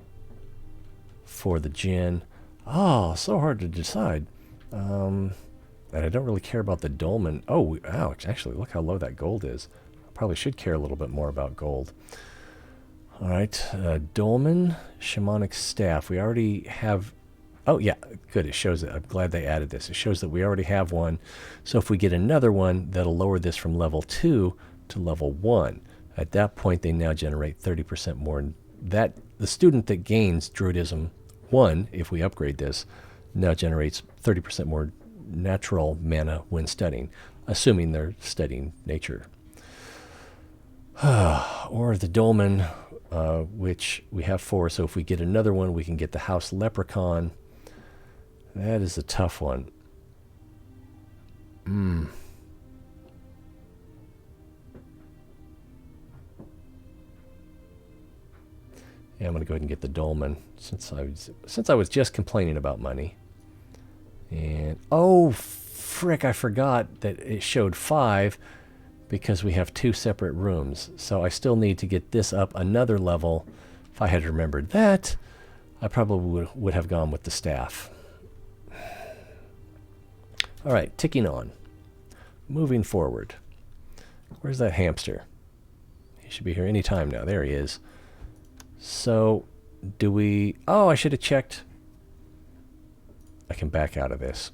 for the Djinn. Oh, so hard to decide. And I don't really care about the dolmen. Oh, ouch. Actually, look how low that gold is. I probably should care a little bit more about gold. All right. Dolmen, shamanic staff. We already have. Oh, yeah. Good. It shows it. I'm glad they added this. It shows that we already have one. So if we get another one, that'll lower this from level 2 to level 1. At that point, they now generate 30% more. The student that gains Druidism 1, if we upgrade this, now generates 30% more natural mana when studying, assuming they're studying nature. Or the dolmen, which we have 4, so if we get another one, we can get the house leprechaun. That is a tough one. Yeah, I'm going to go ahead and get the dolmen since I was just complaining about money. And oh, frick, I forgot that it showed 5 because we have 2 separate rooms. So I still need to get this up another level. If I had remembered that, I probably would have gone with the staff. All right, ticking on. Moving forward. Where's that hamster? He should be here any time now. There he is. So, do we... Oh, I should have checked. I can back out of this.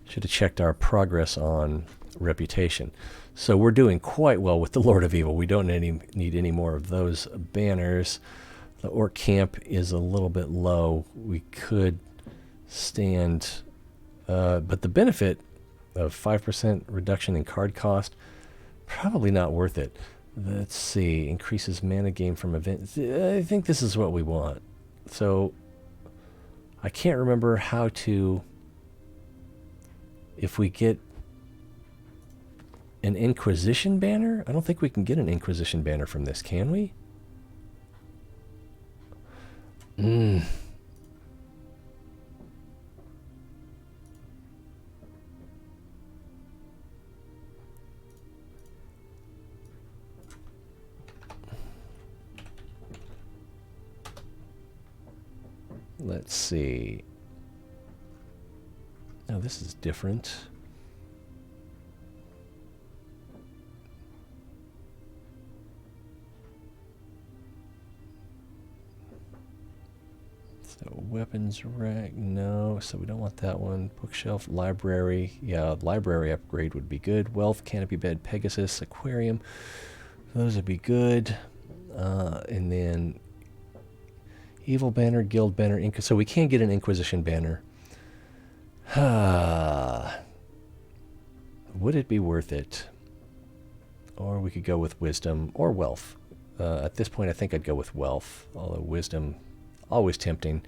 Should have checked our progress on reputation. So we're doing quite well with the Lord of Evil. We don't need any more of those banners. The Orc Camp is a little bit low. We could stand... but the benefit of 5% reduction in card cost, probably not worth it. Let's see. Increases mana gain from events. I think this is what we want. So I can't remember how to... If we get an Inquisition banner? I don't think we can get an Inquisition banner from this, can we? Let's see. Now this is different. So weapons rack, no. So we don't want that one. Bookshelf, library. Yeah, library upgrade would be good. Wealth, canopy bed, Pegasus, aquarium. Those would be good. And then evil banner, guild banner, so we can't get an Inquisition banner. Would it be worth it? Or we could go with wisdom or wealth. At this point, I think I'd go with wealth, although wisdom, always tempting.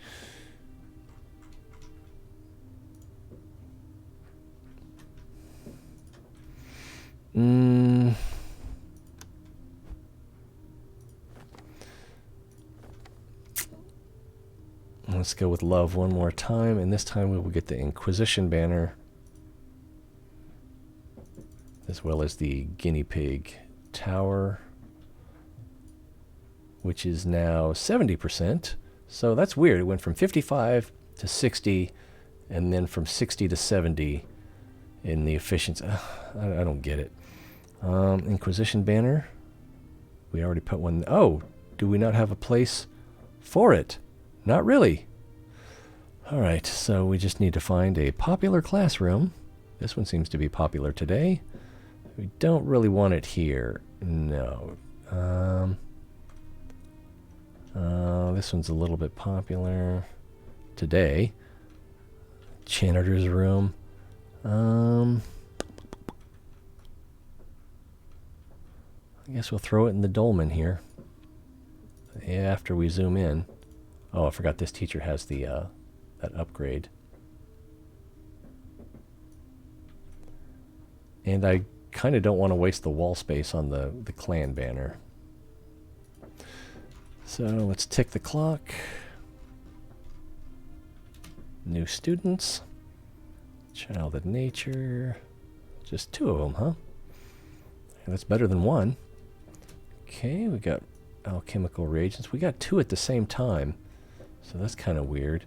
Let's go with love one more time, and this time we will get the Inquisition banner, as well as the guinea pig tower, which is now 70%. So that's weird. It went from 55 to 60, and then from 60 to 70 in the efficiency. I don't get it. Inquisition banner. We already put one. Oh, do we not have a place for it? Not really. All right, so we just need to find a popular classroom. This one seems to be popular today. We don't really want it here. No. This one's a little bit popular today. Janitor's room. I guess we'll throw it in the dolmen here. After we zoom in. Oh, I forgot this teacher has the that upgrade. And I kind of don't want to waste the wall space on the clan banner. So let's tick the clock. New students. Child of nature. Just 2 of them, huh? That's better than 1. Okay, we got alchemical reagents. We got 2 at the same time. So that's kind of weird.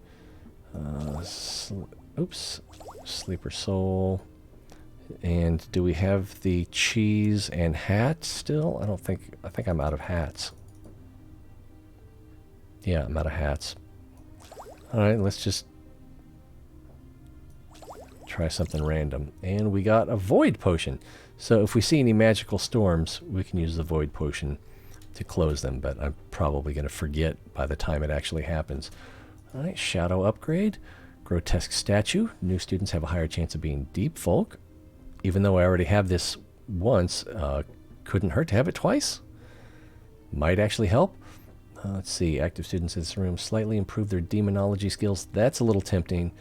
Oops. Sleeper soul. And do we have the cheese and hat still? I think I'm out of hats. Yeah, I'm out of hats. Alright, let's just try something random. And we got a void potion. So if we see any magical storms, we can use the void potion to close them, but I'm probably going to forget by the time it actually happens. Alright, shadow upgrade. Grotesque statue. New students have a higher chance of being deep folk. Even though I already have this once, couldn't hurt to have it twice. Might actually help. Let's see, active students in this room slightly improve their demonology skills. That's a little tempting,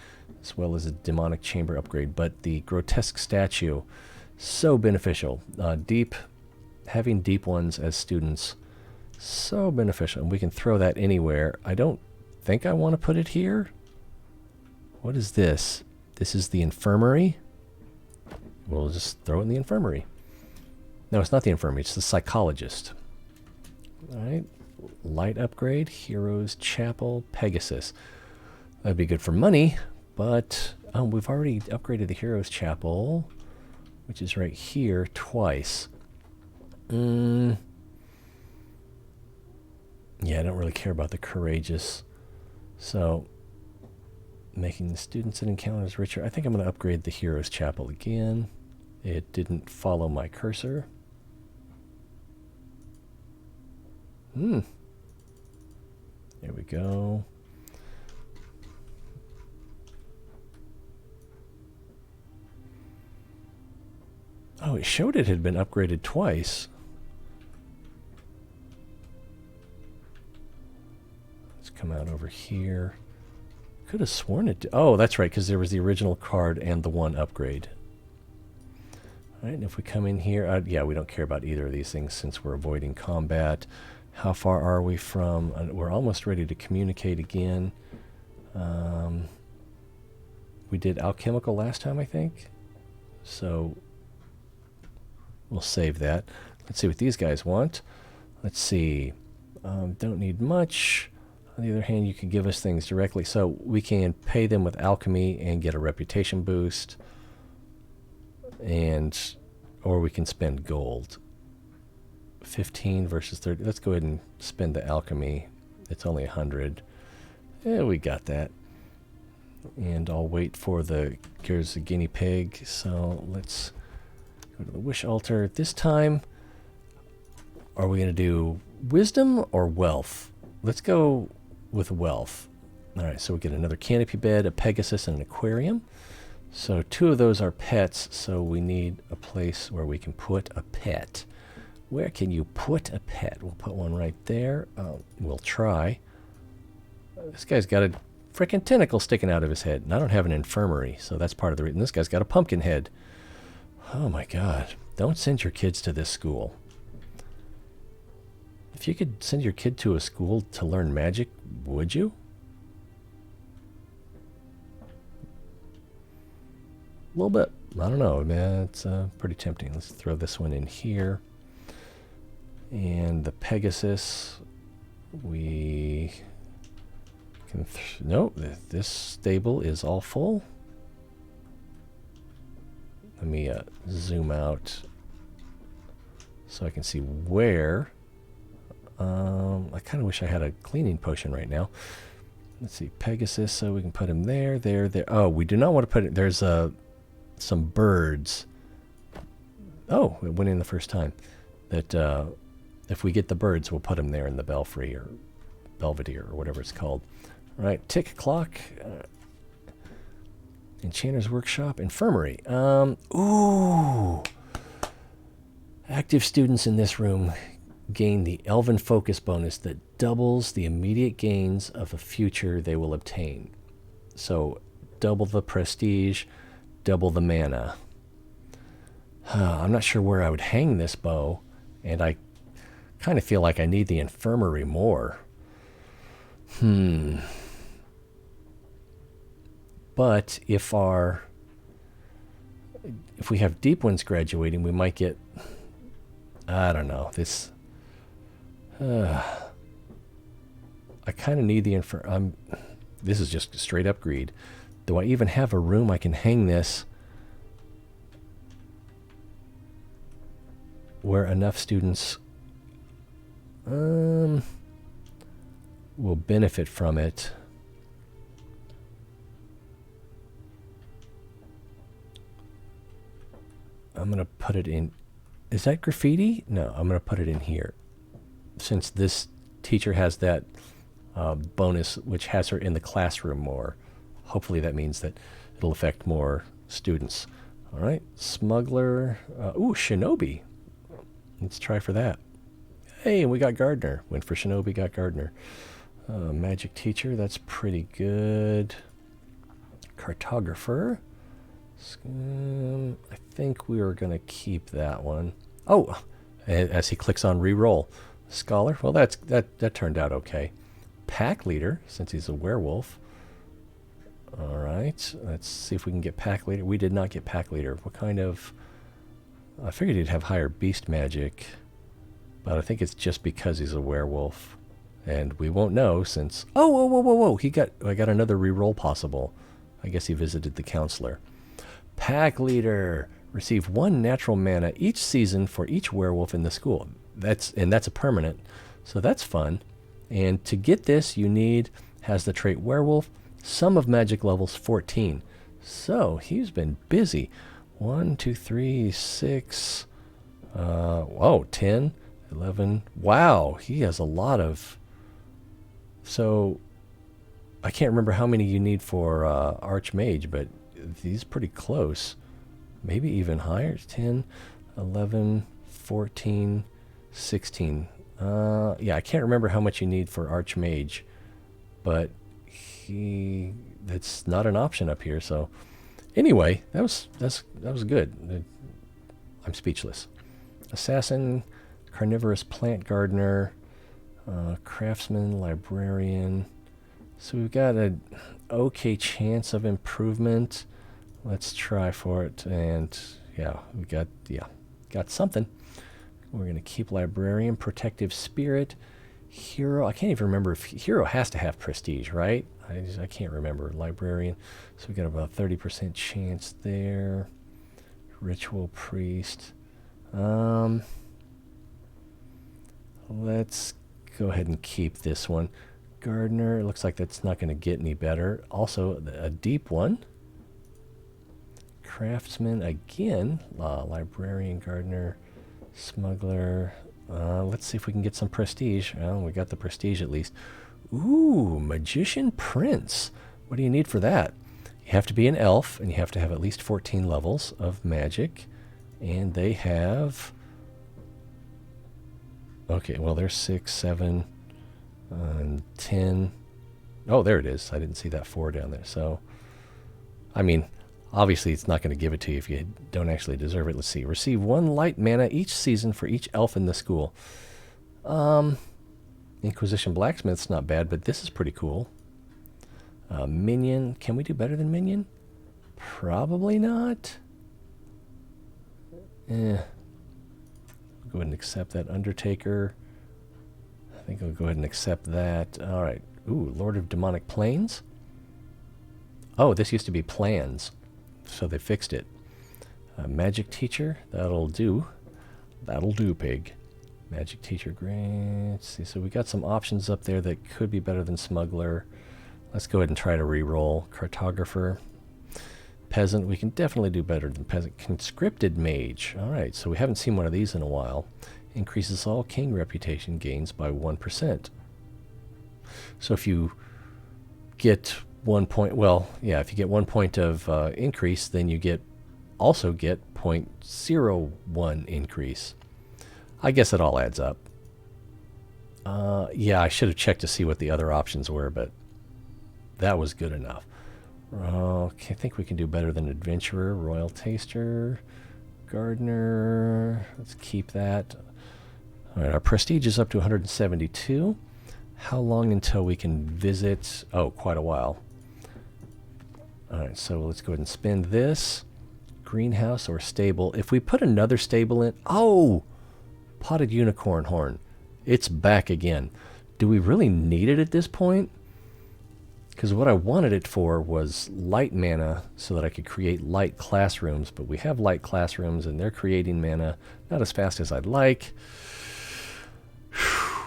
as well as a demonic chamber upgrade. But the grotesque statue, so beneficial. Having deep ones as students, so beneficial. And we can throw that anywhere. I don't think I want to put it here. What is this? This is the infirmary. We'll just throw it in the infirmary. No, it's not the infirmary. It's the psychologist. All right. Light upgrade. Heroes Chapel. Pegasus. That'd be good for money, but we've already upgraded the Heroes Chapel, which is right here, twice. Yeah, I don't really care about the courageous. So, making the students and encounters richer. I think I'm going to upgrade the Hero's Chapel again. It didn't follow my cursor. There we go. Oh, it showed it had been upgraded twice. Let's come out over here. Could have sworn it did. Oh, that's right, because there was the original card and the one upgrade. All right, and if we come in here, yeah, we don't care about either of these things since we're avoiding combat. How far are we from? We're almost ready to communicate again. We did alchemical last time, I think. So we'll save that. Let's see what these guys want. Let's see. Don't need much. On the other hand, you can give us things directly. So we can pay them with alchemy and get a reputation boost. Or we can spend gold. 15 versus 30. Let's go ahead and spend the alchemy. It's only 100. Yeah, we got that. And I'll wait for here's the guinea pig. So let's go to the wish altar. This time, are we going to do wisdom or wealth? Let's go with wealth. All right, so we get another canopy bed, a pegasus, and an aquarium. So 2 of those are pets, so we need a place where we can put a pet. Where can you put a pet? We'll put one right there. We'll try. This guy's got a frickin' tentacle sticking out of his head, and I don't have an infirmary, so that's part of the reason. This guy's got a pumpkin head. Oh my God. Don't send your kids to this school. If you could send your kid to a school to learn magic, would you? A little bit. I don't know, man. It's pretty tempting. Let's throw this one in here. And the Pegasus, we can... no, this stable is all full. Let me zoom out so I can see where. I kind of wish I had a cleaning potion right now. Let's see, Pegasus, so we can put him there, there, there. Oh, we do not want to put it... there's some birds. Oh, it went in the first time. That if we get the birds, we'll put them there in the belfry or belvedere or whatever it's called. All right, tick clock. Enchanter's workshop, infirmary. Ooh. Active students in this room gain the elven focus bonus that doubles the immediate gains of a future they will obtain. So double the prestige, double the mana. I'm not sure where I would hang this bow, and I kind of feel like I need the infirmary more. But if we have deep ones graduating, we might get... I don't know. This... I kind of need the this is just straight up greed. Do I even have a room I can hang this where enough students will benefit from it? I'm going to put it in... is that graffiti? No, I'm going to put it in here. Since this teacher has that bonus, which has her in the classroom more. Hopefully that means that it'll affect more students. All right, smuggler. Ooh, shinobi. Let's try for that. Hey, we got gardener. Went for shinobi, got gardener. Magic teacher, that's pretty good. Cartographer. I think we are going to keep that one. Oh, as he clicks on re-roll. Scholar, well, that turned out okay. Pack leader, since he's a werewolf. All right, let's see if we can get pack leader. We did not get pack leader. What kind of... I figured he'd have higher beast magic, but I think it's just because he's a werewolf. And we won't know since... oh, whoa, whoa, whoa, whoa. I got another re-roll possible. I guess he visited the counselor. Pack leader. Receive 1 natural mana each season for each werewolf in the school. That's a permanent, so that's fun. And to get this, you need, has the trait werewolf, sum of magic levels 14. So he's been busy. 1, 2, 3, 6, 10, 11. Wow, he has a lot of... So I can't remember how many you need for Archmage, but he's pretty close. Maybe even higher. 10, 11, 14, 16. Yeah, I can't remember how much you need for Archmage, but that's not an option up here. So anyway, that was good. I'm speechless. Assassin, carnivorous plant gardener, craftsman, librarian. So we've got an okay chance of improvement. Let's try for it. And yeah, we got something. We're going to keep librarian, protective spirit, hero. I can't even remember if hero has to have prestige, right? I can't remember. Librarian. So we got about 30% chance there. Ritual priest. Let's go ahead and keep this one. Gardener. It looks like that's not going to get any better. Also, a deep one. Craftsman again. Librarian, gardener, smuggler. Let's see if we can get some prestige. Well, we got the prestige at least. Ooh, magician prince. What do you need for that? You have to be an elf, and you have to have at least 14 levels of magic. And they have... Okay, well, there's 6, 7, 10. Oh, there it is. I didn't see that 4 down there. So, I mean, obviously it's not going to give it to you if you don't actually deserve it. Let's see. Receive 1 light mana each season for each elf in the school. Inquisition Blacksmith's not bad, but this is pretty cool. Minion. Can we do better than Minion? Probably not. Go ahead and accept that. Undertaker. I think I'll go ahead and accept that. All right. Ooh, Lord of Demonic Plains. Oh, this used to be plans, so they fixed it. Magic Teacher. That'll do. That'll do, pig. Magic Teacher, great. Let's see, so we got some options up there that could be better than Smuggler. Let's go ahead and try to re-roll. Cartographer. Peasant, we can definitely do better than Peasant. Conscripted Mage. All right, so we haven't seen one of these in a while. Increases all king reputation gains by 1%. So if you get 1 point, well, yeah, if you get 1 point of increase, then you also get 0.01 increase. I guess it all adds up. Yeah, I should have checked to see what the other options were, but that was good enough. Okay, I think we can do better than Adventurer, Royal Taster, Gardener. Let's keep that. All right, our prestige is up to 172. How long until we can visit? Oh, quite a while. All right, so let's go ahead and spend this. Greenhouse or stable. If we put another stable in... Oh! Potted unicorn horn. It's back again. Do we really need it at this point? Because what I wanted it for was light mana so that I could create light classrooms, but we have light classrooms and they're creating mana not as fast as I'd like.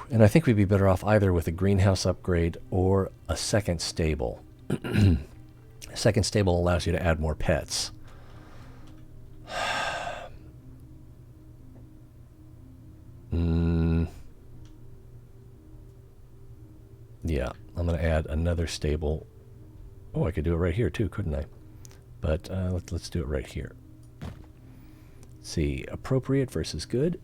And I think we'd be better off either with a greenhouse upgrade or a second stable. A second stable allows you to add more pets. Yeah, I'm going to add another stable. Oh, I could do it right here too, couldn't I? But let's do it right here. Let's see, appropriate versus good.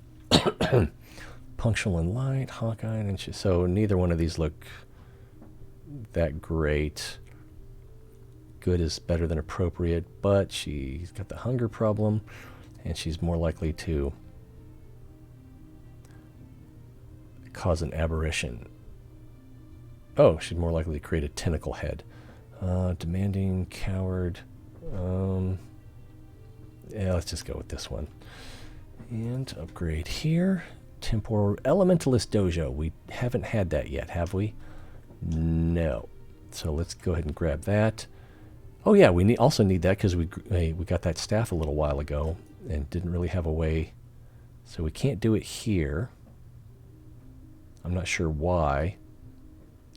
Punctual and light, Hawkeye, and so neither one of these look that great. Good is better than appropriate, but she's got the hunger problem, and she's more likely to cause an aberration. Oh, she's more likely to create a tentacle head. Demanding, coward. Yeah, let's just go with this one. And upgrade here. Temporal Elementalist Dojo. We haven't had that yet, have we? No. So let's go ahead and grab that. Oh yeah, we also need that because we got that staff a little while ago and didn't really have a way. So we can't do it here. I'm not sure why.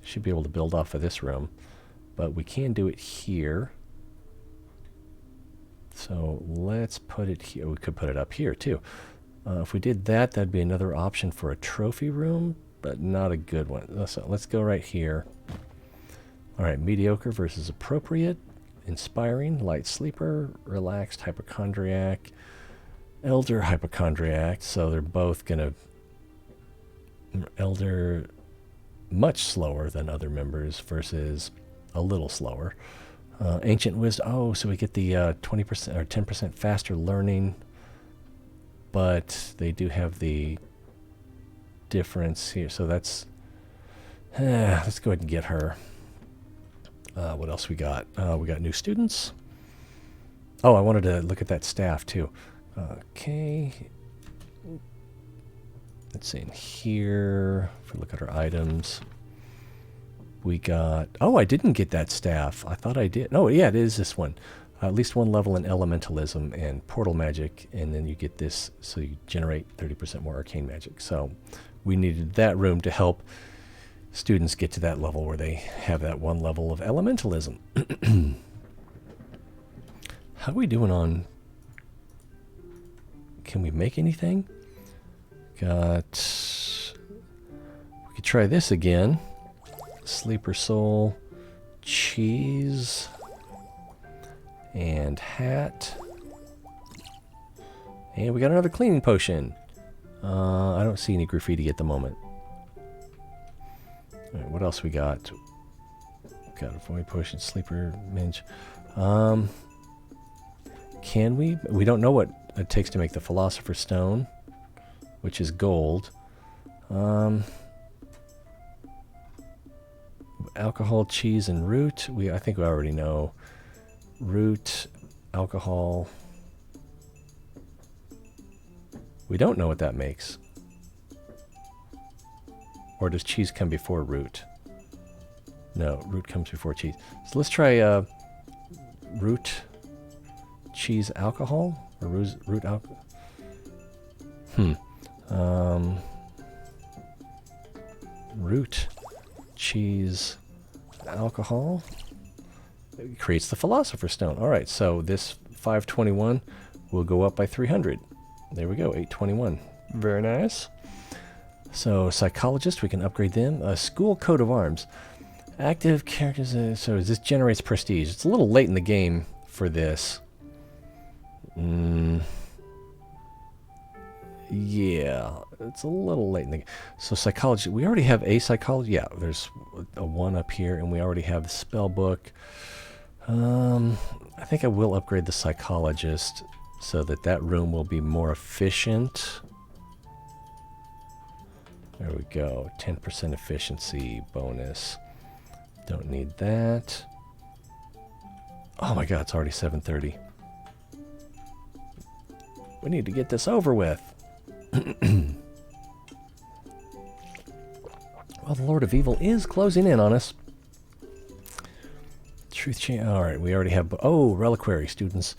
Should be able to build off of this room. But we can do it here. So let's put it here. We could put it up here too. If we did that, that'd be another option for a trophy room, but not a good one. So let's go right here. All right, mediocre versus appropriate, inspiring, light sleeper, relaxed, hypochondriac, elder, hypochondriac. So they're both going to... Elder, much slower than other members versus a little slower. Ancient wisdom. Oh, so we get the 20% or 10% faster learning, but they do have the difference here. So that's... let's go ahead and get her. What else we got? We got new students. Oh, I wanted to look at that staff too. Okay. Let's see in here. If we look at our items, we got... Oh, I didn't get that staff. I thought I did. Oh, yeah, it is this one. At least one level in elementalism and portal magic, and then you get this, so you generate 30% more arcane magic. So we needed that room to help students get to that level where they have that one level of elementalism. How are we doing on... Can we make anything? Got... We could try this again. Sleeper soul, cheese, and hat. And we got another cleaning potion. I don't see any graffiti at the moment. All right, what else we got? Got a void potion, sleeper, minge. Can we? We don't know what it takes to make the philosopher's stone, which is gold. Alcohol, cheese, and root. I think we already know. Root, alcohol. We don't know what that makes. Or does cheese come before root? No, root comes before cheese. So let's try root, cheese, alcohol, or root alcohol. Root, cheese, alcohol. It creates the philosopher's stone. All right, so this 521 will go up by 300. There we go, 821. Very nice. So psychologist, we can upgrade them. School coat of arms. Active characters. So this generates prestige. It's a little late in the game for this. Yeah, it's a little late in the game. So psychology, we already have a psychology. Yeah, there's a one up here, and we already have the spell book. I think I will upgrade the psychologist so that that room will be more efficient. There we go. 10% efficiency bonus. Don't need that. Oh my god, it's already 7:30. We need to get this over with. Well, the Lord of Evil is closing in on us. Truth change. Alright, we already have... Oh, reliquary. Students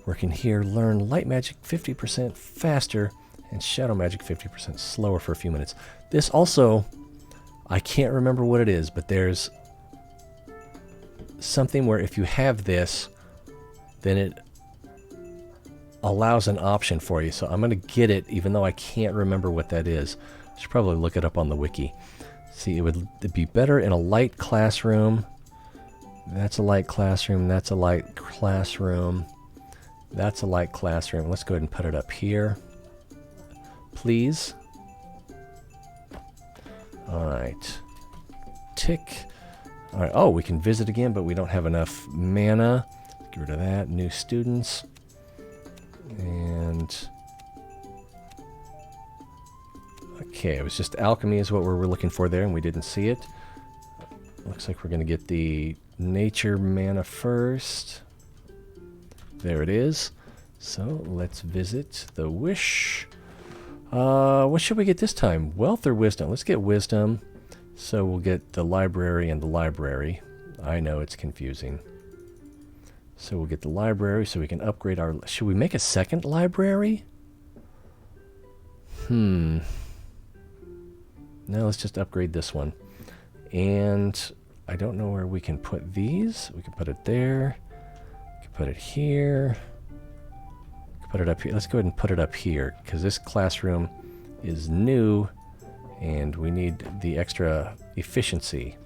working here learn light magic 50% faster and shadow magic 50% slower for a few minutes. This also, I can't remember what it is, but there's something where if you have this, then it allows an option for you. So I'm going to get it, even though I can't remember what that is. I should probably look it up on the wiki. See, it'd be better in a light classroom. That's a light classroom. That's a light classroom. That's a light classroom. Let's go ahead and put it up here, please. All right. Tick. All right. Oh, we can visit again, but we don't have enough mana. Get rid of that. New students. And... Okay, it was just alchemy is what we were looking for there, and we didn't see it. Looks like we're going to get the nature mana first. There it is. So let's visit the wish. What should we get this time? Wealth or wisdom? Let's get wisdom. So we'll get the library and the library. I know it's confusing. So we'll get the library so we can upgrade our... Should we make a second library? No, let's just upgrade this one. And I don't know where we can put these. We can put it there. We can put it here. We can put it up here. Let's go ahead and put it up here, because this classroom is new and we need the extra efficiency.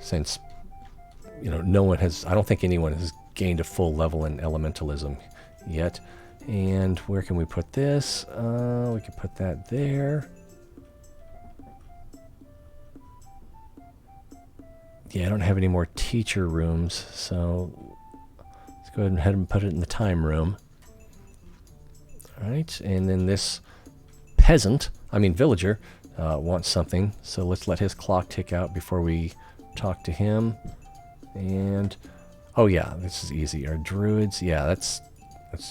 Since, you know, no one has, I don't think anyone has gained a full level in elementalism yet. And where can we put this? We can put that there. Yeah, I don't have any more teacher rooms, so let's go ahead and put it in the time room. All right, and then this villager, wants something, so let's let his clock tick out before we talk to him. And, oh yeah, this is easy. Our druids, yeah, let's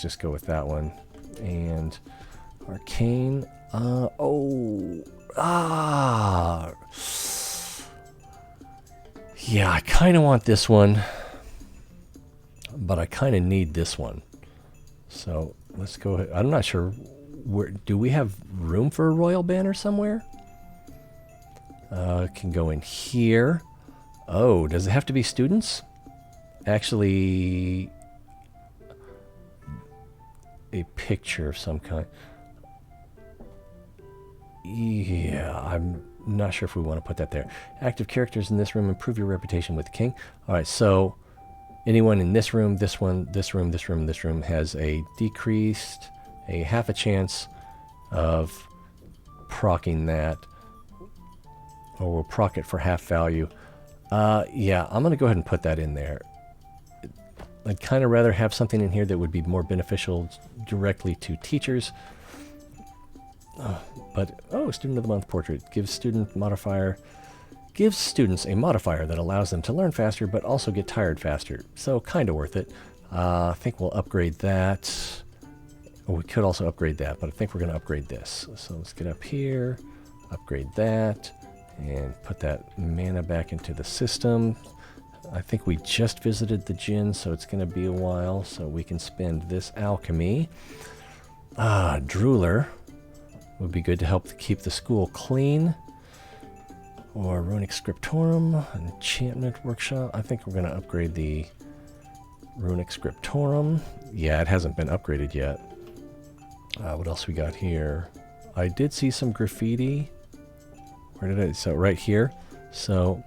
just go with that one. And arcane, yeah, I kind of want this one, but I kind of need this one. So let's go ahead. I'm not sure, do we have room for a royal banner somewhere? It can go in here. Oh, does it have to be students? Actually, a picture of some kind. Yeah, I'm not sure if we want to put that there. Active characters in this room improve your reputation with the king. All right, so anyone in this room, this one, this room, this room, this room has a decreased, a half a chance of proccing that, or we'll proc it for half value. Yeah, I'm going to go ahead and put that in there. I'd kind of rather have something in here that would be more beneficial directly to teachers. But, student of the month portrait gives students a modifier that allows them to learn faster but also get tired faster. So kind of worth it. I think we'll upgrade that. Oh, we could also upgrade that, but I think we're going to upgrade this. So let's get up here, upgrade that, and put that mana back into the system. I think we just visited the Djinn, so it's going to be a while, so we can spend this alchemy. Drooler would be good to help keep the school clean. Or runic scriptorum, enchantment workshop. I think we're going to upgrade the runic scriptorum. Yeah, it hasn't been upgraded yet. What else we got here? I did see some graffiti. Where did I? So right here. So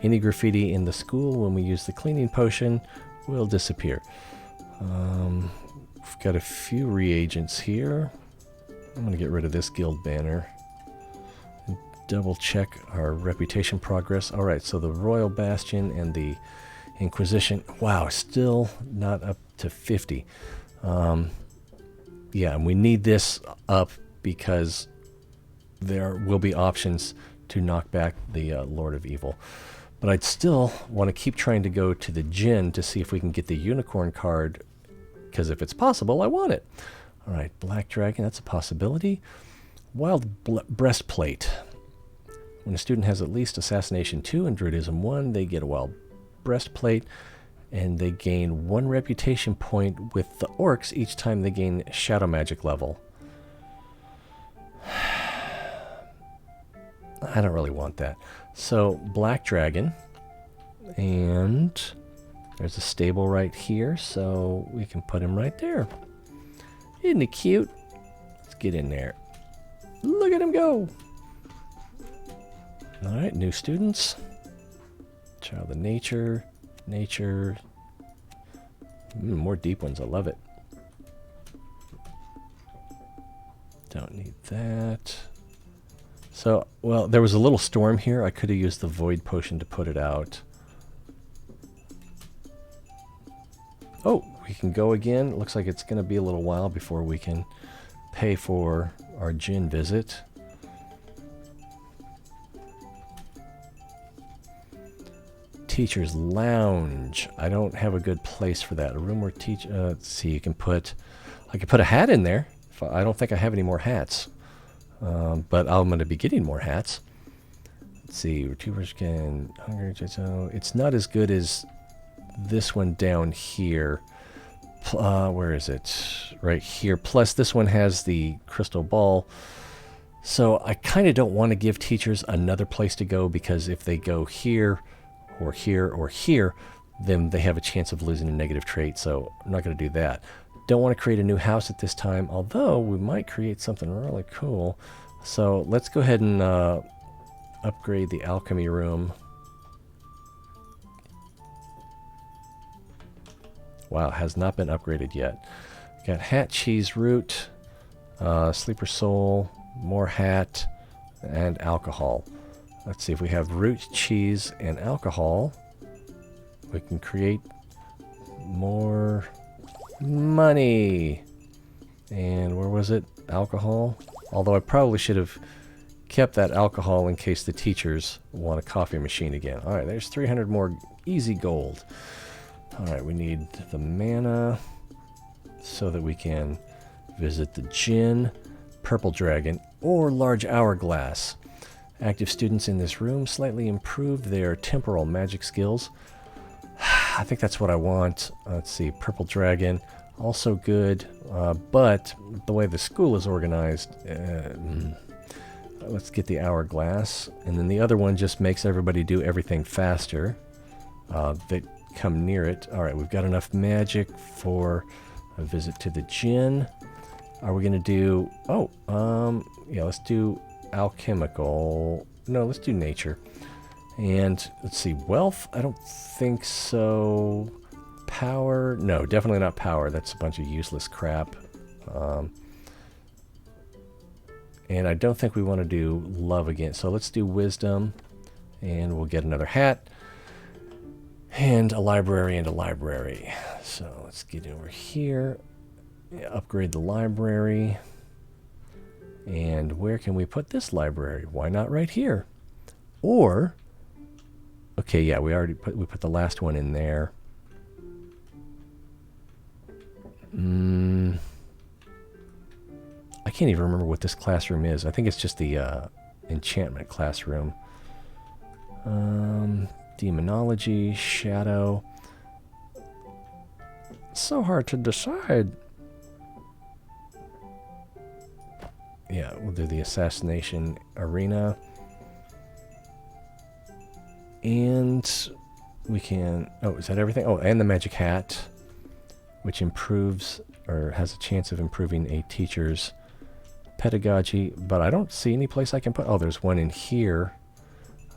any graffiti in the school when we use the cleaning potion will disappear. We've got a few reagents here. I'm going to get rid of this guild banner. And double check our reputation progress. Alright, so the Royal Bastion and the Inquisition. Wow, still not up to 50. Yeah, and we need this up because there will be options to knock back the Lord of Evil. But I'd still want to keep trying to go to the Djinn to see if we can get the unicorn card, because if it's possible, I want it. Alright, Black Dragon, that's a possibility. Wild Breastplate. When a student has at least Assassination 2 and Druidism 1, they get a Wild Breastplate, and they gain 1 reputation point with the orcs each time they gain Shadow Magic level. I don't really want that. So, Black Dragon, and there's a stable right here, so we can put him right there. Isn't he cute? Let's get in there. Look at him go! Alright, new students. Child of Nature. Nature. More deep ones, I love it. Don't need that. So, well, there was a little storm here. I could have used the Void Potion to put it out. Oh, we can go again. It looks like it's going to be a little while before we can pay for our Djinn visit. Teacher's Lounge. I don't have a good place for that. A room where let's see, I could put a hat in there. I don't think I have any more hats. But I'm going to be getting more hats. Let's see, retrievers can hunger. It's not as good as this one down here. Where is it? Right here. Plus, this one has the crystal ball. So I kind of don't want to give teachers another place to go, because if they go here or here or here, then they have a chance of losing a negative trait. So I'm not going to do that. Don't want to create a new house at this time, although we might create something really cool. So let's go ahead and upgrade the alchemy room. Wow, has not been upgraded yet. Got hat, cheese, root, sleeper soul, more hat, and alcohol. Let's see if we have root, cheese, and alcohol. We can create more money. And where was it? Alcohol. Although I probably should have kept that alcohol in case the teachers want a coffee machine again. All right, there's 300 more easy gold. All right, we need the mana so that we can visit the Djinn, purple dragon, or large hourglass. Active students in this room slightly improved their temporal magic skills. I think that's what I want. Let's see, purple dragon, also good, but the way the school is organized, let's get the hourglass, and then the other one just makes everybody do everything faster that come near it. All right, we've got enough magic for a visit to the Djinn. Are we going to do... yeah, let's do alchemical. No, let's do nature. And let's see, wealth? I don't think so. Power? No, definitely not power. That's a bunch of useless crap. And I don't think we want to do love again. So let's do wisdom, and we'll get another hat. And a library and a library. So let's get over here. Yeah, upgrade the library. And where can we put this library? Why not right here? Or, okay, yeah, we put the last one in there. I can't even remember what this classroom is. I think it's just the enchantment classroom. Demonology, shadow. So hard to decide. Yeah, we'll do the assassination arena. And we can... Oh, is that everything? Oh, and the magic hat, which improves, or has a chance of improving a teacher's pedagogy. But I don't see any place I can put... Oh, there's one in here.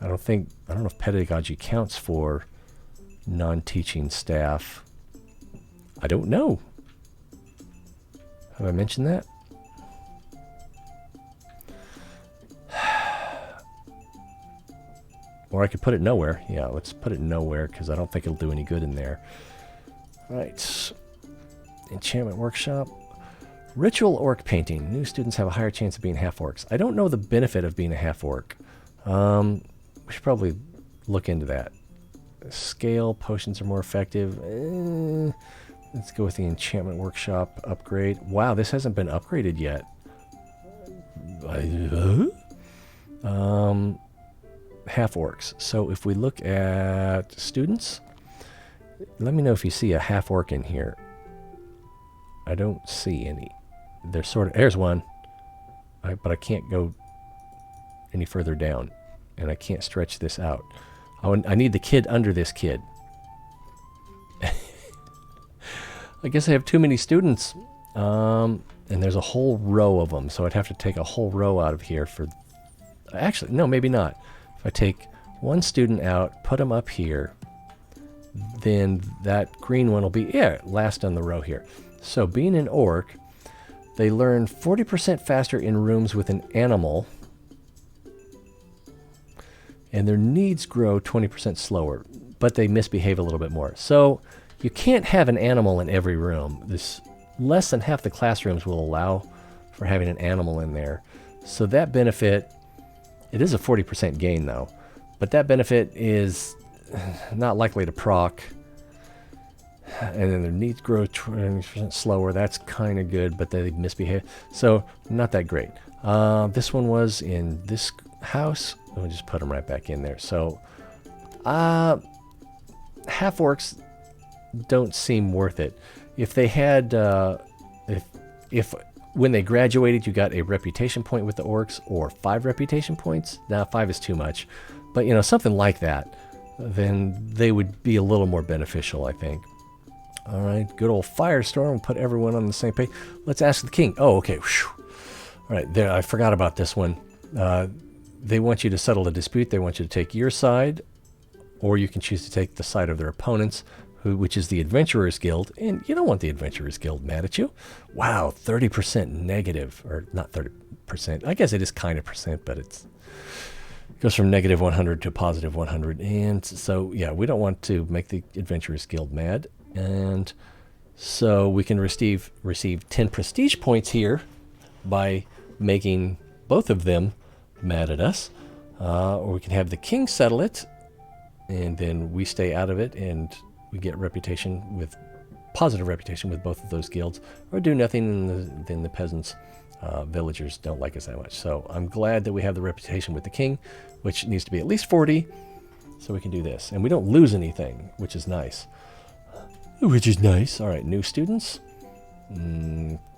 I don't know if pedagogy counts for non-teaching staff. I don't know. Have I mentioned that? Or I could put it nowhere. Yeah, let's put it nowhere, because I don't think it'll do any good in there. Right. Enchantment workshop. Ritual orc painting. New students have a higher chance of being half-orcs. I don't know the benefit of being a half-orc. We should probably look into that. Scale, potions are more effective. Let's go with the enchantment workshop upgrade. Wow, this hasn't been upgraded yet. Half orcs. So if we look at students, let me know if you see a half orc in here. I don't see any. There's sort of... There's one. But I can't go any further down. And I can't stretch this out. I need the kid under this kid. I guess I have too many students. And there's a whole row of them. So I'd have to take a whole row out of here for... Actually, no, maybe not. If I take one student out, put them up here, then that green one will be, yeah, last on the row here. So being an orc, they learn 40% faster in rooms with an animal, and their needs grow 20% slower, but they misbehave a little bit more. So you can't have an animal in every room. This less than half the classrooms will allow for having an animal in there. So that benefit, it is a 40% gain though, but that benefit is not likely to proc. And then their needs grow 20% slower. That's kind of good, but they misbehave. So not that great. This one was in this house. We'll just put them right back in there. So half orcs don't seem worth it. If they had, if when they graduated, you got a reputation point with the orcs, or 5 reputation points. Now 5 is too much, but you know, something like that, then they would be a little more beneficial, I think. All right, good old firestorm. We'll put everyone on the same page. Let's ask the king. Oh, okay. Whew. All right, there. I forgot about this one. They want you to settle a dispute. They want you to take your side, or you can choose to take the side of their opponents, which is the Adventurers Guild. And you don't want the Adventurers Guild mad at you. Wow, 30% negative, or not 30%. I guess it is kind of percent, but it goes from negative 100 to positive 100. And so, yeah, we don't want to make the Adventurers Guild mad. And so we can receive 10 prestige points here by making both of them mad at us. Or we can have the king settle it, and then we stay out of it, and we get positive reputation with both of those guilds, or do nothing, and then the peasants, villagers don't like us that much. So I'm glad that we have the reputation with the king, which needs to be at least 40, so we can do this. And we don't lose anything, which is nice. All right, new students.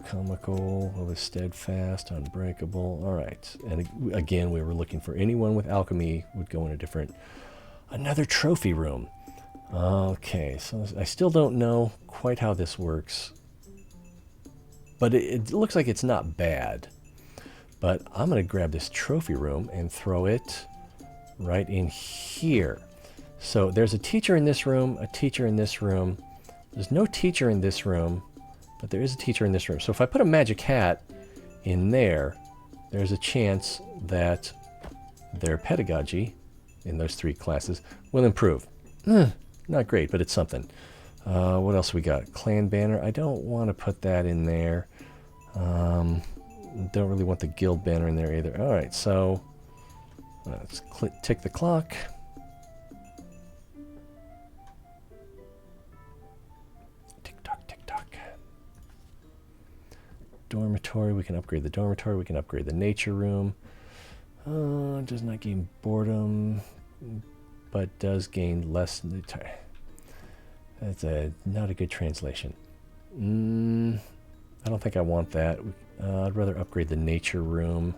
Comical, steadfast, unbreakable. All right. And again, we were looking for anyone with alchemy would go in another trophy room. Okay, so I still don't know quite how this works, but it looks like it's not bad. But I'm going to grab this trophy room and throw it right in here. So there's a teacher in this room, a teacher in this room. There's no teacher in this room, but there is a teacher in this room. So if I put a magic hat in there, there's a chance that their pedagogy in those 3 classes will improve. Not great, but it's something. What else we got? Clan banner. I don't want to put that in there. Don't really want the guild banner in there either. All right, so let's tick the clock. Dormitory, we can upgrade the dormitory, we can upgrade the nature room. Does not gain boredom, but does gain less. That's not a good translation. I don't think I want that. I'd rather upgrade the nature room,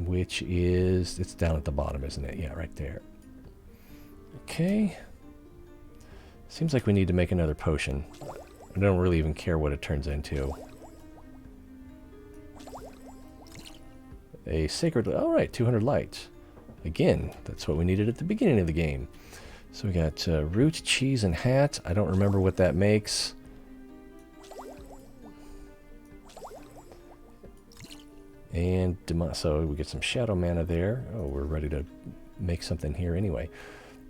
which is, it's down at the bottom, isn't it? Yeah, right there. Okay. Seems like we need to make another potion. I don't really even care what it turns into. A sacred... Alright, 200 light. Again, that's what we needed at the beginning of the game. So we got root, cheese, and hat. I don't remember what that makes. And so we get some shadow mana there. Oh, we're ready to make something here anyway.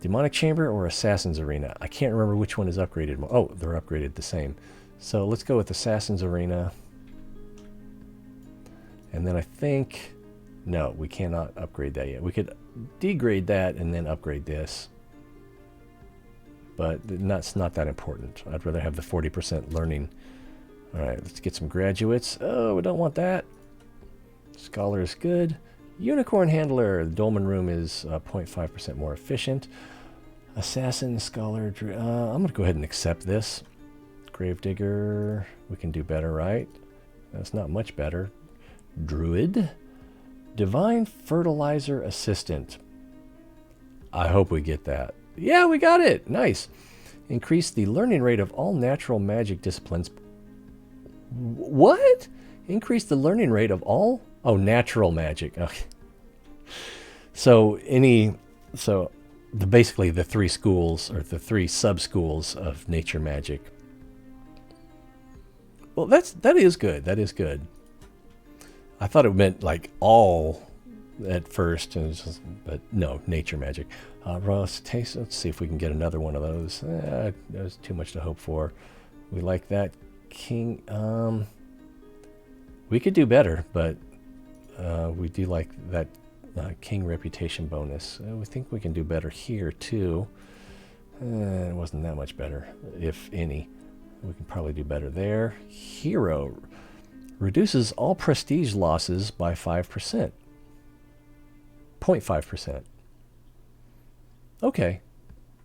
Demonic Chamber or Assassin's Arena? I can't remember which one is upgraded more. Oh, they're upgraded the same. So let's go with Assassin's Arena. And then I think... No, we cannot upgrade that yet. We could degrade that and then upgrade this. But that's not that important. I'd rather have the 40% learning. Alright, let's get some graduates. Oh, we don't want that. Scholar is good. Unicorn Handler. The Dolmen Room is 0.5% more efficient. Assassin, Scholar, I'm going to go ahead and accept this. Gravedigger. We can do better, right? That's not much better. Druid. Divine Fertilizer Assistant. I hope we get that. Yeah, we got it. Nice. Increase the learning rate of all natural magic disciplines. What? Increase the learning rate of all? Oh, natural magic. Okay. Basically the 3 schools, or the 3 sub-schools of nature magic. Well, that is good. That is good. I thought it meant like all at first, but no, nature magic. Ross taste. Let's see if we can get another one of those. That was too much to hope for. We like that. King. We could do better, but we do like that king reputation bonus. We think we can do better here too. It wasn't that much better, if any. We can probably do better there. Hero. Reduces all prestige losses by 5%. 0.5%. Okay.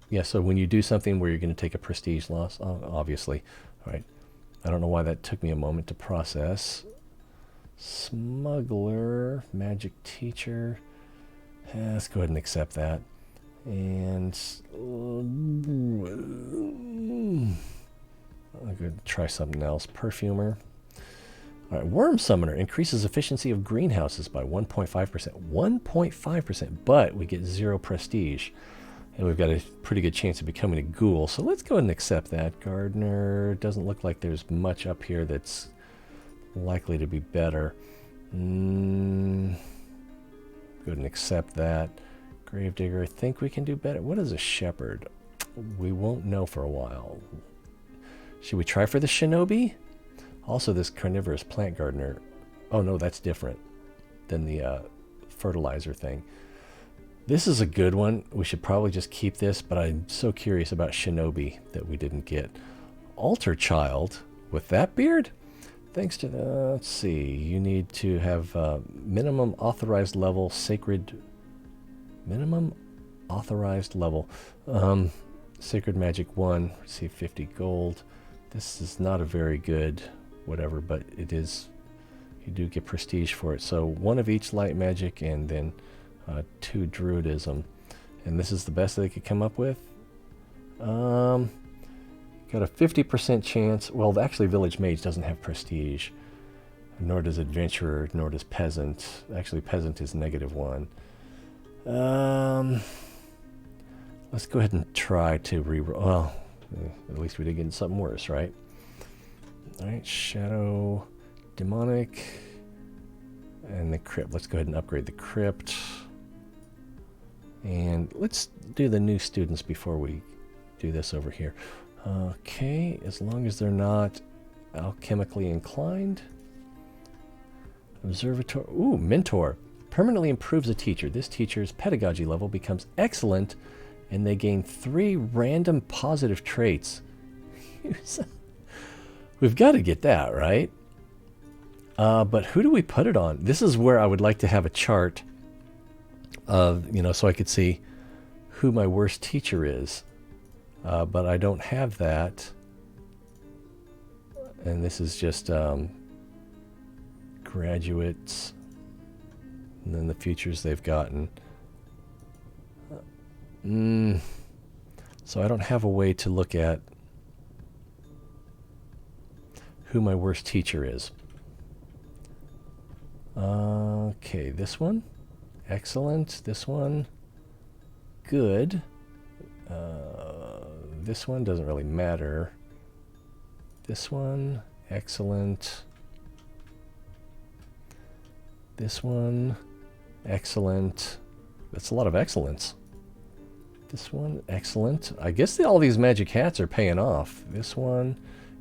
Yeah, so when you do something where you're going to take a prestige loss, obviously. All right. I don't know why that took me a moment to process. Smuggler, magic teacher. Let's go ahead and accept that. And I'm going to try something else. Perfumer. All right, worm summoner increases efficiency of greenhouses by 1.5%. 1.5%, but we get 0 prestige. And we've got a pretty good chance of becoming a ghoul. So let's go ahead and accept that. Gardener. Doesn't look like there's much up here that's likely to be better. Go ahead and accept that. Gravedigger. I think we can do better. What is a shepherd? We won't know for a while. Should we try for the shinobi? Also, this carnivorous plant gardener. Oh no, that's different than the fertilizer thing. This is a good one. We should probably just keep this, but I'm so curious about shinobi that we didn't get. Altar child with that beard? Thanks to the, let's see, you need to have minimum authorized level sacred, minimum authorized level sacred magic 1, receive 50 gold. This is not a very good whatever, but it is, you do get prestige for it. So 1 of each light magic and then 2 druidism, and this is the best they could come up with. Got a 50% chance. Well, actually village mage doesn't have prestige, nor does adventurer, nor does peasant. Actually peasant is -1. Let's go ahead and try to reroll. Well, at least we did get something worse, right? All right, shadow, demonic, and the crypt. Let's go ahead and upgrade the crypt. And let's do the new students before we do this over here. Okay, as long as they're not alchemically inclined. Observatory. Ooh, mentor. Permanently improves a teacher. This teacher's pedagogy level becomes excellent, and they gain 3 random positive traits. We've got to get that, right? But who do we put it on? This is where I would like to have a chart of, you know, so I could see who my worst teacher is. But I don't have that. And this is just graduates. And then the futures they've gotten. So I don't have a way to look at who my worst teacher is. Okay, this one. Excellent. This one. Good. This one doesn't really matter. This one. Excellent. This one. Excellent. That's a lot of excellence. This one. Excellent. I guess all these magic hats are paying off. This one.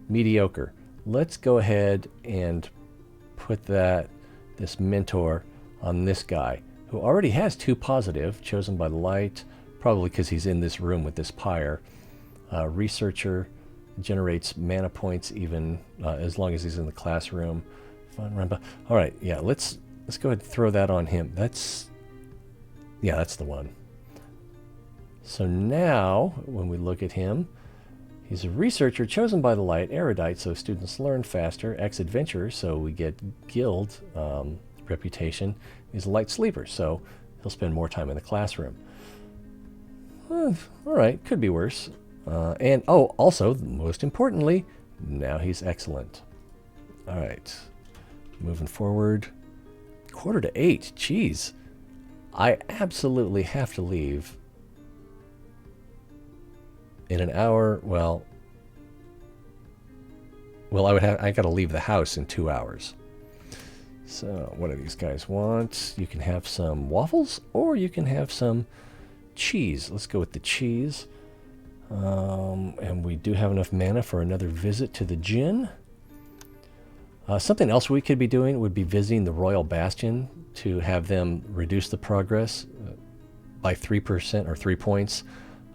Mediocre. Let's go ahead and put this mentor on this guy, who already has 2 positive, chosen by the light, probably because he's in this room with this pyre. Researcher generates mana points even as long as he's in the classroom. Fun Rampa. All right, yeah, let's go ahead and throw that on him. That's the one. So now, when we look at him, he's a researcher chosen by the light, erudite, so students learn faster, ex-adventurer, so we get guild reputation. He's a light sleeper, so he'll spend more time in the classroom. All right, could be worse. And also, most importantly, now he's excellent. All right, moving forward. 7:45. Jeez, I absolutely have to leave in an hour. Well, I got to leave the house in 2 hours. So what do these guys want? You can have some waffles, or you can have some cheese. Let's go with the cheese. And we do have enough mana for another visit to the Djinn. Something else we could be doing would be visiting the Royal Bastion to have them reduce the progress by 3% or 3 points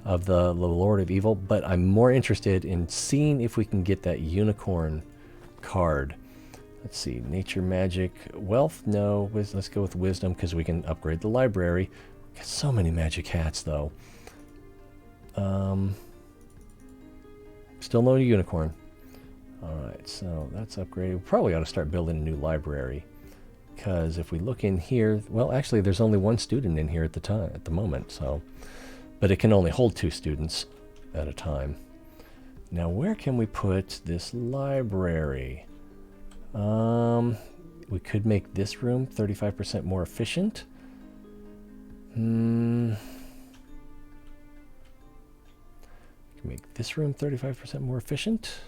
of the Lord of Evil. But I'm more interested in seeing if we can get that unicorn card. Let's see, nature, magic, wealth, no. Let's go with wisdom because we can upgrade the library. Got so many magic hats though. Still no unicorn. Alright, so that's upgraded. We probably ought to start building a new library. Because if we look in here, well, actually, there's only one student in here at the moment, so, but it can only hold 2 students at a time. Now, where can we put this library? We could make this room 35% more efficient. Make this room 35% more efficient.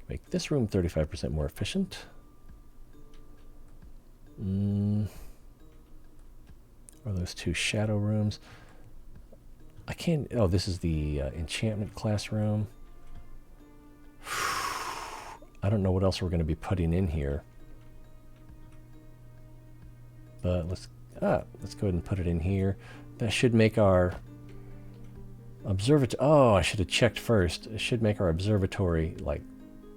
Make this room 35% more efficient. Are those 2 shadow rooms? I can't... Oh, this is the enchantment classroom. I don't know what else we're going to be putting in here. But let's go ahead and put it in here. That should make our observatory... Oh, I should have checked first. It should make our observatory, like,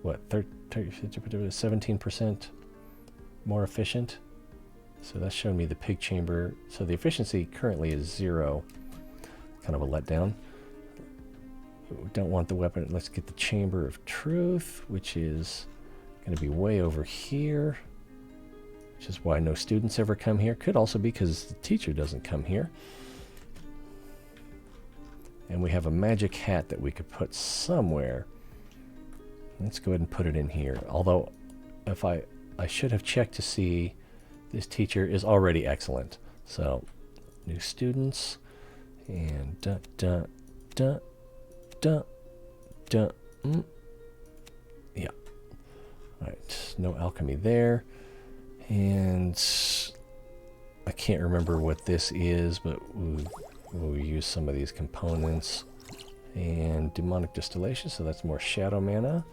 what, 17% more efficient? So that's showing me the pig chamber. So the efficiency currently is 0. Kind of a letdown. We don't want the weapon. Let's get the chamber of truth, which is going to be way over here. Which is why no students ever come here. Could also be because the teacher doesn't come here. And we have a magic hat that we could put somewhere. Let's go ahead and put it in here. Although, if I should have checked to see, this teacher is already excellent. So, new students, and yeah. Alright, no alchemy there. And I can't remember what this is, but we'll use some of these components. And demonic distillation, so that's more shadow mana.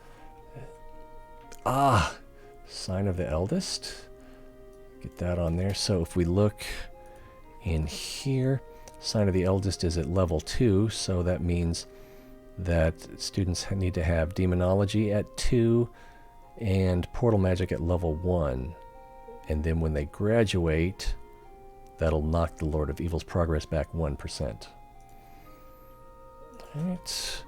Ah! Sign of the Eldest. Get that on there. So if we look in here, Sign of the Eldest is at level 2, so that means that students need to have demonology at 2 and portal magic at level 1. And then when they graduate, that'll knock the Lord of Evil's progress back 1%. Alright.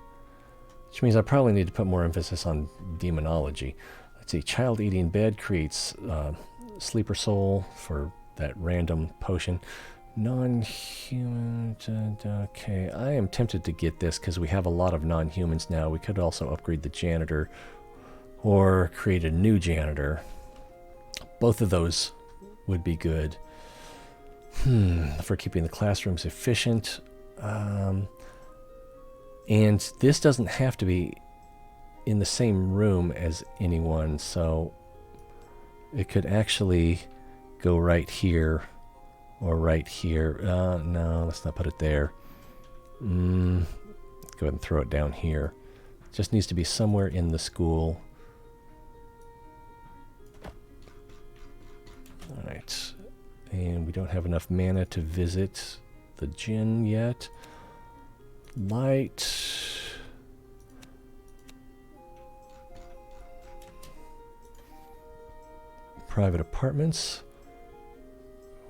Which means I probably need to put more emphasis on demonology. Let's see, Child Eating Bed creates Sleeper Soul for that random potion. Non-human... Okay, I am tempted to get this because we have a lot of non-humans now. We could also upgrade the janitor or create a new janitor. Both of those would be good. For keeping the classrooms efficient. And this doesn't have to be in the same room as anyone, so it could actually go right here or right here. No, let's not put it there. Go ahead and throw it down here. It just needs to be somewhere in the school. Alright. And we don't have enough mana to visit the Djinn yet. Light. Private apartments.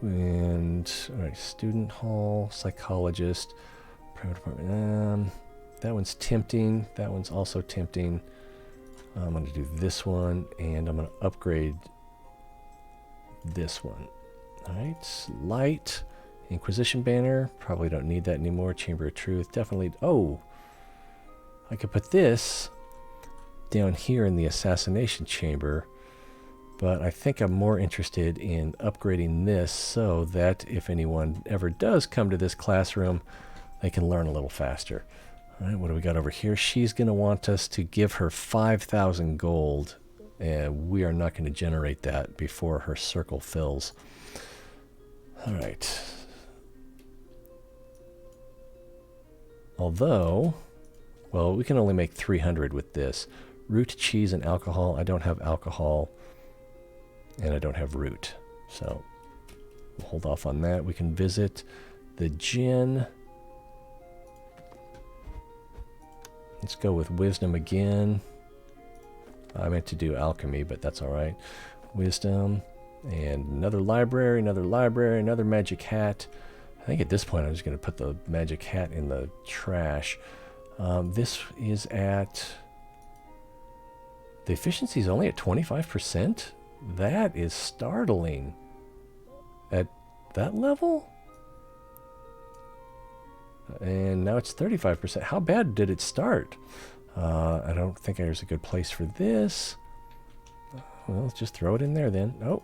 And, alright, student hall, psychologist, private apartment. That one's tempting. That one's also tempting. I'm going to do this one, and I'm going to upgrade this one. Alright, light. Inquisition banner, probably don't need that anymore. Chamber of Truth, definitely. Oh, I could put this down here in the assassination chamber, but I think I'm more interested in upgrading this so that if anyone ever does come to this classroom, they can learn a little faster. All right, what do we got over here? She's going to want us to give her 5,000 gold, and we are not going to generate that before her circle fills. All right. Although, well, we can only make 300 with this. Root, cheese, and alcohol. I don't have alcohol, and I don't have root. So we'll hold off on that. We can visit the Djinn. Let's go with wisdom again. I meant to do alchemy, but that's all right. Wisdom, and another library, another magic hat. I think at this point I'm just going to put the magic hat in the trash. This is at The efficiency is only at 25%? That is startling. At that level? And now it's 35%. How bad did it start? I don't think there's a good place for this. Well, let's just throw it in there then. Oh,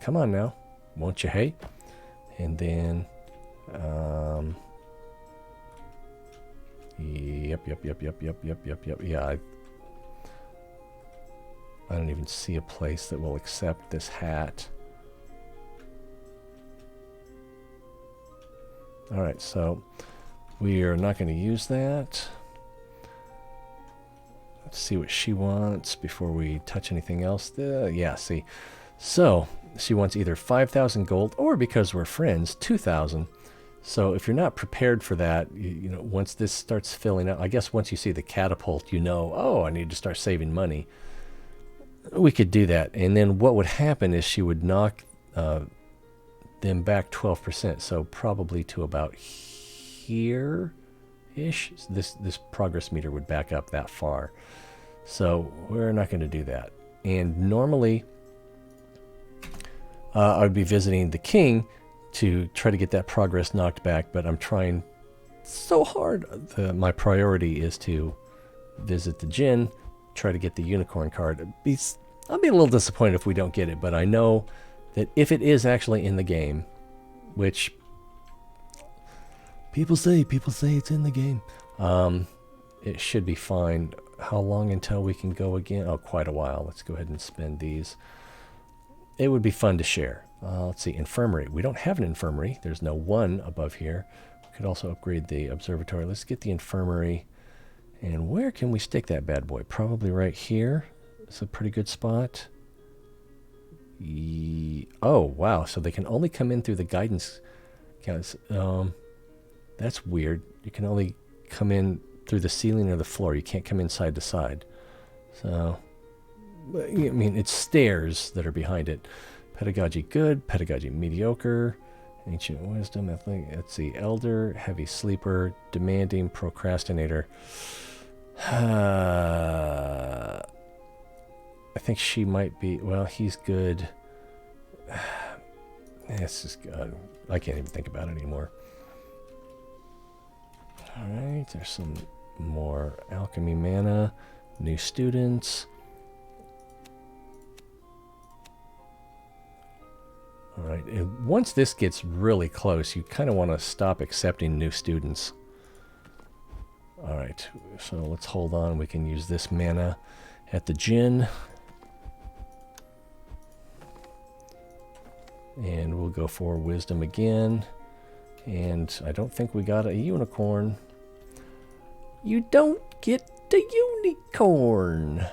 come on now. Won't you, hey? And then, yep. Yeah, I don't even see a place that will accept this hat. All right, so we are not going to use that. Let's see what she wants before we touch anything else. Yeah, see. So she wants either 5,000 gold or, because we're friends, 2,000. So if you're not prepared for that, you know, once this starts filling up, I guess once you see the catapult, you know, oh, I need to start saving money. We could do that. And then what would happen is she would knock them back 12%. So probably to about here-ish. This progress meter would back up that far. So we're not going to do that. And normally I would be visiting the king to try to get that progress knocked back, but I'm trying so hard. My priority is to visit the Djinn, try to get the unicorn card. I'll be a little disappointed if we don't get it, but I know that if it is actually in the game, which people say it's in the game, it should be fine. How long until we can go again? Oh, quite a while. Let's go ahead and spend these. It would be fun to share. Let's see, infirmary. We don't have an infirmary. There's no one above here. We could also upgrade the observatory. Let's get the infirmary. And where can we stick that bad boy? Probably right here. It's a pretty good spot. Oh, wow. So they can only come in through the guidance. That's weird. You can only come in through the ceiling or the floor. You can't come in side to side. So, I mean, it's stairs that are behind it. Pedagogy good, pedagogy mediocre, ancient wisdom, let's see, elder, heavy sleeper, demanding, procrastinator. I think she might be, well, he's good. This is good. I can't even think about it anymore. All right, there's some more alchemy mana, new students. All right, and once this gets really close, you kind of want to stop accepting new students. All right, so let's hold on. We can use this mana at the Djinn. And we'll go for wisdom again. And I don't think we got a unicorn. You don't get the unicorn.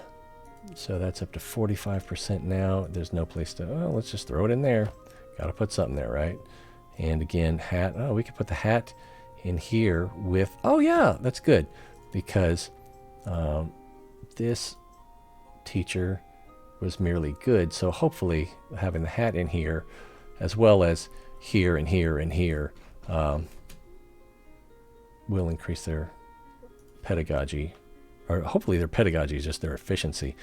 So that's up to 45% now. There's no place to, well, let's just throw it in there. Got to put something there, right? And again, hat. Oh, we could put the hat in here with, oh yeah, that's good. Because this teacher was merely good. So hopefully having the hat in here, as well as here and here and here, will increase their pedagogy. Or hopefully their pedagogy is just their efficiency.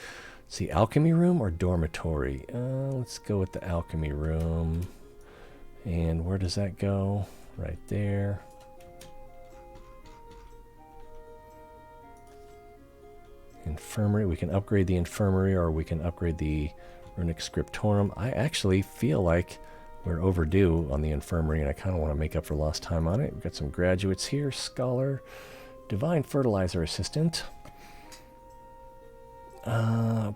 See, alchemy room or dormitory? Let's go with the alchemy room. And where does that go? Right there. Infirmary. We can upgrade the infirmary, or we can upgrade the runic scriptorum. I actually feel like we're overdue on the infirmary, and I kind of want to make up for lost time on it. We've got some graduates here. Scholar, divine fertilizer assistant.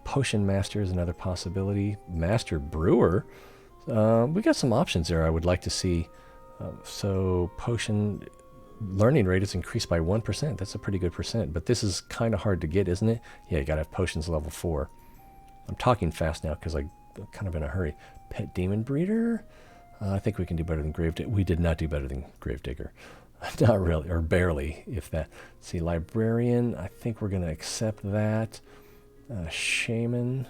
Potion master is another possibility. Master brewer. We got some options there I would like to see. So potion learning rate is increased by 1%. That's a pretty good percent, but this is kind of hard to get, isn't it? Yeah, you gotta have potions level 4. I'm talking fast now because I'm kind of in a hurry. Pet demon breeder. I think we can do better than Gravedigger. We did not do better than Gravedigger. Not really, or barely, if that. See, librarian. I think we're gonna accept that. Shaman,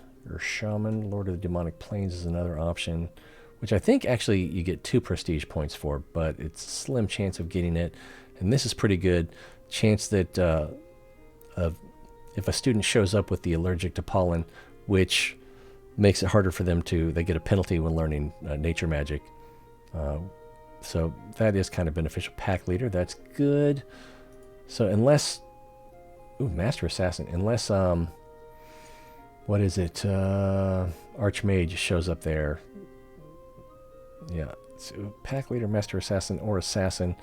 Lord of the Demonic Plains is another option, which I think actually you get 2 prestige points for, but it's a slim chance of getting it. And this is pretty good. Chance that if a student shows up with the allergic to pollen, which makes it harder for them they get a penalty when learning nature magic. So that is kind of beneficial. Pack leader, that's good. So unless, master assassin, unless, what is it? Archmage shows up there. Yeah, so pack leader, master assassin, or assassin.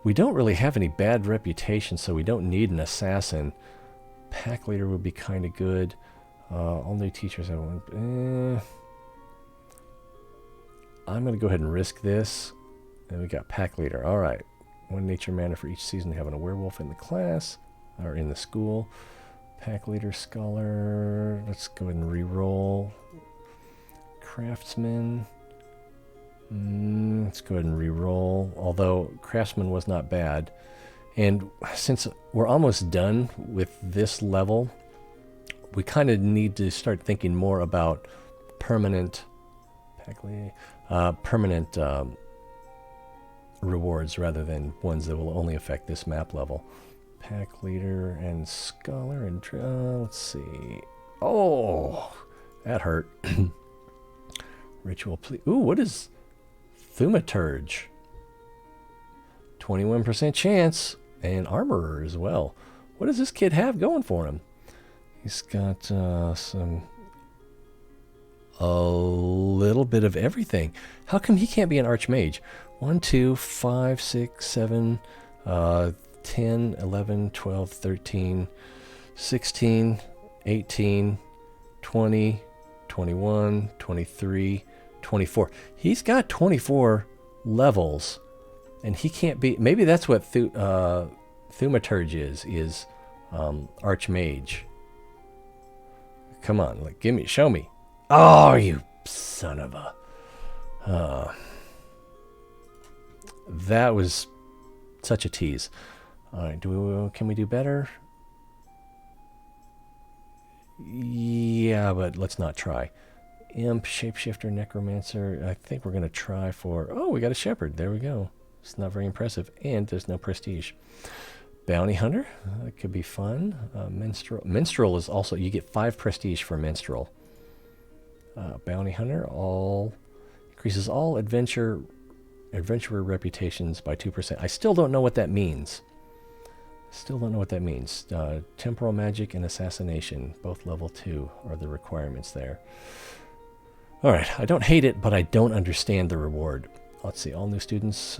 We don't really have any bad reputation, so we don't need an assassin. Pack leader would be kind of good. All new teachers have one. I'm going to go ahead and risk this. And we got pack leader. All right. 1 nature mana for each season having a werewolf in the class or in the school. Pack leader, scholar. Let's go ahead and re-roll. Craftsman. Let's go ahead and re-roll. Although craftsman was not bad. And since we're almost done with this level, we kind of need to start thinking more about permanent rewards rather than ones that will only affect this map level. Pack leader and scholar and let's see. Oh, that hurt. Ritual plea. Ooh, what is thaumaturge? 21% chance, and armorer as well. What does this kid have going for him? He's got a little bit of everything. How come he can't be an archmage? 1, 2, 5, 6, 7, 10, 11, 12, 13, 16, 18, 20, 21, 23, 24. He's got 24 levels, and he can't be. Maybe that's what thaumaturge is archmage. Come on, like, show me. Oh, you son of a. That was such a tease. All right, can we do better? Yeah, but let's not try. Imp, shapeshifter, necromancer. I think we're going to try for... Oh, we got a shepherd. There we go. It's not very impressive. And there's no prestige. Bounty hunter. That could be fun. Minstrel. Minstrel is also... You get 5 prestige for minstrel. Bounty hunter. Increases all adventurer reputations by 2%. I still don't know what that means. Temporal magic and assassination, both level 2, are the requirements there. Alright, I don't hate it, but I don't understand the reward. Let's see, all new students,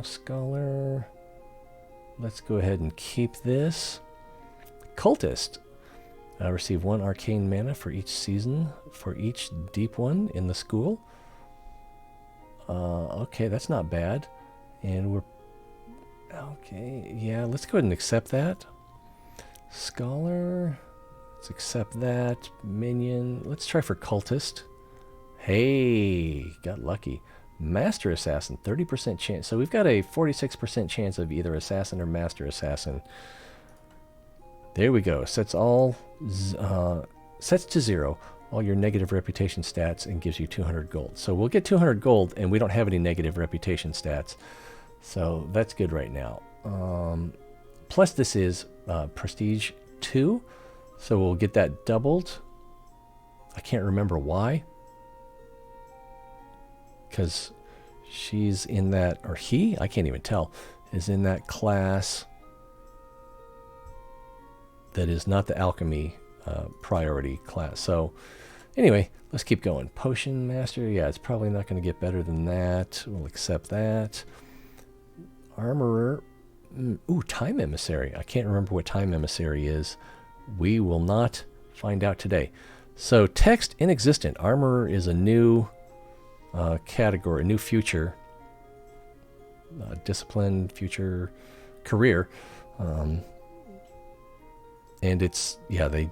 scholar. Let's go ahead and keep this. Cultist. Receive 1 arcane mana for each season, for each deep one in the school. Okay, that's not bad. And we're... Okay, yeah, let's go ahead and accept that. Scholar. Let's accept that. Minion. Let's try for cultist. Hey, got lucky. Master assassin, 30% chance. So we've got a 46% chance of either assassin or master assassin. There we go. Sets to 0 all your negative reputation stats and gives you 200 gold. So we'll get 200 gold, and we don't have any negative reputation stats. So that's good right now. Plus this is prestige 2, so we'll get that doubled. I can't remember why. Because she's in that, or he, I can't even tell, is in that class that is not the alchemy priority class. So anyway, let's keep going. Potion master, yeah, it's probably not going to get better than that. We'll accept that. Armorer. Ooh, time emissary. I can't remember what time emissary is. We will not find out today. So text inexistent. Armorer is a new category, a new future. Discipline, future, career. And it's, yeah, they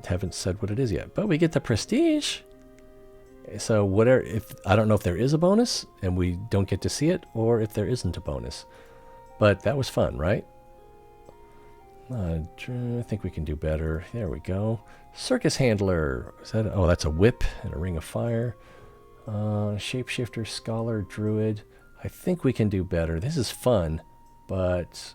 haven't said what it is yet. But we get the prestige. So whatever, if I don't know if there is a bonus and we don't get to see it, or if there isn't a bonus. But that was fun, right? I think we can do better. There we go. Circus handler. Is that? Oh, that's a whip and a ring of fire. Shapeshifter, scholar, druid. I think we can do better. This is fun, but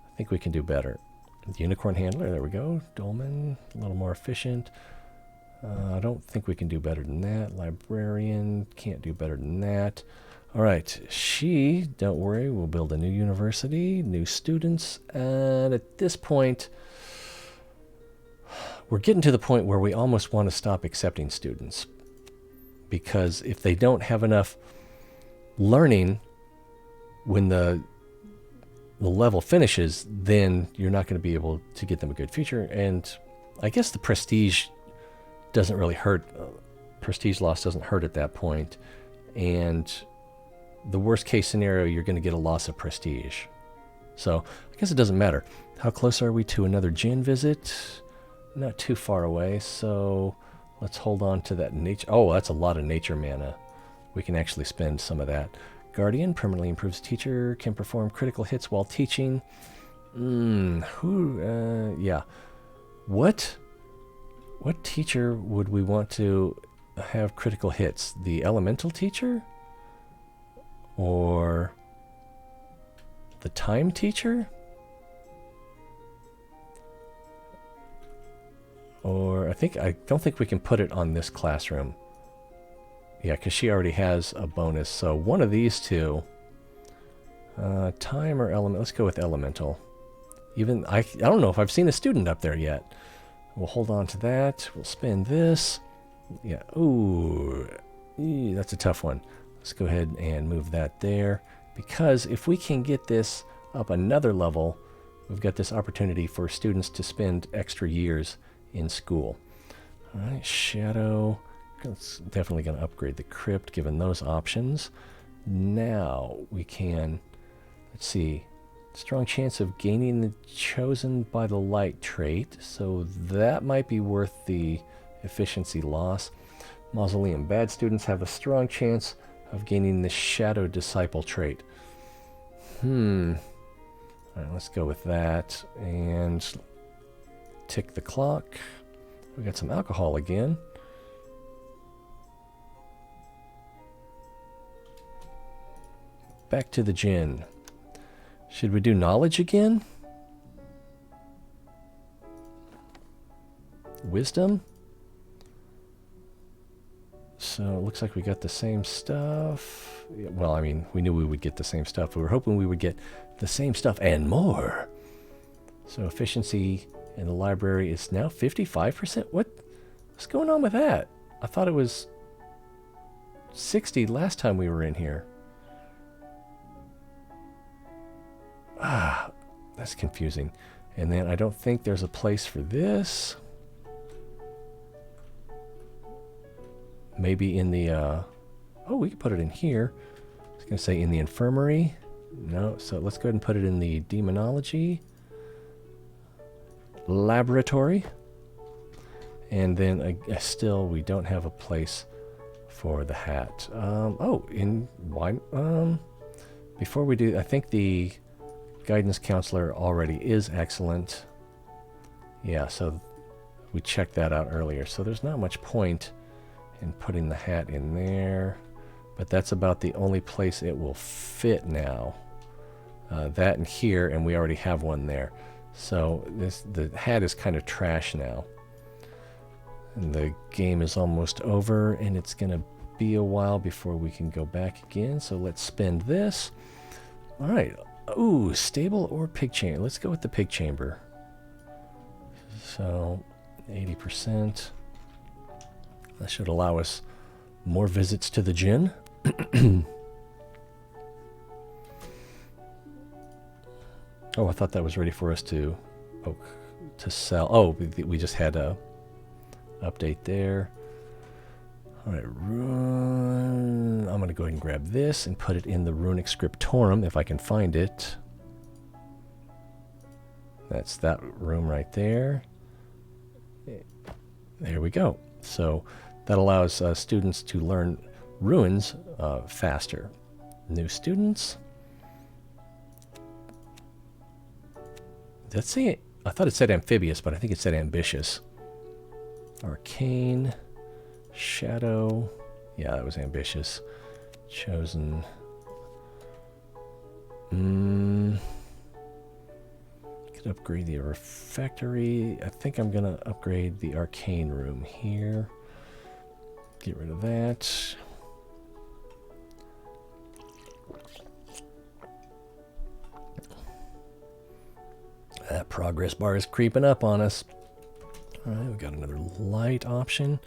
I think we can do better. The unicorn handler, there we go. Dolman, a little more efficient. I don't think we can do better than that. Librarian, can't do better than that. All right, she, don't worry, we'll build a new university, new students. And at this point, we're getting to the point where we almost want to stop accepting students. Because if they don't have enough learning when the level finishes, then you're not going to be able to get them a good future. And I guess the prestige doesn't really hurt. Prestige loss doesn't hurt at that point. And the worst case scenario, you're going to get a loss of prestige. So I guess it doesn't matter. How close are we to another Djinn visit? Not too far away. So let's hold on to that nature. Oh, that's a lot of nature mana. We can actually spend some of that. Guardian permanently improves teacher, can perform critical hits while teaching. Yeah. What teacher would we want to have critical hits? The elemental teacher? Or the time teacher? Or I don't think we can put it on this classroom. Yeah, because she already has a bonus. So one of these two, time or element. Let's go with elemental. Even I don't know if I've seen a student up there yet. We'll hold on to that. We'll spend this. Yeah. Ooh, that's a tough one. Let's go ahead and move that there, because if we can get this up another level, we've got this opportunity for students to spend extra years in school. All right, shadow. It's definitely going to upgrade the crypt given those options. Now we can, let's see, strong chance of gaining the chosen by the light trait, so that might be worth the efficiency loss. Mausoleum, bad students have a strong chance of gaining the shadow disciple trait. All right, let's go with that and tick the clock. We got some alcohol again. Back to the Djinn. Should we do knowledge again? Wisdom? So it looks like we got the same stuff. Well, I mean, we knew we would get the same stuff. We were hoping we would get the same stuff and more. So efficiency in the library is now 55%. What's going on with that? I thought it was 60 last time we were in here. That's confusing. And then I don't think there's a place for this. Maybe in the, oh, we could put it in here. I was going to say in the infirmary. No, so let's go ahead and put it in the demonology laboratory. And then still we don't have a place for the hat. Before we do, I think the guidance counselor already is excellent. Yeah, so we checked that out earlier. So there's not much point in putting the hat in there, but that's about the only place it will fit now. That and here, and we already have one there. So the hat is kind of trash now. And the game is almost over, and it's going to be a while before we can go back again. So let's spend this. All right. Ooh, stable or pig chamber. Let's go with the pig chamber. So 80%. That should allow us more visits to the Djinn. Oh, I thought that was ready for us to sell. Oh, we just had a update there. All right, I'm going to go ahead and grab this and put it in the runic scriptorum if I can find it. That's that room right there. There we go. So that allows students to learn runes faster. New students. Let's see. I thought it said amphibious, but I think it said ambitious. Arcane. Shadow. Yeah, that was ambitious. Chosen. Could could upgrade the refectory. I think I'm going to upgrade the arcane room here. Get rid of that. That progress bar is creeping up on us. Alright, we got another light option.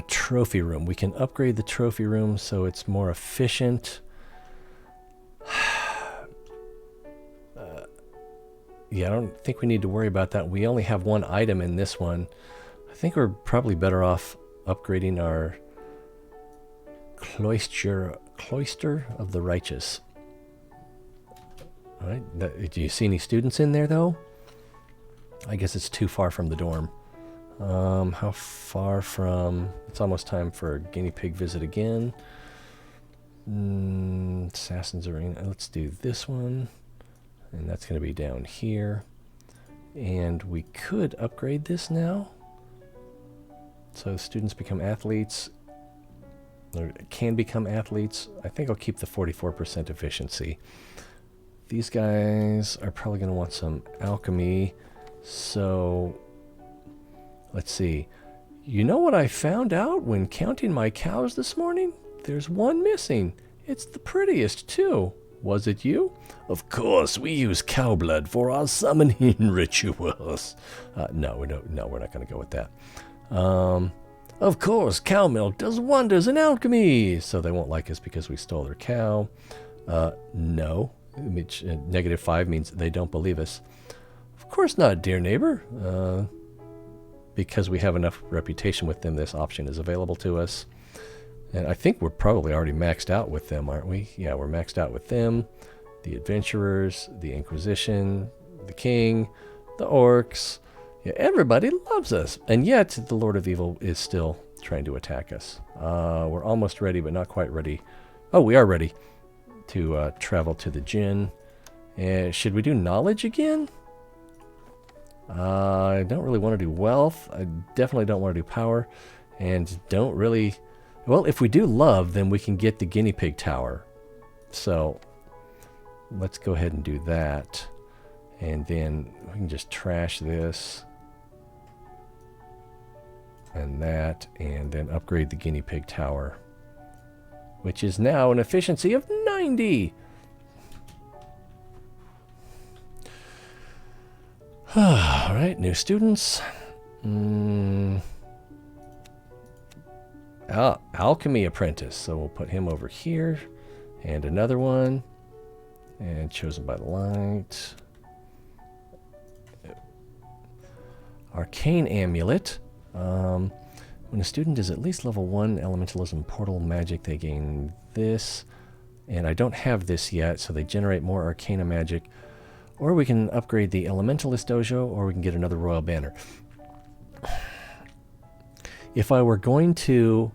Trophy room. We can upgrade the trophy room so it's more efficient. Yeah, I don't think we need to worry about that. We only have one item in this one. I think we're probably better off upgrading our cloister of the righteous. All right. Do you see any students in there, though? I guess it's too far from the dorm. How far from... It's almost time for a guinea pig visit again. Assassin's Arena. Let's do this one. And that's going to be down here. And we could upgrade this now. So students become athletes. Or can become athletes. I think I'll keep the 44% efficiency. These guys are probably going to want some alchemy. So, let's see. You know what I found out when counting my cows this morning? There's one missing. It's the prettiest, too. Was it you? Of course, we use cow blood for our summoning rituals. No, we're not going to go with that. Of course, cow milk does wonders in alchemy. So they won't like us because we stole their cow. No. -5 means they don't believe us. Of course not, dear neighbor. Because we have enough reputation with them, this option is available to us. And I think we're probably already maxed out with them, aren't we? Yeah, we're maxed out with them. The adventurers, the Inquisition, the king, the orcs. Yeah, everybody loves us. And yet, the Lord of Evil is still trying to attack us. We're almost ready, but not quite ready. Oh, we are ready to travel to the Djinn. Should we do knowledge again? I don't really want to do wealth. I definitely don't want to do power. And don't really... Well, if we do love, then we can get the guinea pig tower. So, let's go ahead and do that. And then we can just trash this. And that. And then upgrade the guinea pig tower. Which is now an efficiency of 90! Alright, new students. Alchemy apprentice. So we'll put him over here. And another one. And chosen by the light. Arcane amulet. When a student is at least level 1 elementalism portal magic, they gain this. And I don't have this yet, so they generate more arcana magic. Or we can upgrade the elementalist dojo, or we can get another royal banner. If I were going to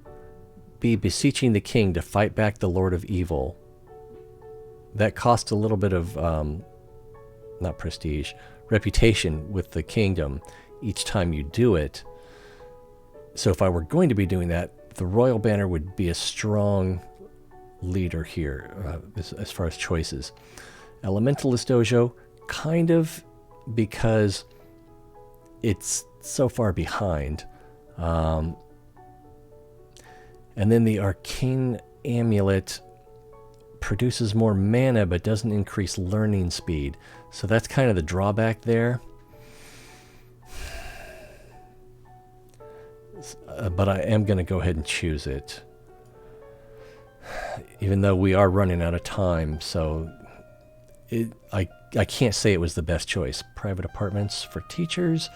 be beseeching the king to fight back the Lord of Evil, that costs a little bit of, not prestige, reputation with the kingdom each time you do it. So if I were going to be doing that, the royal banner would be a strong leader here as far as choices. Elementalist dojo, kind of, because it's so far behind. And then the arcane amulet produces more mana but doesn't increase learning speed. So that's kind of the drawback there. But I am going to go ahead and choose it. Even though we are running out of time, so I can't say it was the best choice. Private apartments for teachers,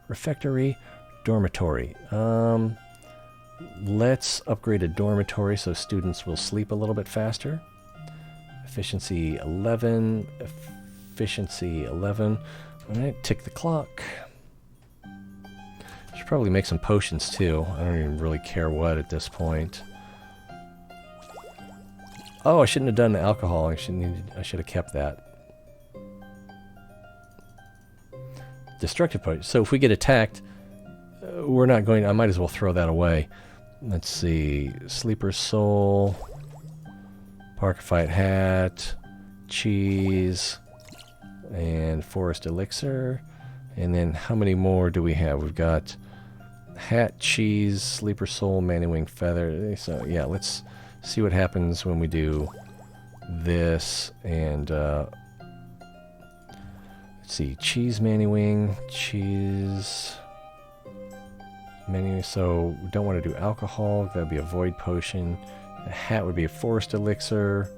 refectory, dormitory. Let's upgrade a dormitory so students will sleep a little bit faster. Efficiency 11, efficiency 11. All right, tick the clock. Should probably make some potions too. I don't even really care what at this point. Oh, I shouldn't have done the alcohol. I should have kept that. Destructive potion. So if we get attacked, we're not going... I might as well throw that away. Let's see. Sleeper's Soul. Park Fight Hat. Cheese. and forest elixir. And then how many more do we have? We've got hat, cheese, sleeper soul, mana wing, feather. So yeah, let's see what happens when we do this. And let's see, cheese, mana wing, cheese, mana wing. So we don't want to do alcohol. That would be a void potion. A hat would be a forest elixir.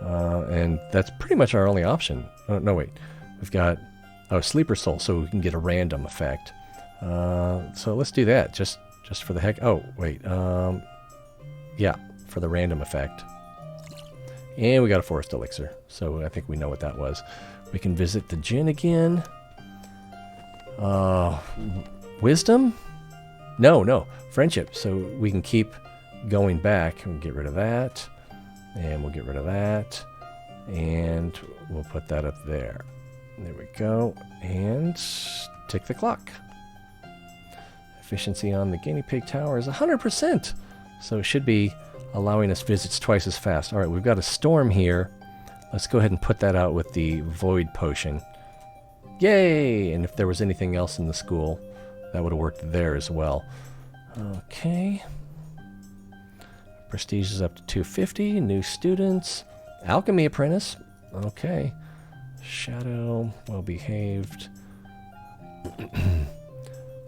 And that's pretty much our only option. Oh, no, wait. We've got sleeper soul, so we can get a random effect. So let's do that, just for the heck. Oh, wait. Yeah, for the random effect. And we got a forest elixir, so I think we know what that was. We can visit the Djinn again. Wisdom? No, friendship. So we can keep going back and get rid of that. And we'll get rid of that. And we'll put that up there. There we go. And tick the clock. Efficiency on the guinea pig tower is 100%. So it should be allowing us visits twice as fast. All right, we've got a storm here. Let's go ahead and put that out with the void potion. Yay! And if there was anything else in the school, that would have worked there as well. Okay. Prestige is up to 250. New students. Alchemy apprentice. Okay. Shadow. Well behaved.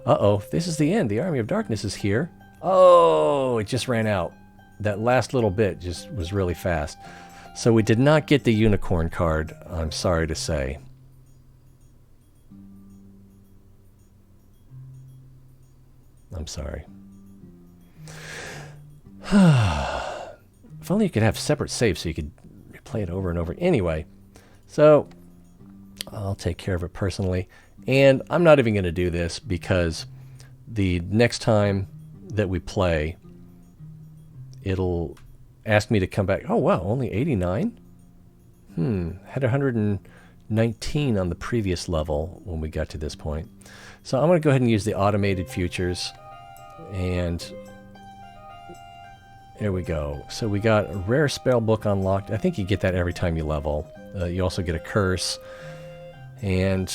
Uh-oh. This is the end. The Army of Darkness is here. Oh, it just ran out. That last little bit just was really fast. So we did not get the unicorn card, I'm sorry to say. I'm sorry. If only you could have separate saves so you could replay it over and over. Anyway, so I'll take care of it personally. And I'm not even going to do this because the next time that we play, it'll ask me to come back. Oh, wow, only 89? Had 119 on the previous level when we got to this point. So I'm going to go ahead and use the automated futures. And there we go. So we got a rare spell book unlocked. I think you get that every time you level. You also get a curse. And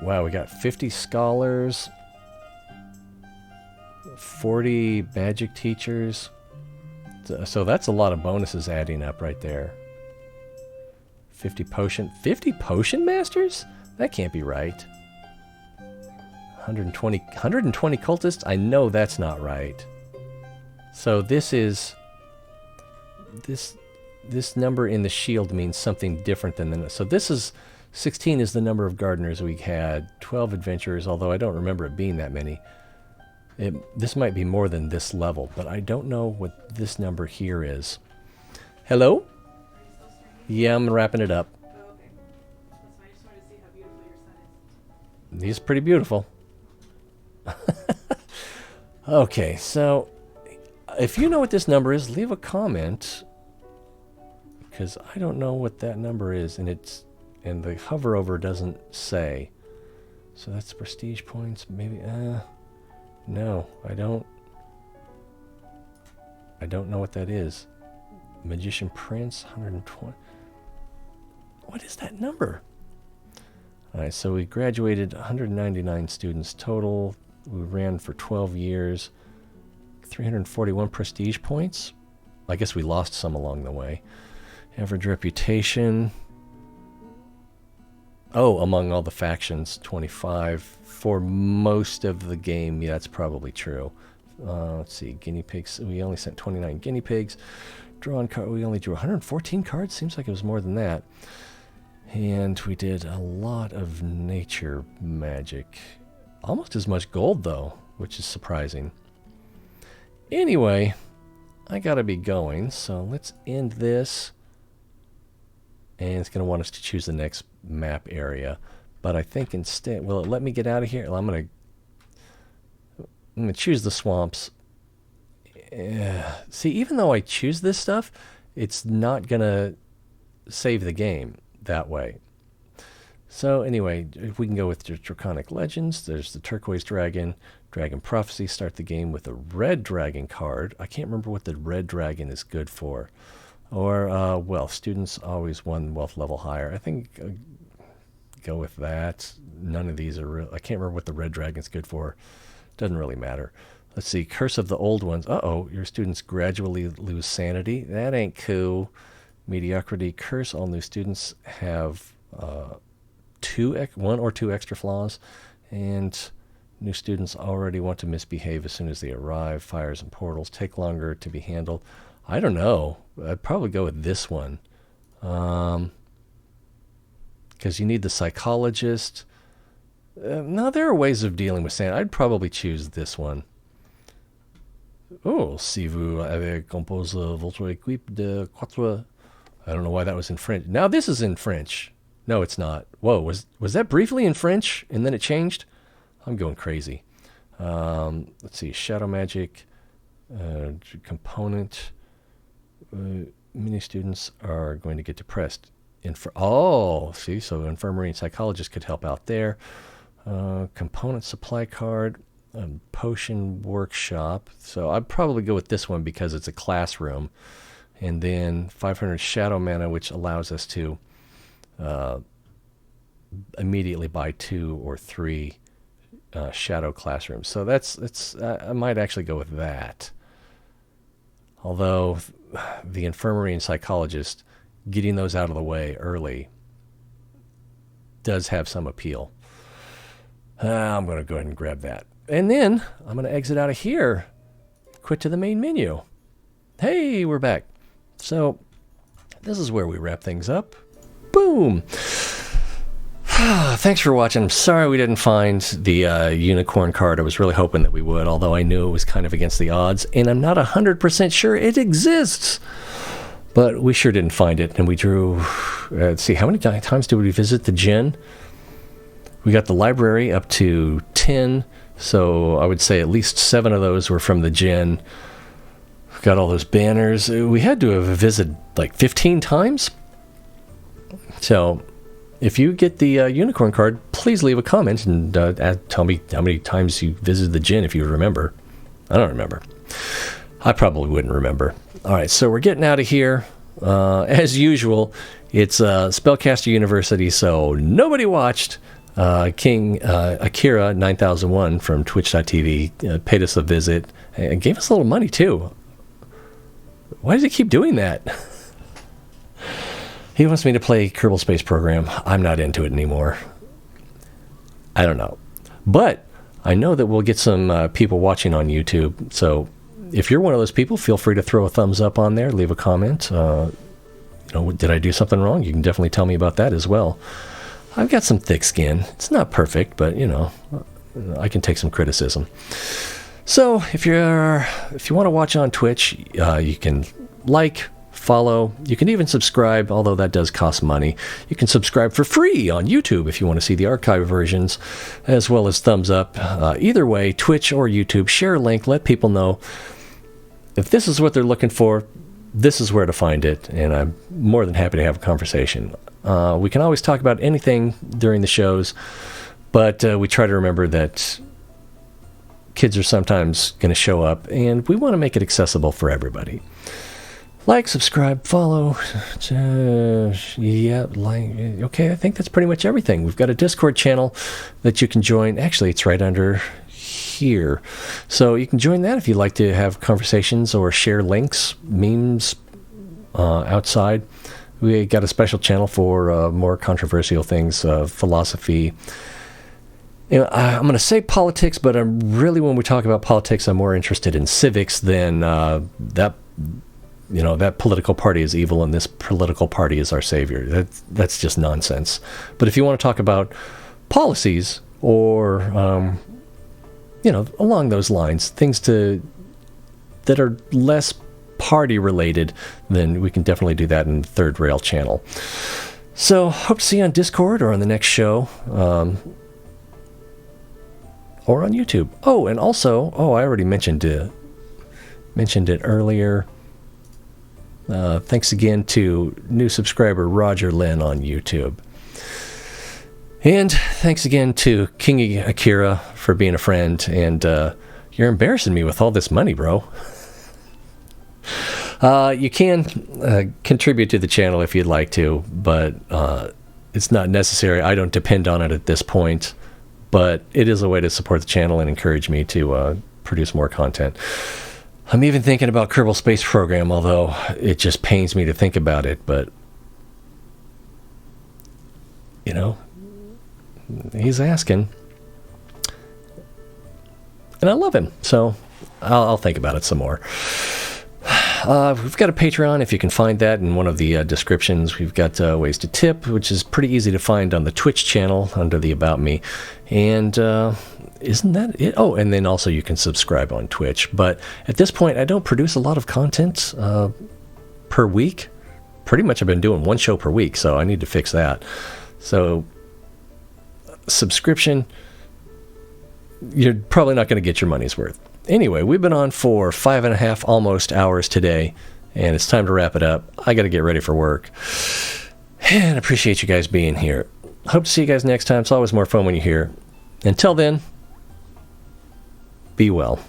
wow, we got 50 scholars, 40 magic teachers. So that's a lot of bonuses adding up right there. 50 potion masters? That can't be right. 120 cultists? I know that's not right. So this is this number in the shield means something different than the. So this is 16 is the number of gardeners we had. 12 adventurers, although I don't remember it being that many. This might be more than this level, but I don't know what this number here is. Hello? Yeah, I'm wrapping it up. Oh, okay. That's fine. I just wanted to see how beautiful your son is. He's pretty beautiful. Okay, so if you know what this number is, leave a comment, because I don't know what that number is, and the hover over doesn't say. So that's prestige points, maybe. No, I don't know what that is. Magician Prince, 120. What is that number? All right, so we graduated 199 students total. We ran for 12 years. 341 prestige points. I guess we lost some along the way. Average reputation. Oh, among all the factions, 25 for most of the game. Yeah, that's probably true. Let's see, guinea pigs. We only sent 29 guinea pigs. Drawn card. We only drew 114 cards. Seems like it was more than that. And we did a lot of nature magic. Almost as much gold, though, which is surprising. Anyway, I gotta be going, so let's end this. And it's going to want us to choose the next map area. But I think instead, will it let me get out of here? Well, I'm going to choose the swamps. See, even though I choose this stuff, it's not going to save the game that way. So anyway, if we can go with the Draconic Legends, there's the Turquoise Dragon, Dragon Prophecy, start the game with a Red Dragon card. I can't remember what the Red Dragon is good for. Or wealth. Students always one wealth level higher. I think go with that. None of these are real. I can't remember what the red dragon's good for. Doesn't really matter. Let's see. Curse of the old ones. Uh-oh. Your students gradually lose sanity. That ain't cool. Mediocrity. Curse. All new students have one or two extra flaws. And new students already want to misbehave as soon as they arrive. Fires and portals take longer to be handled. I don't know. I'd probably go with this one. Because you need the psychologist. No, there are ways of dealing with sand. I'd probably choose this one. Oh, si vous avez compose votre équipe de quatre. I don't know why that was in French. Now this is in French. No, it's not. Whoa, was that briefly in French and then it changed? I'm going crazy. Let's see. Shadow magic. Component. Many students are going to get depressed. See, so infirmary and psychologist could help out there. Component supply card, potion workshop. So I'd probably go with this one because it's a classroom. And then 500 shadow mana, which allows us to immediately buy 2 or 3 shadow classrooms. So that's I might actually go with that. Although the infirmary and psychologist, getting those out of the way early does have some appeal. I'm going to go ahead and grab that. And then I'm going to exit out of here. Quit to the main menu. Hey, we're back. So this is where we wrap things up. Boom. Thanks for watching. I'm sorry we didn't find the unicorn card. I was really hoping that we would, although I knew it was kind of against the odds. And I'm not 100% sure it exists. But we sure didn't find it. And we drew, let's see, how many times did we visit the Djinn? We got the library up to 10. So I would say at least 7 of those were from the Djinn. We got all those banners. We had to have visited like 15 times. So if you get the unicorn card, please leave a comment and tell me how many times you visited the Djinn if you remember. I don't remember. I probably wouldn't remember. All right, so we're getting out of here. As usual, it's Spellcaster University, so nobody watched. King Akira 9001 from twitch.tv paid us a visit and gave us a little money, too. Why does he keep doing that? He wants me to play Kerbal Space Program. I'm not into it anymore. I don't know. But I know that we'll get some people watching on YouTube. So if you're one of those people, feel free to throw a thumbs up on there. Leave a comment. Did I do something wrong? You can definitely tell me about that as well. I've got some thick skin. It's not perfect, but, I can take some criticism. So if you want to watch on Twitch, you can follow. You can even subscribe, although that does cost money. You can subscribe for free on YouTube if you want to see the archive versions, as well as thumbs up. Either way, Twitch or YouTube, share a link, let people know if this is what they're looking for, this is where to find it, and I'm more than happy to have a conversation. We can always talk about anything during the shows, but we try to remember that kids are sometimes going to show up, and we want to make it accessible for everybody. Like, subscribe, follow. Okay, I think that's pretty much everything. We've got a Discord channel that you can join. Actually, it's right under here. So you can join that if you'd like to have conversations or share links, memes outside. We got a special channel for more controversial things, philosophy. I'm going to say politics, but when we talk about politics, I'm more interested in civics than that political party is evil and this political party is our savior. That's just nonsense. But if you want to talk about policies or, along those lines, things that are less party related, then we can definitely do that in the Third Rail channel. So hope to see you on Discord or on the next show, or on YouTube. Oh, and also, I already mentioned it earlier. Thanks again to new subscriber Roger Lynn on YouTube. And thanks again to King Akira for being a friend. And you're embarrassing me with all this money, bro. You can contribute to the channel if you'd like to, but it's not necessary. I don't depend on it at this point, but it is a way to support the channel and encourage me to produce more content. I'm even thinking about Kerbal Space Program, although it just pains me to think about it, but you know, he's asking. And I love him, so I'll think about it some more. We've got a Patreon, if you can find that in one of the descriptions. We've got ways to tip, which is pretty easy to find on the Twitch channel under the About Me. And isn't that it? Oh, and then also you can subscribe on Twitch. But at this point, I don't produce a lot of content per week. Pretty much I've been doing one show per week, so I need to fix that. So subscription, you're probably not going to get your money's worth. Anyway, we've been on for 5.5 almost hours today, and it's time to wrap it up. I got to get ready for work. And I appreciate you guys being here. Hope to see you guys next time. It's always more fun when you're here. Until then, be well.